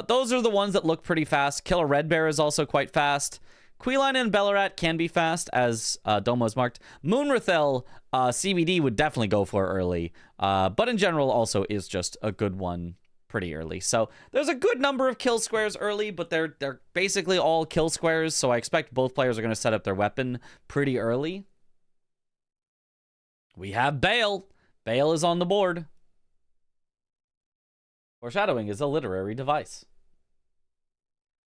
those are the ones that look pretty fast. Killer Red Bear is also quite fast. Queeline and Bellarat can be fast, as Domo's marked. Moonrathel, CBD would definitely go for early, but in general also is just a good one pretty early. So there's a good number of kill squares early, but they're basically all kill squares, so I expect both players are going to set up their weapon pretty early. We have Bale. Bale is on the board. Foreshadowing is a literary device.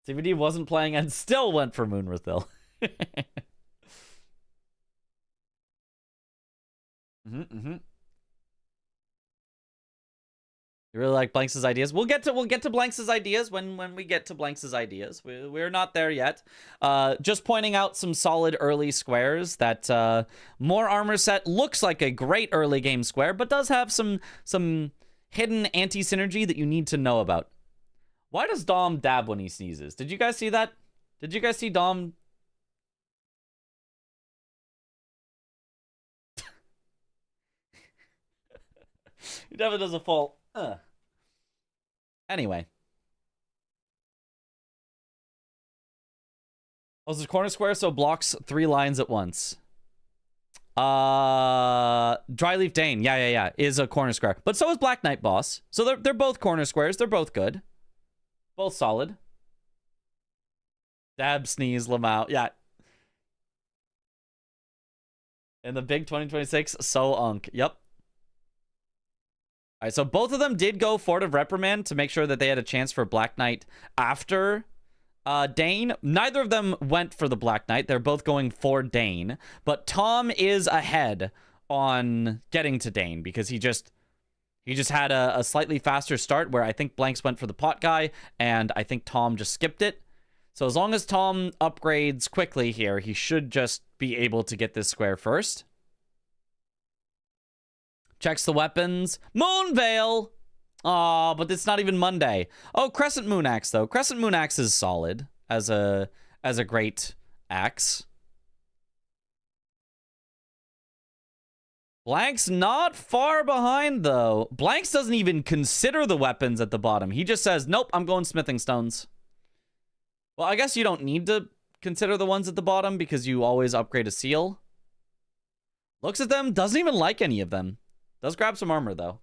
CVD wasn't playing and still went for Moonrathil. You really like Blanks' ideas? We'll get to Blanks' ideas when we get to Blanks' ideas. We're not there yet. Just pointing out some solid early squares. That More Armor Set looks like a great early game square, but does have some hidden anti-synergy that you need to know about. Why does Dom dab when he sneezes? Did you guys see that? Did you guys see Dom? He definitely does a full. Anyway. Oh, this is corner square, so blocks 3 lines at once. Dryleaf Dane, yeah, is a corner square. But so is Black Knight boss. So they're both corner squares. They're both good. Both solid. Dab, sneeze, Lamau. Yeah. In the big 2026, so unk. Yep. All right, so both of them did go Fort of Reprimand to make sure that they had a chance for Black Knight after Dane. Neither of them went for the Black Knight. They're both going for Dane. But Tom is ahead on getting to Dane because he just had a slightly faster start where I think Blanks went for the pot guy and I think Tom just skipped it. So as long as Tom upgrades quickly here, he should just be able to get this square first. Checks the weapons. Moonveil! Aw, but it's not even Monday. Oh, Crescent Moon Axe, though. Crescent Moon Axe is solid as a great axe. Blanks not far behind, though. Blanks doesn't even consider the weapons at the bottom. He just says, nope, I'm going smithing stones. Well, I guess you don't need to consider the ones at the bottom because you always upgrade a seal. Looks at them, doesn't even like any of them. Does grab some armor, though.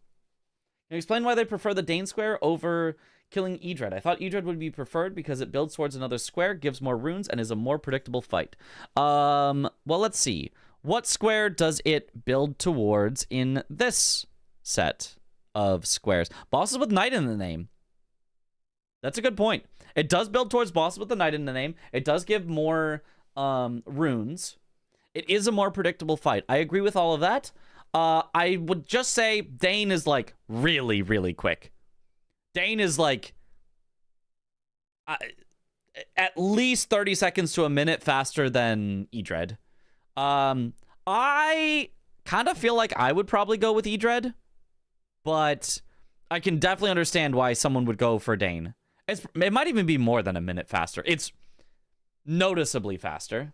Can you explain why they prefer the Dane square over killing Edred? I thought Edred would be preferred because it builds towards another square, gives more runes, and is a more predictable fight. Well, let's see. What square does it build towards in this set of squares? Bosses with Knight in the name. That's a good point. It does build towards bosses with the Knight in the name. It does give more runes. It is a more predictable fight. I agree with all of that. I would just say Dane is like really, really quick. Dane is like at least 30 seconds to a minute faster than Edred. I kind of feel like I would probably go with Edred, but I can definitely understand why someone would go for Dane. It might even be more than a minute faster. It's noticeably faster.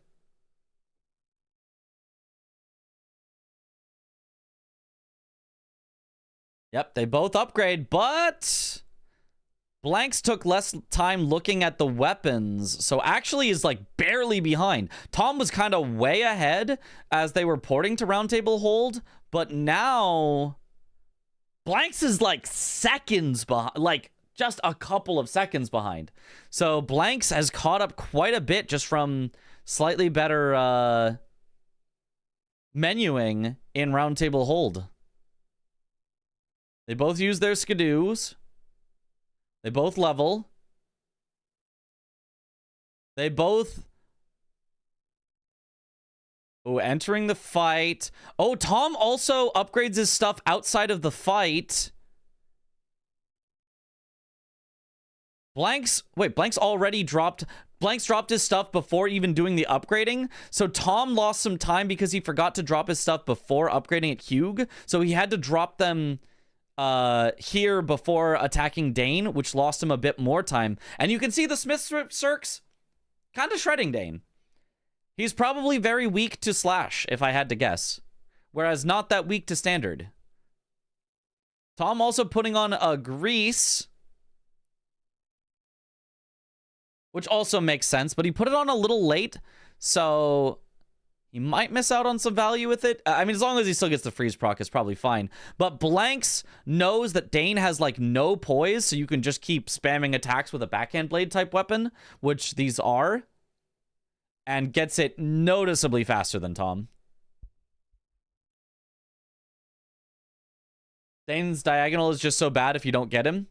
Yep, they both upgrade, but Blanks took less time looking at the weapons, so actually is like barely behind. Tom was kind of way ahead as they were porting to Roundtable Hold, but now Blanks is like seconds behind, like just a couple of seconds behind. So Blanks has caught up quite a bit just from slightly better menuing in Roundtable Hold. They both use their skidoos. They both level. They both... Oh, entering the fight. Oh, Tom also upgrades his stuff outside of the fight. Blanks already dropped... Blanks dropped his stuff before even doing the upgrading. So Tom lost some time because he forgot to drop his stuff before upgrading at Hugh. So he had to drop them... here before attacking Dane, which lost him a bit more time. And you can see the Smith Circs kind of shredding Dane. He's probably very weak to slash, if I had to guess. Whereas not that weak to standard. Tom also putting on a grease, which also makes sense, but he put it on a little late, so he might miss out on some value with it. I mean, as long as he still gets the freeze proc, it's probably fine. But Blanks knows that Dane has, like, no poise, so you can just keep spamming attacks with a backhand blade type weapon, which these are, and gets it noticeably faster than Tom. Dane's diagonal is just so bad if you don't get him.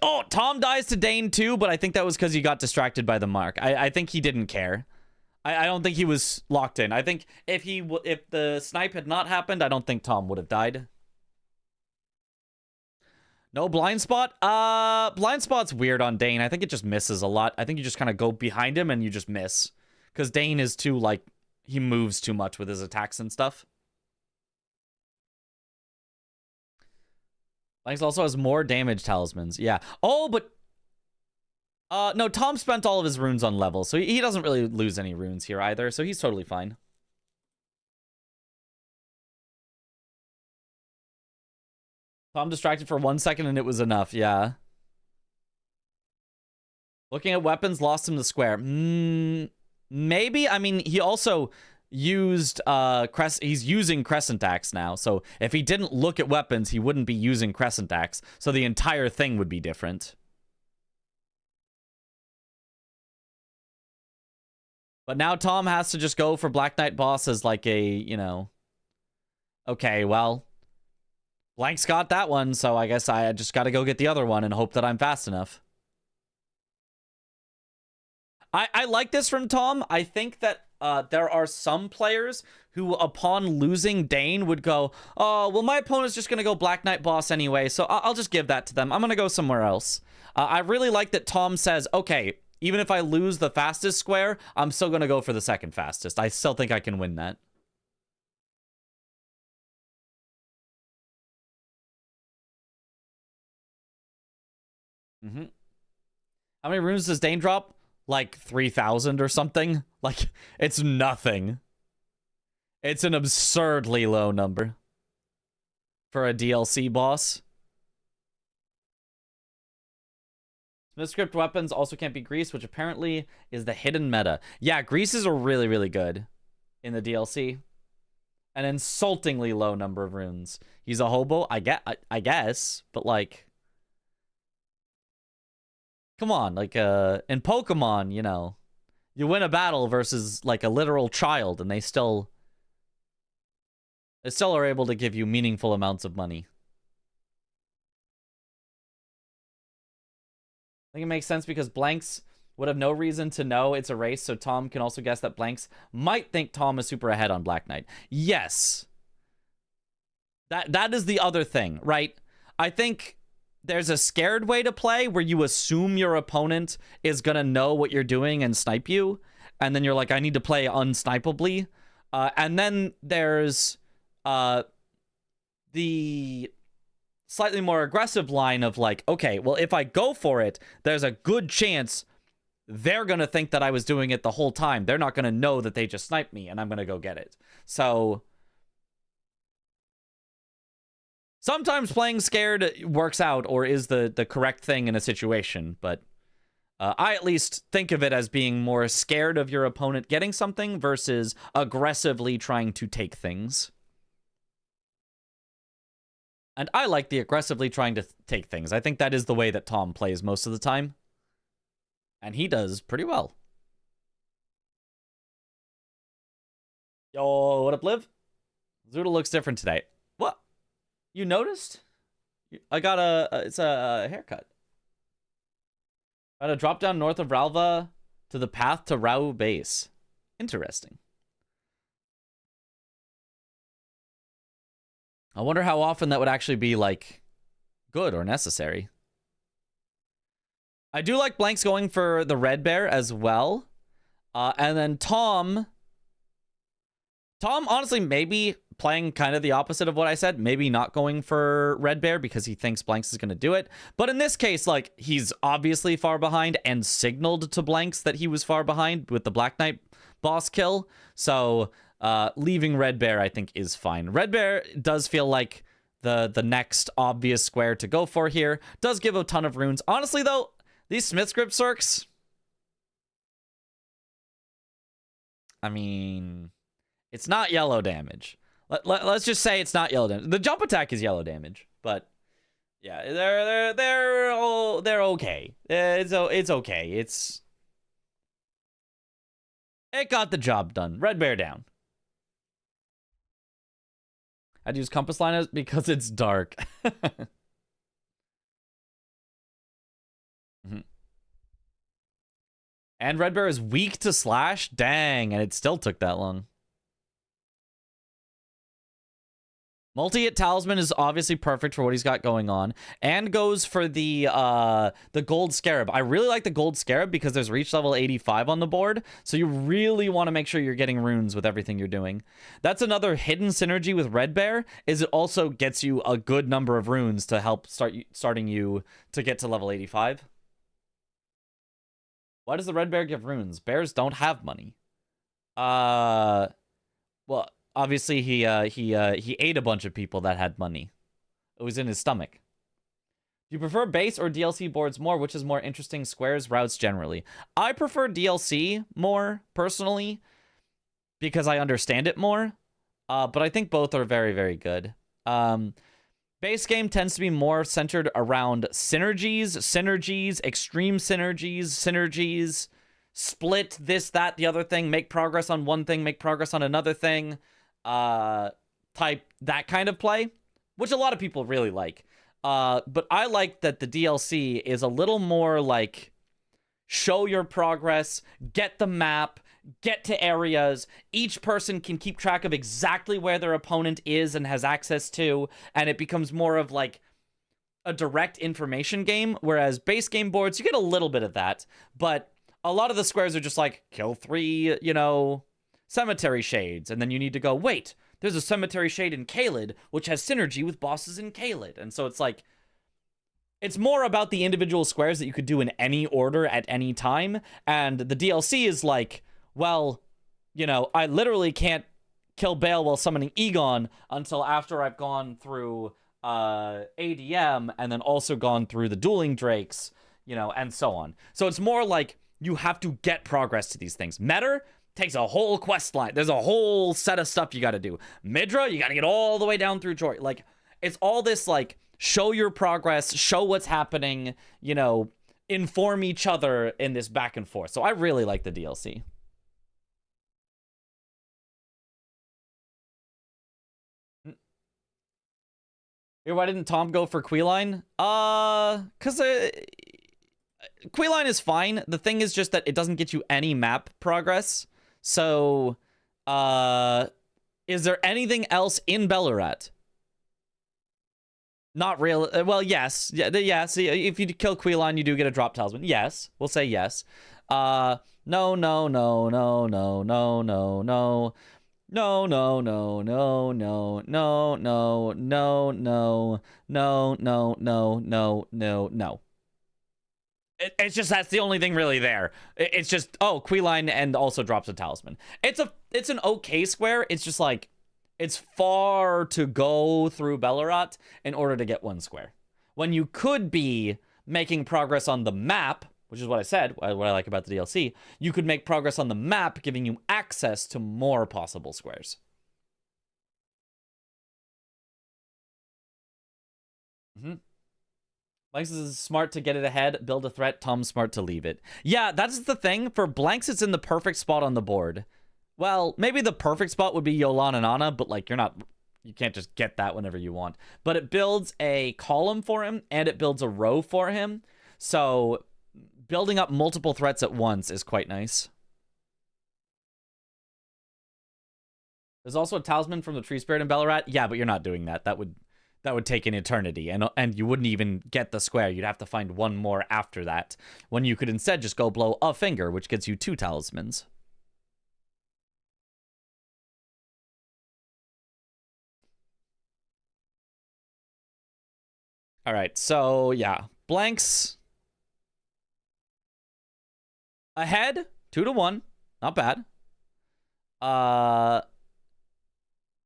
Oh, Tom dies to Dane too, but I think that was because he got distracted by the mark. I think he didn't care. I don't think he was locked in. I think if the snipe had not happened, I don't think Tom would have died. No blind spot? Blind spot's weird on Dane. I think it just misses a lot. I think you just kind of go behind him and you just miss. Because Dane is too, like, he moves too much with his attacks and stuff. Blanks also has more damage talismans. Yeah. Oh, but... no, Tom spent all of his runes on level, so he doesn't really lose any runes here either, so he's totally fine. Tom distracted for 1 second and it was enough, yeah. Looking at weapons, lost him the square. Maybe? I mean, he also used, he's using Crescent Axe now, so if he didn't look at weapons, he wouldn't be using Crescent Axe, so the entire thing would be different. But now Tom has to just go for Black Knight boss as like a, you know... Okay, well... Blank's got that one, so I guess I just gotta go get the other one and hope that I'm fast enough. I like this from Tom. I think that there are some players who, upon losing Dane, would go, oh, well, my opponent's just gonna go Black Knight boss anyway, so I'll just give that to them. I'm gonna go somewhere else. I really like that Tom says, okay... Even if I lose the fastest square, I'm still going to go for the second fastest. I still think I can win that. How many runes does Dane drop? Like 3,000 or something? Like, it's nothing. It's an absurdly low number for a DLC boss. Smithscript weapons also can't be grease, which apparently is the hidden meta. Yeah, greases are really, really good in the DLC. An insultingly low number of runes. He's a hobo, I guess, but like... Come on, like, in Pokemon, you know, you win a battle versus, like, a literal child, and they still are able to give you meaningful amounts of money. I think it makes sense because Blanks would have no reason to know it's a race, so Tom can also guess that Blanks might think Tom is super ahead on Black Knight. Yes. That is the other thing, right? I think there's a scared way to play where you assume your opponent is going to know what you're doing and snipe you, and then you're like, I need to play unsnipably. And then there's the slightly more aggressive line of like, okay, well, if I go for it, there's a good chance they're going to think that I was doing it the whole time. They're not going to know that they just sniped me and I'm going to go get it. So sometimes playing scared works out or is the correct thing in a situation, but I at least think of it as being more scared of your opponent getting something versus aggressively trying to take things. And I like the aggressively trying to take things. I think that is the way that Tom plays most of the time. And he does pretty well. Yo, what up, Liv? Zoodle looks different today. What? You noticed? I got it's a haircut. Got a drop down north of Ralva to the path to Rau base. Interesting. I wonder how often that would actually be, like, good or necessary. I do like Blanks going for the red bear as well. And then Tom, honestly, maybe playing kind of the opposite of what I said. Maybe not going for red bear because he thinks Blanks is going to do it. But in this case, like, he's obviously far behind and signaled to Blanks that he was far behind with the Black Knight boss kill. So leaving red bear, I think, is fine. Red bear does feel like the next obvious square to go for here. Does give a ton of runes. Honestly, though, these Smith script circs, I mean, it's not yellow damage. Let's just say it's not yellow damage. The jump attack is yellow damage, but yeah, they're okay. It's okay. It got the job done. Red bear down. I'd use compass line because it's dark. And red bear is weak to slash? Dang, and it still took that long. Multi-hit talisman is obviously perfect for what he's got going on, and goes for the gold scarab. I really like the gold scarab because there's reach level 85 on the board, so you really want to make sure you're getting runes with everything you're doing. That's another hidden synergy with red bear, is it also gets you a good number of runes to help starting you to get to level 85. Why does the red bear give runes? Bears don't have money. Well, obviously he ate a bunch of people that had money. It was in his stomach. Do you prefer base or DLC boards more? Which is more interesting? Squares, routes generally. I prefer DLC more personally because I understand it more. But I think both are very, very good. Base game tends to be more centered around synergies, extreme synergies, split this, that, the other thing, make progress on one thing, make progress on another thing, type, that kind of play, which a lot of people really like. But I like that the DLC is a little more like, show your progress, get the map, get to areas. Each person can keep track of exactly where their opponent is and has access to, and it becomes more of like a direct information game, whereas base game boards, you get a little bit of that, but a lot of the squares are just like, kill 3, cemetery shades, and then you need to go, wait, there's a cemetery shade in Caelid, which has synergy with bosses in Caelid, and so it's like, it's more about the individual squares that you could do in any order at any time, and the DLC is like, well, I literally can't kill Bale while summoning Egon until after I've gone through ADM and then also gone through the Dueling Drakes, and so on. So it's more like you have to get progress to these things. Metter takes a whole quest line. There's a whole set of stuff you got to do. Midra, you got to get all the way down through Joy. Like, it's all this, like, show your progress, show what's happening, inform each other in this back and forth. So I really like the DLC. Why didn't Tom go for Queeline? Because Queeline is fine. The thing is just that it doesn't get you any map progress. So, is there anything else in Belurat? Not real. Well, yes. Yes. If you kill Queeline, you do get a drop talisman. Yes. We'll say yes. No. No, no, no, no, no, no, no, no, no, no, no, no, no, no, no. It's just that's the only thing really there. It's just, oh, Queeline and also drops a talisman. It's an okay square. It's just like, it's far to go through Belarot in order to get one square. When you could be making progress on the map, which is what I said, what I like about the DLC, you could make progress on the map, giving you access to more possible squares. Blanks is smart to get it ahead, build a threat. Tom's smart to leave it. Yeah, that's the thing. For Blanks, it's in the perfect spot on the board. Well, maybe the perfect spot would be Yolan and Ana, but like you can't just get that whenever you want. But it builds a column for him, and it builds a row for him. So building up multiple threats at once is quite nice. There's also a talisman from the tree spirit in Belarot. Yeah, but you're not doing that. That would take an eternity, and you wouldn't even get the square. You'd have to find one more after that, when you could instead just go blow a finger, which gets you 2 talismans. All right, so yeah, Blanks ahead, 2-1, not bad.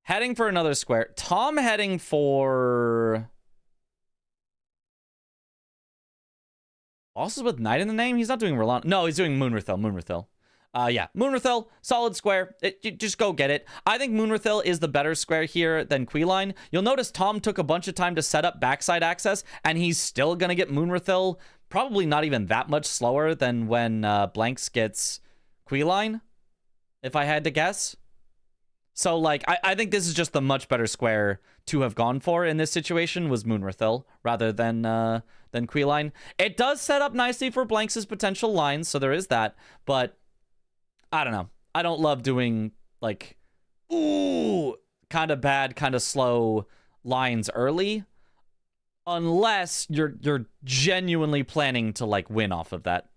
Heading for another square. Tom heading for... Also with Knight in the name? He's not doing Roland. No, he's doing Moonrathil. Yeah, Moonrathil, solid square. Just go get it. I think Moonrathil is the better square here than Queeline. You'll notice Tom took a bunch of time to set up backside access, and he's still going to get Moonrathil. Probably not even that much slower than when Blanks gets Queeline, if I had to guess. So, like, I think this is just the much better square to have gone for in this situation was Moonrathil rather than Queeline. It does set up nicely for Blanks' potential lines, so there is that. But, I don't know. I don't love doing, like, ooh, kind of bad, kind of slow lines early. Unless you're genuinely planning to, like, win off of that.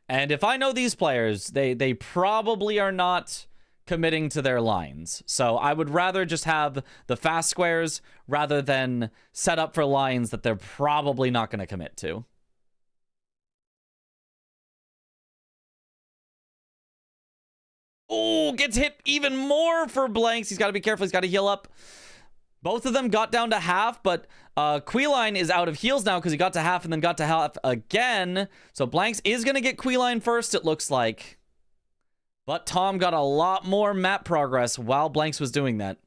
And if I know these players, they probably are not committing to their lines. So I would rather just have the fast squares rather than set up for lines that they're probably not going to commit to. Oh, gets hit even more for Blanks. He's got to be careful. He's got to heal up. Both of them got down to half, but Queeline is out of heals now because he got to half and then got to half again. So Blanks is going to get Queeline first, it looks like. But Tom got a lot more map progress while Blanks was doing that.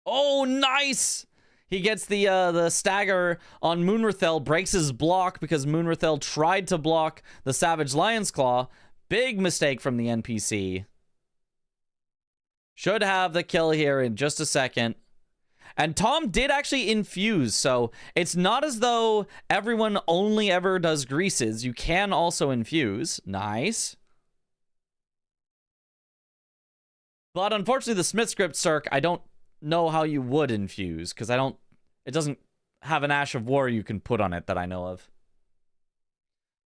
Oh, nice! He gets the stagger on Moonrathil, breaks his block because Moonrathil tried to block the Savage Lion's Claw. Big mistake from the NPC. Should have the kill here in just a second. And Tom did actually infuse, so it's not as though everyone only ever does greases. You can also infuse. Nice. But unfortunately, the Smith script, Cirque, I don't know how you would infuse, because it doesn't have an Ash of War you can put on it that I know of.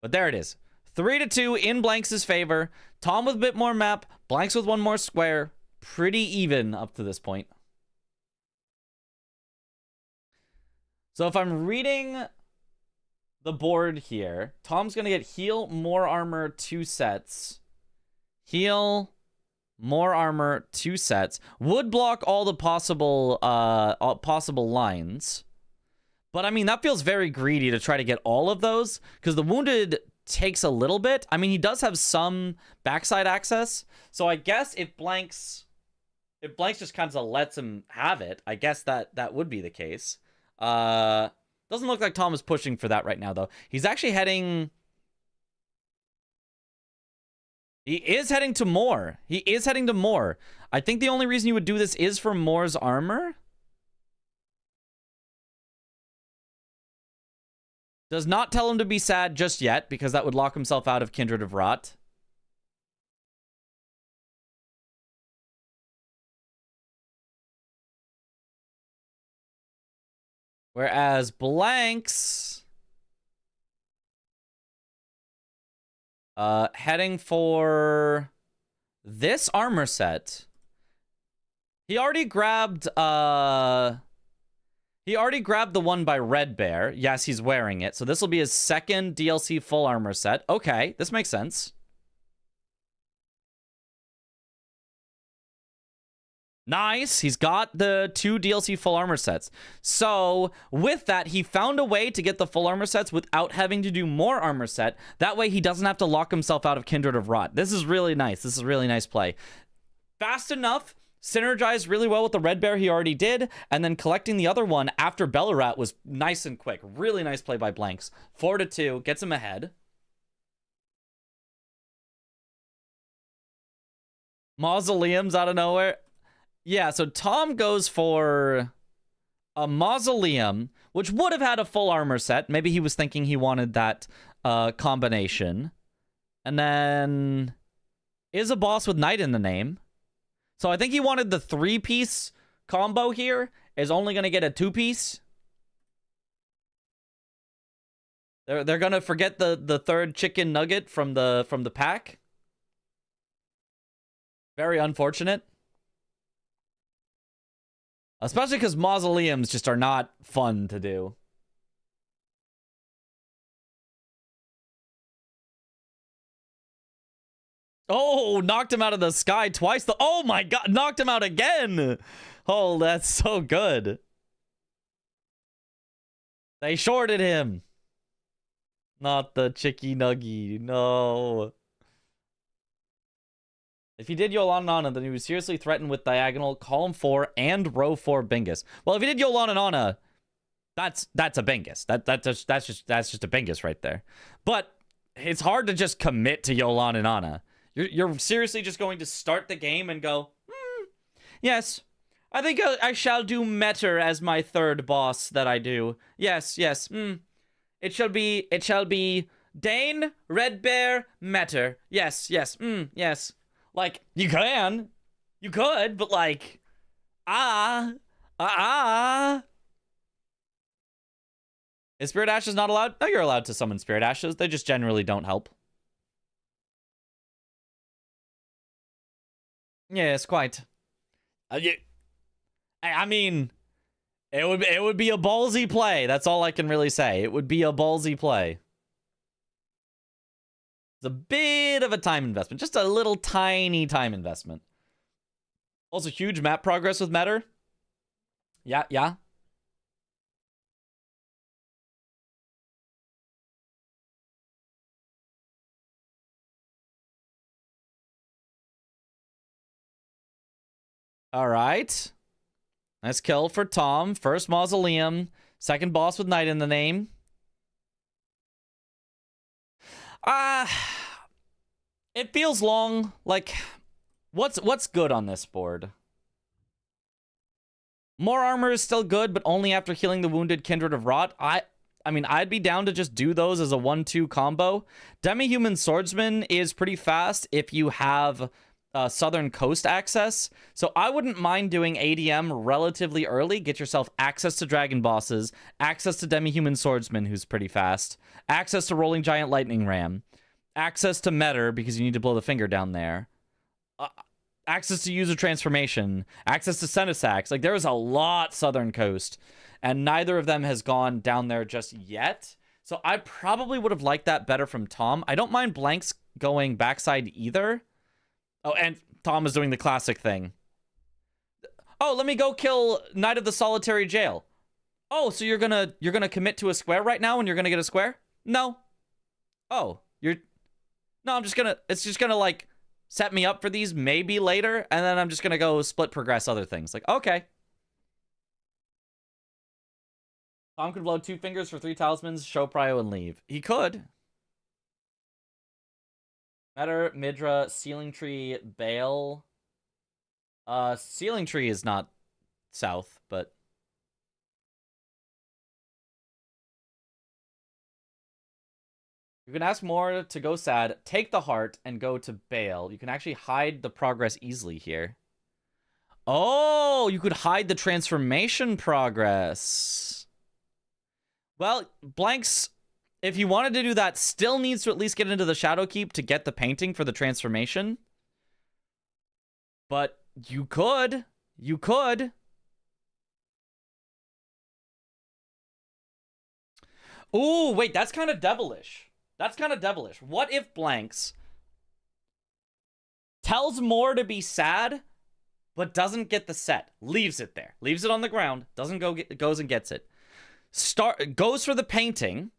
But there it is. 3-2 in Blanks' favor. Tom with a bit more map. Blanks with one more square. Pretty even up to this point. So if I'm reading the board here, Tom's going to get heal, more armor, 2 sets. Heal, more armor, 2 sets. Would block all the possible lines. But I mean, that feels very greedy to try to get all of those, because the wounded takes a little bit. I mean, he does have some backside access, so I guess if Blanks just kind of lets him have it, I guess that would be the case. Doesn't look like Tom is pushing for that right now, though. He's actually heading... He is heading to more. He is heading to more. I think the only reason you would do this is for Moore's armor. Does not tell him to be sad just yet, because that would lock himself out of Kindred of Rot. Whereas Blanks heading for this armor set. He already grabbed the one by Red Bear. Yes, he's wearing it. So this will be his second DLC full armor set. Okay, this makes sense. Nice. He's got the 2 DLC full armor sets. So with that, he found a way to get the full armor sets without having to do more armor set. That way he doesn't have to lock himself out of Kindred of Rot. This is really nice. This is a really nice play. Fast enough, synergized really well with the Red Bear he already did, and then collecting the other one after Bellarat was nice and quick. Really nice play by Blanks. 4-2, gets him ahead. Mausoleums out of nowhere. Yeah, so Tom goes for a Mausoleum, which would have had a full armor set. Maybe he was thinking he wanted that combination. And then is a boss with Knight in the name. So I think he wanted the 3-piece combo here. Is only going to get a 2-piece. They're going to forget the third chicken nugget from the pack. Very unfortunate. Especially because mausoleums just are not fun to do. Oh, knocked him out of the sky twice. Oh my god, knocked him out again. Oh, that's so good. They shorted him. Not the chicky nuggy. No. If he did Yolan and Ana, then he was seriously threatened with diagonal, column 4, and row 4 Bingus. Well, if he did Yolan and Ana, that's a Bingus. That's just a Bingus right there. But it's hard to just commit to Yolan and Ana. You're seriously just going to start the game and go, yes, I think I shall do Metter as my third boss that I do. Yes, it shall be Dane, Red Bear, Metter. Yes, yes. Like, you could, but like, Is Spirit Ashes not allowed? No, you're allowed to summon Spirit Ashes. They just generally don't help. Yes, quite. I mean, it would be a ballsy play. That's all I can really say. It would be a ballsy play. It's a bit of a time investment. Just a little tiny time investment. Also, huge map progress with Metter. Yeah. All right. Nice kill for Tom. First Mausoleum. Second boss with Knight in the name. It feels long. Like, what's good on this board? More armor is still good, but only after healing the wounded Kindred of Rot. I mean, I'd be down to just do those as a 1-2 combo. Demi-Human Swordsman is pretty fast if you have Southern Coast access. So I wouldn't mind doing ADM relatively early. Get yourself access to Dragon Bosses, access to Demi-Human Swordsman, who's pretty fast, access to Rolling Giant Lightning Ram, access to Metter, because you need to blow the finger down there, access to User Transformation, access to Senisax. Like, there is a lot Southern Coast, and neither of them has gone down there just yet. So I probably would have liked that better from Tom. I don't mind Blanks going backside either. Oh, and Tom is doing the classic thing. Oh, let me go kill Knight of the Solitary Jail. Oh, so you're gonna commit to a square right now and you're gonna get a square? No. Oh, no, it's just gonna like set me up for these maybe later, and then I'm just gonna go split progress other things. Like, okay. Tom could blow 2 fingers for 3 talismans, show prio, and leave. He could. Metter, Midra, Sealing Tree, Bale. Sealing Tree is not south, but... You can ask more to go sad, take the heart, and go to Bale. You can actually hide the progress easily here. Oh, you could hide the transformation progress. Well, Blanks, if you wanted to do that, still needs to at least get into the Shadow Keep to get the painting for the transformation. But you could. You could. Ooh, wait, that's kind of devilish. That's kind of devilish. What if Blanks tells Moore to be sad, but doesn't get the set? Leaves it there. Leaves it on the ground. Doesn't go goes and gets it. Goes for the painting.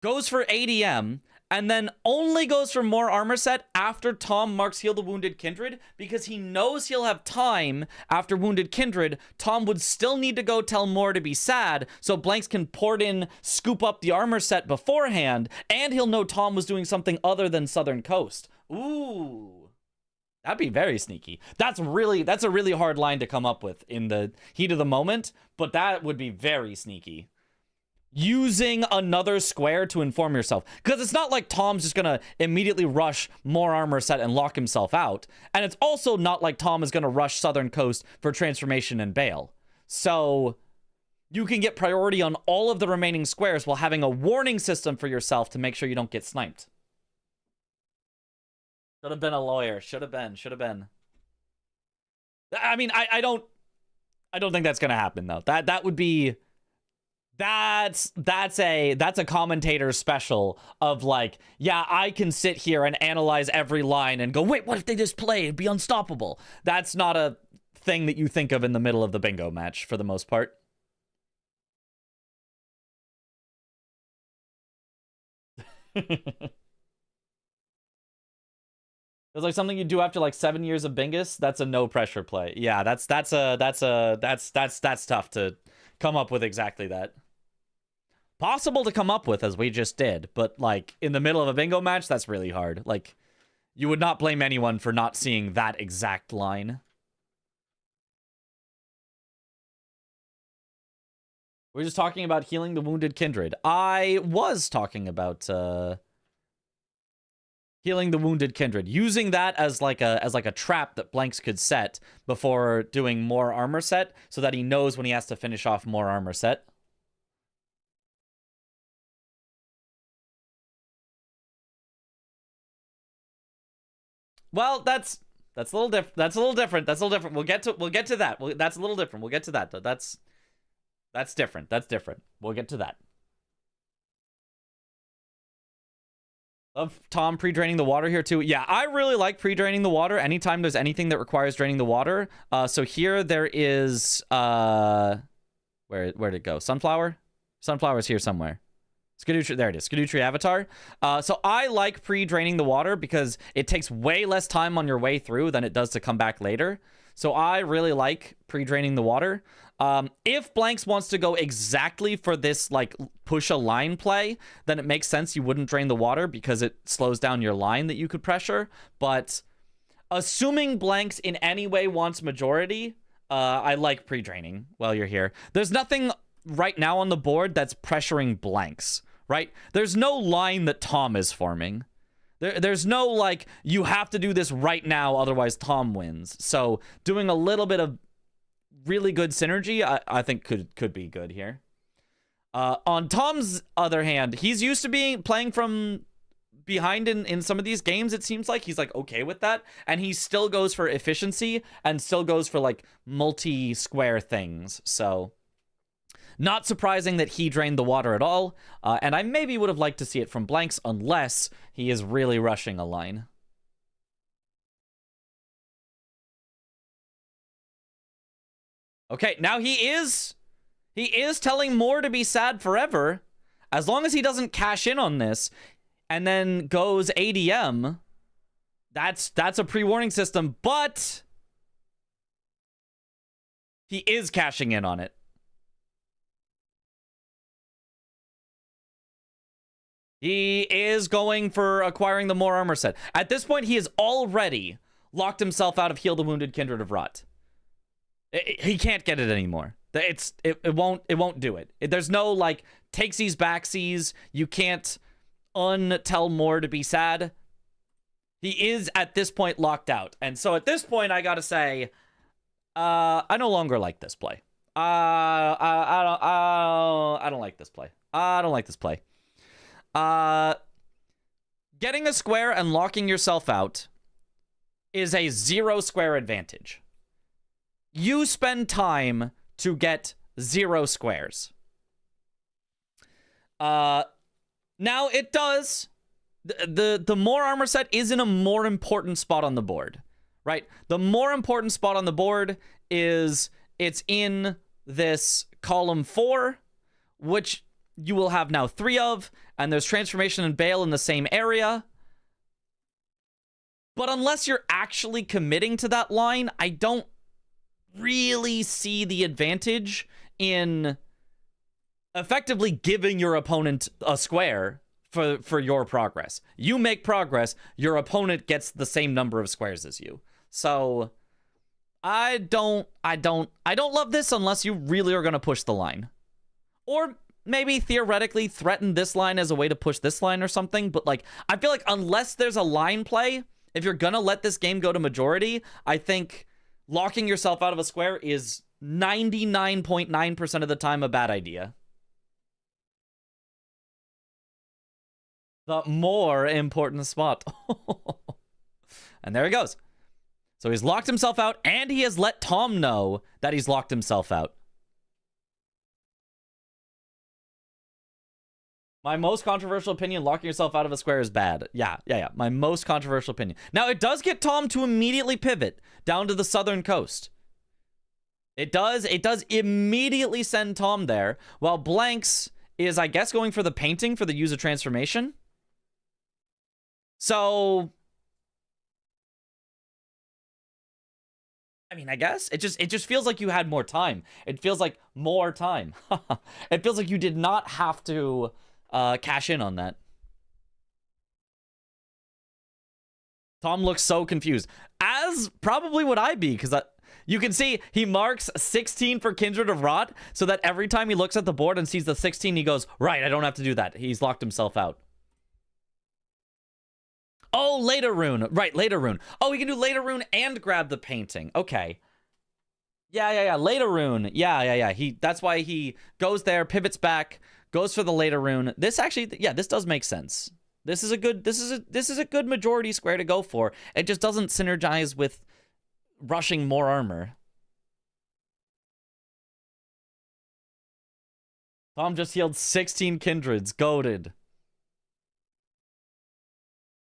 Goes for ADM. And then only goes for more armor set after Tom marks Heal the Wounded Kindred, because he knows he'll have time after Wounded Kindred. Tom would still need to go tell Moore to be sad, so Blanks can port in, scoop up the armor set beforehand, and he'll know Tom was doing something other than Southern Coast. Ooh. That'd be very sneaky. That's a really hard line to come up with in the heat of the moment, but that would be very sneaky. Using another square to inform yourself. Because it's not like Tom's just going to immediately rush more armor set and lock himself out. And it's also not like Tom is going to rush Southern Coast for transformation and bail. So you can get priority on all of the remaining squares while having a warning system for yourself to make sure you don't get sniped. Should have been a lawyer. Should have been. I mean, I don't think that's going to happen, though. That would be... That's a commentator special of like, yeah, I can sit here and analyze every line and go, wait, what if they just play? It'd be unstoppable. That's not a thing that you think of in the middle of the bingo match for the most part. It's like something you do after like 7 years of Bingus. That's a no pressure play. Yeah, that's tough to come up with exactly that. Possible to come up with, as we just did, but like in the middle of a bingo match, that's really hard. Like, you would not blame anyone for not seeing that exact line. We're just talking about healing the wounded kindred. I was talking about healing the wounded kindred, using that as like a trap that Blanks could set before doing more armor set, so that he knows when he has to finish off more armor set. Well, that's a little different. That's a little different. We'll get to that. That's a little different. We'll get to that. That's different. That's different. We'll get to that. Love Tom pre-draining the water here too. Yeah, I really like pre-draining the water anytime there's anything that requires draining the water. So here there is where'd it go? Sunflower? Sunflower's here somewhere. Skadootree, there it is. Skadootree Avatar. So I like pre-draining the water because it takes way less time on your way through than it does to come back later. So I really like pre-draining the water. If Blanks wants to go exactly for this, like, push a line play, then it makes sense you wouldn't drain the water because it slows down your line that you could pressure. But assuming Blanks in any way wants majority, I like pre-draining while you're here. There's nothing right now on the board that's pressuring Blanks, right? There's no line that Tom is forming. There's no, like, you have to do this right now, otherwise Tom wins. So doing a little bit of really good synergy, I think could be good here. On Tom's other hand, he's used to playing from behind in some of these games. It seems like he's like okay with that, and he still goes for efficiency and still goes for like multi-square things. So not surprising that he drained the water at all, and I maybe would have liked to see it from Blanks unless he is really rushing a line. Okay, now he is telling Moore to be sad forever. As long as he doesn't cash in on this and then goes ADM, that's a pre-warning system, but he is cashing in on it. He is going for acquiring the more armor set. At this point, he has already locked himself out of Heal the Wounded Kindred of Rot. He can't get it anymore. It won't do it. There's no like takesies backsies. You can't untell Moore to be sad. He is at this point locked out. And so at this point, I gotta say, I no longer like this play. I don't like this play. I don't like this play. Getting a square and locking yourself out is a 0 square advantage. You spend time to get 0 squares. Now it does. The more armor set is in a more important spot on the board, right? The more important spot on the board is it's in this column 4, which you will have now 3 of, and there's transformation and Bale in the same area. But unless you're actually committing to that line, I don't really see the advantage in effectively giving your opponent a square for your progress. You make progress, your opponent gets the same number of squares as you. So I don't love this unless you really are going to push the line. Or maybe theoretically threaten this line as a way to push this line or something, but like I feel like unless there's a line play, if you're going to let this game go to majority, I think locking yourself out of a square is 99.9% of the time a bad idea. The more important spot. And there he goes. So he's locked himself out, and he has let Tom know that he's locked himself out. My most controversial opinion, locking yourself out of a square is bad. Yeah. My most controversial opinion. Now, it does get Tom to immediately pivot down to the southern coast. It does immediately send Tom there, while Blanks is, I guess, going for the painting for the use of transformation. So, I mean, I guess it just feels like you had more time. It feels like more time. It feels like you did not have to cash in on that. Tom looks so confused, as probably would I be, because you can see he marks 16 for Kindred of Rot, so that every time he looks at the board and sees the 16, he goes, right, I don't have to do that. He's locked himself out. Oh, later rune. Right, later rune. Oh, we can do later rune and grab the painting. Okay. Yeah. Later rune. Yeah. That's why he goes there, pivots back, goes for the later rune. This actually, yeah, this does make sense. This is a good majority square to go for. It just doesn't synergize with rushing more armor. Tom just healed 16 kindreds. Goated.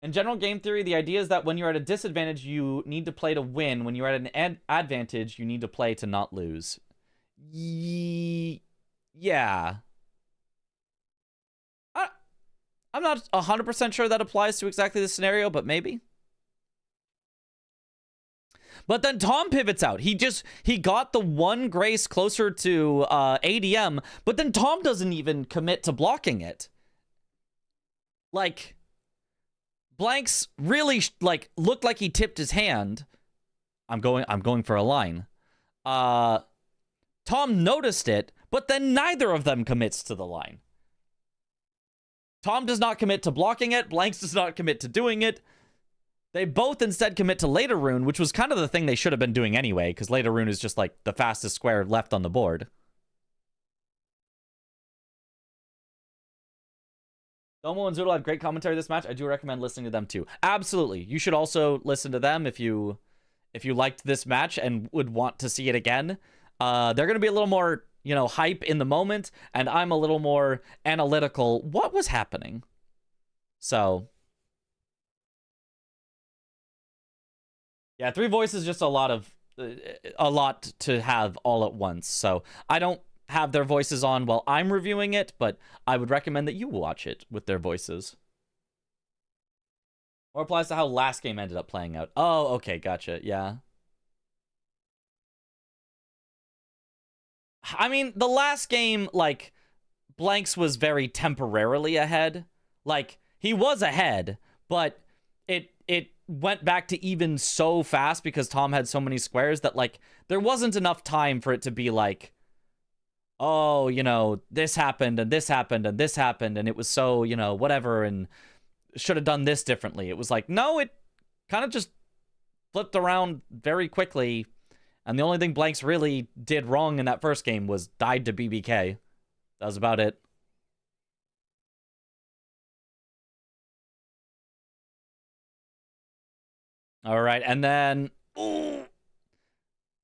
In general game theory, the idea is that when you're at a disadvantage, you need to play to win. When you're at an advantage, you need to play to not lose. Yeah. I'm not 100% sure that applies to exactly this scenario, but maybe. But then Tom pivots out. He got the one grace closer to ADM, but then Tom doesn't even commit to blocking it. Like, Blanks really looked like he tipped his hand. I'm going for a line. Tom noticed it, but then neither of them commits to the line. Tom does not commit to blocking it. Blanks does not commit to doing it. They both instead commit to later rune, which was kind of the thing they should have been doing anyway, because later rune is just like the fastest square left on the board. Domo and Zoodle had great commentary this match. I do recommend listening to them too. Absolutely. You should also listen to them if you liked this match and would want to see it again. They're going to be a little more, hype in the moment, and I'm a little more analytical. What was happening? So, yeah, 3 voices is just a lot to have all at once. So I don't have their voices on while I'm reviewing it, but I would recommend that you watch it with their voices. Or applies to how last game ended up playing out. Oh, okay, gotcha. Yeah. I mean, the last game, Blanks was very temporarily ahead. He was ahead, but it went back to even so fast because Tom had so many squares that, there wasn't enough time for it to be oh, this happened, and this happened, and this happened, and it was so, whatever, and should have done this differently. It was no, it kind of just flipped around very quickly, And the only thing Blanks really did wrong in that first game was died to BBK. That was about it. All right, and then... Ooh,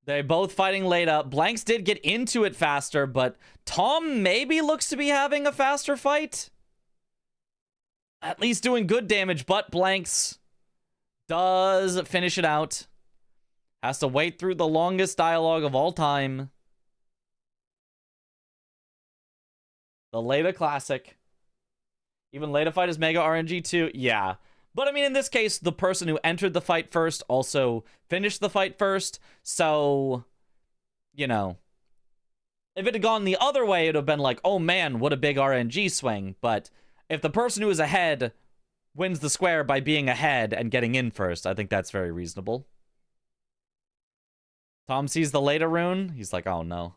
they both fighting late up. Blanks did get into it faster, but Tom maybe looks to be having a faster fight. At least doing good damage, but Blanks does finish it out. Has to wait through the longest dialogue of all time. The Leda Classic. Even Leda fight is Mega RNG too? Yeah. But I mean, in this case, the person who entered the fight first also finished the fight first. So, you know, if it had gone the other way, it would have been like, oh man, what a big RNG swing. But if the person who is ahead wins the square by being ahead and getting in first, I think that's very reasonable. Tom sees the Leda rune. He's like, oh no.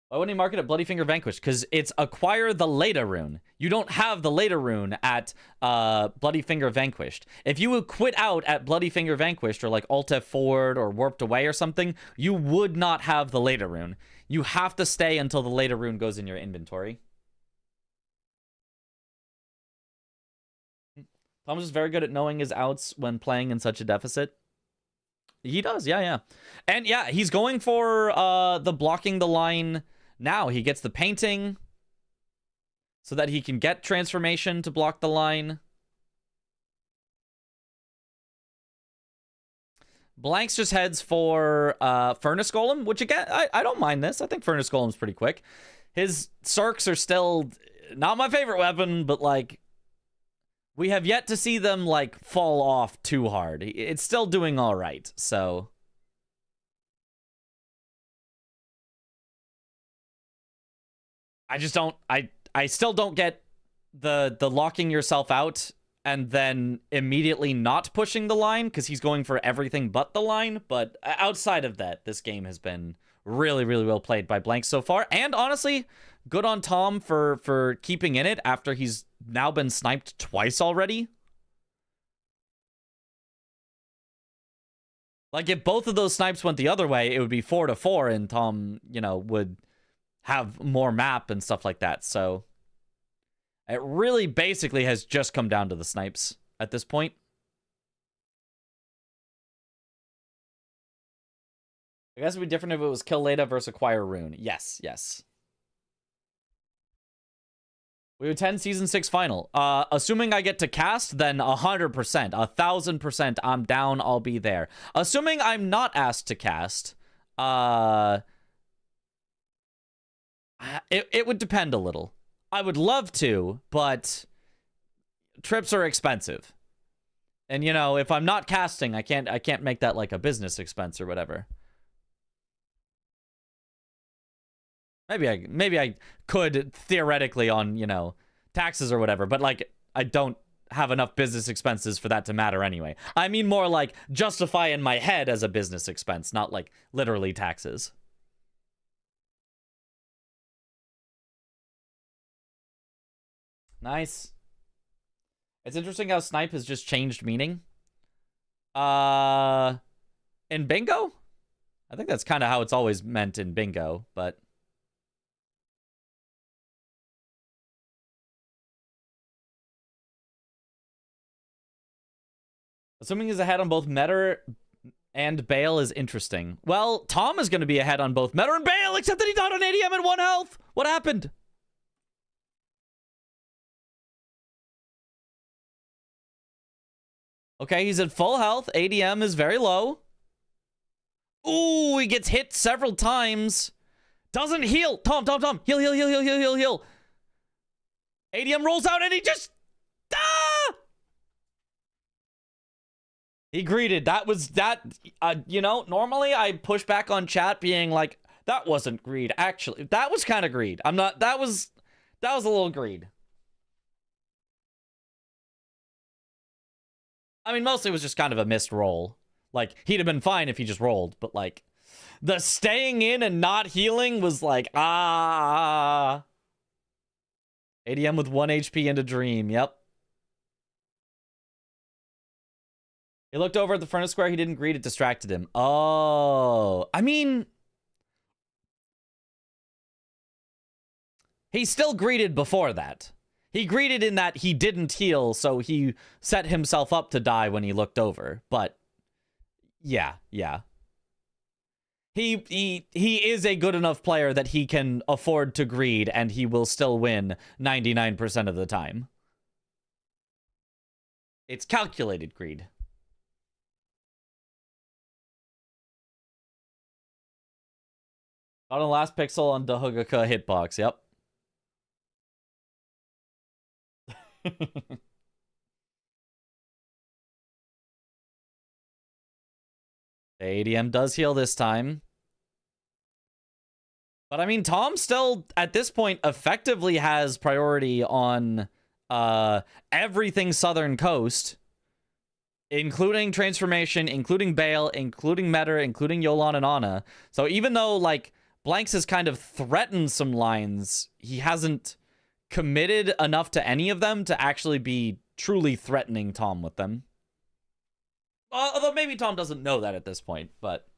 Why wouldn't he mark it at Bloody Finger Vanquished? Because it's acquire the Leda rune. You don't have the Leda rune at Bloody Finger Vanquished. If you would quit out at Bloody Finger Vanquished or like Alt F forward or Warped Away or something, you would not have the Leda rune. You have to stay until the Leda rune goes in your inventory. Tom's just very good at knowing his outs when playing in such a deficit. He does, yeah. And yeah, he's going for the blocking the line now. He gets the painting so that he can get transformation to block the line. Blanks just heads for Furnace Golem, which again, I don't mind this. I think Furnace Golem's pretty quick. His Circs are still not my favorite weapon, but like, we have yet to see them, like, fall off too hard. It's still doing all right, so. I just don't, I still don't get the locking yourself out and then immediately not pushing the line, because he's going for everything but the line. But outside of that, this game has been really, really well played by Blank so far. And honestly, good on Tom for keeping in it after he's now been sniped twice already. Like, if both of those snipes went the other way, it would be 4-4, and Tom, you know, would have more map and stuff like that. So it really basically has just come down to the snipes at this point. I guess it would be different if it was Kill Leda versus Acquire Rune. Yes. We attend Season 6 final. Assuming I get to cast, then 100%, 1,000%, I'm down, I'll be there. Assuming I'm not asked to cast, it would depend a little. I would love to, but trips are expensive. And, you know, if I'm not casting, I can't make that like a business expense or whatever. Maybe I could theoretically on, you know, taxes or whatever, but like I don't have enough business expenses for that to matter anyway. I mean more like justify in my head as a business expense, not like literally taxes. Nice. It's interesting how snipe has just changed meaning. In bingo? I think that's kind of how it's always meant in bingo, but assuming he's ahead on both Metter and Bale is interesting. Well, Tom is going to be ahead on both Metter and Bale, except that he died on ADM at 1 health. What happened? Okay, he's at full health. ADM is very low. Ooh, he gets hit several times. Doesn't heal. Tom. Heal. ADM rolls out and he just... Ah! He greeted. That was that. You know, normally I push back on chat being like, that wasn't greed. Actually, that was kind of greed. I'm not. That was a little greed. I mean, mostly it was just kind of a missed roll. Like, he'd have been fine if he just rolled, but like, the staying in and not healing was like, ah. ADM with 1 HP into Dream. Yep. He looked over at the furnace square. He didn't greet. It distracted him. Oh, I mean, he still greeted before that. He greeted in that he didn't heal, so he set himself up to die when he looked over. But yeah. He is a good enough player that he can afford to greed, and he will still win 99% of the time. It's calculated greed. On the last pixel on Dahugaka hitbox, yep. ADM does heal this time. But I mean, Tom still, at this point, effectively has priority on everything Southern Coast, including Transformation, including Bale, including Metter, including Yolan and Ana. So even though, like, Blanks has kind of threatened some lines, he hasn't committed enough to any of them to actually be truly threatening Tom with them. Although maybe Tom doesn't know that at this point, but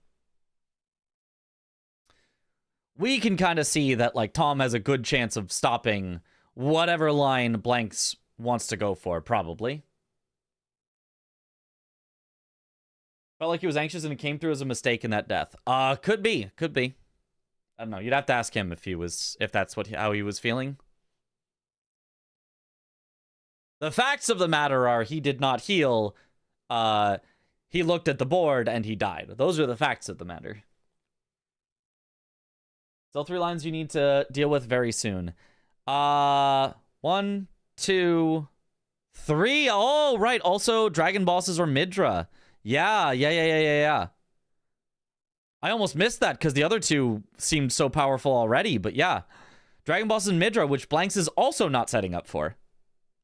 we can kind of see that, like, Tom has a good chance of stopping whatever line Blanks wants to go for, probably. Felt like he was anxious and it came through as a mistake in that death. Could be. I don't know. You'd have to ask him if that's how he was feeling. The facts of the matter are he did not heal. He looked at the board and he died. Those are the facts of the matter. Still 3 lines you need to deal with very soon. 1, 2, 3. Oh, right. Also, Dragon Bosses or Midra. Yeah. I almost missed that because the other 2 seemed so powerful already. But yeah, Dragon Bosses and Midra, which Blanks is also not setting up for.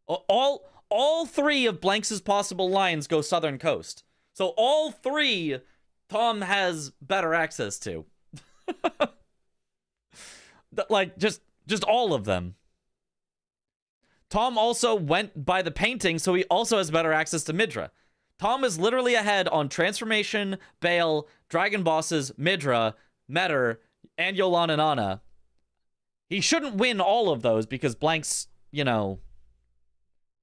All 3 of Blanks' possible lines go Southern Coast. So all 3 Tom has better access to. Like, just all of them. Tom also went by the painting, so he also has better access to Midra. Tom is literally ahead on Transformation, Bale, Dragon Bosses, Midra, Metter, and Yolan and Ana. He shouldn't win all of those because Blanks, you know,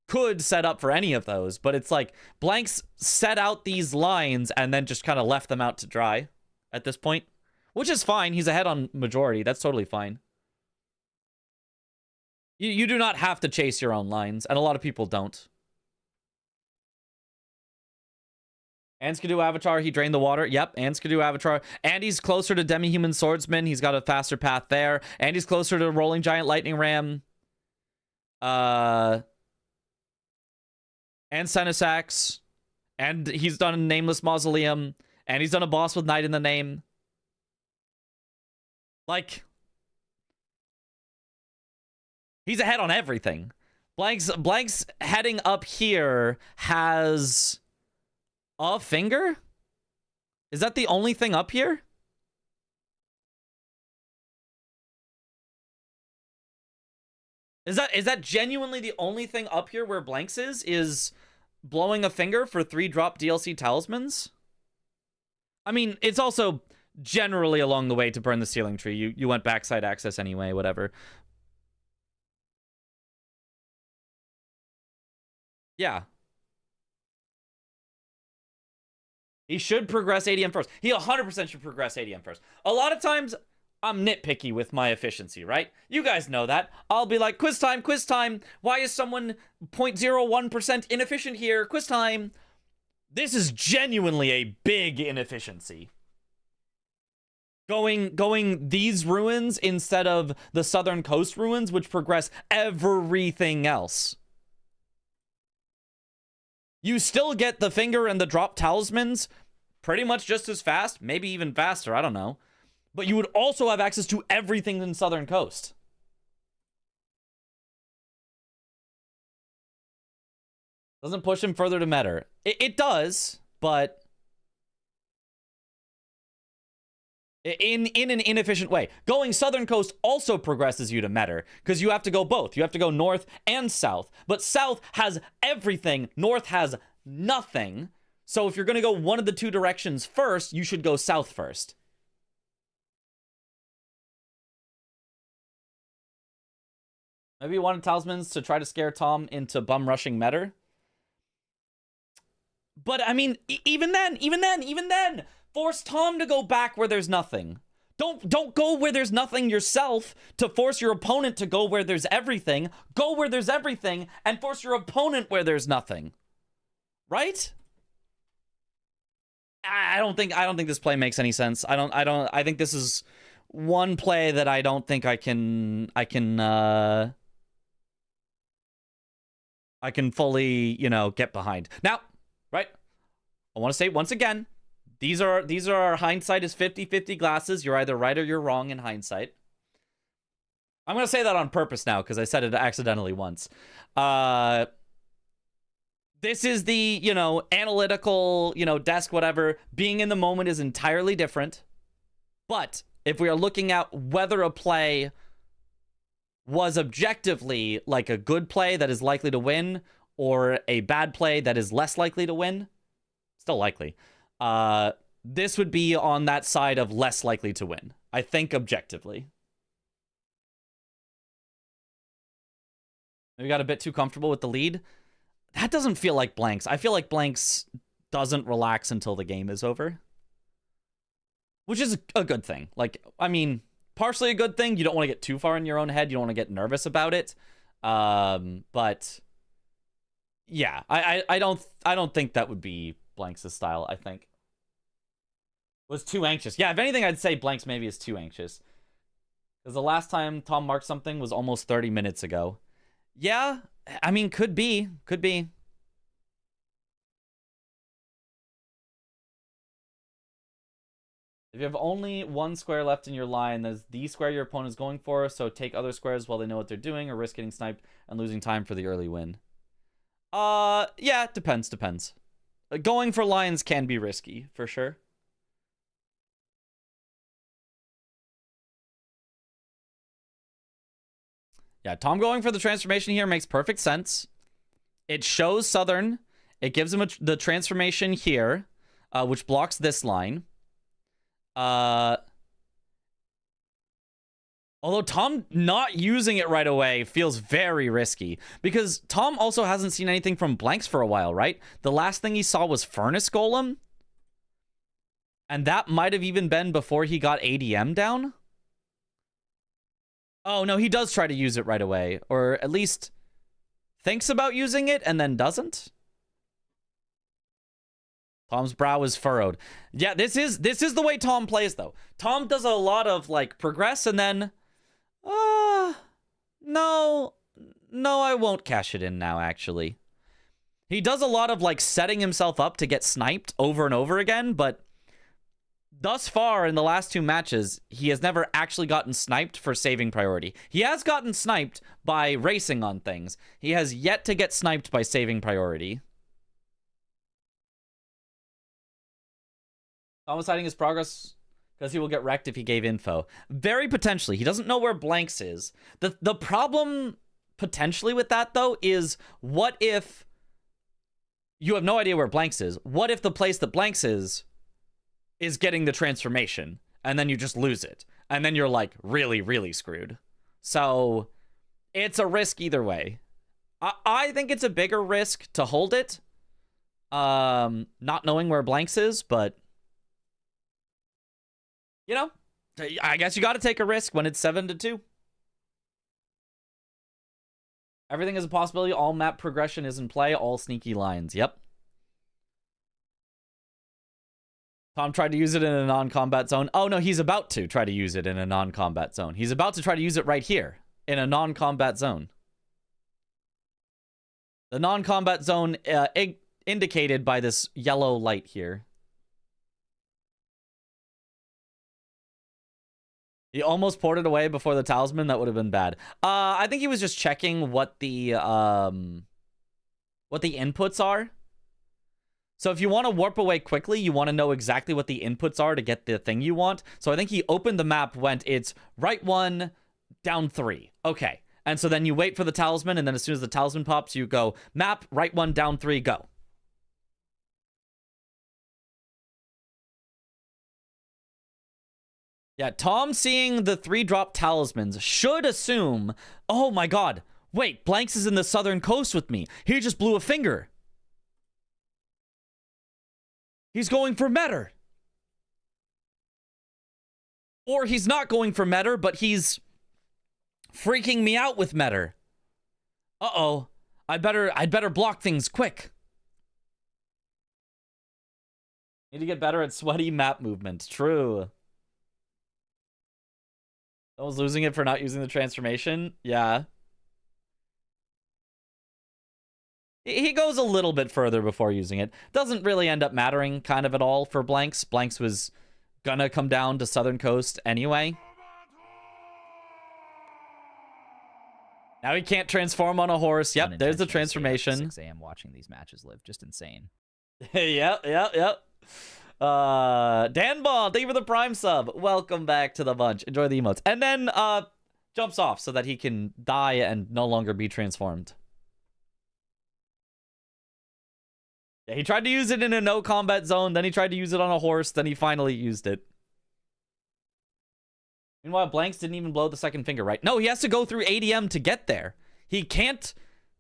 could set up for any of those, but it's like Blanks set out these lines and then just kind of left them out to dry at this point, which is fine. He's ahead on majority. That's totally fine. You do not have to chase your own lines, and a lot of people don't. Anskadu Avatar, he drained the water. Yep, Anskadu Avatar. And he's closer to Demi-Human Swordsman. He's got a faster path there. And he's closer to Rolling Giant Lightning Ram. And Senesax. And he's done a Nameless Mausoleum. And he's done a boss with Night in the name. Like, he's ahead on everything. Blanks heading up here has a finger? Is that the only thing up here? Is that genuinely the only thing up here where Blanks is blowing a finger for 3-drop DLC talismans? I mean, it's also generally along the way to burn the ceiling tree. You went backside access anyway, whatever. Yeah. He should progress ADM first. He 100% should progress ADM first. A lot of times, I'm nitpicky with my efficiency, right? You guys know that. I'll be like, quiz time, quiz time. Why is someone 0.01% inefficient here? Quiz time. This is genuinely a big inefficiency. Going these ruins instead of the Southern Coast ruins, which progress everything else. You still get the finger and the drop talismans pretty much just as fast, maybe even faster, I don't know. But you would also have access to everything in Southern Coast. Doesn't push him further to Metter. It does, but in an inefficient way. Going Southern Coast also progresses you to Metter, because you have to go both. You have to go north and south. But south has everything. North has nothing. So if you're going to go one of the two directions first, you should go south first. Maybe you wanted talismans to try to scare Tom into bum rushing Metter. But I mean, even then, force Tom to go back where there's nothing. Don't go where there's nothing yourself to force your opponent to go where there's everything. Go where there's everything and force your opponent where there's nothing. Right? I don't think this play makes any sense. I think this is one play that I don't think I can fully, get behind. Now, right? I want to say once again, these are hindsight is 50-50 glasses. You're either right or you're wrong in hindsight. I'm going to say that on purpose now because I said it accidentally once. This is the, analytical, desk, whatever. Being in the moment is entirely different. But if we are looking at whether a play was objectively like a good play that is likely to win or a bad play that is less likely to win, still likely. This would be on that side of less likely to win, I think, objectively. Maybe got a bit too comfortable with the lead. That doesn't feel like Blanks. I feel like Blanks doesn't relax until the game is over. Which is a good thing. Like, I mean, partially a good thing. You don't want to get too far in your own head. You don't want to get nervous about it. But yeah, I don't think that would be Blanks' style, I think. Was too anxious. Yeah, if anything, I'd say Blanks maybe is too anxious. Because the last time Tom marked something was almost 30 minutes ago. Yeah, I mean, could be. Could be. If you have only one square left in your line, that's the square your opponent is going for, so take other squares while they know what they're doing, or risk getting sniped and losing time for the early win. Yeah, depends. Going for lines can be risky, for sure. Yeah, Tom going for the transformation here makes perfect sense. It shows Southern. It gives him the transformation here, which blocks this line. Although Tom not using it right away feels very risky. Because Tom also hasn't seen anything from Blanks for a while, right? The last thing he saw was Furnace Golem. And that might have even been before he got ADM down. Oh, no, he does try to use it right away. Or at least thinks about using it and then doesn't. Tom's brow is furrowed. Yeah, this is the way Tom plays, though. Tom does a lot of, like, progress and then... No, I won't cash it in now, actually. He does a lot of, like, setting himself up to get sniped over and over again, but... Thus far, in the last two matches, he has never actually gotten sniped for saving priority. He has gotten sniped by racing on things. He has yet to get sniped by saving priority. Thomas hiding his progress because he will get wrecked if he gave info. Very potentially. He doesn't know where Blanks is. The problem potentially with that, though, is what if you have no idea where Blanks is? What if the place that Blanks is getting the transformation, and then you just lose it. And then you're, like, really, really screwed. So, it's a risk either way. I think it's a bigger risk to hold it. Not knowing where Blanks is, but... You know, I guess you gotta take a risk when it's 7-2. Everything is a possibility. All map progression is in play. All sneaky lines. Yep. Tom tried to use it in a non-combat zone. Oh, no, he's about to try to use it in a non-combat zone. He's about to try to use it right here in a non-combat zone. The non-combat zone indicated by this yellow light here. He almost ported away before the talisman. That would have been bad. I think he was just checking what the inputs are. So if you want to warp away quickly, you want to know exactly what the inputs are to get the thing you want. So I think he opened the map, went, it's right 1, down 3. Okay. And so then you wait for the talisman, and then as soon as the talisman pops, you go, map, right 1, down 3, go. Yeah, Tom seeing the 3-drop talismans should assume, oh my god, wait, Blanks is in the southern coast with me. He just blew a finger. He's going for Metter. Or he's not going for Metter, but he's freaking me out with Metter. Uh-oh. I'd better block things quick. Need to get better at sweaty map movement. True. I was losing it for not using the transformation. Yeah. He goes a little bit further before using it. Doesn't really end up mattering kind of at all for Blanks. Blanks was gonna come down to Southern Coast anyway. Now he can't transform on a horse. Yep, there's the transformation. 6 a.m. watching these matches live. Just insane. Yep. Dan Ball, thank you for the Prime sub. Welcome back to the bunch. Enjoy the emotes. And then jumps off so that he can die and no longer be transformed. Yeah, he tried to use it in a no combat zone, then he tried to use it on a horse, then he finally used it. Meanwhile, Blanks didn't even blow the second finger, right? No, he has to go through ADM to get there. He can't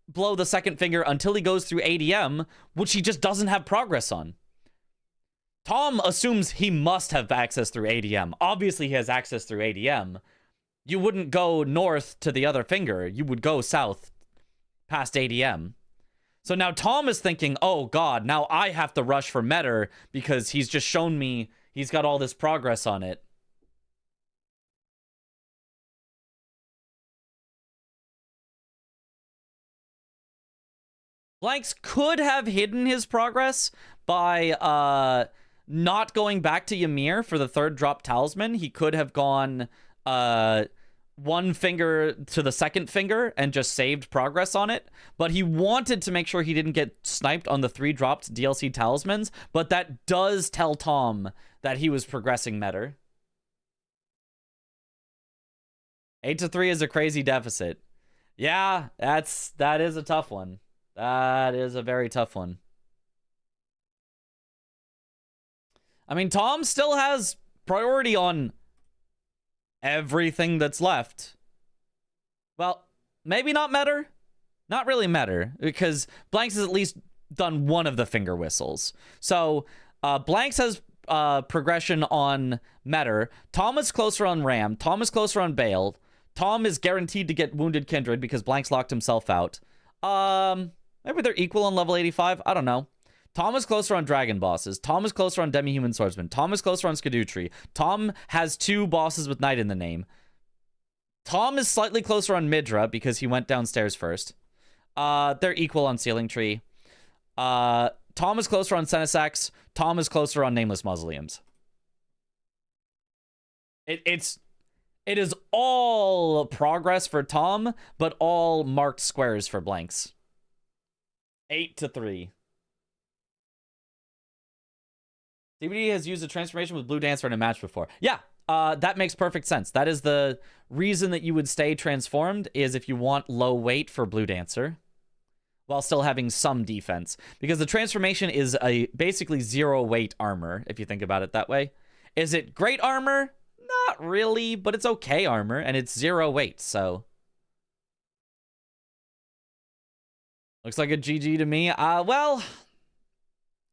blow the second finger until he goes through ADM, which he just doesn't have progress on. Tom assumes he must have access through ADM. Obviously, he has access through ADM. You wouldn't go north to the other finger. You would go south past ADM. So now Tom is thinking, oh god, now I have to rush for Metter because he's just shown me he's got all this progress on it. Blanks could have hidden his progress by not going back to Ymir for the 3rd drop talisman. He could have gone one finger to the second finger and just saved progress on it. But he wanted to make sure he didn't get sniped on the 3 dropped DLC talismans. But that does tell Tom that he was progressing Metter. 8-3 is a crazy deficit. Yeah, that is a tough one. That is a very tough one. I mean, Tom still has priority on everything that's left. Well, maybe not Metter. Not really Metter, because Blanks has at least done one of the finger whistles. So, Blanks has progression on Metter. Tom is closer on Ram. Tom is closer on Bale. Tom is guaranteed to get Wounded Kindred because Blanks locked himself out. Maybe they're equal on level 85. I don't know. Tom is closer on Dragon bosses. Tom is closer on Demi-Human Swordsman. Tom is closer on Skadutri. Tom has 2 bosses with Knight in the name. Tom is slightly closer on Midra because he went downstairs first. They're equal on Ceiling Tree. Tom is closer on Senesax. Tom is closer on Nameless Mausoleums. It is all progress for Tom, but all marked squares for Blanks. 8-3. CBD has used a transformation with Blue Dancer in a match before. Yeah, that makes perfect sense. That is the reason that you would stay transformed, is if you want low weight for Blue Dancer while still having some defense. Because the transformation is a basically 0 weight armor, if you think about it that way. Is it great armor? Not really, but it's okay armor, and it's 0 weight, so... Looks like a GG to me. Well,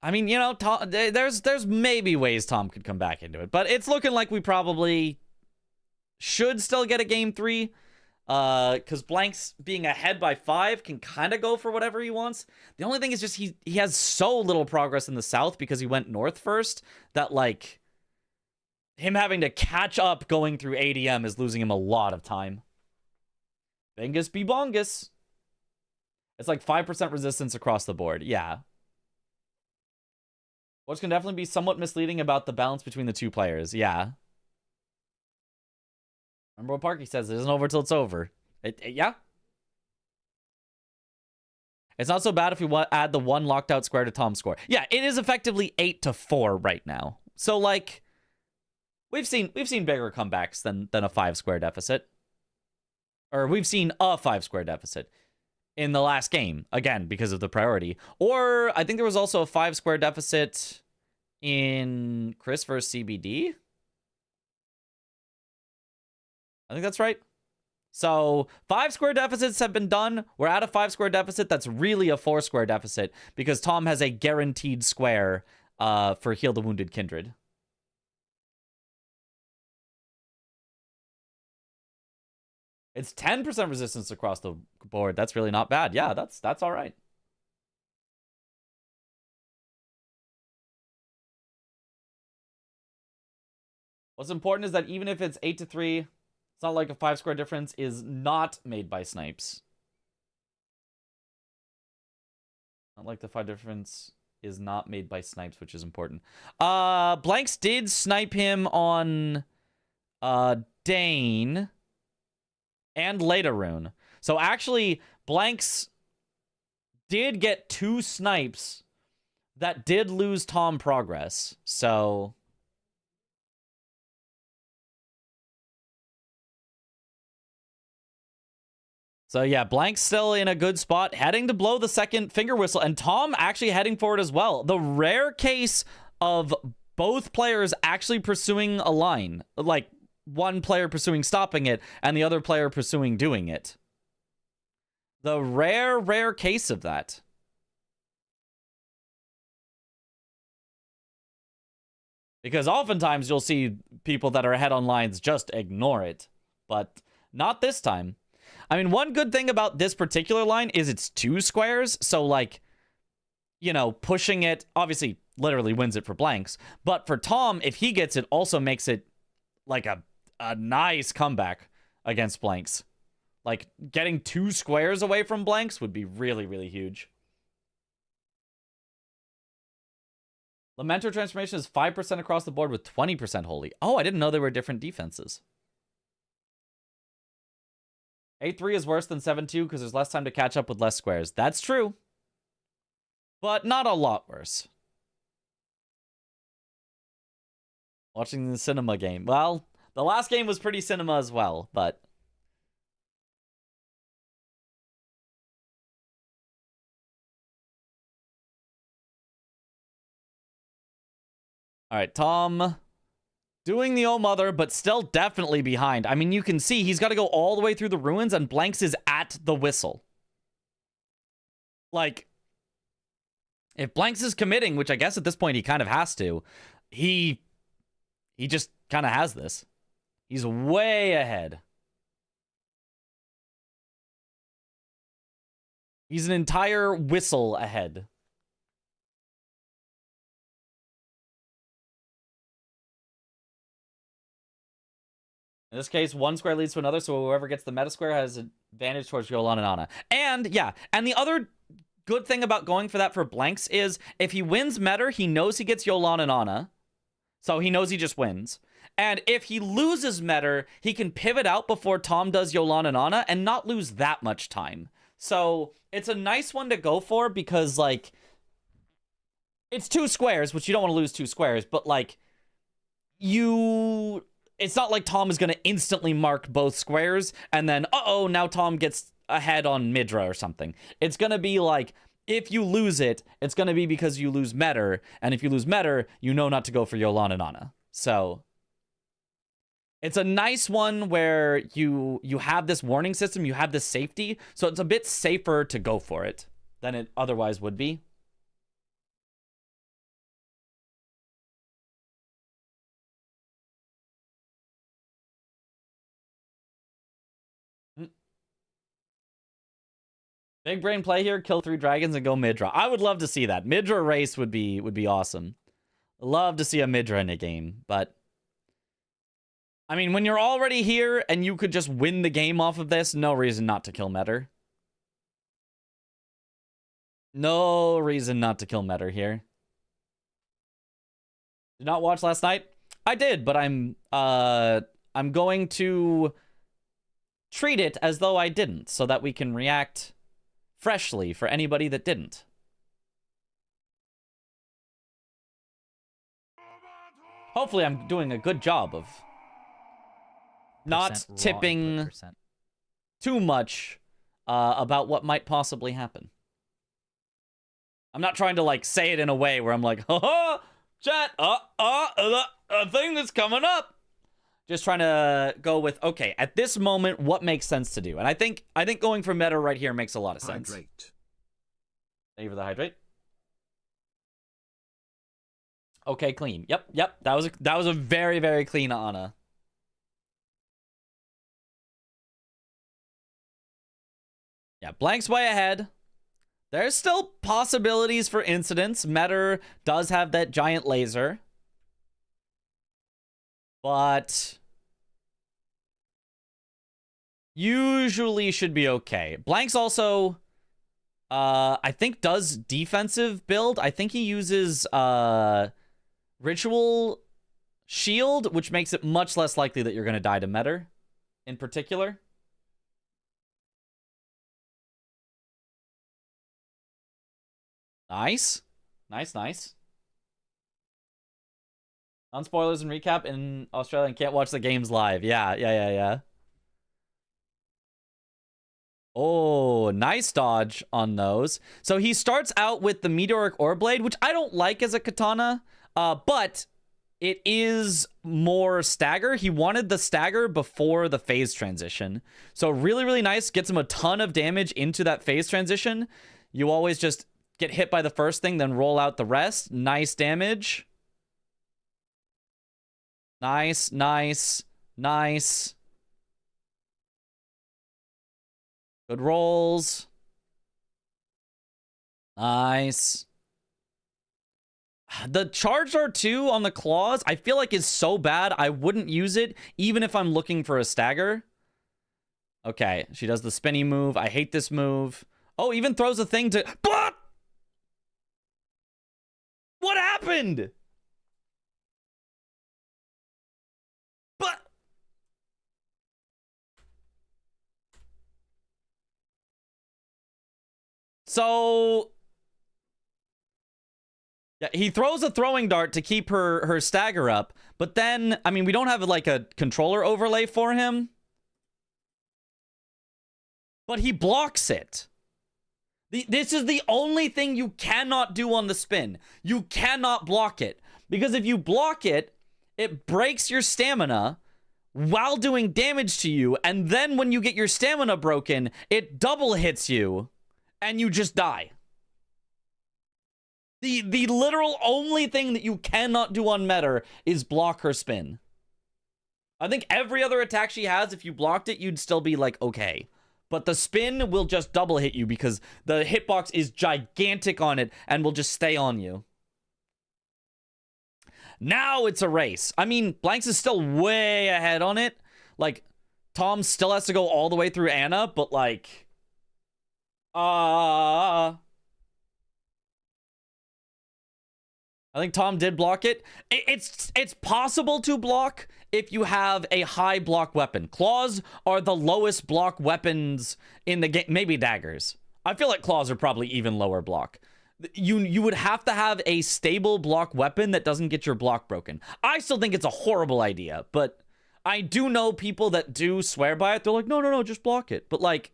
I mean, you know, Tom, there's maybe ways Tom could come back into it, but it's looking like we probably should still get a game 3, because Blanks being ahead by 5 can kind of go for whatever he wants. The only thing is just he has so little progress in the south because he went north first that, like, him having to catch up going through ADM is losing him a lot of time. Bingus be bongus. It's like 5% resistance across the board. Yeah. Which can definitely be somewhat misleading about the balance between the 2 players. Yeah. Remember what Parky says, it isn't over till it's over. Yeah. It's not so bad if we add the 1 locked out square to Tom's score. Yeah, it is effectively 8-4 right now. So, like, we've seen bigger comebacks than a 5 square deficit. Or we've seen a 5 square deficit in the last game, again, because of the priority. Or I think there was also a 5 square deficit in Chris versus CBD. I think that's right. So 5 square deficits have been done. We're at a 5 square deficit. That's really a 4 square deficit because Tom has a guaranteed square for Heal the Wounded Kindred. It's 10% resistance across the board. That's really not bad. Yeah, that's all right. What's important is that even if it's 8-3, it's not like a 5 square difference is not made by snipes. Not like the 5 difference is not made by snipes, which is important. Blanks did snipe him on Dane and Laterune. So actually, Blanks did get 2 snipes that did lose Tom progress. So yeah, Blank's still in a good spot, heading to blow the second finger whistle, and Tom actually heading forward as well. The rare case of both players actually pursuing a line, like one player pursuing stopping it and the other player pursuing doing it. The rare case of that. Because oftentimes you'll see people that are ahead on lines just ignore it, but not this time. I mean, one good thing about this particular line is it's 2 squares, so like, you know, pushing it obviously literally wins it for Blanks, but for Tom, if he gets it, also makes it like a nice comeback against Blanks. Like, getting 2 squares away from Blanks would be really, really huge. Lamenter transformation is 5% across the board with 20% holy. Oh, I didn't know there were different defenses. 8-3 is worse than 7-2 because there's less time to catch up with less squares. That's true. But not a lot worse. Watching the cinema game. Well, the last game was pretty cinema as well, but... Alright, Tom... doing the old mother, but still definitely behind. I mean, you can see he's got to go all the way through the ruins, and Blanks is at the whistle. Like, if Blanks is committing, which I guess at this point he kind of has to, he just kind of has this. He's way ahead. He's an entire whistle ahead. In this case, 1 square leads to another, so whoever gets the meta square has advantage towards Yolan and Ana. And, yeah, and the other good thing about going for that for Blanks is if he wins meta, he knows he gets Yolan and Ana, so he knows he just wins. And if he loses meta, he can pivot out before Tom does Yolan and Ana and not lose that much time. So it's a nice one to go for because, like, it's 2 squares, which you don't want to lose 2 squares, but, like, it's not like Tom is going to instantly mark both squares and then, uh-oh, now Tom gets ahead on Midra or something. It's going to be like, if you lose it, it's going to be because you lose meta, and if you lose meta, you know not to go for Yolan and Ana. So it's a nice one where you have this warning system, you have this safety, so it's a bit safer to go for it than it otherwise would be. Big brain play here, kill 3 dragons and go Midra. I would love to see that. Midra race would be awesome. Love to see a Midra in a game, but I mean, when you're already here and you could just win the game off of this, no reason not to kill Metter. No reason not to kill Metter here. Did not watch last night? I did, but I'm going to treat it as though I didn't so that we can react freshly for anybody that didn't. Hopefully I'm doing a good job of not tipping too much about what might possibly happen. I'm not trying to like say it in a way where I'm like, ha, chat, a thing that's coming up. Just trying to go with, okay, at this moment, what makes sense to do? And I think going for meta right here makes a lot of sense. Hydrate. Thank you for the hydrate. Okay, clean. Yep. That was a very, very clean Ana. Yeah, Blank's way ahead. There's still possibilities for incidents. Metter does have that giant laser. But usually should be okay. Blank's also I think does defensive build. I think he uses ritual shield, which makes it much less likely that you're going to die to Metter in particular. Nice. Nice. On spoilers and recap in Australia and can't watch the games live. Yeah. Oh, nice dodge on those. So he starts out with the Meteoric Ore Blade, which I don't like as a katana, but it is more stagger. He wanted the stagger before the phase transition. So really, really nice. Gets him a ton of damage into that phase transition. You always just get hit by the first thing, then roll out the rest. Nice damage. Nice. Good rolls. Nice. The charge R2 on the claws, I feel like is so bad, I wouldn't use it, even if I'm looking for a stagger. Okay, she does the spinny move. I hate this move. Oh, even throws a thing to... What happened? But... So... Yeah, he throws a throwing dart to keep her stagger up, but then, I mean, we don't have like a controller overlay for him. But he blocks it. This is the only thing you cannot do on the spin. You cannot block it. Because if you block it, it breaks your stamina while doing damage to you, and then when you get your stamina broken, it double hits you, and you just die. The literal only thing that you cannot do on Metter is block her spin. I think every other attack she has, if you blocked it, you'd still be like, okay. But the spin will just double hit you because the hitbox is gigantic on it and will just stay on you. Now it's a race. I mean, Blanks is still way ahead on it. Like, Tom still has to go all the way through Anna, but like... I think Tom did block it. It's possible to block if you have a high block weapon. Claws are the lowest block weapons in the game. Maybe daggers. I feel like claws are probably even lower block. You would have to have a stable block weapon that doesn't get your block broken. I still think it's a horrible idea, but I do know people that do swear by it. They're like, no, just block it. But like,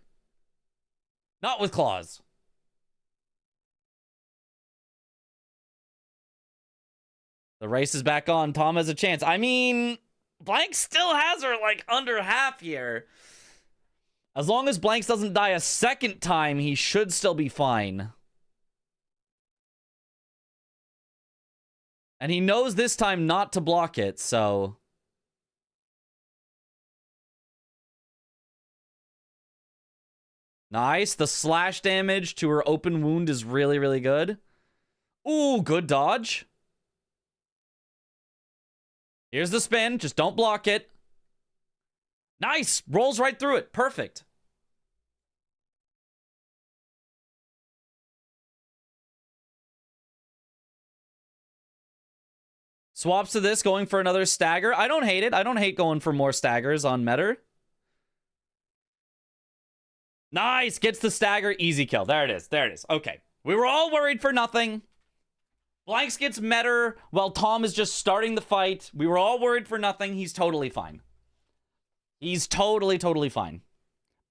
not with claws. The race is back on. Tom has a chance. I mean, Blank still has her, like, under half here. As long as Blanks doesn't die a second time, he should still be fine. And he knows this time not to block it, so... Nice. The slash damage to her open wound is really, really good. Ooh, good dodge. Here's the spin. Just don't block it. Nice. Rolls right through it. Perfect. Swaps to this, going for another stagger. I don't hate it. I don't hate going for more staggers on Metter. Nice. Gets the stagger. Easy kill. There it is. There it is. Okay. We were all worried for nothing. Blanks gets Metter while Tom is just starting the fight. We were all worried for nothing. He's totally fine. He's totally fine.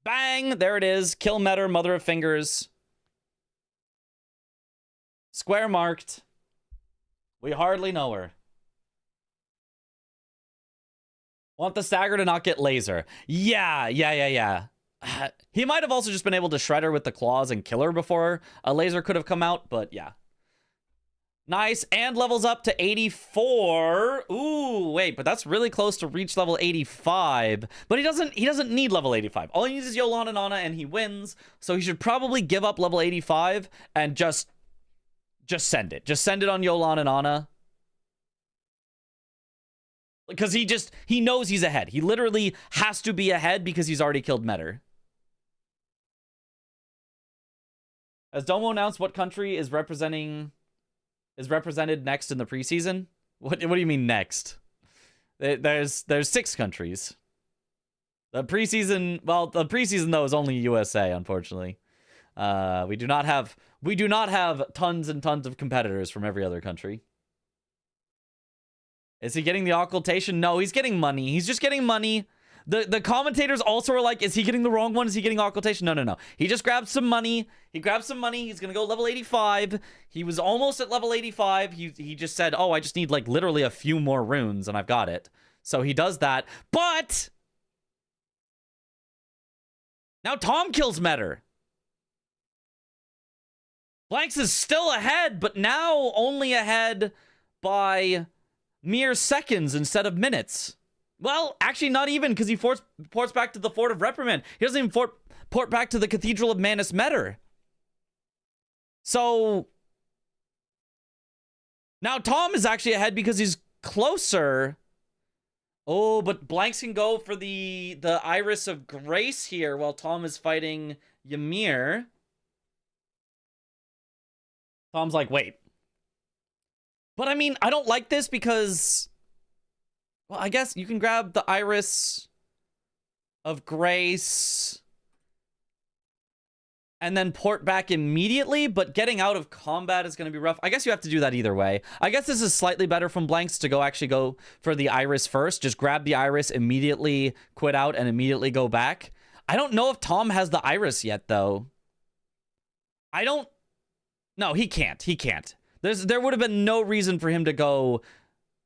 Bang! There it is. Kill Metter, Mother of Fingers. Square marked. We hardly know her. Want the stagger to not get laser. Yeah. He might have also just been able to shred her with the claws and kill her before a laser could have come out, but yeah. Nice, and levels up to 84. Ooh, wait, but that's really close to reach level 85. But he doesn't need level 85. All he needs is Yolan and Ana, and he wins. So he should probably give up level 85 and just send it. Just send it on Yolan and Ana. Because he knows he's ahead. He literally has to be ahead because he's already killed Metter. Has Domo announced what country is represented next in the preseason? What do you mean next? There's 6 countries. The preseason though is only USA, unfortunately. We do not have tons and tons of competitors from every other country. Is he getting the occultation? No, he's getting money. He's just getting money. The commentators also are like, is he getting the wrong one? Is he getting occultation? No. He just grabbed some money. He grabbed some money. He's going to go level 85. He was almost at level 85. He just said, oh, I just need like literally a few more runes and I've got it. So he does that. But now Tom kills Metter. Blanks is still ahead, but now only ahead by mere seconds instead of minutes. Well, actually not even, because he ports back to the Fort of Reprimand. He doesn't even port back to the Cathedral of Manus Metter. So now Tom is actually ahead because he's closer. Oh, but Blanks can go for the Iris of Grace here while Tom is fighting Ymir. Tom's like, wait. But I mean, I don't like this because, well, I guess you can grab the Iris of Grace and then port back immediately, but getting out of combat is going to be rough. I guess you have to do that either way. I guess this is slightly better from Blanks to actually go for the Iris first. Just grab the Iris, immediately quit out, and immediately go back. I don't know if Tom has the Iris yet, though. No, he can't. He can't. There would have been no reason for him to go.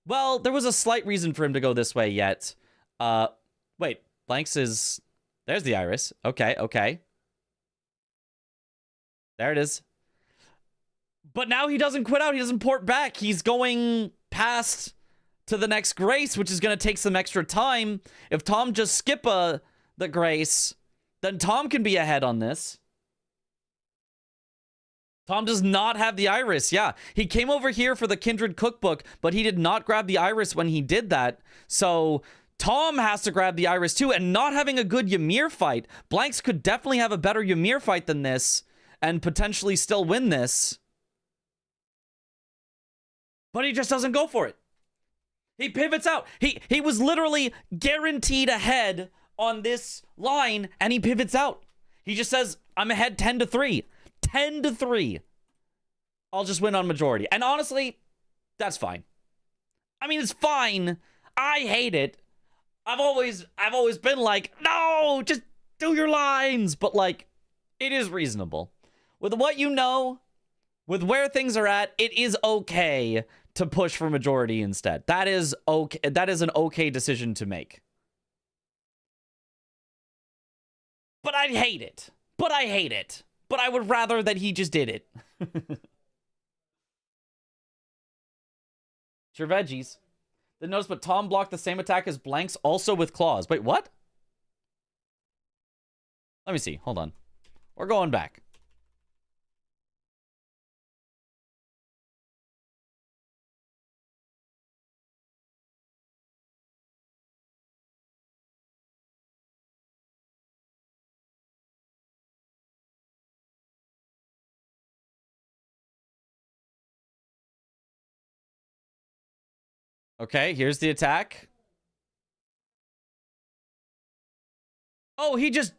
Well, there was a slight reason for him to go this way yet. Wait, Blanks is... There's the Iris. Okay. There it is. But now he doesn't quit out. He doesn't port back. He's going past to the next Grace, which is going to take some extra time. If Tom just skip the Grace, then Tom can be ahead on this. Tom does not have the Iris. Yeah, he came over here for the Kindred Cookbook, but he did not grab the Iris when he did that. So Tom has to grab the Iris too, and not having a good Ymir fight. Blanks could definitely have a better Ymir fight than this and potentially still win this. But he just doesn't go for it. He pivots out. He was literally guaranteed ahead on this line, and he pivots out. He just says, I'm ahead 10-3. 10-3. I'll just win on majority. And honestly, that's fine. I mean, it's fine. I hate it. I've always been like, no, just do your lines. But like, it is reasonable. With what you know, with where things are at, it is okay to push for majority instead. That is okay. That is an okay decision to make. But I hate it. But I would rather that he just did it. Sure, veggies. Then notice, but Tom blocked the same attack as Blanks, also with claws. Wait, what? Let me see. Hold on. We're going back. Okay, here's the attack. Oh, he just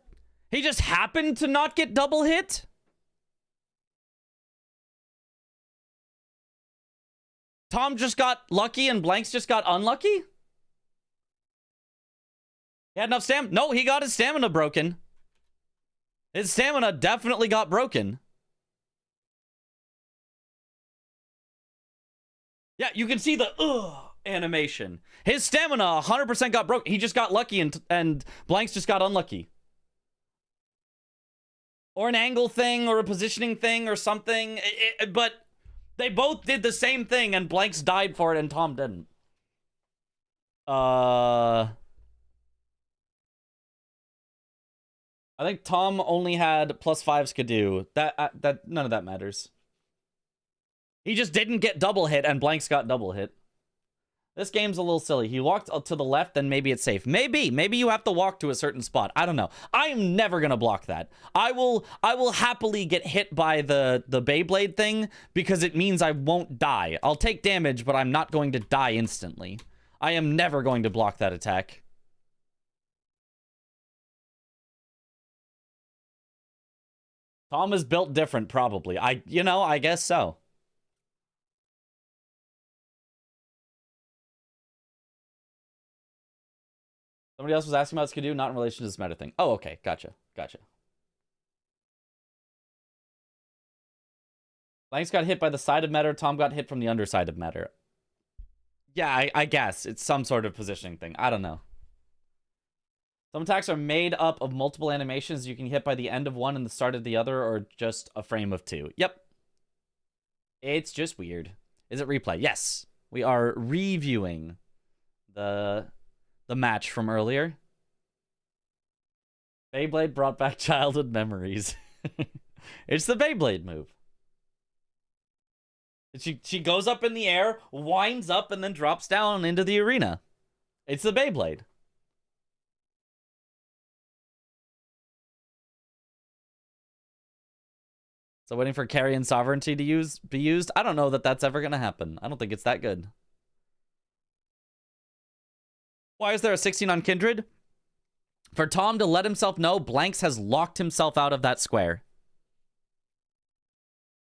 happened to not get double hit? Tom just got lucky and Blanks just got unlucky? He had enough stamina? No, he got his stamina broken. His stamina definitely got broken. Yeah, you can see the animation. His stamina 100% got broke. He just got lucky and Blanks just got unlucky. Or an angle thing or a positioning thing or something. But they both did the same thing and Blanks died for it and Tom didn't. I think Tom only had +5 Skidoo. That none of that matters. He just didn't get double hit and Blanks got double hit. This game's a little silly. He walked to the left, then maybe it's safe. Maybe you have to walk to a certain spot. I don't know. I am never gonna block that. I will happily get hit by the Beyblade thing because it means I won't die. I'll take damage, but I'm not going to die instantly. I am never going to block that attack. Tom is built different, probably. I guess so. Somebody else was asking about Skidoo, not in relation to this meta thing. Oh, okay. Gotcha. Blanks got hit by the side of meta. Tom got hit from the underside of meta. Yeah, I guess. It's some sort of positioning thing. I don't know. Some attacks are made up of multiple animations. You can hit by the end of one and the start of the other, or just a frame of two. Yep. It's just weird. Is it replay? Yes. We are reviewing the match from earlier. Beyblade brought back childhood memories. It's the Beyblade move. She goes up in the air, winds up, and then drops down into the arena. It's the Beyblade. So waiting for Carrion Sovereignty to be used? I don't know that that's ever going to happen. I don't think it's that good. Why is there a 16 on Kindred? For Tom to let himself know Blanks has locked himself out of that square.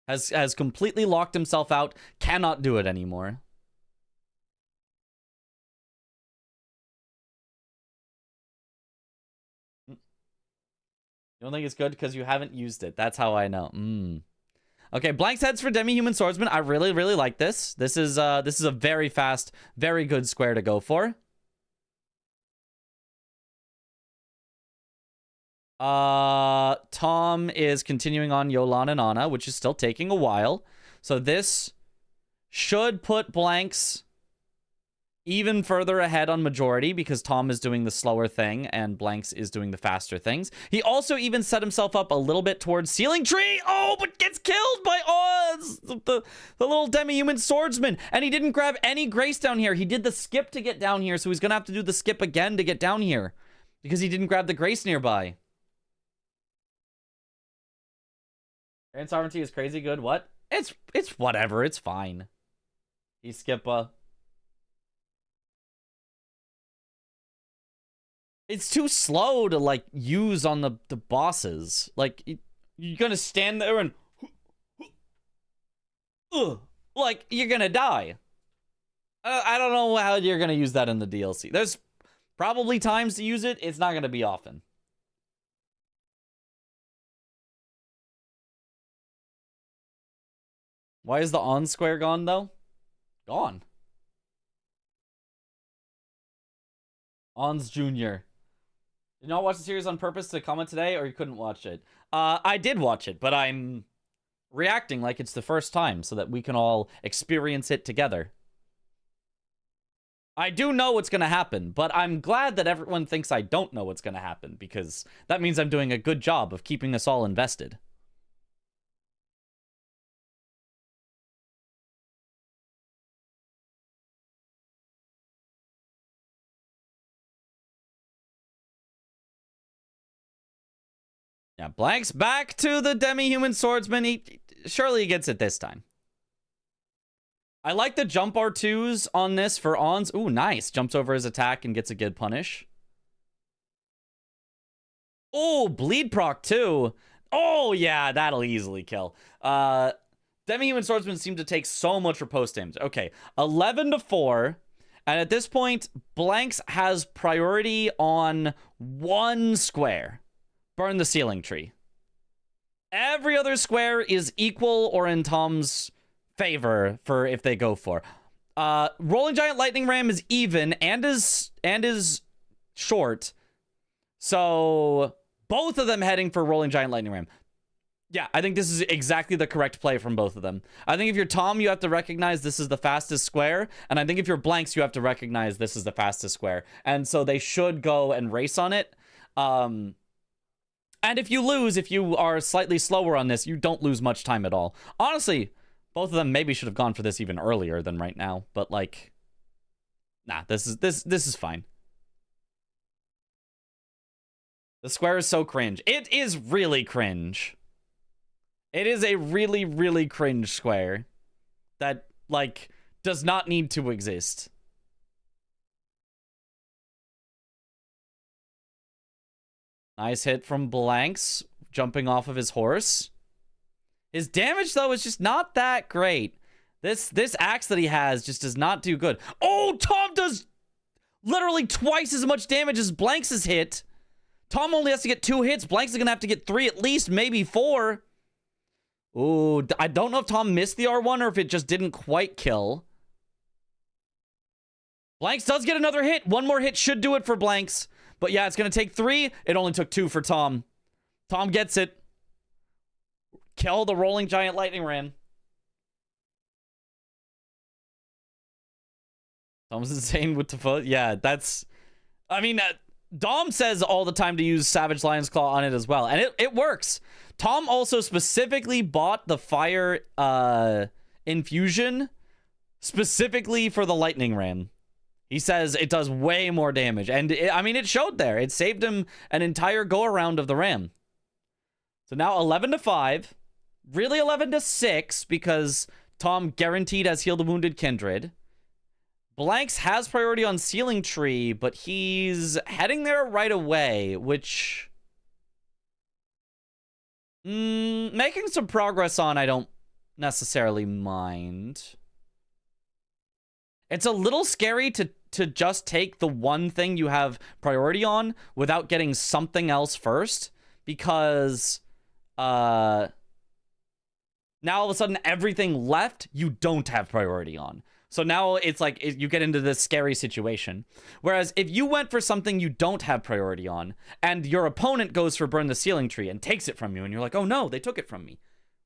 Has completely locked himself out. Cannot do it anymore. You don't think it's good because you haven't used it. That's how I know. Okay, Blanks heads for Demi-Human Swordsman. I really, really like this. This is a very fast, very good square to go for. Tom is continuing on Yolan and Anna, which is still taking a while. So this should put Blanks even further ahead on majority because Tom is doing the slower thing and Blanks is doing the faster things. He also even set himself up a little bit towards Ceiling Tree. Oh, but gets killed by Oz, the little Demi-Human Swordsman. And he didn't grab any grace down here. He did the skip to get down here, so he's gonna have to do the skip again to get down here because he didn't grab the grace nearby. Grand Sovereignty is crazy good. What? It's whatever. It's fine. He skip It's too slow to like use on the bosses. Like you're gonna stand there and like you're gonna die. I don't know how you're gonna use that in the DLC. There's probably times to use it. It's not gonna be often. Why is the on square gone, though? Gone. Ons Jr. Did you not watch the series on purpose to comment today, or you couldn't watch it? I did watch it, but I'm reacting like it's the first time so that we can all experience it together. I do know what's going to happen, but I'm glad that everyone thinks I don't know what's going to happen, because that means I'm doing a good job of keeping us all invested. Yeah, Blanks back to the Demi-Human Swordsman. Surely he gets it this time. I like the jump R2s on this for Ons. Ooh, nice. Jumps over his attack and gets a good punish. Oh, bleed proc too. Oh, yeah, that'll easily kill. Demi-Human Swordsman seem to take so much riposte damage. Okay, 11-4. And at this point, Blanks has priority on one square. Burn the Ceiling Tree. Every other square is equal or in Tom's favor for if they go for. Rolling Giant Lightning Ram is even and is short. So both of them heading for Rolling Giant Lightning Ram. Yeah, I think this is exactly the correct play from both of them. I think if you're Tom, you have to recognize this is the fastest square. And I think if you're Blanks, you have to recognize this is the fastest square. And so they should go and race on it. And if you lose, if you are slightly slower on this, you don't lose much time at all. Honestly, both of them maybe should have gone for this even earlier than right now. But like, nah, this is fine. The square is so cringe. It is really cringe. It is a really, really cringe square that, like, does not need to exist. Nice hit from Blanks, jumping off of his horse. His damage, though, is just not that great. This axe that he has just does not do good. Oh, Tom does literally twice as much damage as Blanks' hit. Tom only has to get 2 hits. Blanks is going to have to get 3 at least, maybe 4. Ooh, I don't know if Tom missed the R1 or if it just didn't quite kill. Blanks does get another hit. 1 more hit should do it for Blanks. But yeah, it's going to take 3. It only took 2 for Tom. Tom gets it. Kill the Rolling Giant Lightning Ram. Tom's insane with the foot. Yeah, that's... I mean, Dom says all the time to use Savage Lion's Claw on it as well. And it works. Tom also specifically bought the fire infusion specifically for the Lightning Ram. He says it does way more damage. And I mean, it showed there. It saved him an entire go-around of the Ram. So now 11-5. Really 11-6 because Tom guaranteed has Heal the Wounded Kindred. Blanks has priority on Sealing Tree, but he's heading there right away, which... making some progress on, I don't necessarily mind. It's a little scary to just take the one thing you have priority on without getting something else first, because now all of a sudden everything left you don't have priority on. So now it's like you get into this scary situation. Whereas if you went for something you don't have priority on, and your opponent goes for Burn the Sealing Tree and takes it from you, and you're like, oh no, they took it from me.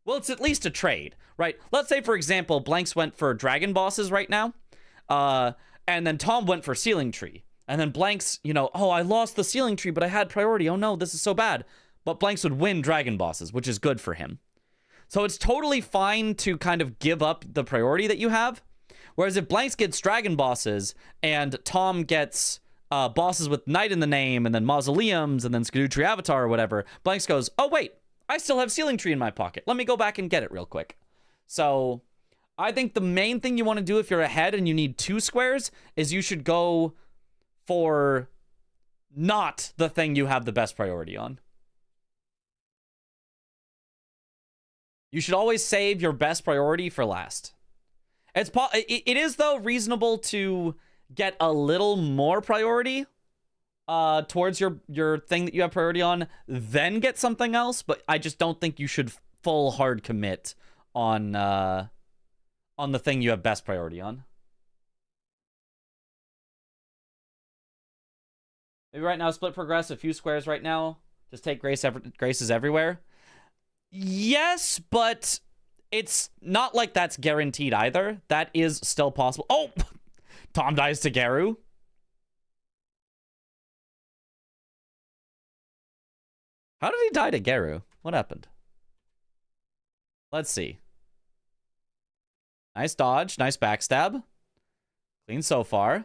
Well, it's at least a trade, right? Let's say, for example, Blanks went for Dragon Bosses right now, and then Tom went for Sealing Tree. And then Blanks, you know, oh, I lost the Sealing Tree, but I had priority. Oh no, this is so bad. But Blanks would win Dragon Bosses, which is good for him. So it's totally fine to kind of give up the priority that you have. Whereas if Blanks gets Dragon Bosses and Tom gets bosses with Knight in the name and then Mausoleums and then Skidoo Tree Avatar or whatever, Blanks goes, oh wait, I still have Sealing Tree in my pocket. Let me go back and get it real quick. So I think the main thing you want to do if you're ahead and you need 2 squares is you should go for not the thing you have the best priority on. You should always save your best priority for last. It is, though, reasonable to get a little more priority towards your thing that you have priority on, then get something else, but I just don't think you should full hard commit on the thing you have best priority on. Maybe right now, split progress, a few squares right now. Just take graces everywhere. Yes, but... it's not like that's guaranteed either. That is still possible. Oh! Tom dies to Garu. How did he die to Garu? What happened? Let's see. Nice dodge. Nice backstab. Clean so far.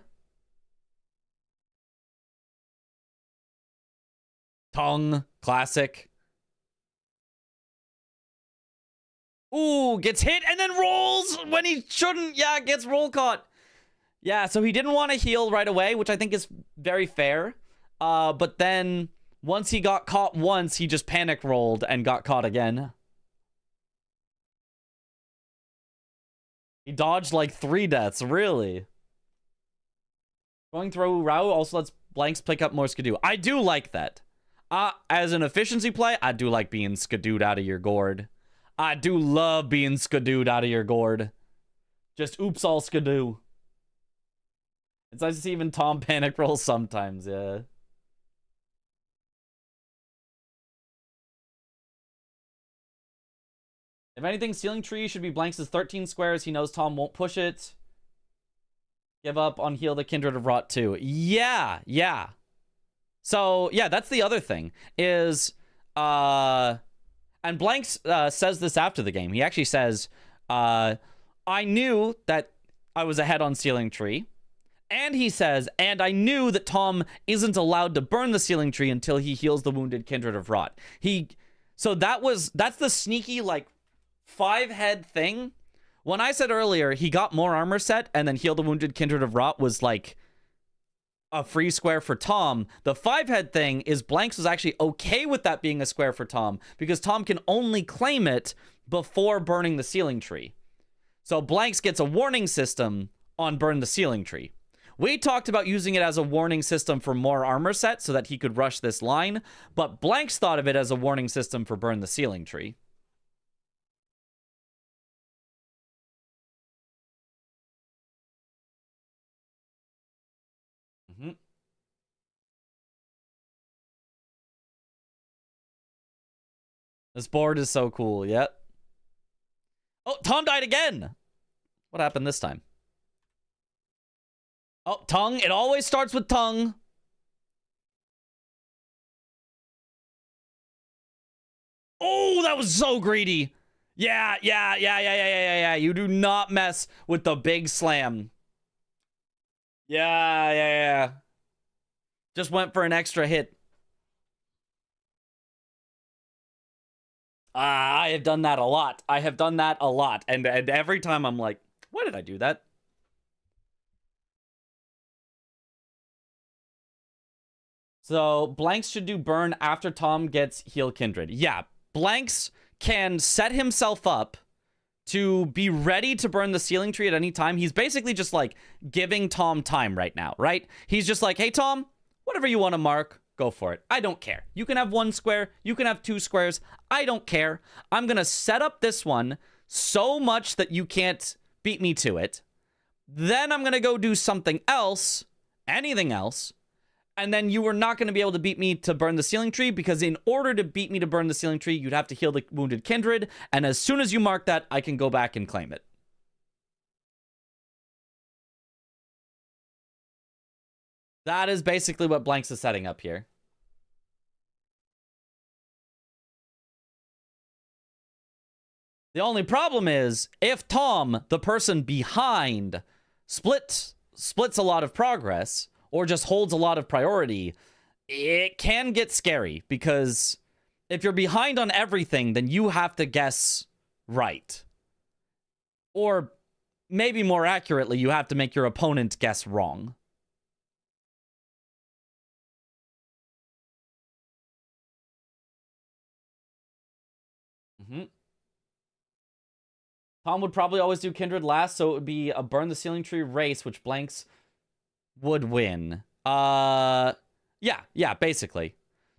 Tongue. Classic. Ooh, gets hit and then rolls when he shouldn't. Yeah, gets roll caught. Yeah, so he didn't want to heal right away, which I think is very fair. But then once he got caught once, he just panic rolled and got caught again. He dodged like 3 deaths, really. Going through Rao also lets Blanks pick up more Skidoo. I do like that. As an efficiency play, I do like being Skidooed out of your gourd. I do love being Skidooed out of your gourd. Just oops all Skidoo. It's nice to see even Tom panic roll sometimes, yeah. If anything, Ceiling Tree should be Blanks' 13 squares. He knows Tom won't push it. Give up on Heal the Kindred of Rot too. Yeah, yeah. So, yeah, that's the other thing. Is, and Blanks says this after the game. He actually says, I knew that I was ahead on Ceiling Tree. And he says, and I knew that Tom isn't allowed to burn the Ceiling Tree until he heals the wounded Kindred of Rot. So that's the sneaky, like, 5-head thing. When I said earlier, he got more armor set and then heal the wounded Kindred of Rot was like a free square for Tom. The 5-head thing is Blanks was actually okay with that being a square for Tom because Tom can only claim it before burning the Ceiling Tree. So Blanks gets a warning system on burn the Ceiling Tree. We talked about using it as a warning system for more armor set so that he could rush this line, but Blanks thought of it as a warning system for burn the Ceiling Tree. This board is so cool, yep. Oh, Tom died again! What happened this time? Oh, tongue. It always starts with tongue. Oh, that was so greedy. Yeah. You do not mess with the big slam. Yeah. Just went for an extra hit. I have done that a lot. And every time I'm like, why did I do that? So, Blanks should do burn after Tom gets Heal Kindred. Yeah, Blanks can set himself up to be ready to burn the Ceiling Tree at any time. He's basically just, like, giving Tom time right now, right? He's just like, hey, Tom, whatever you want to mark, go for it. I don't care. You can have 1 square. You can have 2 squares. I don't care. I'm going to set up this one so much that you can't beat me to it. Then I'm going to go do something else, anything else, and then you were not going to be able to beat me to burn the Ceiling Tree, because in order to beat me to burn the Ceiling Tree, you'd have to heal the wounded Kindred, and as soon as you mark that, I can go back and claim it. That is basically what Blanks is setting up here. The only problem is, if Tom, the person behind, splits a lot of progress, or just holds a lot of priority, it can get scary, because if you're behind on everything, then you have to guess right. Or maybe more accurately, you have to make your opponent guess wrong. Tom would probably always do Kindred last, so it would be a burn the Ceiling Tree race, which Blanks would win. Yeah, basically.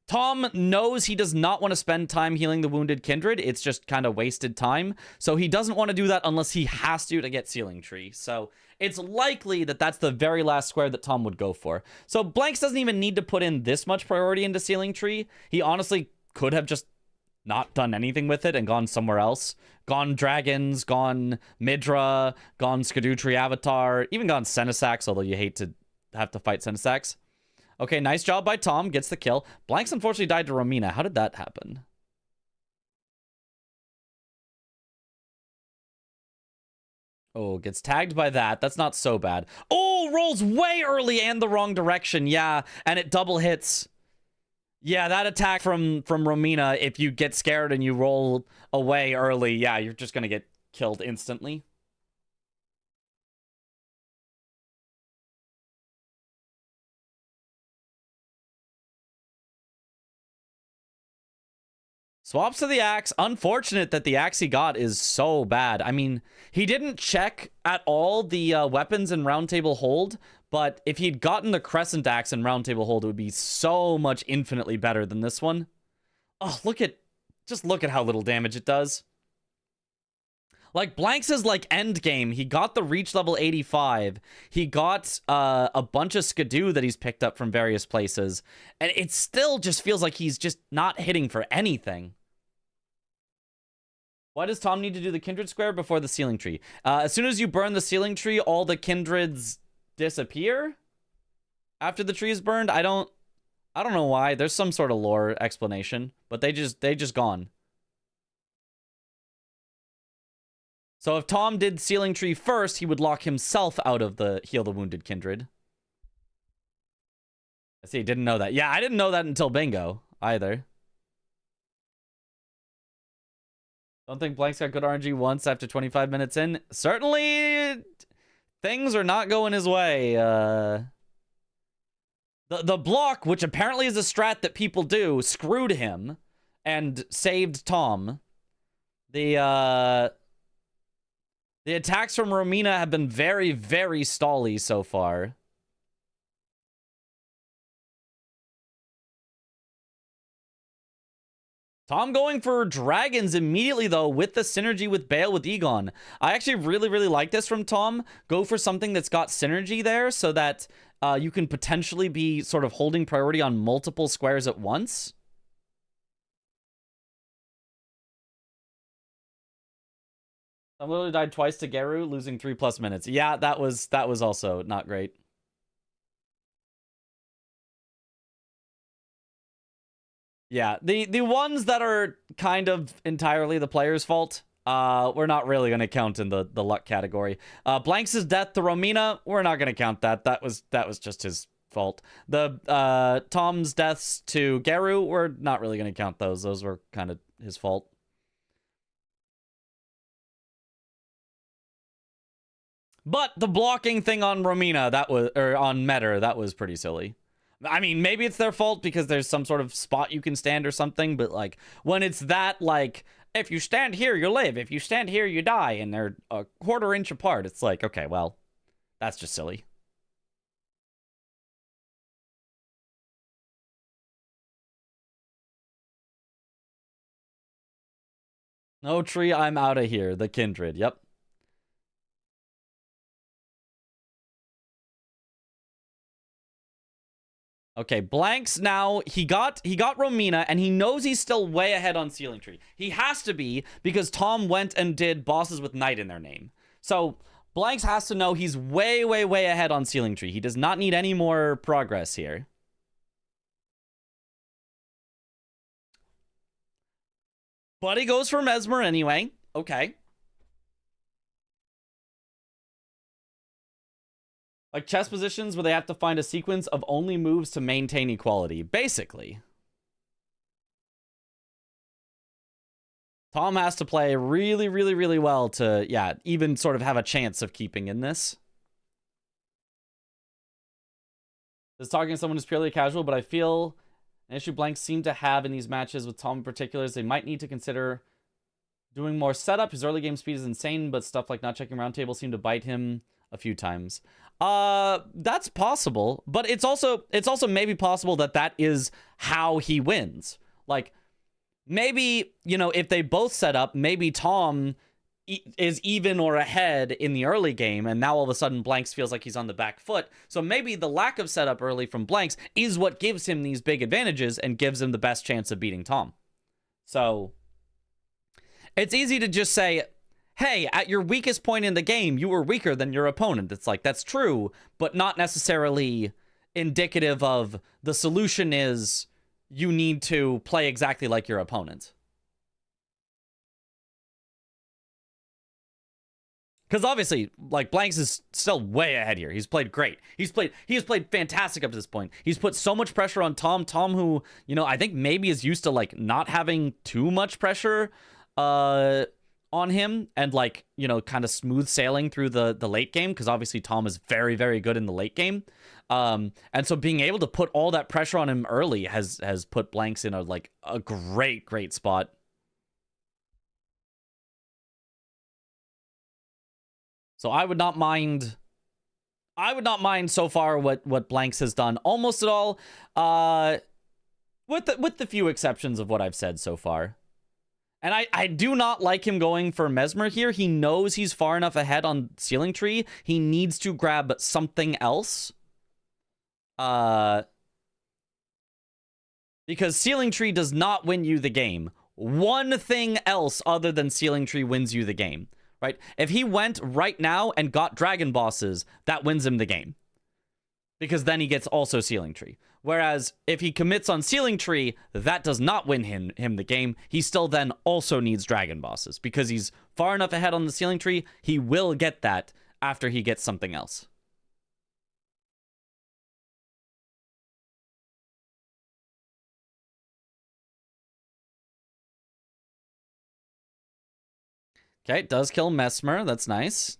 Tom knows he does not want to spend time healing the wounded Kindred. It's just kind of wasted time. So he doesn't want to do that unless he has to get Ceiling Tree. So it's likely that that's the very last square that Tom would go for. So Blanks doesn't even need to put in this much priority into Ceiling Tree. He honestly could have just not done anything with it and gone somewhere else. Gone Dragons, gone Midra, gone Skadutri Avatar, even gone Senesax, although you hate to have to fight Senesax. Okay, nice job by Tom. Gets the kill. Blanks unfortunately died to Romina. How did that happen? Oh, gets tagged by that. That's not so bad. Oh, rolls way early and the wrong direction. Yeah, and it double hits. Yeah, that attack from Romina, if you get scared and you roll away early, yeah, you're just going to get killed instantly. Swaps to the axe. Unfortunate that the axe he got is so bad. I mean, he didn't check at all the weapons in Round Table Hold, but if he'd gotten the Crescent Axe in Round Table Hold, it would be so much infinitely better than this one. Oh, just look at how little damage it does. Like, Blanks is like end game. He got the reach level 85. He got a bunch of skidoo that he's picked up from various places. And it still just feels like he's just not hitting for anything. Why does Tom need to do the kindred square before the ceiling tree? As soon as you burn the ceiling tree, all the kindreds disappear after the tree is burned. I don't know why. There's some sort of lore explanation, but they just gone. So if Tom did ceiling tree first, he would lock himself out of the heal the wounded kindred. I see, didn't know that. Yeah, I didn't know that until bingo either. Don't think Blank's got good RNG once after 25 minutes in. Certainly, things are not going his way. The block, which apparently is a strat that people do, screwed him and saved Tom. The attacks from Romina have been very, very stally so far. Tom going for dragons immediately, though, with the synergy with Bale with Egon. I actually really, really like this from Tom. Go for something that's got synergy there so that you can potentially be sort of holding priority on multiple squares at once. I literally died twice to Geru, losing 3+ minutes. Yeah, that was also not great. Yeah, the ones that are kind of entirely the player's fault, we're not really going to count in the luck category. Blanks' death to Romina, we're not going to count that. That was just his fault. The Tom's deaths to Geru, we're not really going to count those. Those were kind of his fault. But the blocking thing on Romina, on Metter, that was pretty silly. I mean, maybe it's their fault because there's some sort of spot you can stand or something, but like when it's that, like, if you stand here, you live. If you stand here, you die, and they're a 1/4 inch apart, it's like, okay, well, that's just silly. No tree, I'm out of here. The kindred, yep. Okay, Blanks now, he got Romina, and he knows he's still way ahead on Ceiling Tree. He has to be, because Tom went and did bosses with Knight in their name. So, Blanks has to know he's way, way, way ahead on Ceiling Tree. He does not need any more progress here. But he goes for Mesmer anyway. Okay. Like chess positions where they have to find a sequence of only moves to maintain equality. Basically. Tom has to play really, really, really well to, yeah, even sort of have a chance of keeping in this. This talking to someone who's purely casual, but I feel an issue Blanks seem to have in these matches with Tom in particular is they might need to consider doing more setup. His early game speed is insane, but stuff like not checking round table seem to bite him a few times. That's possible, but it's also maybe possible that is how he wins. Like, maybe, you know, if they both set up, maybe Tom is even or ahead in the early game, and now all of a sudden Blanks feels like he's on the back foot. So maybe the lack of setup early from Blanks is what gives him these big advantages and gives him the best chance of beating Tom. So it's easy to just say, hey, at your weakest point in the game, you were weaker than your opponent. It's like, that's true, but not necessarily indicative of the solution is you need to play exactly like your opponent. Because obviously, like, Blanks is still way ahead here. He's played great. He has played fantastic up to this point. He's put so much pressure on Tom. Tom, who, you know, I think maybe is used to, like, not having too much pressure on him and, like, you know, kind of smooth sailing through the late game, because obviously Tom is very, very good in the late game. And so being able to put all that pressure on him early has put Blanks in a great spot. So I would not mind so far what Blanks has done almost at all, with the few exceptions of what I've said so far. And I do not like him going for Mesmer here. He knows he's far enough ahead on Ceiling Tree. He needs to grab something else. Because Ceiling Tree does not win you the game. One thing else other than Ceiling Tree wins you the game, right? If he went right now and got Dragon Bosses, that wins him the game. Because then he gets also Ceiling Tree. Whereas if he commits on Ceiling Tree, that does not win him the game. He still then also needs Dragon Bosses. Because he's far enough ahead on the Ceiling Tree, he will get that after he gets something else. Okay, it does kill Mesmer. That's nice.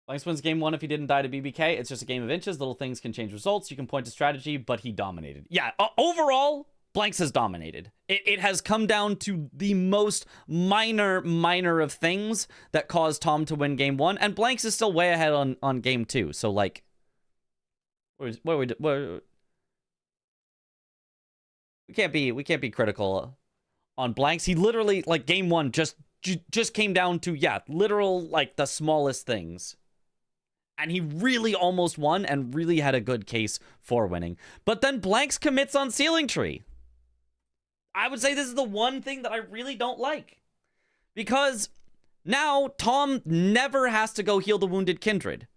Blanks wins game 1 if he didn't die to BBK. It's just a game of inches. Little things can change results. You can point to strategy, but he dominated. Yeah, overall, Blanks has dominated. It has come down to the most minor of things that caused Tom to win game 1, and Blanks is still way ahead on game 2. So, like, we can't be critical on Blanks. He literally, like, game 1 just came down to, yeah, literal, like, the smallest things. And he really almost won and really had a good case for winning. But then Blanks commits on Ceiling Tree. I would say this is the one thing that I really don't like. Because now Tom never has to go heal the Wounded Kindred.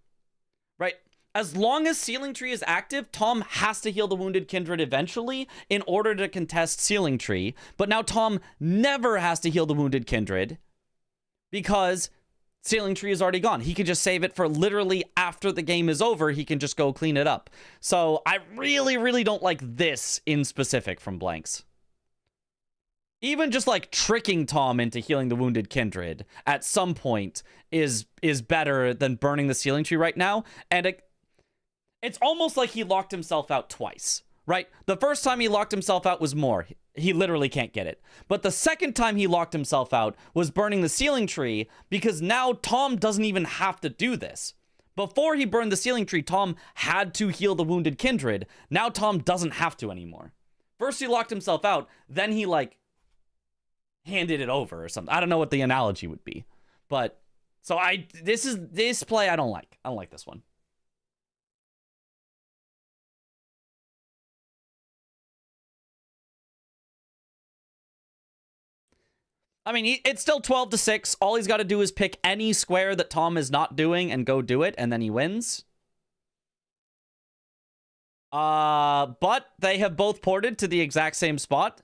Right? As long as Ceiling Tree is active, Tom has to heal the Wounded Kindred eventually in order to contest Ceiling Tree. But now Tom never has to heal the Wounded Kindred because Ceiling Tree is already gone. He can just save it for literally after the game is over. He can just go clean it up. So I really don't like this in specific from Blanks. Even just like tricking Tom into healing the Wounded Kindred at some point is better than burning the Ceiling Tree right now. And it's almost like he locked himself out twice, right? The first time he locked himself out was more. He literally can't get it. But the second time he locked himself out was burning the Ceiling Tree because now Tom doesn't even have to do this. Before he burned the Ceiling Tree, Tom had to heal the Wounded Kindred. Now Tom doesn't have to anymore. First he locked himself out, then he like handed it over or something. I don't know what the analogy would be. But so this play I don't like. I don't like this one. I mean, it's still 12-6. All he's got to do is pick any square that Tom is not doing and go do it, and then he wins. But they have both ported to the exact same spot.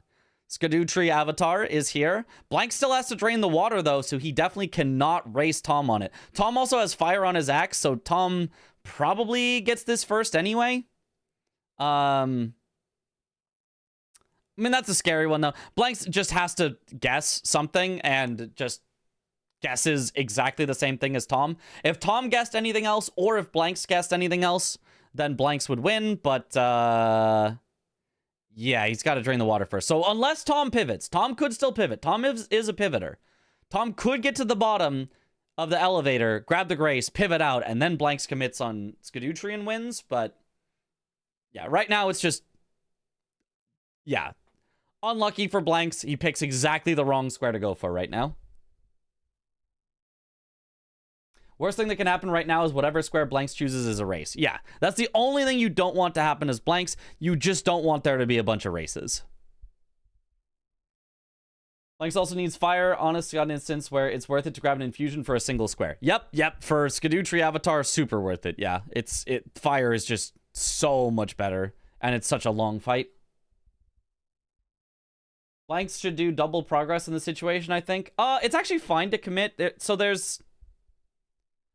Skidoo Tree Avatar is here. Blank still has to drain the water, though, so he definitely cannot race Tom on it. Tom also has fire on his axe, so Tom probably gets this first anyway. I mean, that's a scary one, though. Blanks just has to guess something and just guesses exactly the same thing as Tom. If Tom guessed anything else, or if Blanks guessed anything else, then Blanks would win, but, yeah, he's got to drain the water first. So unless Tom pivots, Tom could still pivot. Tom is a pivoter. Tom could get to the bottom of the elevator, grab the Grace, pivot out, and then Blanks commits on Skidoo Tree and wins, but, yeah, right now it's just, yeah. Unlucky for Blanks. He picks exactly the wrong square to go for right now. Worst thing that can happen right now is whatever square Blanks chooses is a race. Yeah, that's the only thing you don't want to happen as Blanks. You just don't want there to be a bunch of races. Blanks also needs fire. Honest to God, an instance where it's worth it to grab an infusion for a single square. Yep. For Skidoo Tree Avatar, super worth it. Yeah, fire is just so much better, and it's such a long fight. Blanks should do double progress in the situation, I think. It's actually fine to commit. So there's...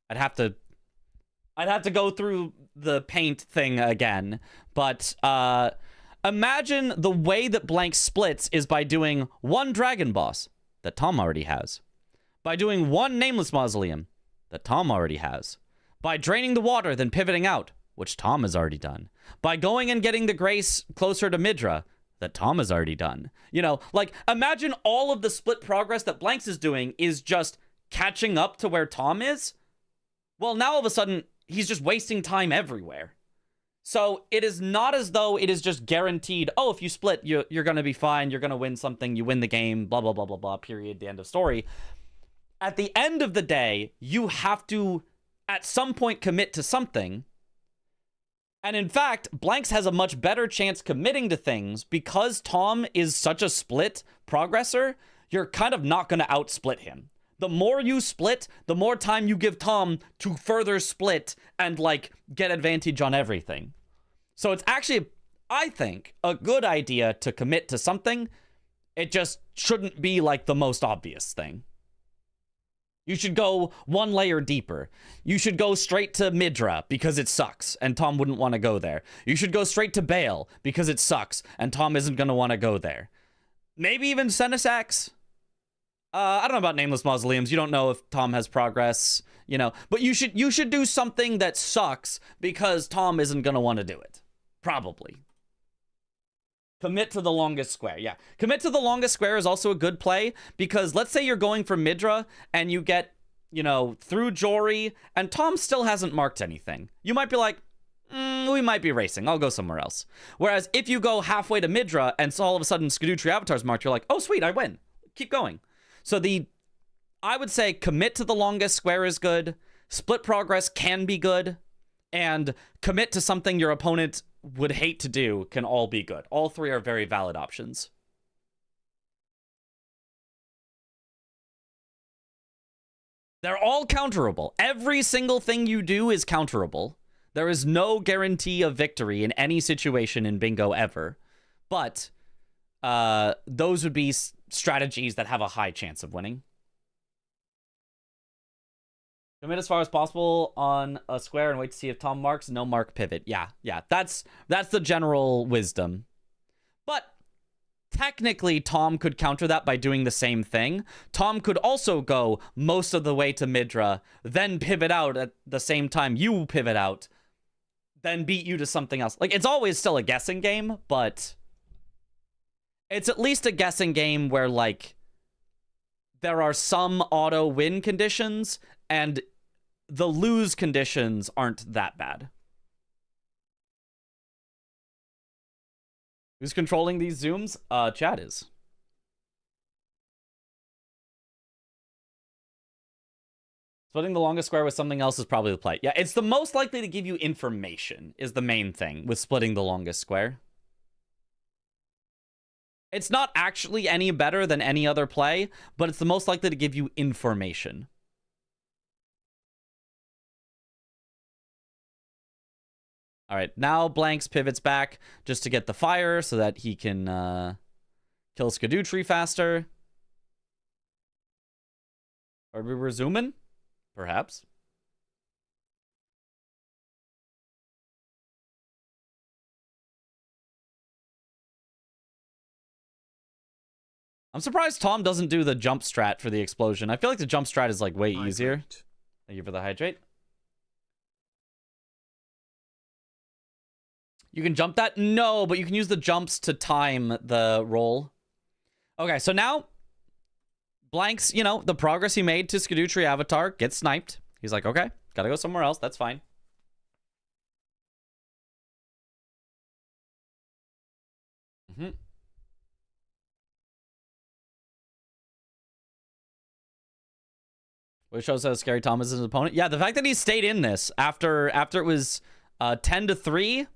I'd have to go through the paint thing again. But imagine the way that Blank splits is by doing one Dragon Boss that Tom already has. By doing one Nameless Mausoleum that Tom already has. By draining the water, then pivoting out, which Tom has already done. By going and getting the Grace closer to Midra, that Tom has already done. You know, like, imagine all of the split progress that Blanks is doing is just catching up to where Tom is. Well, now all of a sudden, he's just wasting time everywhere. So it is not as though it is just guaranteed, oh, if you split, you're going to be fine, you're going to win something, you win the game, blah, blah, blah, blah, blah, period, the end of story. At the end of the day, you have to, at some point, commit to something. And in fact, Blanks has a much better chance committing to things because Tom is such a split progressor. You're kind of not going to outsplit him. The more you split, the more time you give Tom to further split and, like, get advantage on everything. So it's actually, I think, a good idea to commit to something. It just shouldn't be, like, the most obvious thing. You should go one layer deeper. You should go straight to Midra because it sucks and Tom wouldn't want to go there. You should go straight to Bale because it sucks and Tom isn't going to want to go there. Maybe even Senesax. I don't know about Nameless Mausoleums. You don't know if Tom has progress, you know. But you should do something that sucks because Tom isn't going to want to do it. Probably. Commit to the longest square. Yeah. Commit to the longest square is also a good play because let's say you're going for Midra and you get, you know, through Jory and Tom still hasn't marked anything. You might be like, we might be racing. I'll go somewhere else. Whereas if you go halfway to Midra and so all of a sudden Skadutri Avatar's marked, you're like, oh, sweet, I win. Keep going. So I would say commit to the longest square is good. Split progress can be good. And commit to something your opponent would hate to do can all be good. All three are very valid options. They're all counterable. Every single thing you do is counterable. There is no guarantee of victory in any situation in bingo ever. But those would be strategies that have a high chance of winning. Commit as far as possible on a square and wait to see if Tom marks. No mark pivot. Yeah. That's the general wisdom. But technically, Tom could counter that by doing the same thing. Tom could also go most of the way to Midra, then pivot out at the same time you pivot out, then beat you to something else. Like, it's always still a guessing game, but it's at least a guessing game where, like, there are some auto win conditions and the lose conditions aren't that bad. Who's controlling these zooms? Chad is. Splitting the longest square with something else is probably the play. Yeah, it's the most likely to give you information is the main thing with splitting the longest square. It's not actually any better than any other play, but it's the most likely to give you information. All right, now Blanks pivots back just to get the fire so that he can kill Skadutri faster. Are we resuming? Perhaps. I'm surprised Tom doesn't do the jump strat for the explosion. I feel like the jump strat is like way easier. Thank you for the hydrate. You can jump that? No, but you can use the jumps to time the roll. Okay, so now Blanks, you know, the progress he made to Skadutri Avatar gets sniped. He's like, okay, gotta go somewhere else. That's fine. Which shows how scary Tom is as an opponent. Yeah, the fact that he stayed in this after it was 10-3.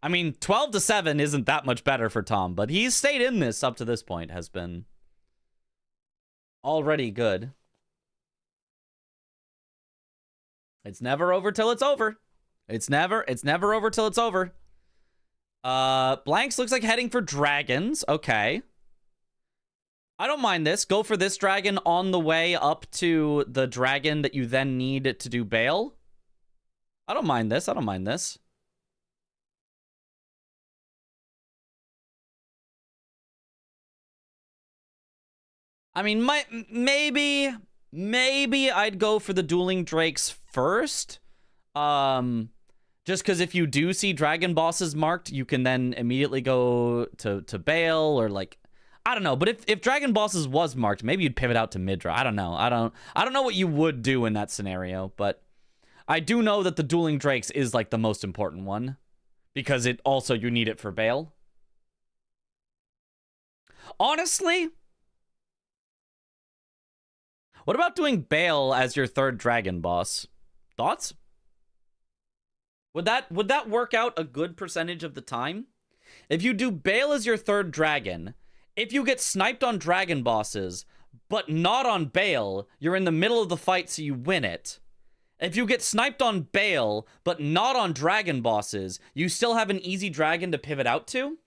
I mean, 12-7 isn't that much better for Tom, but he's stayed in this up to this point has been already good. It's never over till it's over. It's never over till it's over. Blanks looks like heading for dragons. Okay. I don't mind this. Go for this dragon on the way up to the dragon that you then need to do Bale. I don't mind this. I don't mind this. I mean, maybe I'd go for the dueling drakes first. Just because if you do see dragon bosses marked, you can then immediately go to Bale or like, I don't know. But if dragon bosses was marked, maybe you'd pivot out to Midra. I don't know. I don't know what you would do in that scenario, but I do know that the dueling drakes is like the most important one because it also, you need it for Bale. Honestly, what about doing Bale as your third dragon boss? Thoughts? Would that work out a good percentage of the time? If you do Bale as your third dragon, if you get sniped on dragon bosses, but not on Bale, you're in the middle of the fight, so you win it. If you get sniped on Bale, but not on dragon bosses, you still have an easy dragon to pivot out to?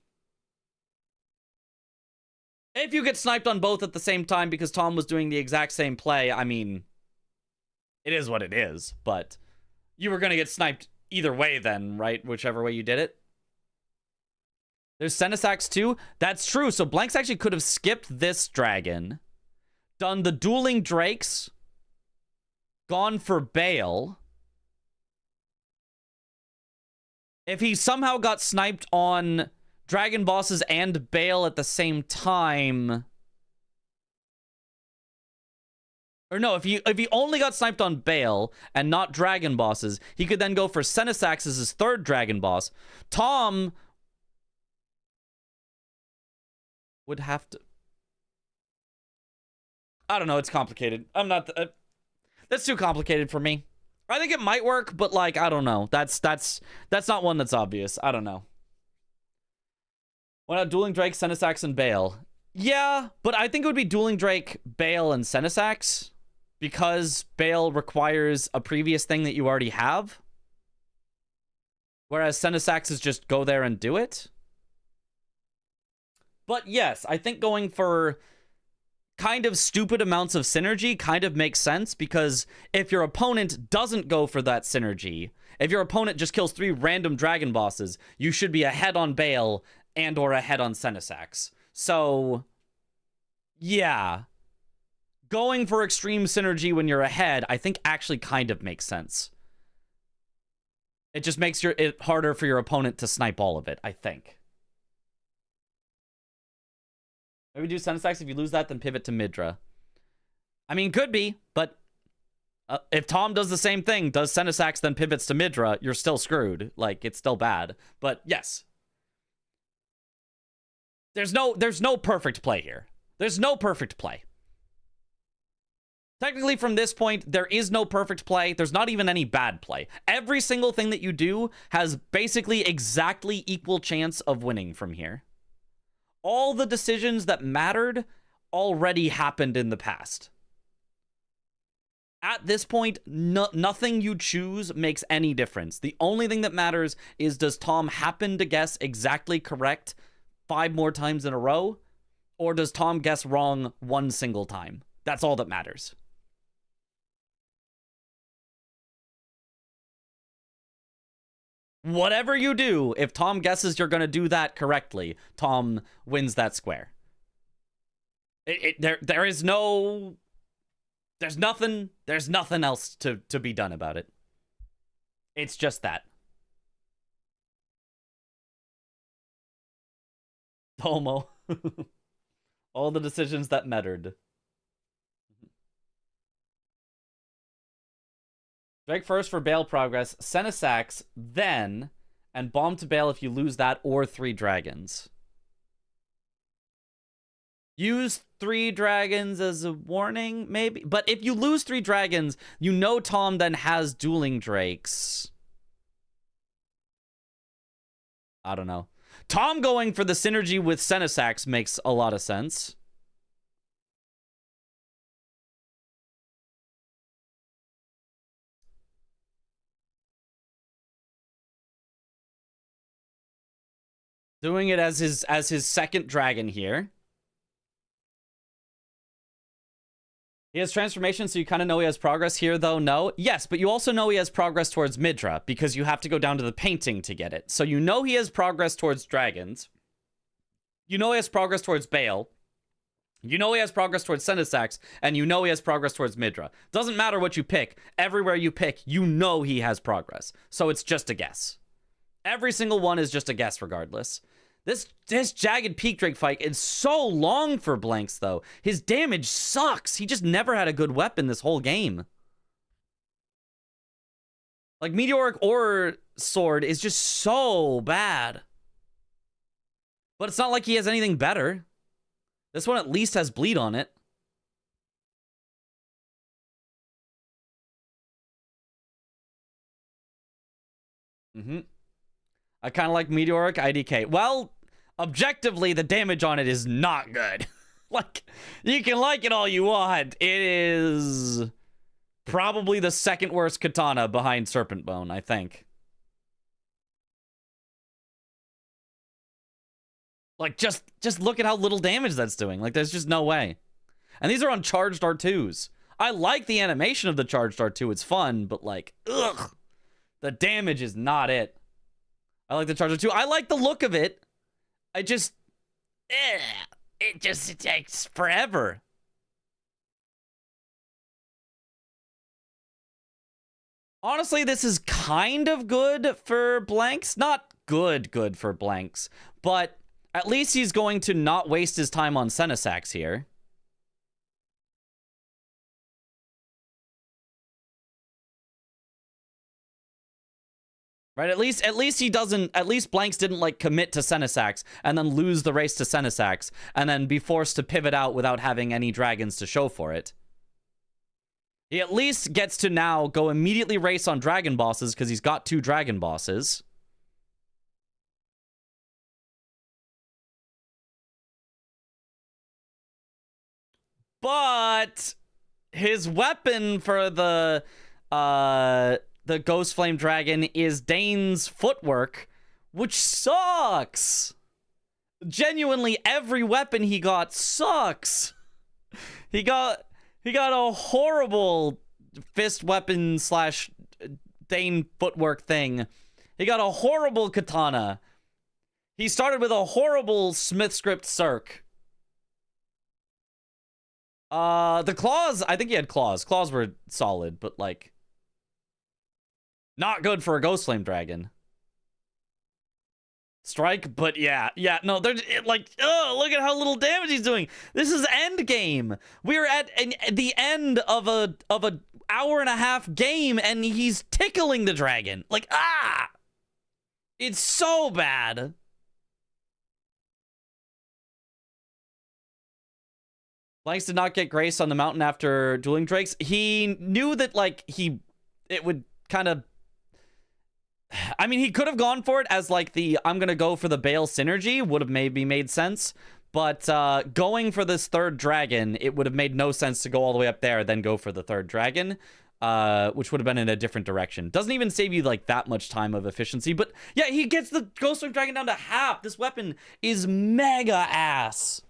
If you get sniped on both at the same time because Tom was doing the exact same play, I mean, it is what it is, but you were going to get sniped either way then, right? Whichever way you did it. There's Senesax too. That's true. So Blanks actually could have skipped this dragon, done the dueling drakes, gone for Bale. If he somehow got sniped on dragon bosses and Bale at the same time, or no, if he only got sniped on Bale and not dragon bosses, he could then go for Senesax as his third dragon boss. Tom would have to, I don't know, it's complicated. I'm not that's too complicated for me. I think it might work, but like, I don't know. That's not one that's obvious. I don't know. Why not Dueling Drake, Senesax, and Bale? Yeah, but I think it would be Dueling Drake, Bale, and Senesax, because Bale requires a previous thing that you already have, whereas Senesax is just go there and do it. But yes, I think going for kind of stupid amounts of synergy kind of makes sense, because if your opponent doesn't go for that synergy, if your opponent just kills 3 random dragon bosses, you should be ahead on Bale and or ahead on Senesax. So, yeah. Going for extreme synergy when you're ahead, I think actually kind of makes sense. It just makes it harder for your opponent to snipe all of it, I think. Maybe do Senesax. If you lose that, then pivot to Midra. I mean, could be, but if Tom does the same thing, does Senesax, then pivots to Midra, you're still screwed. Like, it's still bad. But yes. There's no perfect play here. There's no perfect play. Technically, from this point, there is no perfect play. There's not even any bad play. Every single thing that you do has basically exactly equal chance of winning from here. All the decisions that mattered already happened in the past. At this point, nothing you choose makes any difference. The only thing that matters is, does Tom happen to guess exactly correct 5 more times in a row? Or does Tom guess wrong 1 single time? That's all that matters. Whatever you do, if Tom guesses you're going to do that correctly, Tom wins that square. There's nothing else to be done about it. It's just that. Homo. All the decisions that mattered. Drake first for Bale progress, Senesax then, and bomb to Bale if you lose that, or 3 dragons. Use 3 dragons as a warning, maybe? But if you lose 3 dragons, you know Tom then has dueling drakes. I don't know. Tom going for the synergy with Senesax makes a lot of sense. Doing it as his second dragon here. He has transformation, so you kind of know he has progress here, though. No. Yes, but you also know he has progress towards Midra, because you have to go down to the painting to get it. So you know he has progress towards dragons. You know he has progress towards Bale. You know he has progress towards Senesax, and you know he has progress towards Midra. Doesn't matter what you pick. Everywhere you pick, you know he has progress. So it's just a guess. Every single one is just a guess regardless. This Jagged Peak Drake fight is so long for Blanks, though. His damage sucks. He just never had a good weapon this whole game. Like, Meteoric or sword is just so bad. But it's not like he has anything better. This one at least has bleed on it. I kind of like Meteoric IDK. Well, objectively, the damage on it is not good. Like, you can like it all you want. It is probably the second worst katana behind Serpent Bone, I think. Like, just look at how little damage that's doing. Like, there's just no way. And these are on charged R2s. I like the animation of the charged R2. It's fun, but like, ugh. The damage is not it. I like the charged R2. I like the look of it. It takes forever. Honestly, this is kind of good for blanks. Not good for blanks, but at least he's going to not waste his time on Senesax here. Right, at least he doesn't, at least blanks didn't like commit to Senesax and then lose the race to Senesax and then be forced to pivot out without having any dragons to show for it. He at least gets to now go immediately race on dragon bosses because he's got 2 dragon bosses. But his weapon for the Ghost Flame Dragon is Dane's footwork, which sucks. Genuinely, every weapon he got sucks. He got a horrible fist weapon slash Dane footwork thing. He got a horrible katana. He started with a horrible Smith script Cirque. The claws, I think he had claws. Claws were solid, but like not good for a Ghost Flame Dragon. Strike, but yeah, no, they're like, oh, look at how little damage he's doing. This is end game. We're at the end of a hour and a half game, and he's tickling the dragon. Like, it's so bad. Blanks did not get grace on the mountain after dueling drakes. He knew that, like, it would kind of... I mean, he could have gone for it as, like, I'm going to go for the Bale synergy would have maybe made sense. But going for this 3rd dragon, it would have made no sense to go all the way up there, then go for the 3rd dragon, which would have been in a different direction. Doesn't even save you, like, that much time of efficiency. But, yeah, he gets the Ghost Flame Dragon down to half. This weapon is mega ass.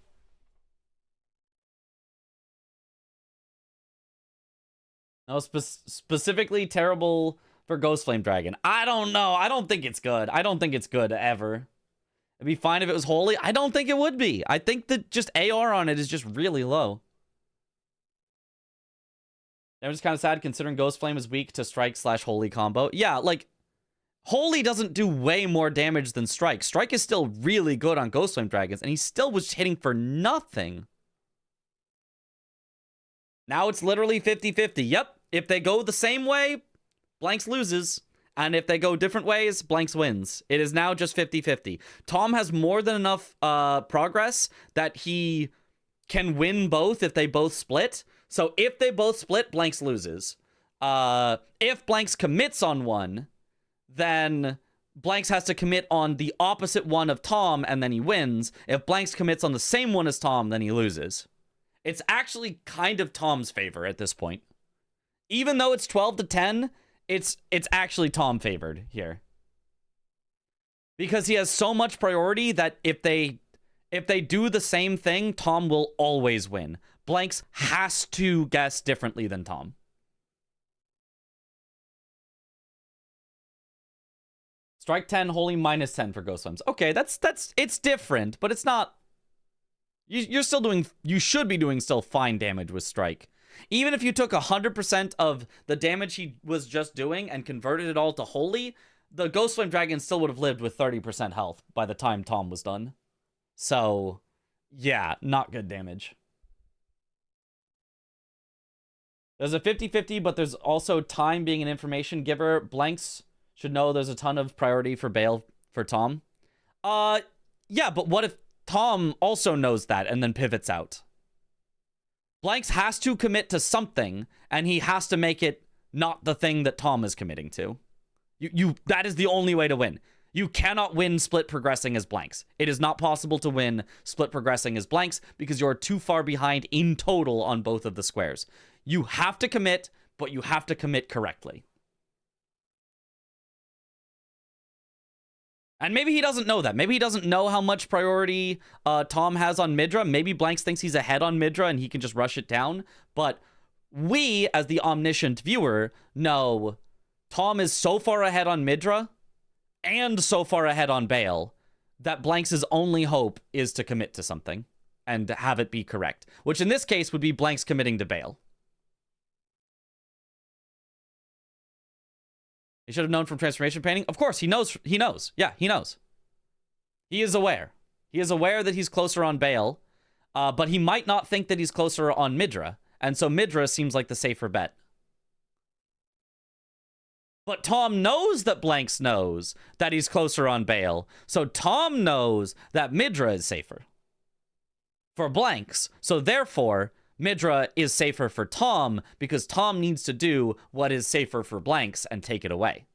No, specifically terrible for Ghost Flame Dragon. I don't know. I don't think it's good. I don't think it's good ever. It'd be fine if it was holy. I don't think it would be. I think that just AR on it is just really low. I'm just kind of sad considering Ghost Flame is weak to strike slash holy combo. Yeah, like, holy doesn't do way more damage than strike. Strike is still really good on Ghost Flame Dragons, and he still was hitting for nothing. Now it's literally 50-50. Yep. If they go the same way, blanks loses. And if they go different ways, blanks wins. It is now just 50-50. Tom has more than enough progress that he can win both if they both split. So if they both split, blanks loses. If blanks commits on one, then blanks has to commit on the opposite one of Tom, and then he wins. If blanks commits on the same one as Tom, then he loses. It's actually kind of Tom's favor at this point. Even though it's 12-10, it's actually Tom favored here. Because he has so much priority that if they do the same thing, Tom will always win. Blanks has to guess differently than Tom. Strike 10, holy minus 10 for Ghost Flames. Okay, it's different, but it's not... You're still doing... You should be doing still fine damage with Strike. Even if you took 100% of the damage he was just doing and converted it all to holy, the Ghost Flame Dragon still would have lived with 30% health by the time Tom was done. So, yeah, not good damage. There's a 50-50, but there's also time being an information giver. Blanks should know there's a ton of priority for Bale for Tom. Yeah, but what if Tom also knows that and then pivots out? Blanks has to commit to something, and he has to make it not the thing that Tom is committing to. That is the only way to win. You cannot win split progressing as Blanks. It is not possible to win split progressing as Blanks because you're too far behind in total on both of the squares. You have to commit, but you have to commit correctly. And maybe he doesn't know that. Maybe he doesn't know how much priority Tom has on Midra. Maybe Blanks thinks he's ahead on Midra and he can just rush it down. But we, as the omniscient viewer, know Tom is so far ahead on Midra and so far ahead on Bale that Blanks' only hope is to commit to something and have it be correct. Which in this case would be Blanks committing to Bale. He should have known from transformation painting. Of course, he knows. He knows. Yeah, he knows. He is aware. He is aware that he's closer on Bale, but he might not think that he's closer on Midra, and so Midra seems like the safer bet. But Tom knows that Blanks knows that he's closer on Bale, so Tom knows that Midra is safer for Blanks, so therefore Midra is safer for Tom because Tom needs to do what is safer for Blanks and take it away.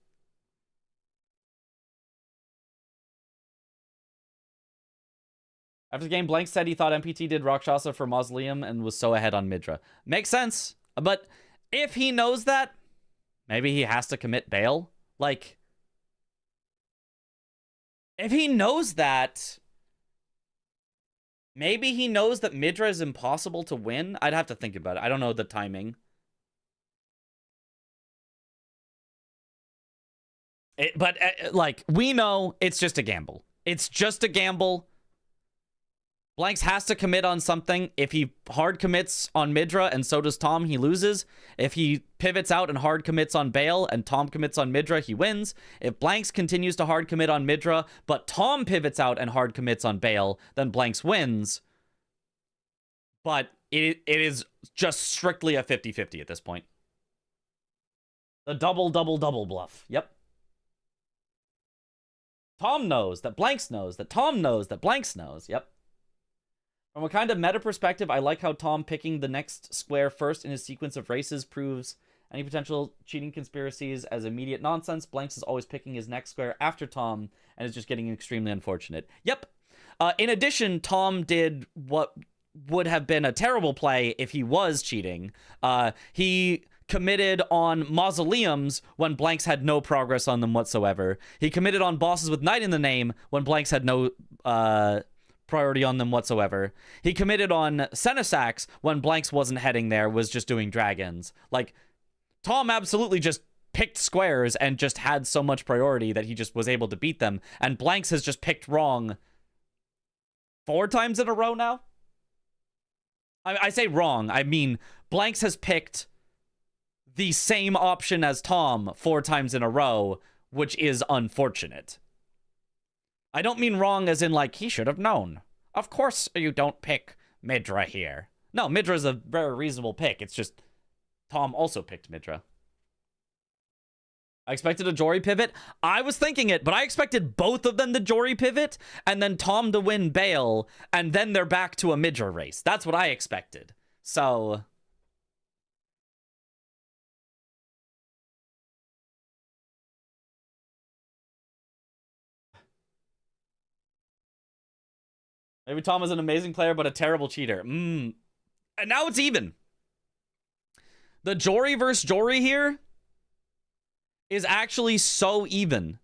After the game, Blanks said he thought MPT did Rakshasa for Mausoleum and was so ahead on Midra. Makes sense, but if he knows that, maybe he has to commit Bale. Like, if he knows that, maybe he knows that Midra is impossible to win. I'd have to think about it. I don't know the timing. But like, we know it's just a gamble. It's just a gamble. Blanks has to commit on something. If he hard commits on Midra and so does Tom, he loses. If he pivots out and hard commits on Bale and Tom commits on Midra, he wins. If Blanks continues to hard commit on Midra, but Tom pivots out and hard commits on Bale, then Blanks wins. But it is just strictly a 50-50 at this point. The double bluff. Yep. Tom knows that Blanks knows that Tom knows that Blanks knows. Yep. From a kind of meta perspective, I like how Tom picking the next square first in his sequence of races proves any potential cheating conspiracies as immediate nonsense. Blanks is always picking his next square after Tom and is just getting extremely unfortunate. Yep. In addition, Tom did what would have been a terrible play if he was cheating. He committed on mausoleums when Blanks had no progress on them whatsoever. He committed on bosses with Knight in the name when Blanks had no priority on them whatsoever. He committed on Senesax when Blanks wasn't heading there, was just doing dragons. Like, Tom absolutely just picked squares and just had so much priority that he just was able to beat them. And Blanks has just picked wrong 4 times in a row now. I say wrong. I mean, Blanks has picked the same option as Tom 4 times in a row, which is unfortunate. I don't mean wrong as in, like, he should have known. Of course you don't pick Midra here. No, Midra is a very reasonable pick. It's just Tom also picked Midra. I expected a Jory pivot. I was thinking it, but I expected both of them to Jory pivot and then Tom to win Bale, and then they're back to a Midra race. That's what I expected. So maybe Tom is an amazing player, but a terrible cheater. And now it's even. The Jory versus Jory here is actually so even.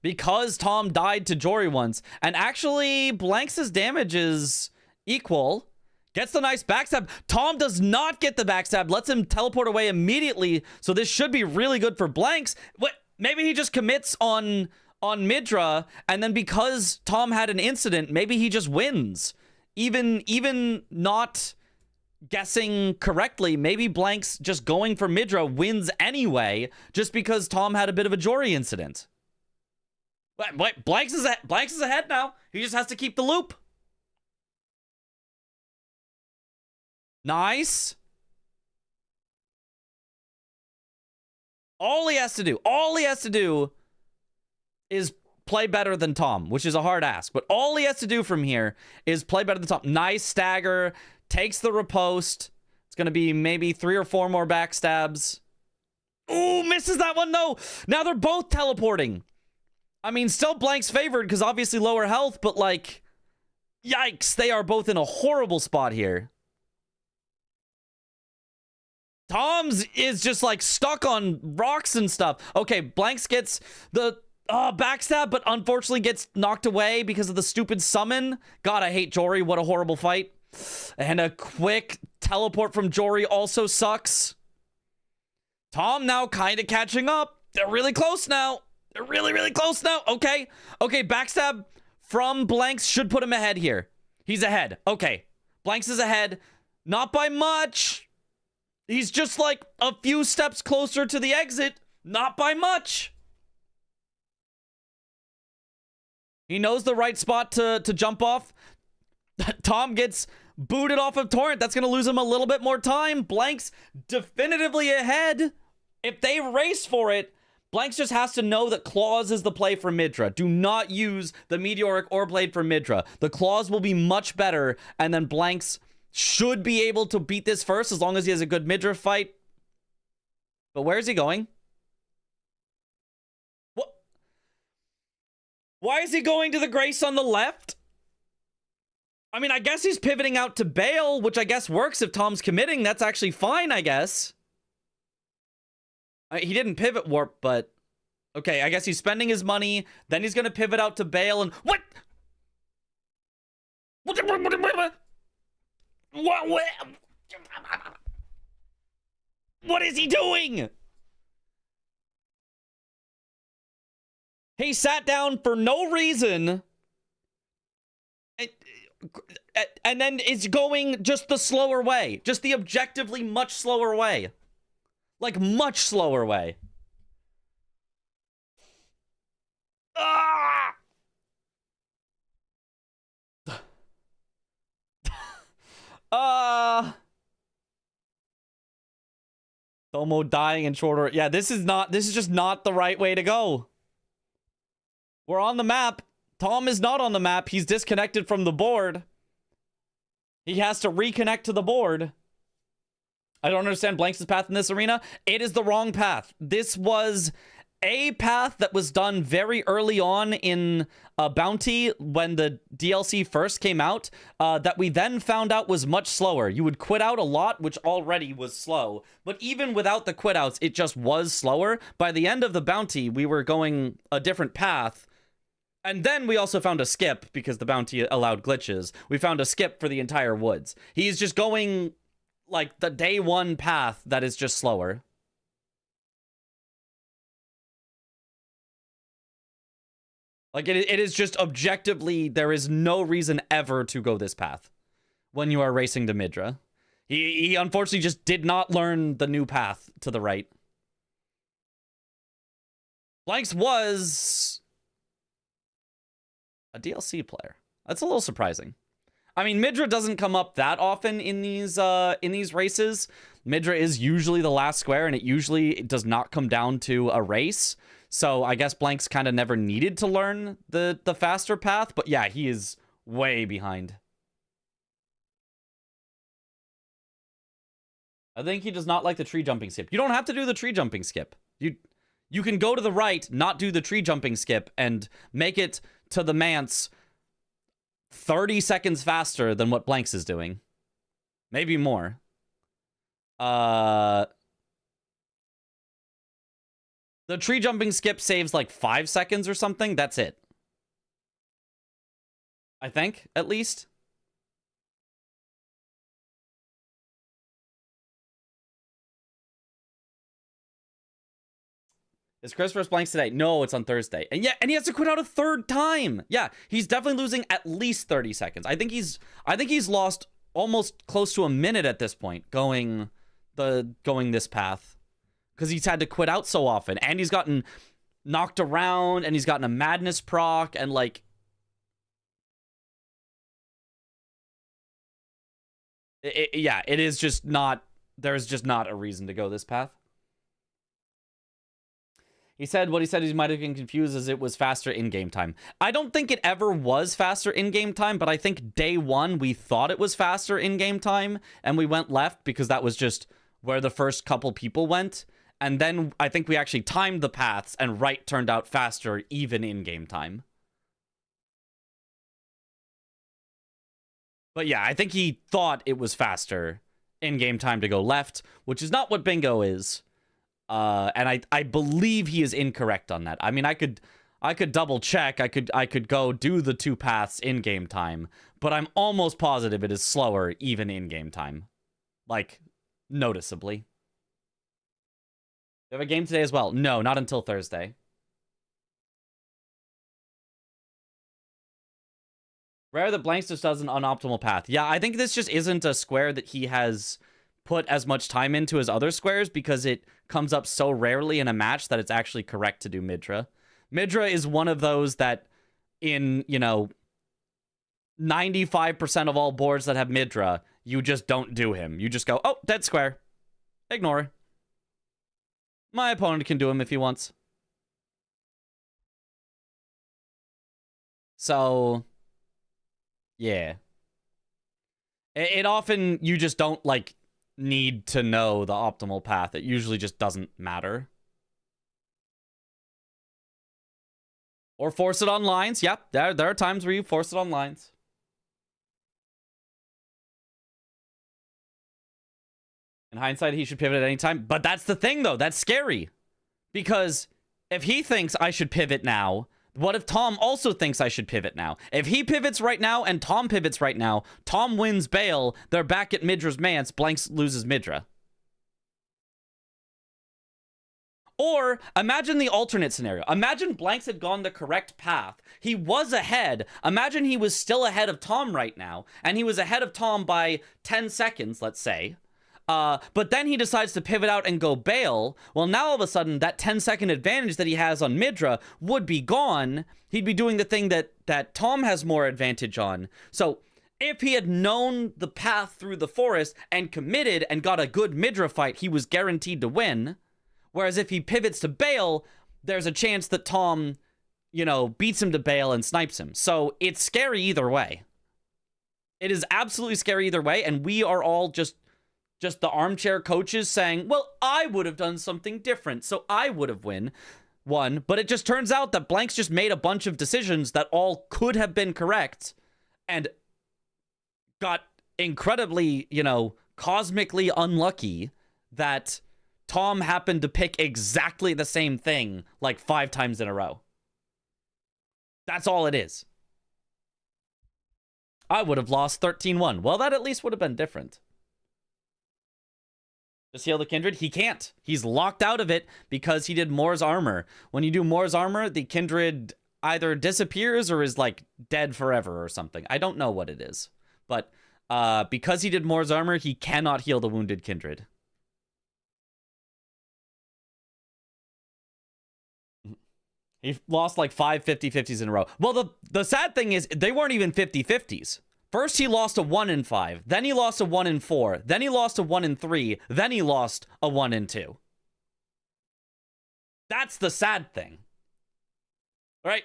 Because Tom died to Jory once. And actually, Blanks' damage is equal. Gets the nice backstab. Tom does not get the backstab. Lets him teleport away immediately. So this should be really good for Blanks. What? Maybe he just commits on Midra, and then because Tom had an incident, maybe he just wins. Even not guessing correctly, maybe Blanks just going for Midra wins anyway, just because Tom had a bit of a Jory incident. Blanks is ahead now. He just has to keep the loop. Nice. All he has to do is play better than Tom, which is a hard ask. But all he has to do from here is play better than Tom. Nice stagger, takes the riposte. It's going to be maybe 3 or 4 more backstabs. Ooh, misses that one. No. Now they're both teleporting. I mean, still Blank's favored because obviously lower health, but like, yikes. They are both in a horrible spot here. Tom's is just like stuck on rocks and stuff. Okay, Blanks gets the backstab, but unfortunately gets knocked away because of the stupid summon. God, I hate Jory. What a horrible fight. And a quick teleport from Jory also sucks. Tom now kind of catching up. They're really close now. They're really, really close now. Okay. Okay, backstab from Blanks should put him ahead here. He's ahead. Okay. Blanks is ahead. Not by much. He's just like a few steps closer to the exit. Not by much. He knows the right spot to jump off. Tom gets booted off of Torrent. That's going to lose him a little bit more time. Blanks definitively ahead. If they race for it, Blanks just has to know that Claws is the play for Midra. Do not use the Meteoric or Blade for Midra. The Claws will be much better, and then Blanks should be able to beat this first as long as he has a good Midra fight. But where is he going? What? Why is he going to the Grace on the left? I mean, I guess he's pivoting out to Bale, which I guess works if Tom's committing. That's actually fine, I guess. He didn't pivot warp, but... Okay, I guess he's spending his money. Then he's going to pivot out to Bale and... What? What is he doing? He sat down for no reason. And then is going just the slower way. Just the objectively much slower way. Like, much slower way. Ah! Tomo dying in short order. Yeah, this is just not the right way to go. We're on the map. Tom is not on the map. He's disconnected from the board. He has to reconnect to the board. I don't understand Blanks' path in this arena. It is the wrong path. This was a path that was done very early on in Bounty when the DLC first came out that we then found out was much slower. You would quit out a lot, which already was slow. But even without the quit outs, it just was slower. By the end of the Bounty, we were going a different path. And then we also found a skip because the Bounty allowed glitches. We found a skip for the entire woods. He's just going like the day one path that is just slower. Like it is just objectively, there is no reason ever to go this path when you are racing to Midra. He unfortunately just did not learn the new path to the right. Blanks was a DLC player. That's a little surprising. I mean, Midra doesn't come up that often in these races. Midra is usually the last square, and it usually does not come down to a race. So I guess Blanks kind of never needed to learn the faster path. But yeah, he is way behind. I think he does not like the tree jumping skip. You don't have to do the tree jumping skip. You can go to the right, not do the tree jumping skip, and make it to the manse 30 seconds faster than what Blanks is doing. Maybe more. The tree jumping skip saves like 5 seconds or something. That's it. I think, at least. Is Chris versus Blanks today? No, it's on Thursday. And yeah, and he has to quit out a third time. Yeah, he's definitely losing at least 30 seconds. I think he's lost almost close to a minute at this point going this path. Because he's had to quit out so often. And he's gotten knocked around, and he's gotten a madness proc, and like... yeah, it is just not... There's just not a reason to go this path. He said what he said, he might have been confused as it was faster in-game time. I don't think it ever was faster in-game time, but I think day one we thought it was faster in-game time, and we went left because that was just where the first couple people went. And then I think we actually timed the paths, and right turned out faster even in-game time. But yeah, I think he thought it was faster in-game time to go left, which is not what bingo is. And I believe he is incorrect on that. I mean, I could double check. I could go do the 2 paths in game time, but I'm almost positive it is slower even in game time, like noticeably. You have a game today as well? No, not until Thursday. Rare that Blanks just does an unoptimal path. Yeah, I think this just isn't a square that he has put as much time into as other squares because it comes up so rarely in a match that it's actually correct to do Midra. Midra is one of those that in, 95% of all boards that have Midra, you just don't do him. You just go, oh, dead square. Ignore. My opponent can do him if he wants. So, yeah. It often, you just don't, need to know the optimal path. It usually just doesn't matter. Or force it on lines. Yep, there are times where you force it on lines. In hindsight, he should pivot at any time. But that's the thing, though. That's scary. Because if he thinks I should pivot now, what if Tom also thinks I should pivot now? If he pivots right now and Tom pivots right now, Tom wins Bale, they're back at Midra's Mance, Blanks loses Midra. Or imagine the alternate scenario. Imagine Blanks had gone the correct path. He was ahead. Imagine he was still ahead of Tom right now, and he was ahead of Tom by 10 seconds, let's say. But then he decides to pivot out and go Bale. Well, now all of a sudden, that 10-second advantage that he has on Midra would be gone. He'd be doing the thing that Tom has more advantage on. So if he had known the path through the forest and committed and got a good Midra fight, he was guaranteed to win. Whereas if he pivots to Bale, there's a chance that Tom, beats him to Bale and snipes him. So it's scary either way. It is absolutely scary either way, and we are all just the armchair coaches saying, well, I would have done something different, so I would have won. But it just turns out that Blanks just made a bunch of decisions that all could have been correct and got incredibly, cosmically unlucky that Tom happened to pick exactly the same thing 5 times in a row. That's all it is. I would have lost 13-1. Well, that at least would have been different. Just heal the Kindred? He can't. He's locked out of it because he did Moore's Armor. When you do Moore's Armor, the Kindred either disappears or is dead forever or something. I don't know what it is. But because he did Moore's Armor, he cannot heal the wounded Kindred. He lost 5 50-50s in a row. Well, the sad thing is they weren't even 50-50s. First, he lost a 1 in 5. Then he lost a 1 in 4. Then he lost a 1 in 3. Then he lost a 1 in 2. That's the sad thing. Right?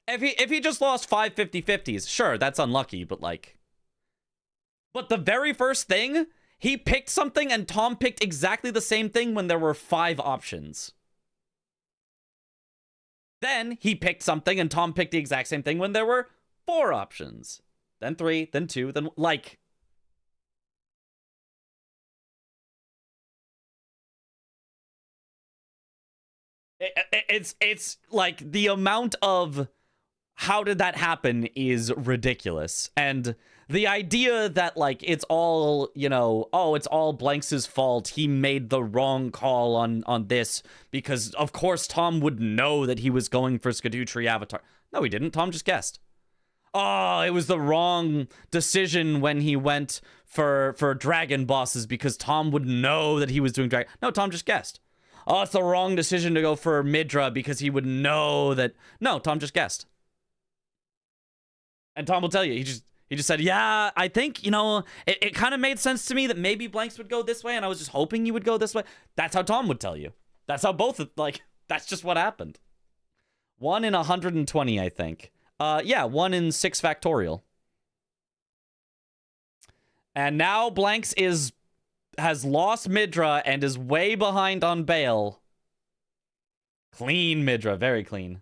If he just lost 5 50-50s, sure, that's unlucky, but But the very first thing, he picked something and Tom picked exactly the same thing when there were 5 options. Then he picked something and Tom picked the exact same thing when there were 4 options. Then 3, then 2, then It's the amount of how did that happen is ridiculous. And the idea that it's all, it's all Blanks' fault. He made the wrong call on this because of course Tom would know that he was going for Scadutree Avatar. No, he didn't. Tom just guessed. Oh, it was the wrong decision when he went for dragon bosses because Tom would know that he was doing dragon. No, Tom just guessed. Oh, it's the wrong decision to go for Midra because he would know that. No, Tom just guessed. And Tom will tell you, he just said, yeah, I think, it kind of made sense to me that maybe Blanks would go this way, and I was just hoping you would go this way. That's how Tom would tell you. That's how both, That's just what happened. 1 in 120, I think. Yeah, 1 in 6 factorial. And now Blanks has lost Midra and is way behind on Bale. Clean Midra, very clean.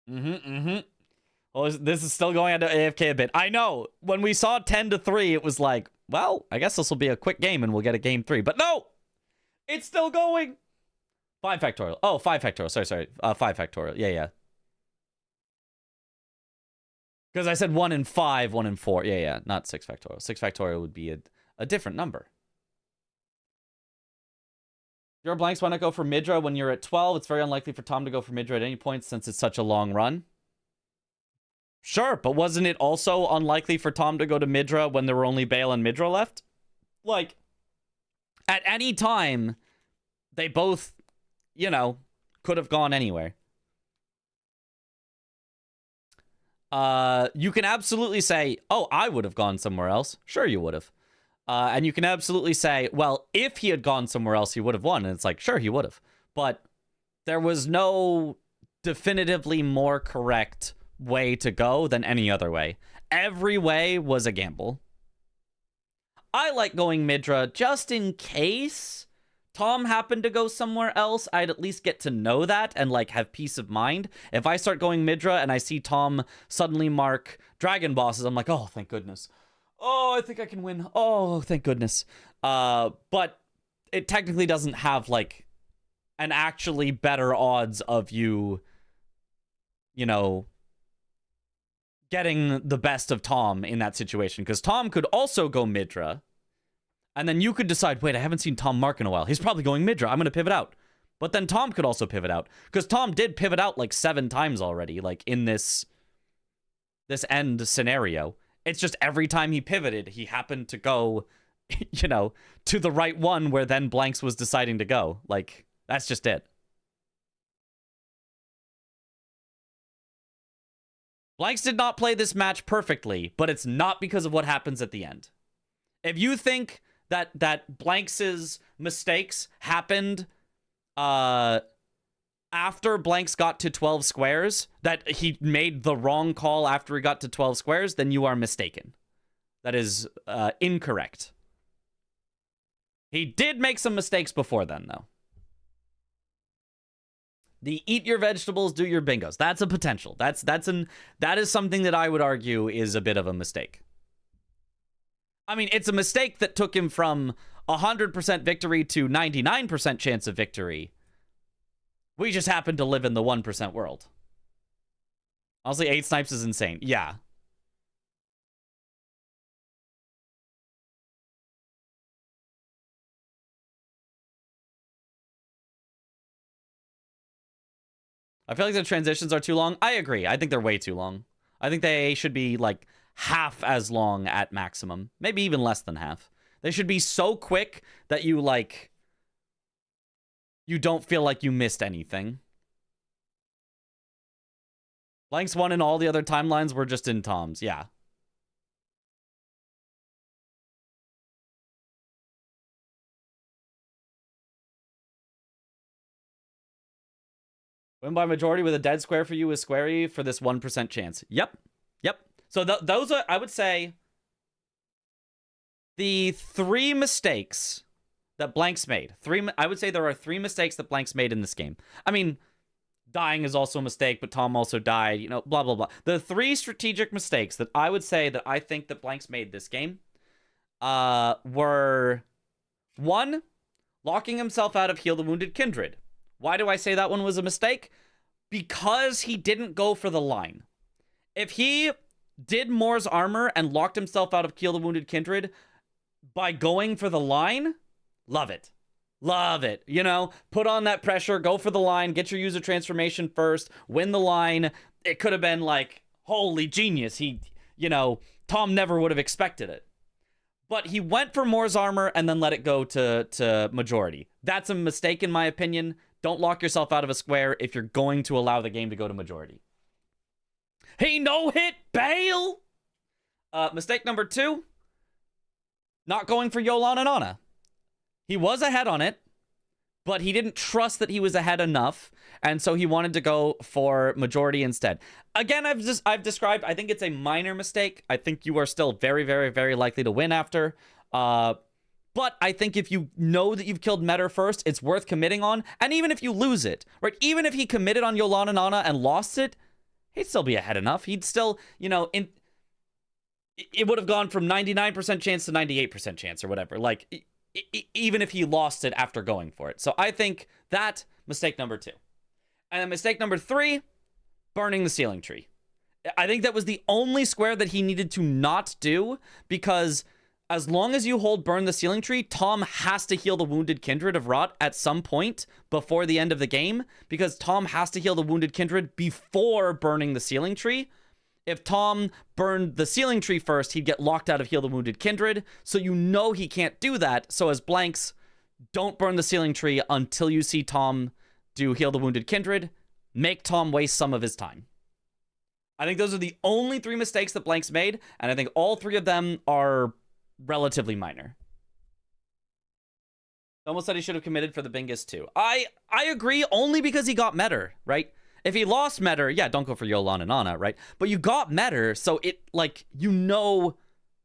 Well, this is still going into AFK a bit. I know. When we saw 10-3, it was like, well, I guess this will be a quick game and we'll get a game 3. But no! It's still going! 5 factorial. Oh, 5 factorial. Sorry. 5 factorial. Yeah. Because I said 1 in 5, 1 in 4. Yeah. Not 6 factorial. 6 factorial would be a different number. Your Blanks, why not go for Midra when you're at 12? It's very unlikely for Tom to go for Midra at any point since it's such a long run. Sure, but wasn't it also unlikely for Tom to go to Midra when there were only Bale and Midra left? Like, at any time, they both, could have gone anywhere. You can absolutely say, oh, I would have gone somewhere else. Sure, you would have. And you can absolutely say, well, if he had gone somewhere else, he would have won. And it's like, sure, he would have. But there was no definitively more correct way to go than any other way. Every way was a gamble. I like going Midra just in case Tom happened to go somewhere else. I'd at least get to know that and have peace of mind. If I start going Midra and I see Tom suddenly mark Dragon Bosses, I'm like, oh, thank goodness. Oh, I think I can win. Oh, thank goodness. But it technically doesn't have an actually better odds of you, getting the best of Tom in that situation. Because Tom could also go Midra. And then you could decide, wait, I haven't seen Tom mark in a while. He's probably going Midra. I'm going to pivot out. But then Tom could also pivot out. Because Tom did pivot out 7 times already, in this end scenario. It's just every time he pivoted, he happened to go, to the right one where then Blanks was deciding to go. That's just it. Blanks did not play this match perfectly, but it's not because of what happens at the end. If you think that Blanks' mistakes happened after Blanks got to 12 squares, that he made the wrong call after he got to 12 squares, then you are mistaken. That is incorrect. He did make some mistakes before then, though. The eat your vegetables, do your bingos. That's a potential. That is something that I would argue is a bit of a mistake. I mean, it's a mistake that took him from 100% victory to 99% chance of victory. We just happen to live in the 1% world. Honestly, 8 snipes is insane. Yeah. I feel like the transitions are too long. I agree. I think they're way too long. I think they should be half as long at maximum. Maybe even less than half. They should be so quick that you you don't feel like you missed anything. Blanks won in all the other timelines were just in Tom's. Yeah. Win by majority with a dead square for you is squarey for this 1% chance. Yep. So those are, I would say, the 3 mistakes that Blanks made. I would say there are 3 mistakes that Blanks made in this game. I mean, dying is also a mistake, but Tom also died, blah, blah, blah. The 3 strategic mistakes that I would say that I think that Blanks made this game were 1, locking himself out of Heal the Wounded Kindred. Why do I say that one was a mistake? Because he didn't go for the line. If he did Moore's Armor and locked himself out of Heal the Wounded Kindred by going for the line, love it. Love it. Put on that pressure, go for the line, get your user transformation first, win the line. It could have been holy genius. Tom never would have expected it. But he went for Moore's Armor and then let it go to majority. That's a mistake in my opinion. Don't lock yourself out of a square if you're going to allow the game to go to majority. He no-hit Bale! Mistake number 2, not going for Yolan and Ana. He was ahead on it, but he didn't trust that he was ahead enough, and so he wanted to go for majority instead. Again, I've described, I think it's a minor mistake. I think you are still very, very, very likely to win after. But I think if you know that you've killed Metter first, it's worth committing on. And even if you lose it, right? Even if he committed on Yolana Nana and lost it, he'd still be ahead enough. He'd still, you know, it would have gone from 99% chance to 98% chance or whatever. Like, even if he lost it after going for it. So I think that mistake number 2. And then mistake number 3, burning the ceiling tree. I think that was the only square that he needed to not do, because as long as you hold burn the ceiling tree, Tom has to heal the wounded kindred of Rot at some point before the end of the game, because Tom has to heal the wounded kindred before burning the ceiling tree. If Tom burned the ceiling tree first, he'd get locked out of heal the wounded kindred, so you know he can't do that. So as blanks, don't burn the ceiling tree until you see Tom do heal the wounded kindred. Make Tom waste some of his time. I think those are the only 3 mistakes that blanks made, and I think all 3 of them are relatively minor. Almost said he should have committed for the Bingus too. I agree, only because he got Metter, right? If he lost Metter, yeah, don't go for Yolan and Ana, right? But you got Metter, so it, like, you know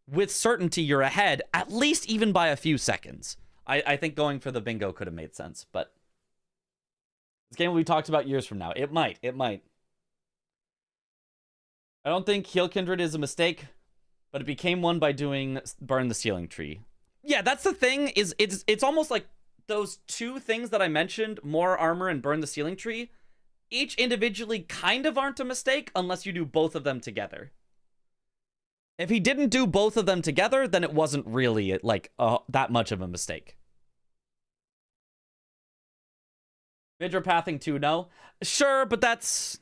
with certainty you're ahead, at least even by a few seconds. I think going for the bingo could have made sense, but this game will be talked about years from now. It might. I don't think Heal Kindred is a mistake, but it became one by doing Burn the Ceiling Tree. Yeah, that's the thing, is it's almost like those 2 things that I mentioned, More Armor and Burn the Ceiling Tree, each individually kind of aren't a mistake unless you do both of them together. If he didn't do both of them together, then it wasn't really like that much of a mistake. Vidra pathing 2, no. Sure, but that's...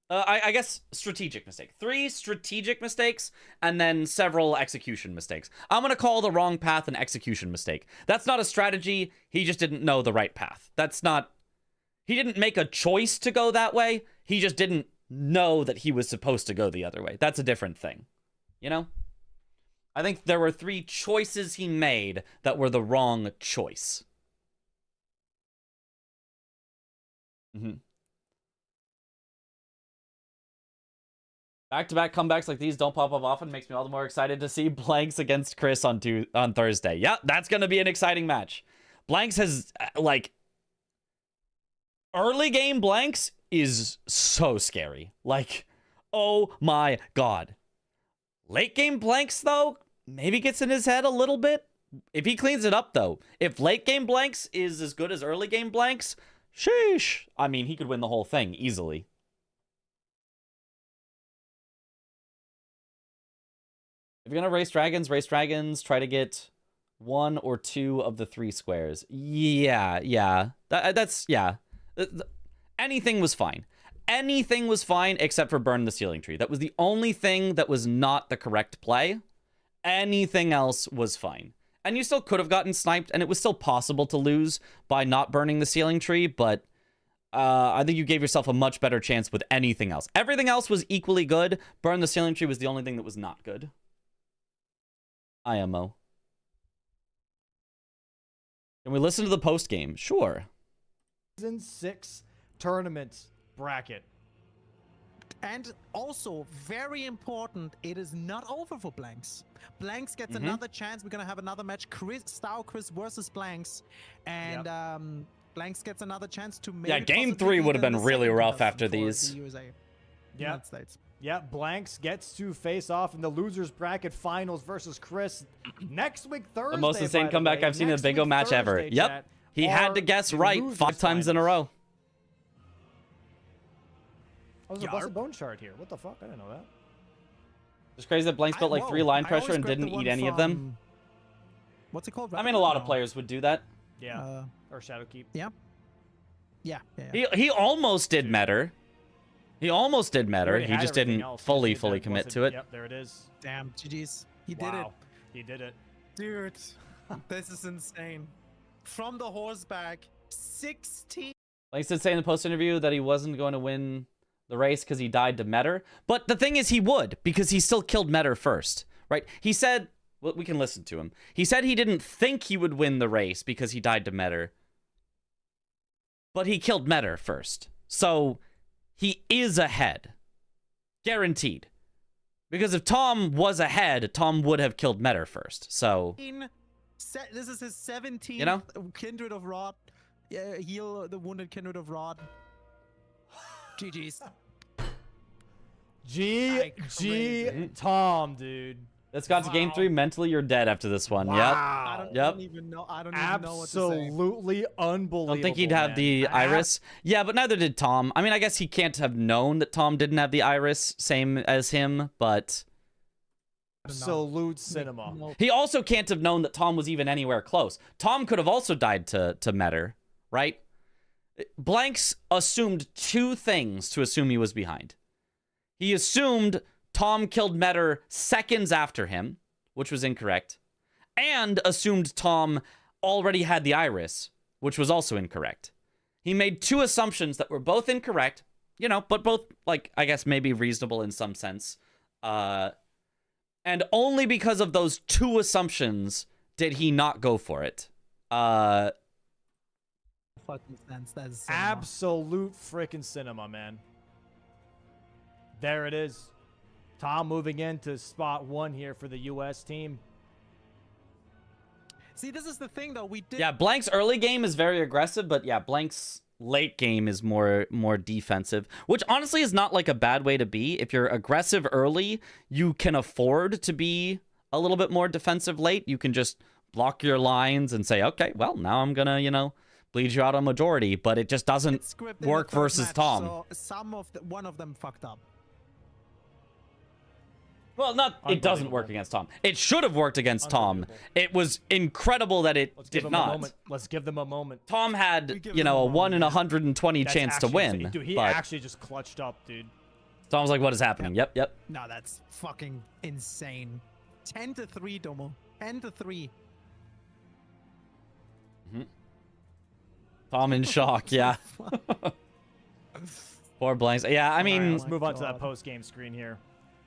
I guess strategic mistake. 3 strategic mistakes, and then several execution mistakes. I'm going to call the wrong path an execution mistake. That's not a strategy. He just didn't know the right path. That's not... He didn't make a choice to go that way. He just didn't know that he was supposed to go the other way. That's a different thing. You know? I think there were 3 choices he made that were the wrong choice. Back-to-back comebacks like these don't pop up often. Makes me all the more excited to see Blanks against Chris on Thursday. Yeah, that's going to be an exciting match. Blanks has, like... Early game Blanks is so scary. Like, oh my god. Late game Blanks, though, maybe gets in his head a little bit. If he cleans it up, though. If late game Blanks is as good as early game Blanks, sheesh. I mean, he could win the whole thing easily. If you're going to race dragons, try to get 1 or 2 of the 3 squares. Yeah. That's, yeah. Anything was fine. Anything was fine except for burn the ceiling tree. That was the only thing that was not the correct play. Anything else was fine. And you still could have gotten sniped, and it was still possible to lose by not burning the ceiling tree, but I think you gave yourself a much better chance with anything else. Everything else was equally good. Burn the ceiling tree was the only thing that was not good. IMO. Can we listen to the post game? Sure. Season 6 tournament bracket. And also, very important, it is not over for Blanks. Blanks gets another chance. We're going to have another match, Chris versus Blanks. And Blanks gets another chance to make... Yeah, game 3 would have been really rough after these. The USA, yeah. United States. Yeah, Blanks gets to face off in the losers bracket finals versus Chris next week Thursday. The most insane comeback I've seen in a bingo match ever. Yep. He had to guess right 5 times in a row. Oh, there's a blessed bone shard here. What the fuck? I didn't know that. It's crazy that Blanks built like 3 line pressure and didn't eat any of them. What's it called? I mean, a lot of players would do that. Yeah. Or Shadowkeep. Yeah. He almost did Metter. He almost did Metter. He just didn't fully commit to it. Yep, there it is. Damn, GG's. He did it. He did it. Dude, this is insane. From the horseback, 16. Blanks did say in the post interview that he wasn't going to win the race because he died to Metter. But the thing is, he would, because he still killed Metter first, right? He said, we can listen to him. He said he didn't think he would win the race because he died to Metter. But he killed Metter first. So he is ahead. Guaranteed. Because if Tom was ahead, Tom would have killed Metter first. So This is his 17th You know? Kindred of Rod. Heal the wounded Kindred of Rod. GG's. Tom, dude. Let's got to game 3. Mentally, you're dead after this one. Wow. Yep. I don't even know what to say. Absolutely unbelievable. Don't think he'd have man. the iris. Yeah, but neither did Tom. I mean, I guess he can't have known that Tom didn't have the iris, same as him, but Absolute cinema. he also can't have known that Tom was even anywhere close. Tom could have also died to Metter, right? Blanks assumed 2 things to assume he was behind. He assumed Tom killed Metter seconds after him, which was incorrect, and assumed Tom already had the iris, which was also incorrect. He made 2 assumptions that were both incorrect, you know, but both, like, I guess maybe reasonable in some sense. And only because of those 2 assumptions did he not go for it. Fucking sense. That is cinema. Absolute freaking cinema, man. There it is. Tom moving into spot 1 here for the U.S. team. See, this is the thing, though. We did. Yeah, Blank's early game is very aggressive, but yeah, Blank's late game is more defensive, which honestly is not like a bad way to be. If you're aggressive early, you can afford to be a little bit more defensive late. You can just block your lines and say, okay, well, now I'm gonna, you know, bleed you out on majority, but it just doesn't It's scripted in work the first versus match, Tom. So one of them fucked up. Well, it doesn't work against Tom. It should have worked against Tom. It was incredible that it Let's give did them a not. moment. Let's give them a moment. Tom had, you know, a 1 in 120 That's chance to actually win. insane. Dude, he but actually just clutched up, dude. Tom was like, what is happening? Yep. No, that's fucking insane. 10-3, Domo. 10-3. Tom in shock, yeah. Poor Blanks. Yeah, I mean, Let's move on to that post-game screen here.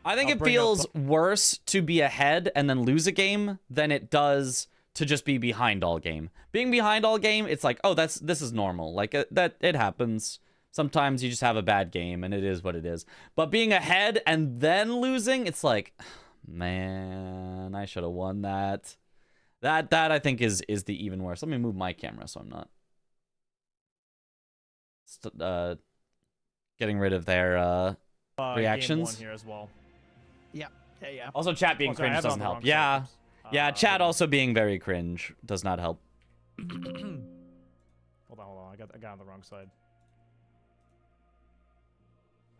I think I'll it bring up feels worse to be ahead and then lose a game than it does to just be behind all game. Being behind all game, it's like, oh, this is normal. Like that it happens. Sometimes you just have a bad game and it is what it is. But being ahead and then losing, it's like, man, I should have won that. That I think is the even worse. Let me move my camera so I'm not getting rid of their reactions. Game 1 here as well. Yeah. Also, chat being Oh, sorry, I cringe have it on doesn't the help. wrong Yeah. side. Yeah, chat also being very cringe does not help. Hold on. I got on the wrong side.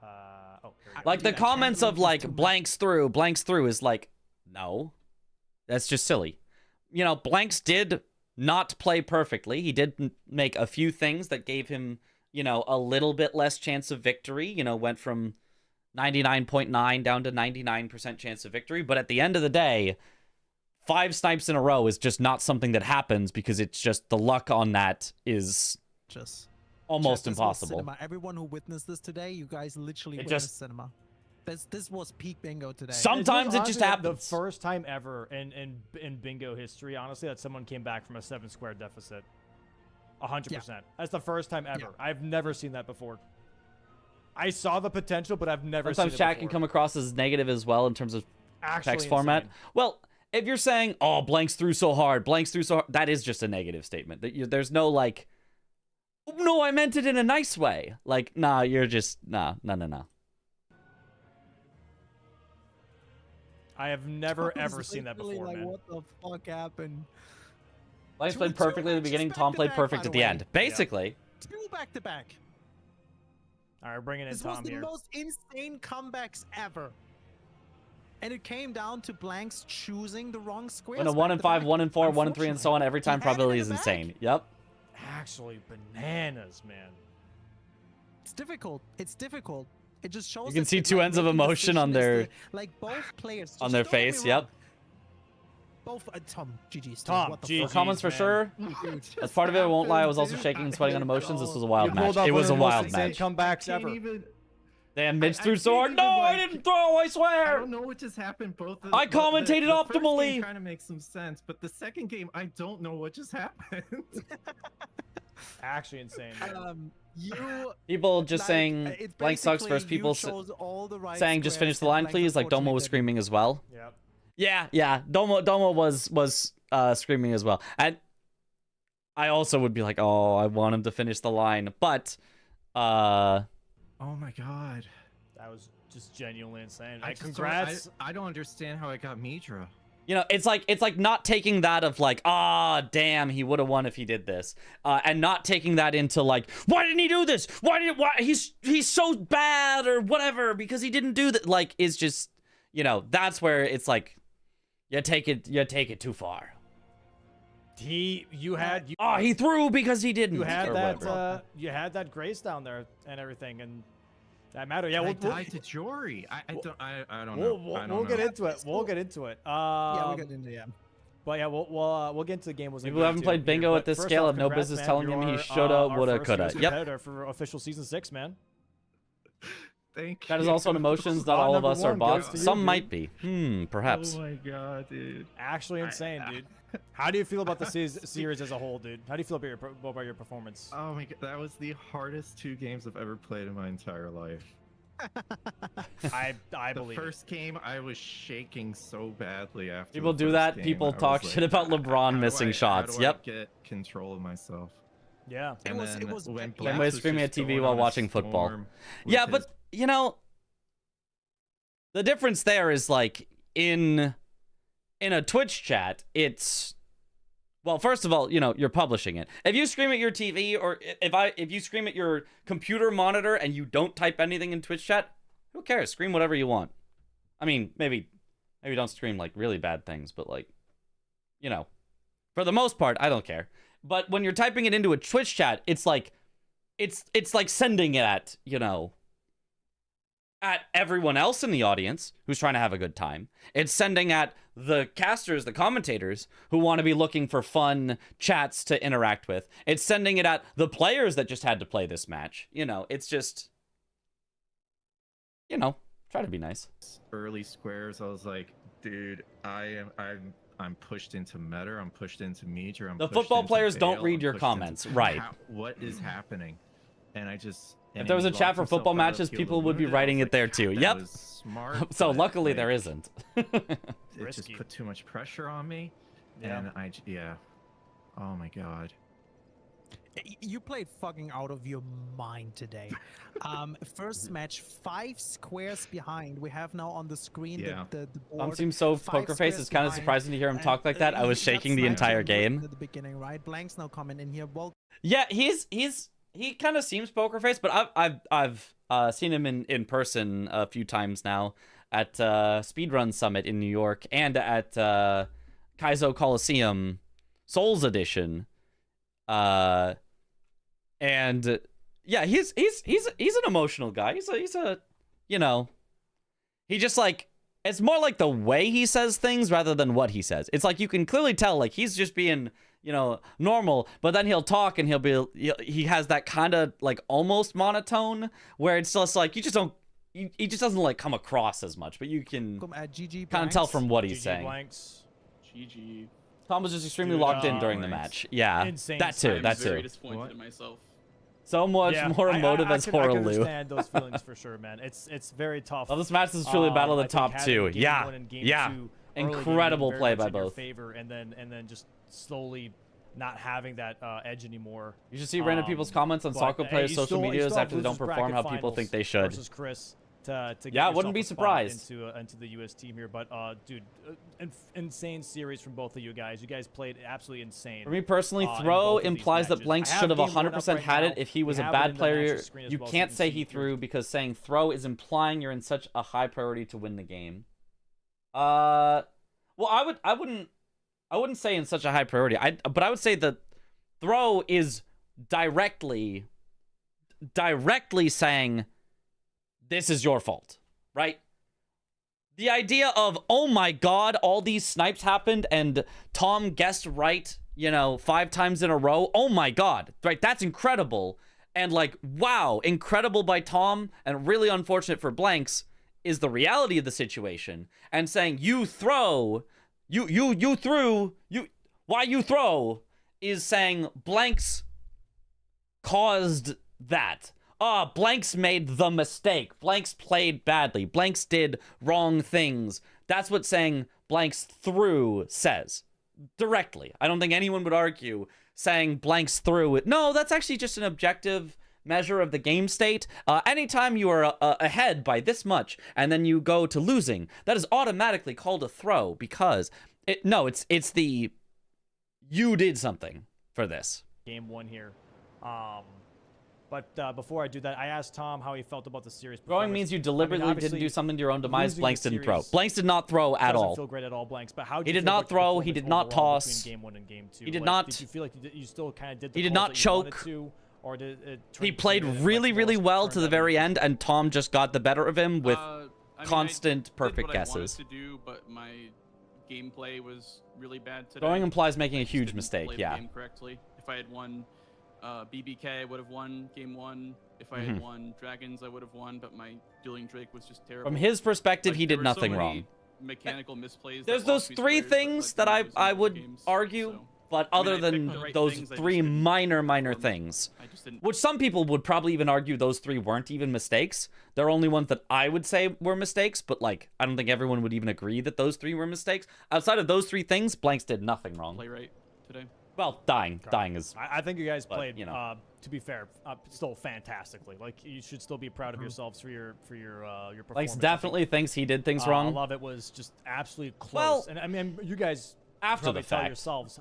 Oh, here we go. Like the Dude, I comments can't of believe like blanks through is like, no, that's just silly. You know, Blanks did not play perfectly. He did make a few things that gave him, you know, a little bit less chance of victory. You know, went from 99.9 down to 99% chance of victory. But at the end of the day, 5 snipes in a row is just not something that happens because it's just the luck on that is Just almost this was impossible. cinema. Everyone who witnessed this today, you guys literally It witnessed just- cinema. This was peak bingo today. Sometimes it just honestly happens. The first time ever in bingo history, honestly, that someone came back from a 7 square deficit. 100%. That's the first time ever. Yeah. I've never seen that before. I saw the potential, but I've never Sometimes seen it chat before. can come across as negative as well in terms of Actually text format. insane. Well, if you're saying, oh, Blanks threw so hard, that is just a negative statement. There's no like, oh, no, I meant it in a nice way. Like, nah, you're just, no. I have never I was ever seen that literally before, like, man. What the fuck happened? Blanks Two- played two perfectly at the matches beginning. back Tom to played back, perfect by at the the way. end. Basically. 2 back-to-back. All right, we're bringing in This was Tom the here. most insane comebacks ever. And it came down to Blanks choosing the wrong squares. When a 1 in 5, 1 in 4, 1 in 3, and so on, every time He had it probability in is the insane. bag. Yep. Actually, bananas, man. It's difficult. It's difficult. It just shows. You can that, see like, 2 ends of making emotion on decision is their the- like both players on just their don't get me face. wrong. Yep. Both Tom, GG's. Tom, what the GG. fuck? Comments for man. sure. Dude, As part of it, I won't lie, I was also dude. shaking and sweating on emotions. This was a You wild pulled match. off It one was of a the most wild insane match. comebacks Can't ever. even. Damn, Mitch threw I so hard. can't No, even, I like- didn't throw, I I swear. don't know what just happened. Both. I commentated the first optimally. game kind of makes some sense, but the second game, I don't know what just happened. Actually insane. man. You People just like, saying it's blank sucks basically versus people you chose all the right saying just squares finish the and line, Blanks please. Like Domo unfortunately was didn't. screaming as well. Yep. Yeah. Domo was screaming as well. And I also would be like, oh, I want him to finish the line, but Oh my god. That was just genuinely insane. I Like, just don't- congrats. I don't understand how I got Midra. you know, it's like not taking that of like, ah, damn, he would have won if he did this, and not taking that into like, why didn't he do this? Why he's so bad or whatever because he didn't do that. Like, is just, you know, that's where it's like, you take it too far. You had he threw because he didn't. you had or that whatever. you had that grace down there and everything, and that mattered. Yeah, I we'll, died to Jory. I don't know. we'll get into it. We'll get into it. Yeah, we got into the But yeah, we'll get into the game. People who haven't played bingo at this scale have no business telling him he shoulda, woulda, coulda. Yep. Competitor for official season 6, man. Thank That is you. also an emotions. Not Spot all of number us are one goes bots. to you, Some dude. might be. Perhaps. Oh my god, dude. Actually insane, dude. How do you feel about the series as a whole, dude? How do you feel about your performance? Oh my god, that was the hardest 2 games I've ever played in my entire life. I The believe it. first game, I was shaking so badly after. People the do first that. game. People I was talk like, shit about LeBron how do missing shots. How do I Yep. get control of myself. Yeah. It And was- then it was- when Same Blacks way was streaming just at TV going while on a watching football. storm Yeah, with but his- you know, the difference there is like in a Twitch chat, it's, well, first of all, you know, you're publishing it. If you stream at your TV or if you stream at your computer monitor and you don't type anything in Twitch chat, who cares? Scream whatever you want. I mean, maybe don't stream like really bad things, but like, you know, for the most part, I don't care. But when you're typing it into a Twitch chat, it's like like sending it at, you know, at everyone else in the audience who's trying to have a good time. It's sending at the casters, the commentators who want to be looking for fun chats to interact with. It's sending it at the players that just had to play this match. You know, it's just, you know, try to be nice. early squares, I was like, dude, I'm pushed into meta, I'm pushed into Midra, I'm The pushed football into players don't Bale, read I'm your pushed comments, into- right. What is happening? And I just... If and there he was a locked chat for himself football out, matches, killed people the would be wounded. I writing was it there like, too. that Yep. was smart, So but, luckily there like, isn't. It just Risky. put too much pressure on me. Yeah. And yeah. Oh my god. You played fucking out of your mind today. First match, 5 squares behind. We have now on the screen Yeah. the Tom board. seems so 5 poker face. squares It's kind of behind, surprising to hear him and, talk like that. I was he got shaking the sniped entire in game. at the beginning, right? Blank's now coming in here. Well, Yeah, he kind of seems poker face, but I've seen him in person a few times now at Speedrun Summit in New York and at Kaizo Coliseum Souls Edition. And yeah, he's an emotional guy. He's a you know, he just like, it's more like the way he says things rather than what he says. It's like you can clearly tell like he's just being, you know, normal, but then he'll talk and he has that kind of like almost monotone where it's just like he just doesn't like come across as much, but you can GG kind of tell Blanks. from what he's GG saying. Blanks. GG. Tom was just extremely Dude, locked in during the Blanks. match. Yeah, Insane that too, times. that very too. disappointed What? in myself. So much Yeah, more emotive as I Horror can Lou. understand those feelings for sure, man. It's very tough. Well, this match is truly a battle of I the think top having two. game Yeah, one and game yeah. two early game Incredible being play very by much in your both. favor, and then just slowly not having that edge anymore. You should see random people's comments on but, soccer hey, players' you social still- you medias still have after they don't losers perform bracket how people think finals they should. Versus Chris to get Yeah, wouldn't be yourself a spot surprised. into the U.S. team here. But dude, insane series from both of you guys. You guys played absolutely insane. For me personally, in throw both of these implies that matches. Blanks I have should have game one up 100% right had now. it if he was We a have it bad in the player. matches screen as You well, so can't can say see he through. threw because saying throw is implying you're in such a high priority to win the game. Well, I wouldn't say in such a high priority. But I would say that throw is directly saying this is your fault, right? The idea of, oh my god, all these snipes happened and Tom guessed right, 5 times in a row. Oh my god, right? That's incredible. And like, wow, incredible by Tom and really unfortunate for Blanks is the reality of the situation. And saying you throw, why you throw is saying Blanks caused that. Blanks made the mistake. Blanks played badly. Blanks did wrong things. That's what saying Blanks threw says. Directly. I don't think anyone would argue saying Blanks threw it. No, that's actually just an objective measure of the game state. Anytime you are ahead by this much and then you go to losing, that is automatically called a throw because it's the you did something for this. Game 1 here. But before I do that, I asked Tom how he felt about the series. Throwing means you deliberately didn't do something to your own demise. Blanks didn't throw. Blanks did not throw at all. Doesn't feel great at all, Blanks. But how he did not throw. He did not toss. Game 1 and Game 2? He did not. Did you feel like you still kind of did? The he did not choke. Or did it he played really, really well to the very end, and Tom just got the better of him with constant perfect guesses. I wanted to do, but my gameplay was really bad today. Throwing implies making a huge mistake. Play the game correctly. If I had won BBK, I would have won Game 1. If I had won Dragons, I would have won, but my Dueling Drake was just terrible. From his perspective, he did nothing wrong. Mechanical misplays. There's those 3 things that I would argue, but other than those 3 minor things, which some people would probably even argue those 3 weren't even mistakes. They're only ones that I would say were mistakes, but like I don't think everyone would even agree that those 3 were mistakes. Outside of those 3 things, Blanks did nothing wrong. Play right today. Well, dying is. I think you guys played. You know. To be fair, still fantastically. Like you should still be proud of yourselves for your performance. Blanks definitely thinks he did things wrong. A lot of it was just absolutely close. Well, and I mean, you guys after the fact, yourselves.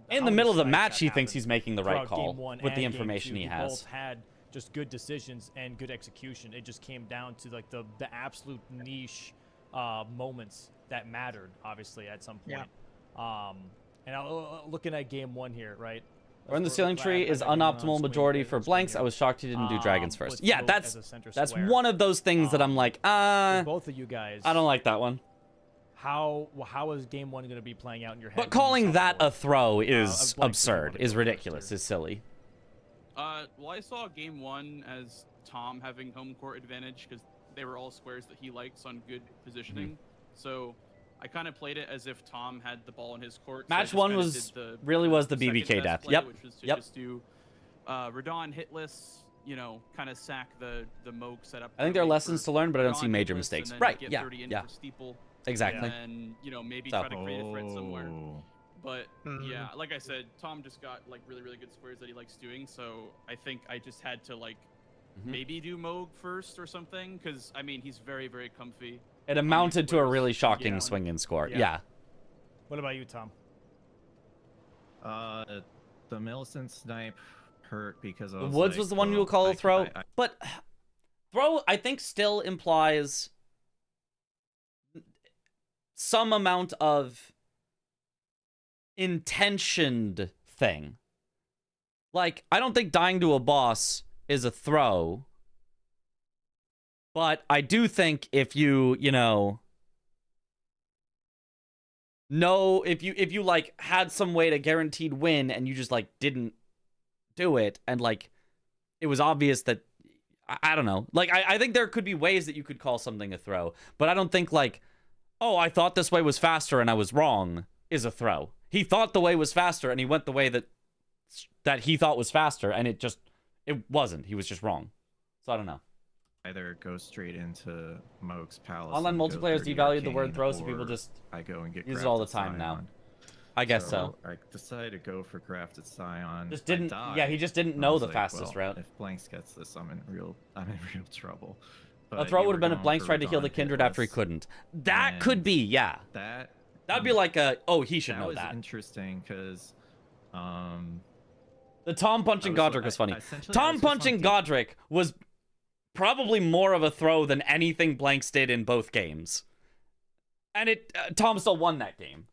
In the middle of the match, he thinks he's making the right call with the information he has. Both had just good decisions and good execution. It just came down to like the absolute niche moments that mattered, obviously, at some point. Yeah. And looking at Game 1 here, right? Or in the ceiling tree is unoptimal majority for Blanks. I was shocked he didn't do Dragons first. Yeah, that's one of those things that I'm like, both of you guys. I don't like that one. How is Game 1 going to be playing out in your head? But calling that a throw is absurd, is ridiculous, is silly. Well, I saw Game 1 as Tom having home court advantage because they were all squares that he likes on good positioning. So I kind of played it as if Tom had the ball in his court. Match 1 was really was the BBK death. Play, yep. Which was to yep. just do Radon hitless, you know, kind of sack the Moog setup. I think there are lessons to learn, but I don't see major mistakes. Right? Yeah. Yeah. Steeple, exactly. And you know, maybe try to create a threat somewhere. But yeah, like I said, Tom just got like really good squares that he likes doing. So I think I just had to like maybe do Moog first or something, because I mean he's very comfy. It amounted to a really shocking swing and score. Yeah. What about you, Tom? The Millicent snipe hurt because of Woods was the one you would call a throw, but throw I think still implies some amount of intentioned thing. Like I don't think dying to a boss is a throw. But I do think if you if you like had some way to guaranteed win and you just like didn't do it and like it was obvious that I don't know. Like I think there could be ways that you could call something a throw, but I don't think like, oh, I thought this way was faster and I was wrong is a throw. He thought the way was faster and he went the way that he thought was faster and it wasn't. He was just wrong. So I don't know. Either go straight into Moog's palace. Online multiplayer has devalued the word throw, so people just use it all the time now. I guess so. I decided to go for Grafted Scion. Just didn't. Yeah, he just didn't know the fastest route. If Blanks gets this, I'm in real trouble. A throw would have been if Blanks tried to heal the Kindred after he couldn't. That could be, yeah. That'd be like a, oh, he should know that. That was interesting because, the Tom punching Godric was funny. Tom punching Godric was probably more of a throw than anything Blanks did in both games. And Tom still won that game.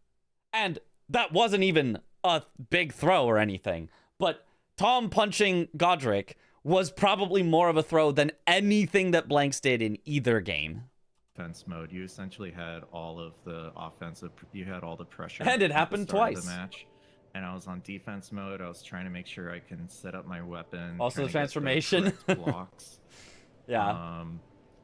And that wasn't even a big throw or anything. But Tom punching Godric was probably more of a throw than anything that Blanks did in either game. Defense mode, you essentially had all of the offensive, you had all the pressure. And it happened twice. The match. and I was on defense mode. I was trying to make sure I can set up my weapon. Also trying the to get transformation. correct blocks. Yeah.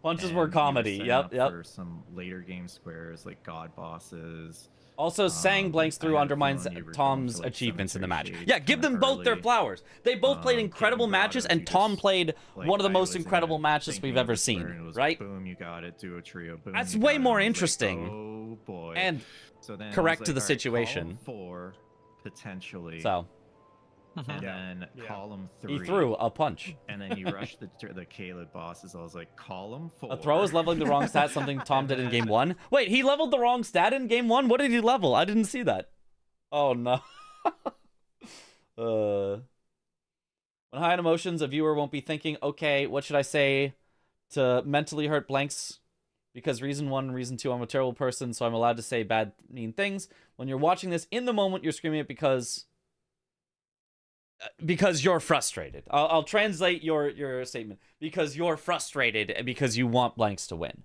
Punches and were we comedy. setting Yep, up yep. For some later game squares like god bosses. Also, saying blanks I through had a undermines feeling you were going Tom's for, like, achievements in the match. Cemetery Shades Yeah, give kinda them both their early. flowers. They both played incredible Getting God matches, as and you Tom just, played like, one of the I most was in incredible it matches thinking we've of ever the square, and seen, it was right? Boom, you got it. Do a trio. Boom, That's you way got it. more I was like, interesting. oh boy. And so then I correct was to the like, all right, situation. column 4, potentially. So And then column 3. he threw a punch. And then you rush the Caleb bosses. I was like, column 4. A throw is leveling the wrong stat, something Tom did in game 1. Wait, he leveled the wrong stat in game 1? What did he level? I didn't see that. Oh no. When high on emotions, a viewer won't be thinking, okay, what should I say to mentally hurt blanks? Because reason 1, reason 2, I'm a terrible person, so I'm allowed to say bad, mean things. When you're watching this in the moment, you're screaming it because you're frustrated. I'll translate your statement. Because you're frustrated and because you want blanks to win.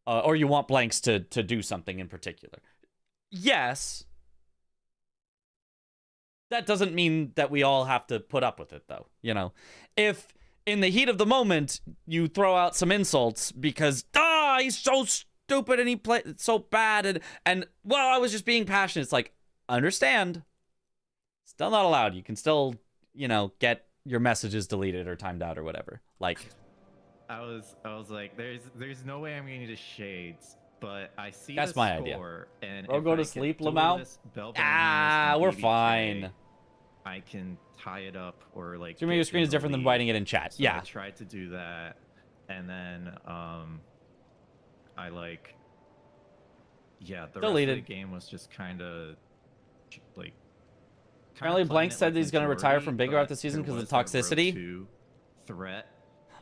Or you want blanks to do something in particular. Yes. That doesn't mean that we all have to put up with it, though. You know, if in the heat of the moment you throw out some insults because he's so stupid and he played so bad and well, I was just being passionate. It's like, understand. Still not allowed. You can still, you know, get your messages deleted or timed out or whatever. Like, I was like, there's no way I'm going to shades. But I see that's the my idea. score, and Bro, if go I to get sleep, Dolores, Lamau. Belvanese, We're and BBK, fine. I can tie it up or like. Streaming your get screen in is the different than lead. writing it in chat. So Yeah. I tried to do that, and then I like. Yeah, the Deleted. rest of the game was just kind of like. Apparently, Blank said that he's going to retire from Big Art this season because of the toxicity. Threat.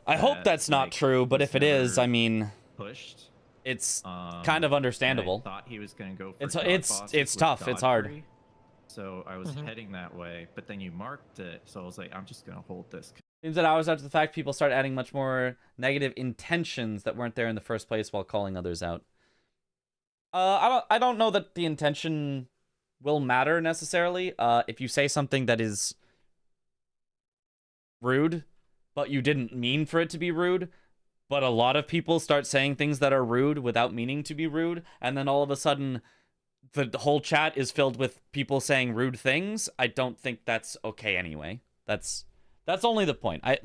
I hope that's not true, but if it is, I mean, pushed. It's kind of understandable. I thought he was going to go for It's bosses with tough. It's hard. Godfrey. So I was heading that way, but then you marked it, so I was like, I'm just going to hold this. Seems that hours after the fact, people start adding much more negative intentions that weren't there in the first place while calling others out. I don't know that the intention will matter necessarily. If you say something that is rude, but you didn't mean for it to be rude, but a lot of people start saying things that are rude without meaning to be rude, and then all of a sudden the whole chat is filled with people saying rude things. I don't think that's okay anyway. That's only the point. Hey,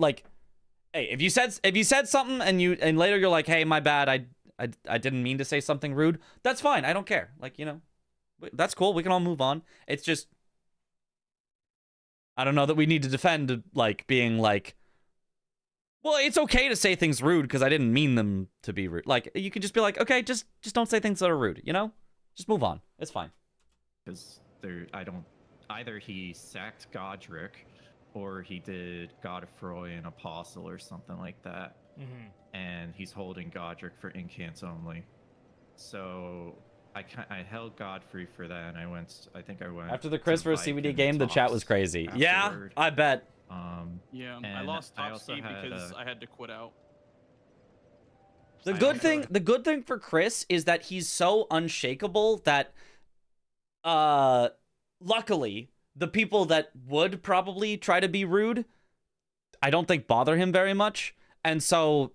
if you said something and later you're like, "Hey, my bad. I didn't mean to say something rude." That's fine. I don't care. Like, you know, that's cool. We can all move on. It's just I don't know that we need to defend like being like, well, it's okay to say things rude because I didn't mean them to be rude. Like, you could just be like, okay, just don't say things that are rude, you know? Just move on. It's fine. Because either he sacked Godric or he did Godfroy and Apostle or something like that. And he's holding Godric for incants only. So I held Godfrey for that, and I went after the Chris vs. Viking CBD game, the chat was crazy. afterward. Yeah, I bet. Yeah, I and lost I top also ski had, because I had to quit out. The good thing for Chris is that he's so unshakable that luckily the people that would probably try to be rude, I don't think bother him very much. And so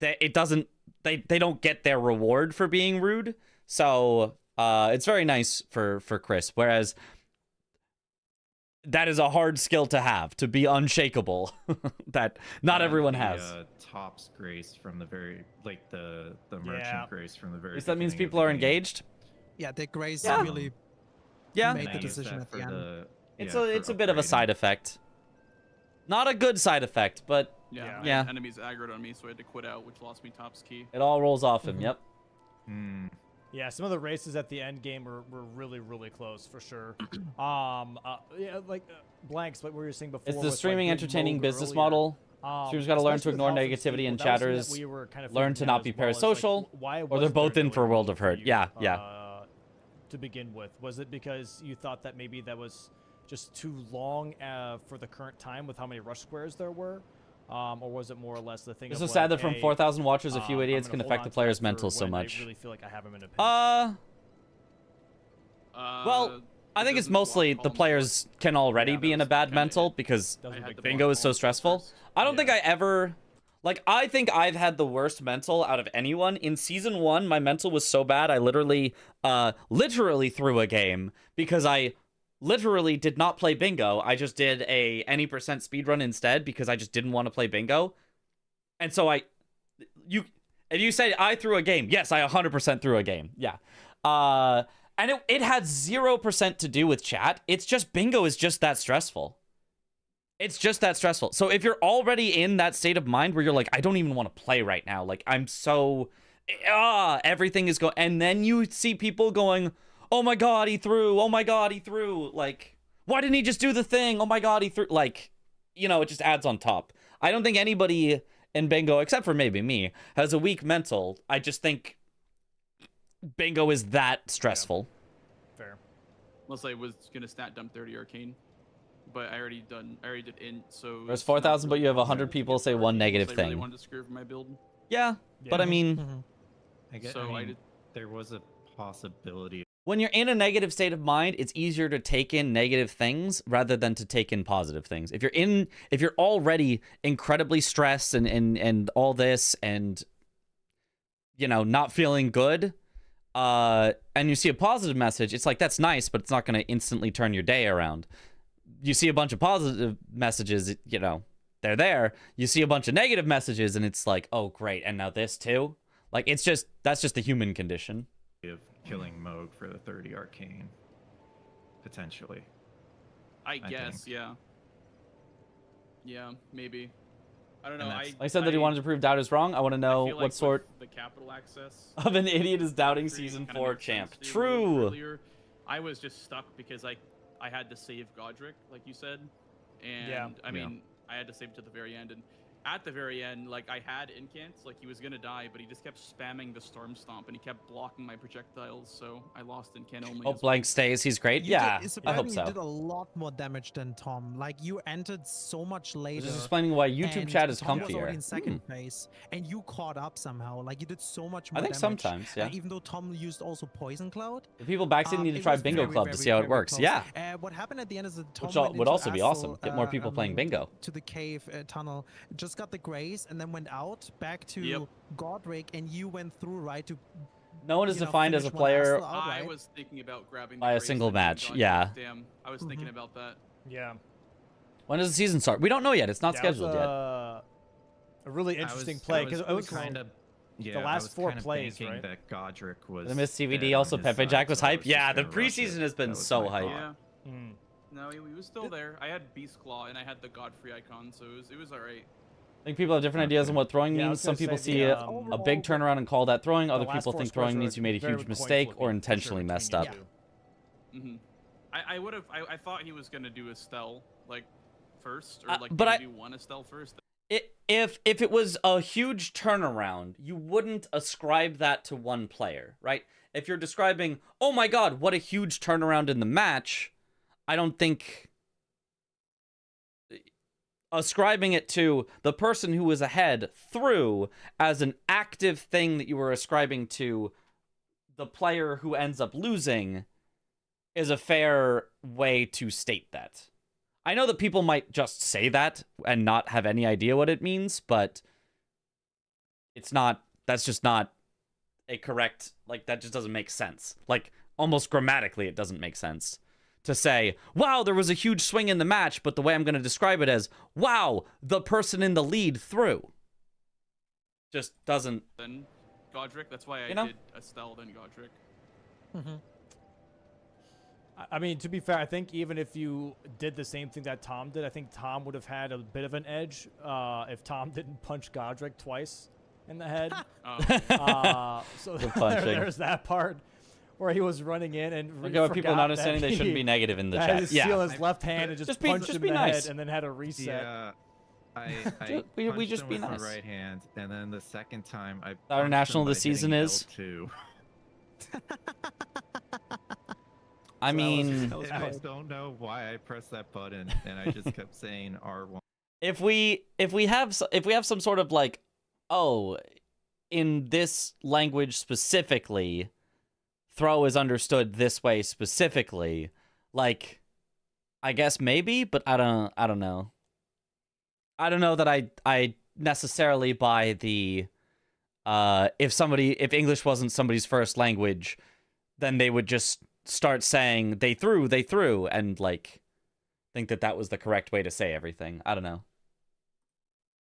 they don't get their reward for being rude. So it's very nice for Chris. Whereas that is a hard skill to have, to be unshakable. That not everyone has. Top's grace from the very the merchant grace from the very. At least that means beginning of people the are game. engaged. Yeah, the grace Yeah. really Yeah. made And the I used decision that at the for end. It's a bit of a upgrading. side effect. Not a good side effect, but Yeah, yeah. enemies aggroed on me, so I had to quit out, which lost me top ski. It all rolls off him. Yep. Yeah, some of the races at the end game were really, really close for sure. Blanks, what we were saying before. It's the with, streaming like, doing entertaining Moog business earlier. model. Streamers got to learn to Especially with ignore Health and negativity Stable, and that was something that chatters. we were kind of Learn to thinking not as be well. It's like, parasocial, why or they're wasn't both there in for really World of for Hurt. you, Yeah. To begin with, was it because you thought that maybe that was just too long for the current time with how many rush squares there were? Or was it more or less the thing It's of so sad like, that from hey, 4,000 watchers, a few I'm idiots gonna can hold affect on the to player's that for mental so when much. I really feel like I have him in a pinch. Well, I think it's doesn't mostly block the column players can already be in a bad mental because I had the bingo block is so column stressful. first. I don't think I ever, like, I think I've had the worst mental out of anyone. In season 1, my mental was so bad, I literally threw a game because I literally did not play bingo. I just did a any percent speedrun instead because I just didn't want to play bingo. And so if you say I threw a game, yes, I 100% threw a game. Yeah. And it had 0% to do with chat. It's just bingo is just that stressful. It's just that stressful. So if you're already in that state of mind where you're like, I don't even want to play right now. Like, I'm so, everything is going, and then you see people going, oh my God, he threw. Oh my God, he threw. Like, why didn't he just do the thing? Oh my God, he threw. Like, you know, it just adds on top. I don't think anybody in bingo, except for maybe me, has a weak mental. I just think bingo is that stressful. Fair. Unless I was gonna stat dump 30 arcane, but I already did int, so There's 4,000, but you have 100 people say one negative I thing. really wanted to screw for my build. Yeah, but I mean, there was a possibility. when you're in a negative state of mind, it's easier to take in negative things rather than to take in positive things. If you're already incredibly stressed and all this and, you know, not feeling good, and you see a positive message, it's like, that's nice, but it's not going to instantly turn your day around. You see a bunch of positive messages, you know, they're there. You see a bunch of negative messages and it's like, oh great, and now this too? Like, that's just the human condition. Of killing Moog for the 30 arcane, potentially. I guess, yeah. Yeah, maybe. I don't know. I said that he wanted to prove doubters wrong. I want to know what sort the capital access of an idiot is doubting season 4 champ. True. Earlier, I was just stuck because I had to save Godric, like you said, and I mean I had to save it to the very end, and at the very end, like, I had incants, like, he was gonna die, but he just kept spamming the Storm Stomp, and he kept blocking my projectiles, so I lost incant only. Oh, Blank stays. He's great. Yeah, I hope so. You did a lot more damage than Tom. Like, you entered so much later. Just explaining why YouTube chat is Tom was comfier. already in second place, and you caught up somehow. Like, you did so much more I think damage. sometimes, yeah. Even though Tom used also Poison Cloud. The people backstage need to it try was Bingo very, Club to very, see how it very works. close. Yeah. What happened at the end is that Tom Which went would into also be awesome. Asshole, Get more people playing bingo. To the cave tunnel, just got the Grace, and then went out back to Godric, and you went through right to. No one is defined as a player I was thinking about grabbing by a Grace single and match. Godric. Yeah. Damn, I was thinking about that. Yeah. When does the season start? We don't know yet. It's not scheduled yet. A really interesting play because it was kind of the last 4 plays, right? right? That Godric was The Miss dead CVD on also his Pepe side, Jack was so I hype. just Yeah, the gonna rush it. preseason has been That was so my hype. thought. Yeah. No, he was still there. I had Beast Claw and I had the Godfrey icon, so it was alright. I think people have different ideas on what throwing Yeah, I means. was Some gonna people say see the, a big turnaround and call that throwing. Other last people 4 think scores throwing are means you made a very huge coin mistake flipping, or for intentionally sure, messed between up. you two. I would have. I thought he was gonna do Estelle like first, or like but maybe do one Estelle first. If it was a huge turnaround, you wouldn't ascribe that to one player, right? If you're describing, oh my god, what a huge turnaround in the match, I don't think ascribing it to the person who was ahead through as an active thing that you were ascribing to the player who ends up losing is a fair way to state that. I know that people might just say that and not have any idea what it means, but it's not, that's just not a correct, like, that just doesn't make sense. Like, almost grammatically, it doesn't make sense to say, wow, there was a huge swing in the match, but the way I'm going to describe it as, wow, the person in the lead threw. Just doesn't. Then Godric, that's why I did Estelle, then Godric. I mean, to be fair, I think even if you did the same thing that Tom did, I think Tom would have had a bit of an edge if Tom didn't punch Godric twice in the head. So there's that part where he was running in and okay, what people are not understanding, they shouldn't be negative in the chat. Just steal his left hand and just punch him in the nice. head and then had a reset. Yeah. I we just him be with nice. my right hand, and then the second time I Our punched national him this by hitting season is? L2. I mean, I don't know why I pressed that button, and I just kept saying R1. if we have some sort of like, oh, in this language specifically, throw is understood this way specifically, like, I guess maybe, but I don't know. I don't know that I necessarily buy the if English wasn't somebody's first language, then they would just start saying they threw and like think that was the correct way to say everything. I don't know.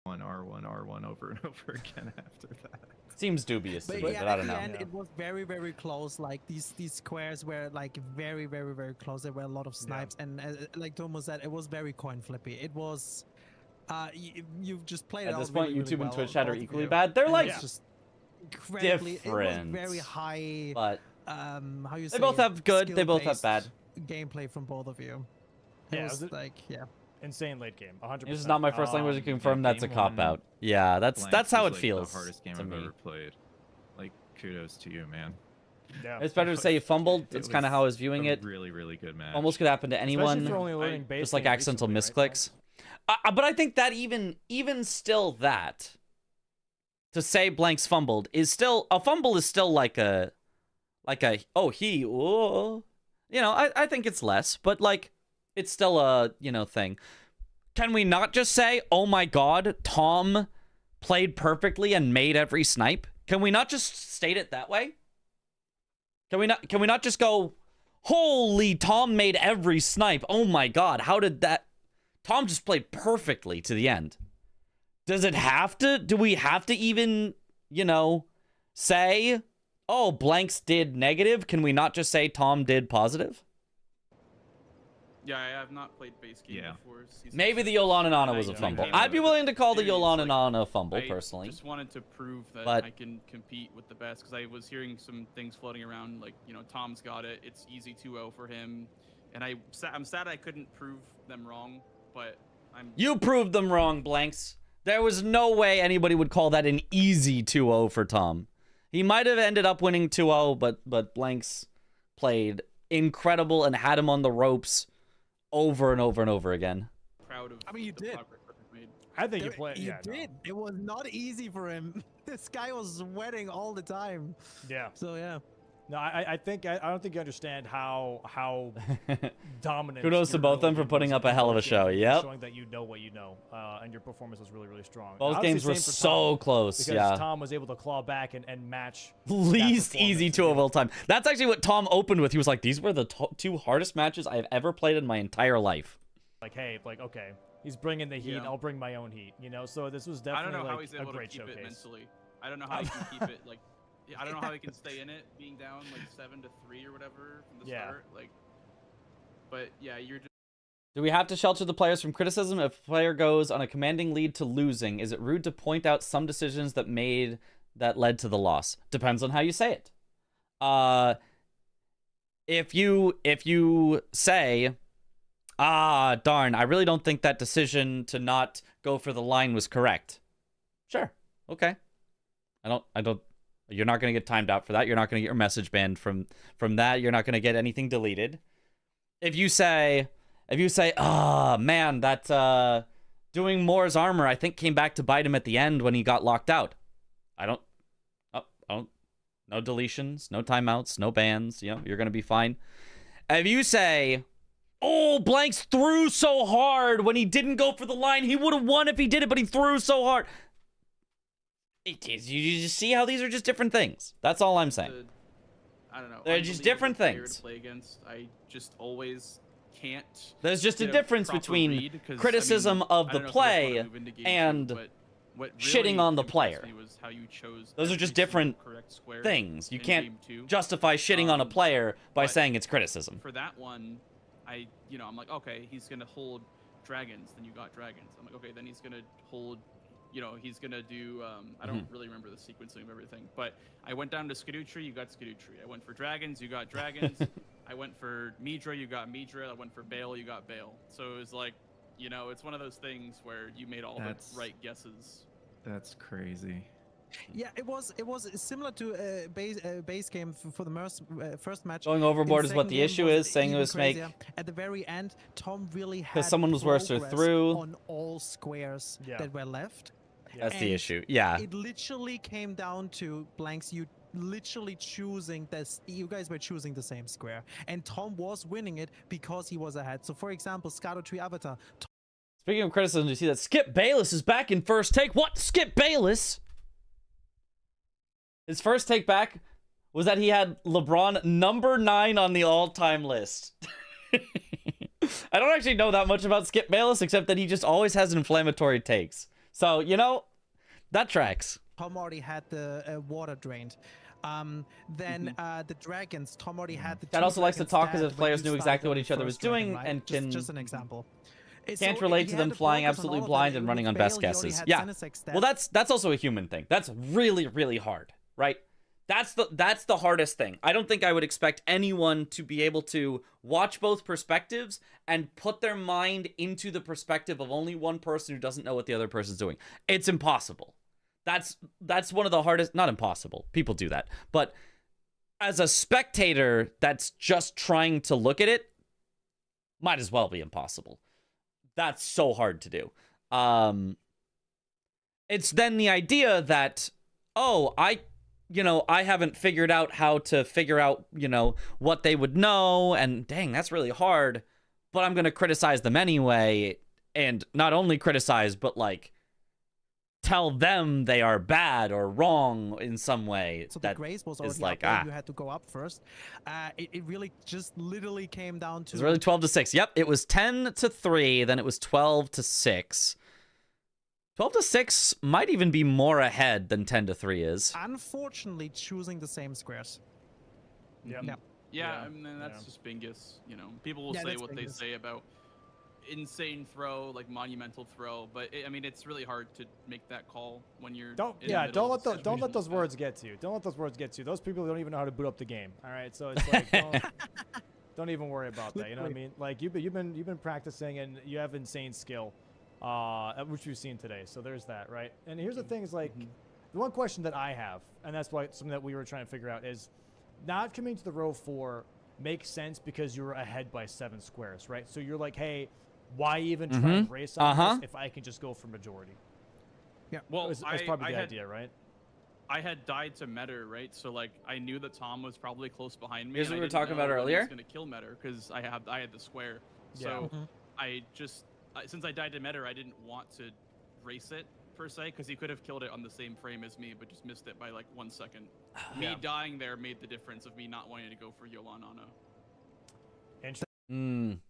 R1 over and over again after that. Seems dubious to me, yeah, but I don't know. At the end, it was very, very close. Like these squares were like very, very, very close. There were a lot of snipes, and like Tomo said, it was very coin flippy. It was, you've just played it At out this point, really, YouTube really and well, Twitch chat are both of equally you. bad. They're And like it's just incredibly, different. It was very high. But how you say? they both have good. They both have bad. Gameplay from both of you. Yeah, It was like insane late game. 100%. This is not my first language to confirm. That's a game cop one, out. Yeah, that's how it was, like, feels The hardest game to I've me. ever played. Like, kudos to you, man. Yeah. It's better to say you fumbled. That's kind of how I was viewing a it. really, really good match. Almost could happen to Especially anyone. if you're only learning base Just like game accidental recently, right, misclicks. But I think that even still that to say blanks fumbled is still a fumble is still like a I think it's less, but like it's still a thing. Can we not just say, oh my god, Tom played perfectly and made every snipe? Can we not just state it that way? Can we not just go, holy, Tom made every snipe. Oh my god, how did that? Tom just played perfectly to the end. Does it have to? Do we have to even, say, oh, blanks did negative? Can we not just say Tom did positive? Yeah, I have not played base game before. Maybe the Yolan and Ana was a fumble. I'd be willing to call the Yolan and Ana a fumble, personally. I just wanted to prove that But- I can compete with the best, because I was hearing some things floating around, like, Tom's got it. It's easy 2-0 for him. And I'm sad I couldn't prove them wrong, but You proved them wrong, blanks. There was no way anybody would call that an easy 2-0 for Tom. He might have ended up winning 2-0, but blanks played incredible and had him on the ropes over and over and over again. proud of you the did. progress that we've made. I think you played. He Yeah, no. did. It was not easy for him. This guy was sweating all the time. Yeah. So yeah. No, I don't think you understand how dominant. Kudos to your both of them for game putting was up a in hell of a both show. games, Yep. Showing that you know what you know, and your performance was really, really strong. Both Obviously, games were same for so Tom, close, because yeah. Tom was able to claw back and match Least that easy performance, 2 of all time. That's actually what Tom opened with. He was like, these were the two hardest matches I have ever played in my entire life. Like, hey, okay, he's bringing the heat. Yeah. I'll bring my own heat. So this was I definitely don't know how like he's a able to great keep it showcase. mentally. I don't know how he can keep it, like, I don't know how he can stay in it, being down like 7-3 or whatever from the start. Like, but yeah, you're just. Do we have to shelter the players from criticism if a player goes on a commanding lead to losing? Is it rude to point out some decisions that led to the loss? Depends on how you say it. If you say, darn, I really don't think that decision to not go for the line was correct. Sure. Okay. I don't you're not going to get timed out for that. You're not going to get your message banned from that. You're not going to get anything deleted. If you say, man, that doing Moore's armor, I think came back to bite him at the end when he got locked out. No deletions, no timeouts, no bans. You're going to be fine. If you say, oh, blanks threw so hard when he didn't go for the line, he would have won if he did it, but he threw so hard. You just see how these are just different things. That's all I'm saying. I don't know. They're just different player things. To play against. I just always can't. There's just a get difference proper between read, 'cause, criticism of I the don't know if you guys wanna play move into game and two, but what shitting really on the impressed player. me was how you chose Those are every just single different correct square things. You in can't game two. justify shitting on a player by but saying it's criticism. For that one, I'm like, okay, he's gonna hold dragons. Then you got dragons. I'm like, okay, then he's gonna hold. He's gonna do. I don't really remember the sequencing of everything, but I went down to Skadootree, you got Skadootree. I went for dragons, you got dragons. I went for Midra, you got Midra. I went for Bale, you got Bale. So it was like, it's one of those things where you made all the right guesses. That's crazy. Yeah, it was similar to base game for the first match. Going overboard is what the issue is. Saying it was make. At the very end, Tom really had Because someone was worse or progress through. on all squares that were left. That's the And issue. Yeah. It literally came down to blanks. You literally choosing this. You guys were choosing the same square, and Tom was winning it because he was ahead. So, for example, Scatter Tree Avatar. Speaking of criticism, you see that Skip Bayless is back in first take. What? Skip Bayless? His first take back was that he had LeBron number 9 on the all-time list. I don't actually know that much about Skip Bayless, except that he just always has inflammatory takes. So, you know, that tracks. Tom already had the water drained. Then the dragons, Tom already had the. That also likes to talk as if players knew when you exactly what started each other the was first dragon, doing right? and can just an example. can't So relate he to had them to flying focus on absolutely all of blind that. and It running would on fail. best He already guesses. had Yeah. Senesec stats. Well, that's also a human thing. That's really, really hard, right? That's the hardest thing. I don't think I would expect anyone to be able to watch both perspectives and put their mind into the perspective of only one person who doesn't know what the other person's doing. It's impossible. That's one of the hardest, not impossible. People do that. But as a spectator that's just trying to look at it, might as well be impossible. That's so hard to do. It's then the idea that, oh, I haven't figured out how to figure out, what they would know, and dang, that's really hard, but I'm going to criticize them anyway, and not only criticize, but, like, tell them they are bad or wrong in some way. So that the Grace was is already like, up there. You had to go up first. It really just literally came down to. It was really 12-6. Yep, it was 10-3, then it was 12-6. 12-6 might even be more ahead than 10-3 is. Unfortunately, choosing the same squares. Yep. Yeah. Yeah, I mean, that's just Bingus. People will say that's what they Bingus. say about insane throw, like monumental throw, but it's really hard to make that call when you're. Don't in the middle don't of a let situation those like words get to you. Don't let those words get to you. Those people don't even know how to boot up the game. All right, so it's like don't even worry about that. You know what I mean? Like you've been practicing and you have insane skill, which we've seen today. So there's that, right? And here's the thing: is like the one question that I have, and that's why something that we were trying to figure out is not coming to the row 4 makes sense because you were ahead by 7 squares, right? So you're like, hey, why even try and race on this if I can just go for majority? Yeah. Well, that's probably the idea, right? I had died to Metter, right? So like I knew that Tom was probably close behind me. Here's and what I we were didn't talking know about when he earlier. was gonna kill Metter because I had the square. So I just since I died to Metter, I didn't want to race it per se because he could have killed it on the same frame as me, but just missed it by like 1 second. Me dying there made the difference of me not wanting to go for Yolanana. Interesting.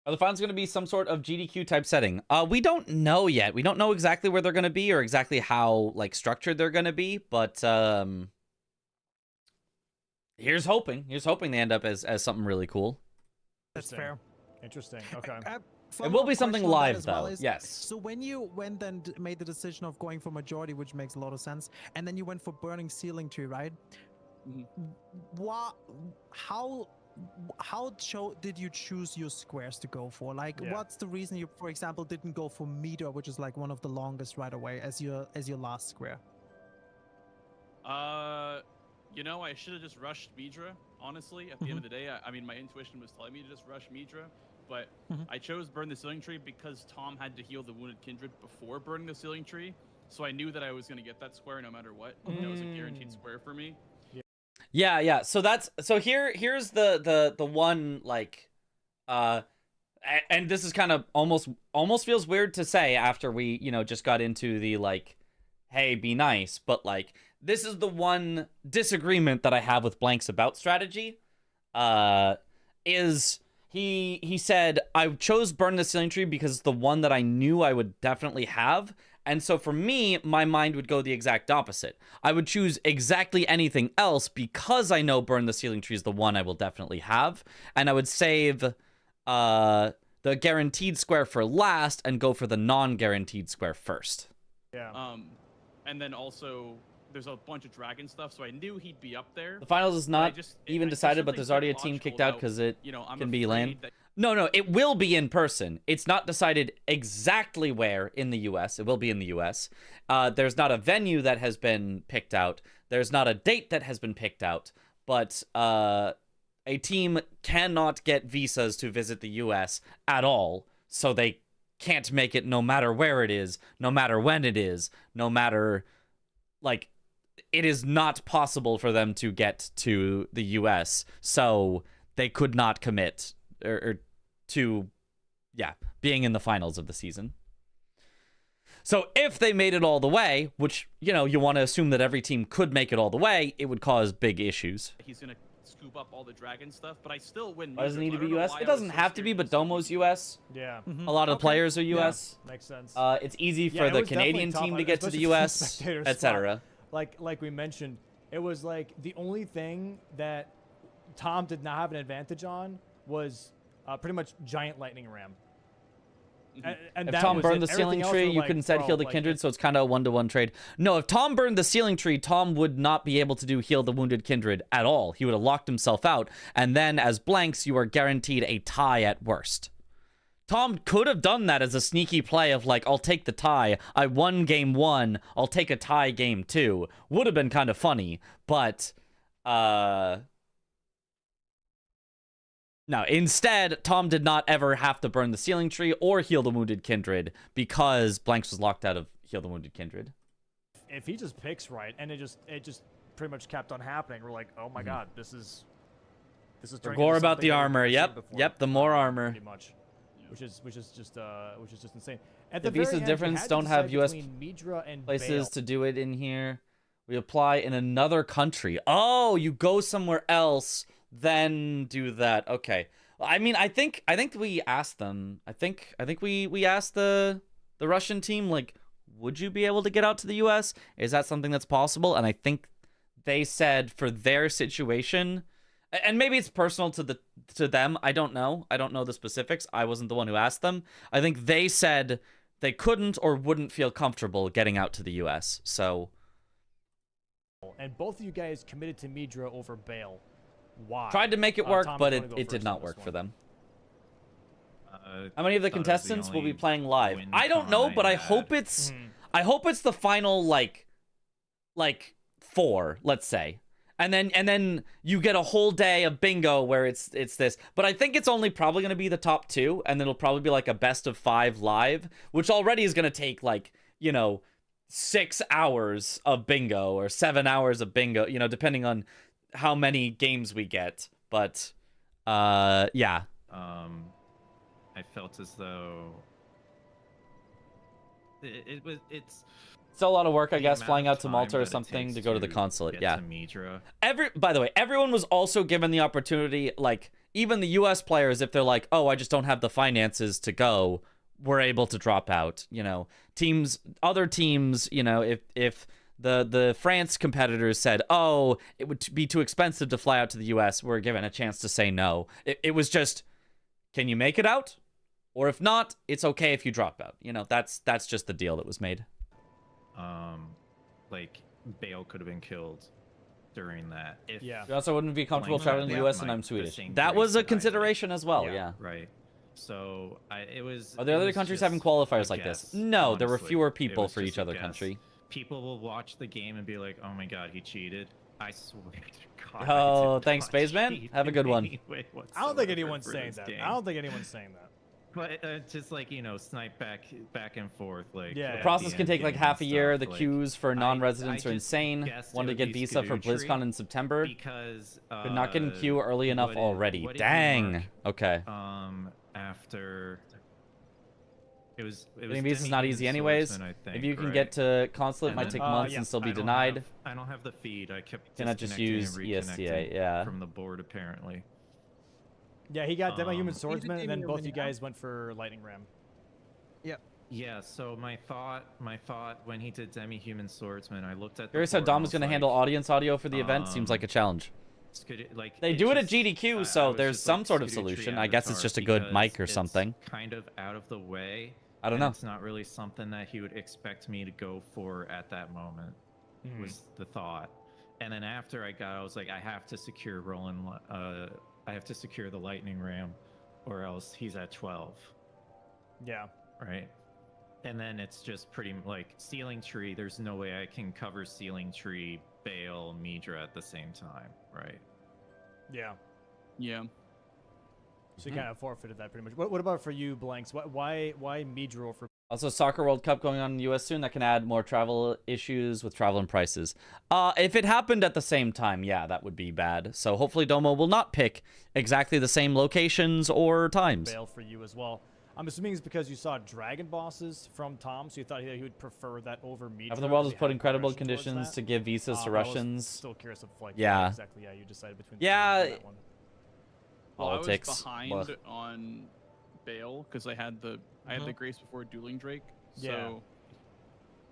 Are the finals going to be some sort of GDQ type setting? We don't know yet. We don't know exactly where they're going to be or exactly how like structured they're going to be, but here's hoping. Here's hoping they end up as something really cool. That's fair. Interesting. Okay. It will be something live though. Yes. So when you went and made the decision of going for majority, which makes a lot of sense, and then you went for burning ceiling tree, right? How did you choose your squares to go for? Like, what's the reason you, for example, didn't go for meter, which is like one of the longest right away as your last square? I should have just rushed Midra. Honestly, at the end of the day, I mean, my intuition was telling me to just rush Midra, but I chose burn the ceiling tree because Tom had to heal the wounded kindred before burning the ceiling tree, so I knew that I was going to get that square no matter what. That was a guaranteed square for me. Yeah. So here's the one like and this is kind of almost feels weird to say after we, just got into the like, hey, be nice, but like this is the one disagreement that I have with Blanks about strategy. Is he said I chose burn the ceiling tree because it's the one that I knew I would definitely have. And so for me, my mind would go the exact opposite. I would choose exactly anything else because I know burn the ceiling tree is the one I will definitely have. And I would save the guaranteed square for last and go for the non-guaranteed square first. Yeah. And then also there's a bunch of dragon stuff, so I knew he'd be up there. The finals is not even I decided, but think there's already a that's team logical kicked out about, because it I'm can be afraid LAN. that- No, it will be in person. It's not decided exactly where in the U.S. It will be in the U.S. There's not a venue that has been picked out. There's not a date that has been picked out. But a team cannot get visas to visit the U.S. at all, so they can't make it no matter where it is, no matter when it is, no matter, like, it is not possible for them to get to the US, so they could not commit or to being in the finals of the season. So if they made it all the way, which, you know, you want to assume that every team could make it all the way, it would cause big issues. He's gonna scoop up all the dragon stuff, but I still win. Why does it need to Neutral. be I don't know US? why It I was doesn't so have to scared be, to but do something. Domo's US. Yeah. A lot of the players are US. Makes sense. It's easy for Yeah, it the was definitely Canadian tough, team to get to the especially from the US, spectator etc. spot. Like we mentioned, it was like the only thing that Tom did not have an advantage on was pretty much giant lightning ram. And If that Tom was burned it. the ceiling Everything else tree, were you like, could instead bro, heal the like, kindred, so it's kind of a 1-to-1 trade. No, if Tom burned the ceiling tree, Tom would not be able to do heal the wounded kindred at all. He would have locked himself out, and then as blanks, you are guaranteed a tie at worst. Tom could have done that as a sneaky play of like, I'll take the tie. I won game 1. I'll take a tie game 2. Would have been kind of funny, but no, instead, Tom did not ever have to burn the ceiling tree or heal the wounded kindred because blanks was locked out of heal the wounded kindred. If he just picks right, and it just pretty much kept on happening, we're like, oh my god, this is turning Gore into about something the that we've armor. never seen Yep, before. yep. The more armor. Pretty much, which is just insane. At The very visa end, we difference had to don't have decide US between Midra and places Bale. to do it in here. We apply in another country. Oh, you go somewhere else, then do that. Okay. I mean, I think we asked them. I think we asked the Russian team, like, would you be able to get out to the US? Is that something that's possible? And I think they said for their situation, and maybe it's personal to them. I don't know. I don't know the specifics. I wasn't the one who asked them. I think they said they couldn't or wouldn't feel comfortable getting out to the US. So, and both of you guys committed to Midra over Bale. Why? tried to make it work, Tom, but if you wanna go it did first not on this work one. for them. How many of the contestants will be playing live? I don't know, but I hope it's the final like 4, let's say. And then you get a whole day of bingo where it's this. But I think it's only probably going to be the top 2, and then it'll probably be like a best of 5 live, which already is going to take like, you know, 6 hours of bingo or 7 hours of bingo, you know, depending on how many games we get. But yeah. I felt as though it's still a lot of work, I the guess, amount flying of out to time Malta or that it something takes to go to the consulate. get Yeah. to Midra. By the way, everyone was also given the opportunity, like, even the US players, if they're like, oh, I just don't have the finances to go, were able to drop out. You know, other teams, you know, if the France competitors said, oh, it would be too expensive to fly out to the US, we're given a chance to say no. It was just, can you make it out? Or if not, it's okay if you drop out. You know, that's just the deal that was made. Like, Bale could have been killed during that. If Yeah. You also wouldn't be comfortable Blank traveling to the had, US like, and I'm the Swedish. same That grace was a that I did. consideration as well, yeah. Right. So it was. Are there it other was countries just having qualifiers a like this? guess, No, there were honestly. fewer It people was for just each a other guess. country. People will watch the game and be like, "Oh my god, he cheated." I swear to God. Oh, I did thanks, not Spaceman. cheat Have a in good one. any way I don't think whatsoever anyone's for saying this that. game. I don't think anyone's saying that. But just like, you know, snipe back and forth, like Yeah, The yeah. process can take like half a year. The Like, queues for non-residents I are just insane. guessed Want it to would get be visa for Scuderia BlizzCon in September. because Could not get in queue early enough already. Dang. Okay. After it was Getting visas is not Demi easy and anyways. Swordsman, I if think, you can right? get to consulate, it might And take then- months yeah. and still be I don't denied. I don't have the feed. I kept Cannot just disconnecting use and ESTA, reconnecting yeah. from the board apparently. Yeah, he got Demo Human Um, Swordsman, and then Demi both you Human, guys went for Lightning Ram. Yeah, so my thought when he did Demi-Human Swordsman, I looked at the Curious how board Dom and was going to was handle like, audience audio for the event. Seems like a challenge. like, They it do it at just- GDQ, I so was there's just some like, sort of Scuderia Tree solution. I guess it's Avatar just a good because mic or it's something. kind of out of the way. I don't and know. It's not really something that he would expect me to go for at that moment. Was the thought. And then after I was like, I have to secure I have to secure the Lightning Ram, or else he's at 12. Yeah. Right. And then it's just pretty like Ceiling Tree. There's no way I can cover Ceiling Tree, Bale, Midra at the same time, right? Yeah. Yeah. So you kind of forfeited that pretty much. What about for you, Blanks? Why Midra over Also, Soccer World Cup going on in the US soon. That can add more travel issues with travel and prices. If it happened at the same time, yeah, that would be bad. So hopefully Domo will not pick exactly the same locations or times. Bail for you as well. I'm assuming it's because you saw Dragon Bosses from Tom, so you thought he would prefer that over Midra. Half of the world has because put he had incredible aggression towards conditions that. to give visas to I was Russians. still curious of like Yeah. why exactly you decided between Yeah. that one. Well, Politics. I was behind Ugh. on bail because I had the grace before dueling Drake. So Yeah.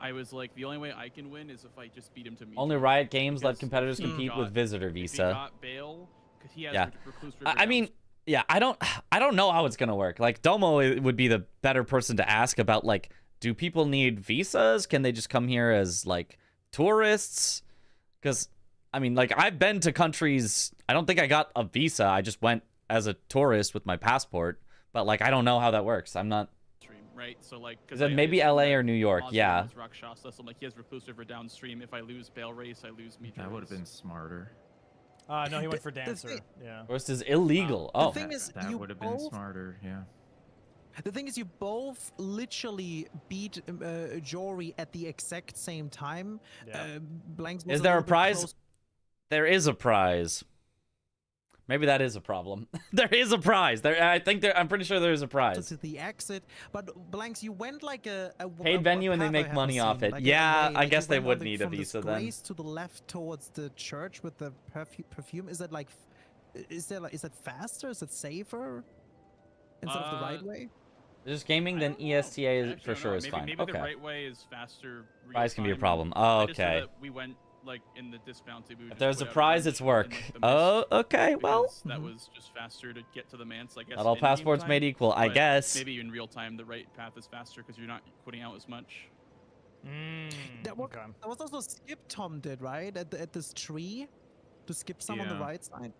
I was like, the only way I can win is if I just beat him to me. Only Riot Games let Because competitors if he compete got- with visitor If he visa. got bail, because he has Yeah. recluse river I mean, yeah, I don't know how it's gonna work. Like Domo would be the better person to ask about, like, do people need visas? Can they just come here as like tourists? Because I mean, like, I've been to countries. I don't think I got a visa. I just went as a tourist with my passport. But like, I don't know how that works. I'm not. downstream, right? So like, Is it maybe LA or New York? Yeah. Rakshasa, so I'm like, he has recluse river downstream. If I lose bail race, I lose me. That would have been smarter. No, he went for Dancer. Yeah. First is illegal. The Oh. thing is, That you would have been both- smarter. Yeah. The thing is, you both literally beat Jory at the exact same time. Yeah. Blanks was Is a there a little bit prize? close. There is a prize. Maybe that is a problem. There is a prize. I'm pretty sure there is a prize. To the exit, but Blanks, you went like a Paid venue and they path I make haven't money off seen, it. like Yeah, way, I like guess you they went on would the- need a from the visa then. Grace to the left towards the church with the perfume. Is that like, is that faster? Is it safer instead of the right way? Just gaming, then ESTA for sure is maybe, fine. Maybe okay. the right way is faster. Prize can be a real-time. problem. Oh, I just know okay. that we went like in the dismounted. We would If just there's put a out prize, bench it's work. in, like, the Oh, mist okay. Well, because that was just faster to get to the manse. I guess. Not all in-game passports time, made equal, I but guess. Maybe in real time, the right path is faster because you're not putting out as much. That was also a skip Tom did, right? At this tree, to skip some on the Yeah. right side.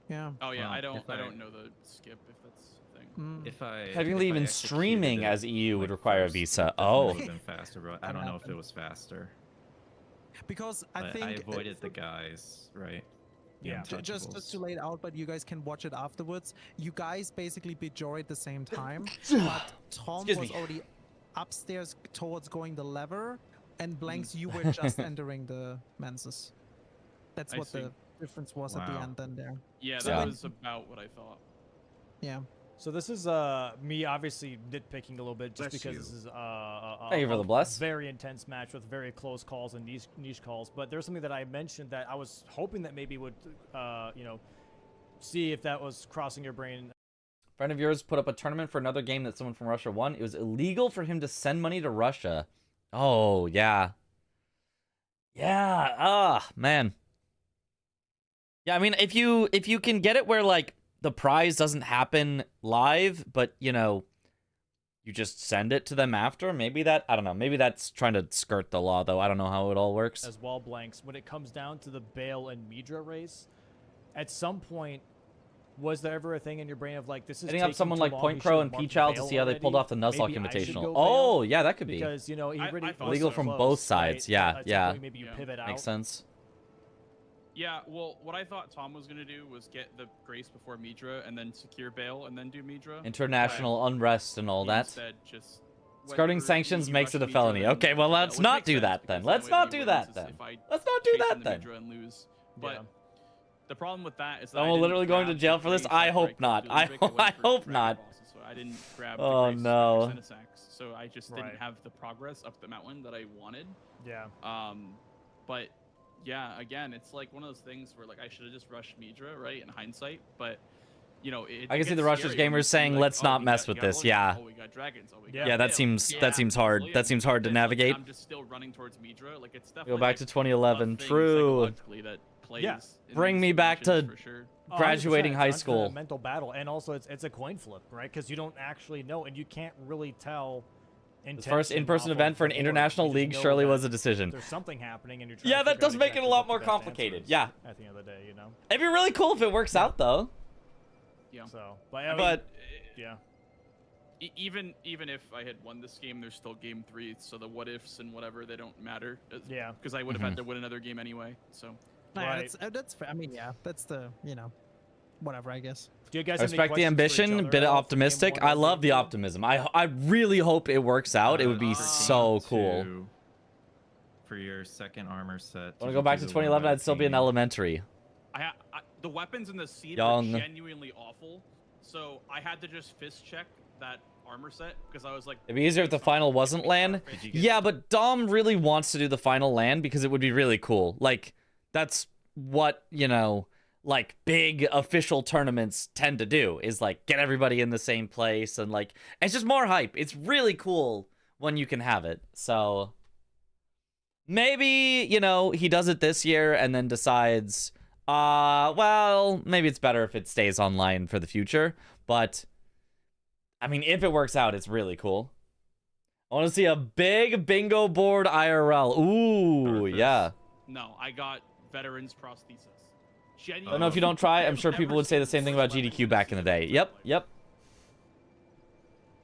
Yeah. Oh yeah, Well, I don't if know the skip if that's a thing. If I Technically, if I even executed streaming it, as EU would like, require a first, visa. it definitely Oh. would've been faster, but I That don't know if it happened. was faster. Because I But think I avoided the guys, right? The Yeah. Just untouchables. to lay it out, but you guys can watch it afterwards. You guys basically beat Jory at the same time, but Tom Excuse was me. already upstairs towards going the lever, and Blanks, you were just entering the menses. That's I what see. the difference was at the Wow. end then there. Yeah, So that when- was about what I thought. Yeah. So this is me obviously nitpicking a little bit just Bless because you. this is Thank you for the bless. very intense match with very close calls and niche calls. But there's something that I mentioned that I was hoping that maybe would see if that was crossing your brain. Friend of yours put up a tournament for another game that someone from Russia won. It was illegal for him to send money to Russia. Oh, yeah. Yeah. Man. Yeah, I mean, if you can get it where, like, the prize doesn't happen live, but, you know, you just send it to them after, maybe that, I don't know, maybe that's trying to skirt the law, though. I don't know how it all works. As well, Blanks, when it comes down to the Bale and Midra race, at some point, was there ever a thing in your brain of like, this is Hitting up taking someone too like long, Point we Crow should've and marked Peach Owl to Bale see how they pulled already? off the Nuzlocke Maybe I should Invitational. go Oh, Bale? yeah, that could be. Because, you know, he I already thought was Illegal so from close, both sides. right? Yeah, At some yeah. point, maybe you pivot out. Makes sense. Yeah, well, what I thought Tom was gonna do was get the grace before Midra and then secure bail and then do Midra. International unrest and all He that. instead just went Skirting for sanctions he makes it a rushed Midra felony. and Okay, well, did let's which not makes do sense that because then. the Let's way not he do wins that is then. if I Let's not do chase that into then. Midra and lose. But Yeah. the problem with that is that Someone literally going to jail for this? I hope not. I hope not. So I didn't grab Oh, the grace no. after Senesax, so I just Right. didn't have the progress up the mountain that I wanted. Yeah. But yeah, again, it's like one of those things where like I should have just rushed Midra, right? In hindsight, but you know, I can see the Russia's gamers saying, "Let's not mess with this." Yeah. Oh, we got dragons. Oh, we Yeah, got that Bale. seems Yeah. hard. Absolutely. That seems hard to And, like, navigate. I'm just still running towards Midra. Like it's Go definitely back to like, 2011. a thing True. psychologically that plays Yeah. in Bring these me back to situations for sure. graduating 100%. high It's a school. mental battle, and also it's a coin flip, right? Because you don't actually know, and you can't really tell. The first intention in-person off of event for an the board. international You just league know surely that was a decision. There's something happening, and you're trying Yeah, to that figure out does make it a exactly lot what the more best answer complicated. is Yeah. At the end of the day, you know. It'd be really cool if it works out, though. Yeah. So, but, I mean, But yeah. Even if I had won this game, there's still game 3, so the what ifs and whatever they don't matter. Yeah. Because I would have had to win another game anyway. So. No, yeah, Right. that's fair. I mean, yeah, that's the, you know. whatever, I guess. Do you guys I have any respect the questions for each ambition, other bit at all for game optimistic. one I or love the game two? optimism. I really hope it works out. It would be so cool. For your second armor set. Want to go back to 2011? I'd still be in elementary. The weapons in the seed Young. were genuinely awful, so I had to just fist check that armor set because I was like, It'd be easier if the final wasn't LAN. Yeah, but Dom really wants to do the final LAN because it would be really cool. Like, that's what, you know, like big official tournaments tend to do, is like get everybody in the same place, and like it's just more hype. It's really cool when you can have it. So maybe, you know, he does it this year and then decides, well, maybe it's better if it stays online for the future. But I mean, if it works out, it's really cool. I want to see a big bingo board IRL. Ooh, yeah. no, I got veterans prosthesis. I don't know if you don't try. I'm sure people would say the same thing about GDQ back in the day. Yep.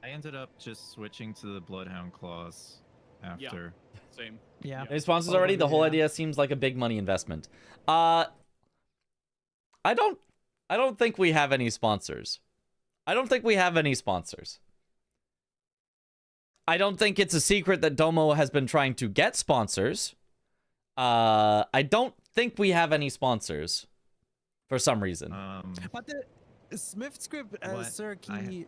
I ended up just switching to the Bloodhound Claws after. Same. Yeah. Any sponsors already? The whole idea seems like a big money investment. I don't think we have any sponsors. I don't think it's a secret that Domo has been trying to get sponsors. I don't think we have any sponsors for some reason. But the Smith script, Sir Key.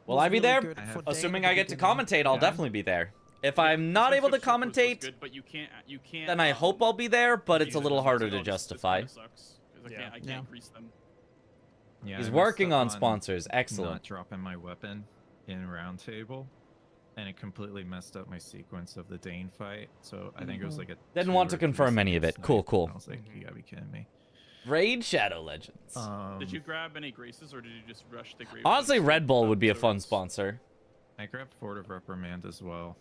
Will I be there? Assuming I get to commentate, I'll definitely be there. If I'm not able to commentate, Good, but you can't. then I hope I'll be there, but it's a little harder to justify. Sucks, 'cause I can't grease them. Yeah, He's I working messed up on sponsors. Excellent. Not dropping my weapon in round table, and it completely messed up my sequence of the Dane fight. So I think it was like a. Didn't want to confirm any of it. Cool. I was like, you gotta be kidding me. Raid Shadow Legends. Did you grab any graces, or did you just rush the grave? Honestly, Red Bull would be a fun sponsor. I grabbed Fort of Reprimand as well.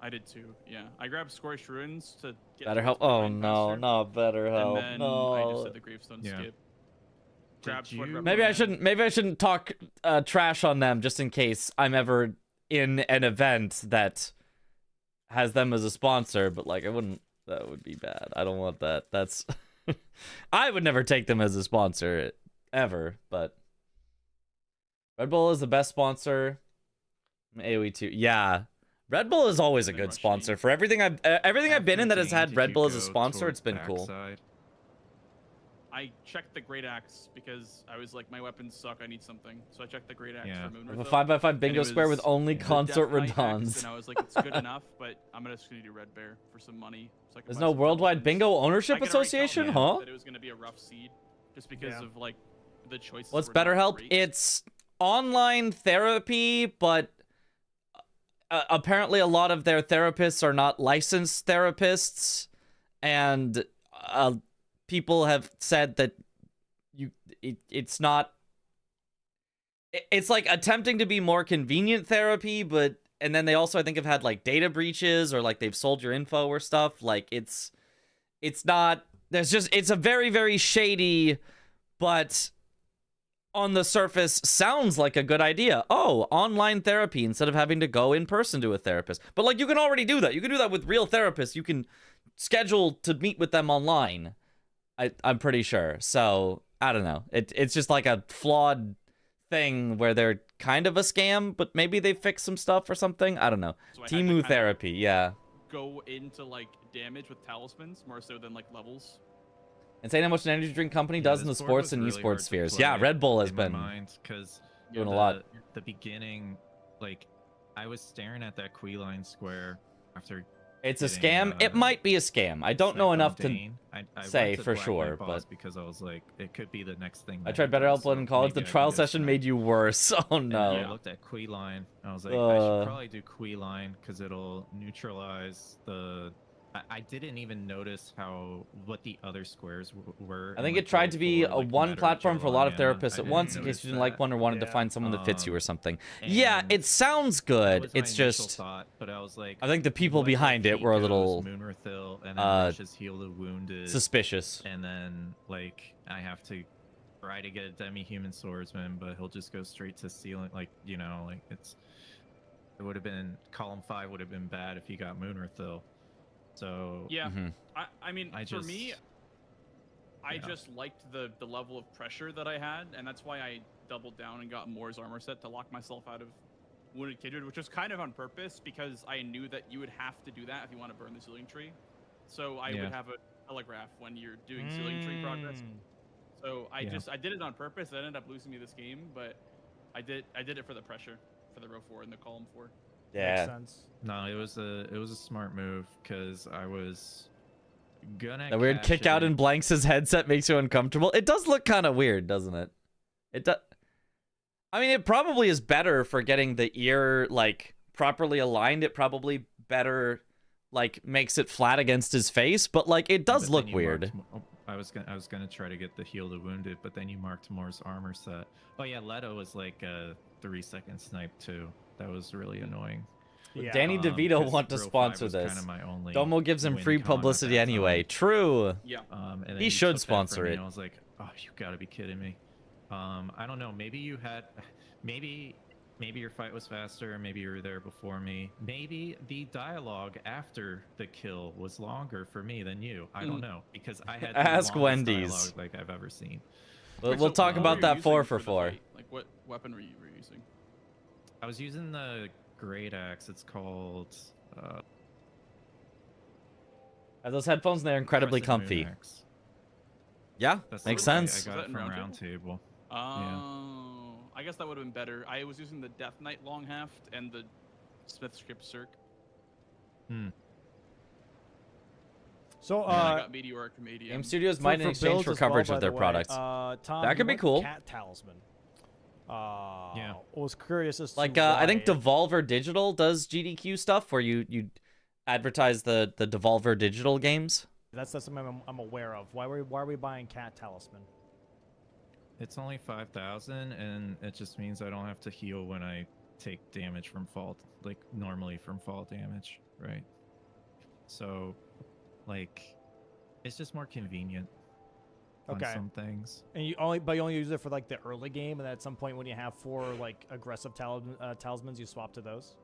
I did too. Yeah, I grabbed Scorched Ruins to get. Better help. Oh no, not better help. And then no. I just did the gravestone skip. Maybe I shouldn't talk trash on them just in case I'm ever in an event that has them as a sponsor. But like, I wouldn't. That would be bad. I don't want that. That's. I would never take them as a sponsor ever. But Red Bull is the best sponsor. AoE 2. Yeah. Red Bull is always a good sponsor. For everything I've been in that has had Red Bull as a sponsor, it's been cool. I checked the Great Axe because I was like, my weapons suck. I need something, so I checked the Great Axe for Moon. A 5x5 bingo square with only consort redons. And I was like, it's good enough, but I'm just gonna do Red Bear for some money. So There's no worldwide bingo ownership association, huh? That it was gonna be a rough seed, just because of like the choices. What's BetterHelp? It's online therapy, but apparently a lot of their therapists are not licensed therapists, and people have said that it's not. It's like attempting to be more convenient therapy, but and then they also I think have had like data breaches or like they've sold your info or stuff. Like it's not. There's just it's a very, very shady, but on the surface sounds like a good idea. Oh, online therapy instead of having to go in person to a therapist. But like you can already do that. You can do that with real therapists. You can schedule to meet with them online. I'm pretty sure. So I don't know. It's just like a flawed thing where they're kind of a scam, but maybe they fixed some stuff or something. I don't know. So Timu therapy, yeah. Go into like damage with talismans more so than like levels. And saying how much an energy drink company does in the sports and really esports spheres. Yeah, Red Bull has been doing a lot. The beginning, like, I was staring at that Queeline square after. It's a scam. It might be a scam. I don't know enough to say for sure, but because I was like, it could be the next thing. I tried BetterHelp in college. The trial session made you worse. Oh no. I looked at Queeline. I was like, I should probably do Queeline because it'll neutralize the. I didn't even notice what the other squares were. I think it tried to be a one platform for a lot of therapists at once in case you didn't like one or wanted to find someone that fits you or something. Yeah, it sounds good. It's just thought, but I was like, I think the people behind it were a little suspicious. And then like I have to try to get a demi-human swordsman, but he'll just go straight to ceiling. Like like it would have been column 5 would have been bad if he got Moonrithil. So yeah, I mean, for me, I just liked the level of pressure that I had, and that's why I doubled down and got Moore's armor set to lock myself out of Wounded Kindred, which was kind of on purpose because I knew that you would have to do that if you want to burn the Sealing Tree. So I would have a telegraph when you're doing Sealing Tree progress. So I did it on purpose. It ended up losing me this game, but I did it for the pressure, for the row 4 and the column 4. Yeah. Makes sense. No, it was a smart move because I was gonna. The weird kick out in Blanks' headset makes you uncomfortable. It does look kind of weird, doesn't it? It does. I mean, it probably is better for getting the ear like properly aligned. It probably better like makes it flat against his face, but like it does look weird. I was gonna try to get the heal the wounded, but then you marked Moore's armor set. Oh yeah, Leto was like a 3-second snipe too. That was really annoying. Yeah. Danny DeVito want to sponsor this. Kind of my only Domo gives him free publicity anyway. True. Yeah. And then he should took that sponsor from me, it. and I was like, oh, you gotta be kidding me. I don't know. Maybe you had, maybe your fight was faster. Maybe you were there before me. Maybe the dialogue after the kill was longer for me than you. I don't know because I had the Ask longest Wendy's. dialogue like I've ever seen. We'll talk about that 4 for 4. Like what weapon were you using? I was using the great axe. It's called. Are those headphones? They're incredibly Crescent comfy. Moon Axe. Yeah, That's makes the one sense. I got it in from Roundtable? Roundtable. I guess that would have been better. I was using the Death Knight long haft and the Smith Script Circ. So and I got Meteoric Comedian. Game studios might in exchange for coverage of their products. Tom, That could be cool. Cat Talisman. I was curious as to Like why. I think Devolver Digital does GDQ stuff where you advertise the Devolver Digital games. That's something I'm aware of. Why are we buying Cat Talisman? It's only 5,000, and it just means I don't have to heal when I take damage from fall, like normally from fall damage, right? So, like, it's just more convenient. On some things. And you only use it for like the early game, and then at some point when you have 4 like aggressive talismans, you swap to those.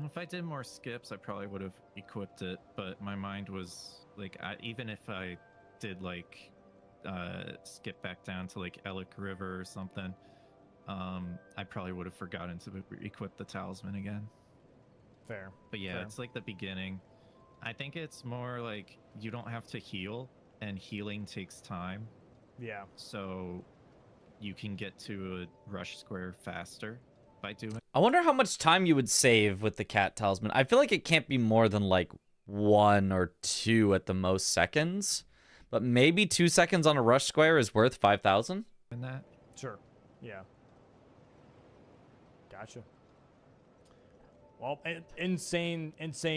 If I did more skips, I probably would have equipped it, but my mind was like, even if I did like skip back down to like Ellic River or something, I probably would have forgotten to equip the talisman again. Fair. But yeah, it's like the beginning. I think it's more like you don't have to heal, and healing takes time. Yeah. So you can get to a rush square faster by doing. I wonder how much time you would save with the Cat Talisman. I feel like it can't be more than like 1 or 2 at the most seconds, but maybe 2 seconds on a rush square is worth 5,000. In that. Sure. Yeah. Gotcha. Well, insane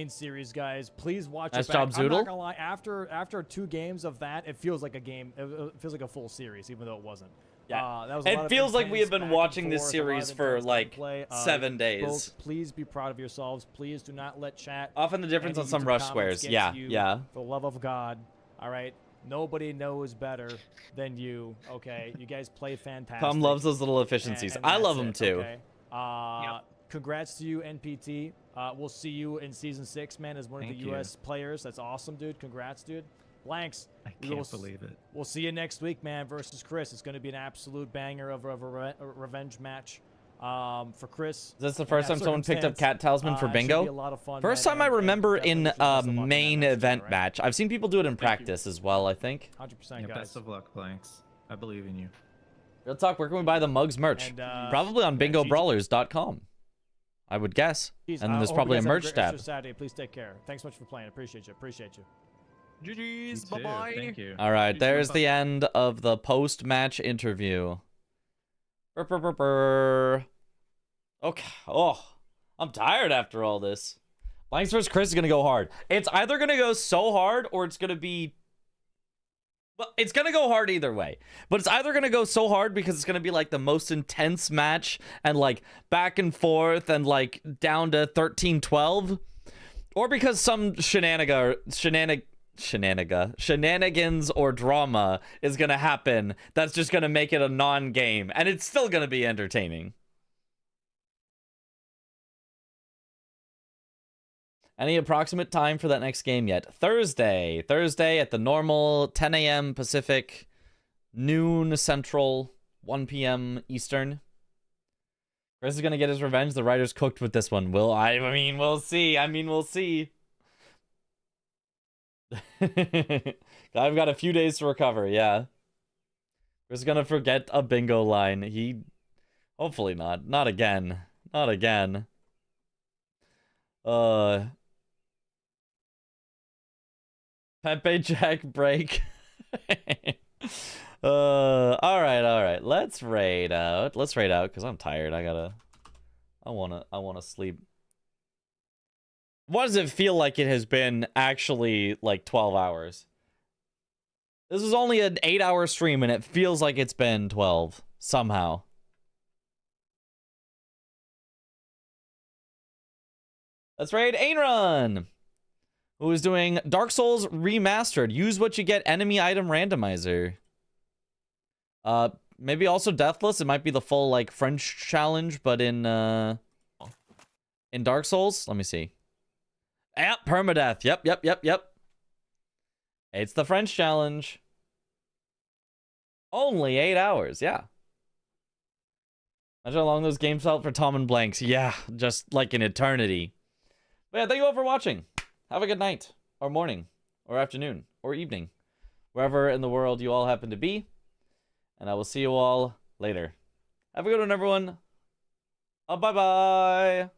series, guys. Please watch Nice it back. job, I'm Zoodle. not gonna lie. After 2 games of that, it feels like a game. It feels like a full series, even though it wasn't. Yeah. That was a lot It of feels like we have intense been back and watching this forth, a lot of series for intense like gameplay. 7 days. Folks, please be proud of yourselves. Please do not let chat. Often the difference any on some YouTube rush comments squares. get Yeah, to you. yeah. For the love of God, all right. Nobody knows better than you. Okay, you guys play fantastic. Tom loves those little efficiencies. I love them that's too. it, okay? Congrats to you, NPT. We'll see you in season 6, man, as one of the U.S. players. That's awesome, dude. Congrats, dude. Blanks. I can't believe it. We'll see you next week, man, versus Chris. It's going to be an absolute banger of a revenge match for Chris. Is this the first time someone picked up Cat Talisman for it should be bingo? a lot of fun, First man, time I and remember definitely in wish you a best of luck in that main match, event all right? match. I've seen people do it in practice as well, I think. 100%, Yeah, guys. best of luck, Blanks. I believe in you. Real talk, where can we buy the mugs merch? And, Probably on bingobrawlers.com, I would guess. Jeez, And then there's I hope probably you a guys have merch great tab. rest of Saturday. Please take care. Thanks so much for playing. Appreciate you. GG's. You too. Bye-bye. Thank you. All right, GG, there's bye-bye. the end of the post-match interview. Brr, brr, brr, brr. Okay. Oh, I'm tired after all this. Blanks vs. Chris is going to go hard. It's either going to go so hard or it's going to be... Well, it's going to go hard either way. But it's either going to go so hard because it's going to be like the most intense match and like back and forth and like down to 13-12. Or because some shenanigans or drama is going to happen that's just going to make it a non-game. And it's still going to be entertaining. Any approximate time for that next game yet? Thursday. Thursday at the normal 10 a.m. Pacific, noon Central, 1 p.m. Eastern. Chris is going to get his revenge. The writer's cooked with this one. I mean, we'll see. We'll see. I've got a few days to recover, yeah. Chris is going to forget a bingo line. Hopefully not. Not again. Not again. Pepe Jack break. All right. Let's raid out. Because I'm tired. I wanna sleep. What does it feel like it has been actually like 12 hours? This is only an 8-hour stream and it feels like it's been 12 somehow. Let's raid Ainrun, who is doing Dark Souls Remastered. Use what you get enemy item randomizer. Maybe also Deathless. It might be the full like French challenge, but in Dark Souls. Let me see. Yep, permadeath. Yep. It's the French challenge. Only 8 hours. Yeah. Imagine how long those games felt for Tom and Blanks. Yeah, just like an eternity. But yeah, thank you all for watching. Have a good night, or morning, or afternoon, or evening, wherever in the world you all happen to be. And I will see you all later. Have a good one, everyone. Bye-bye.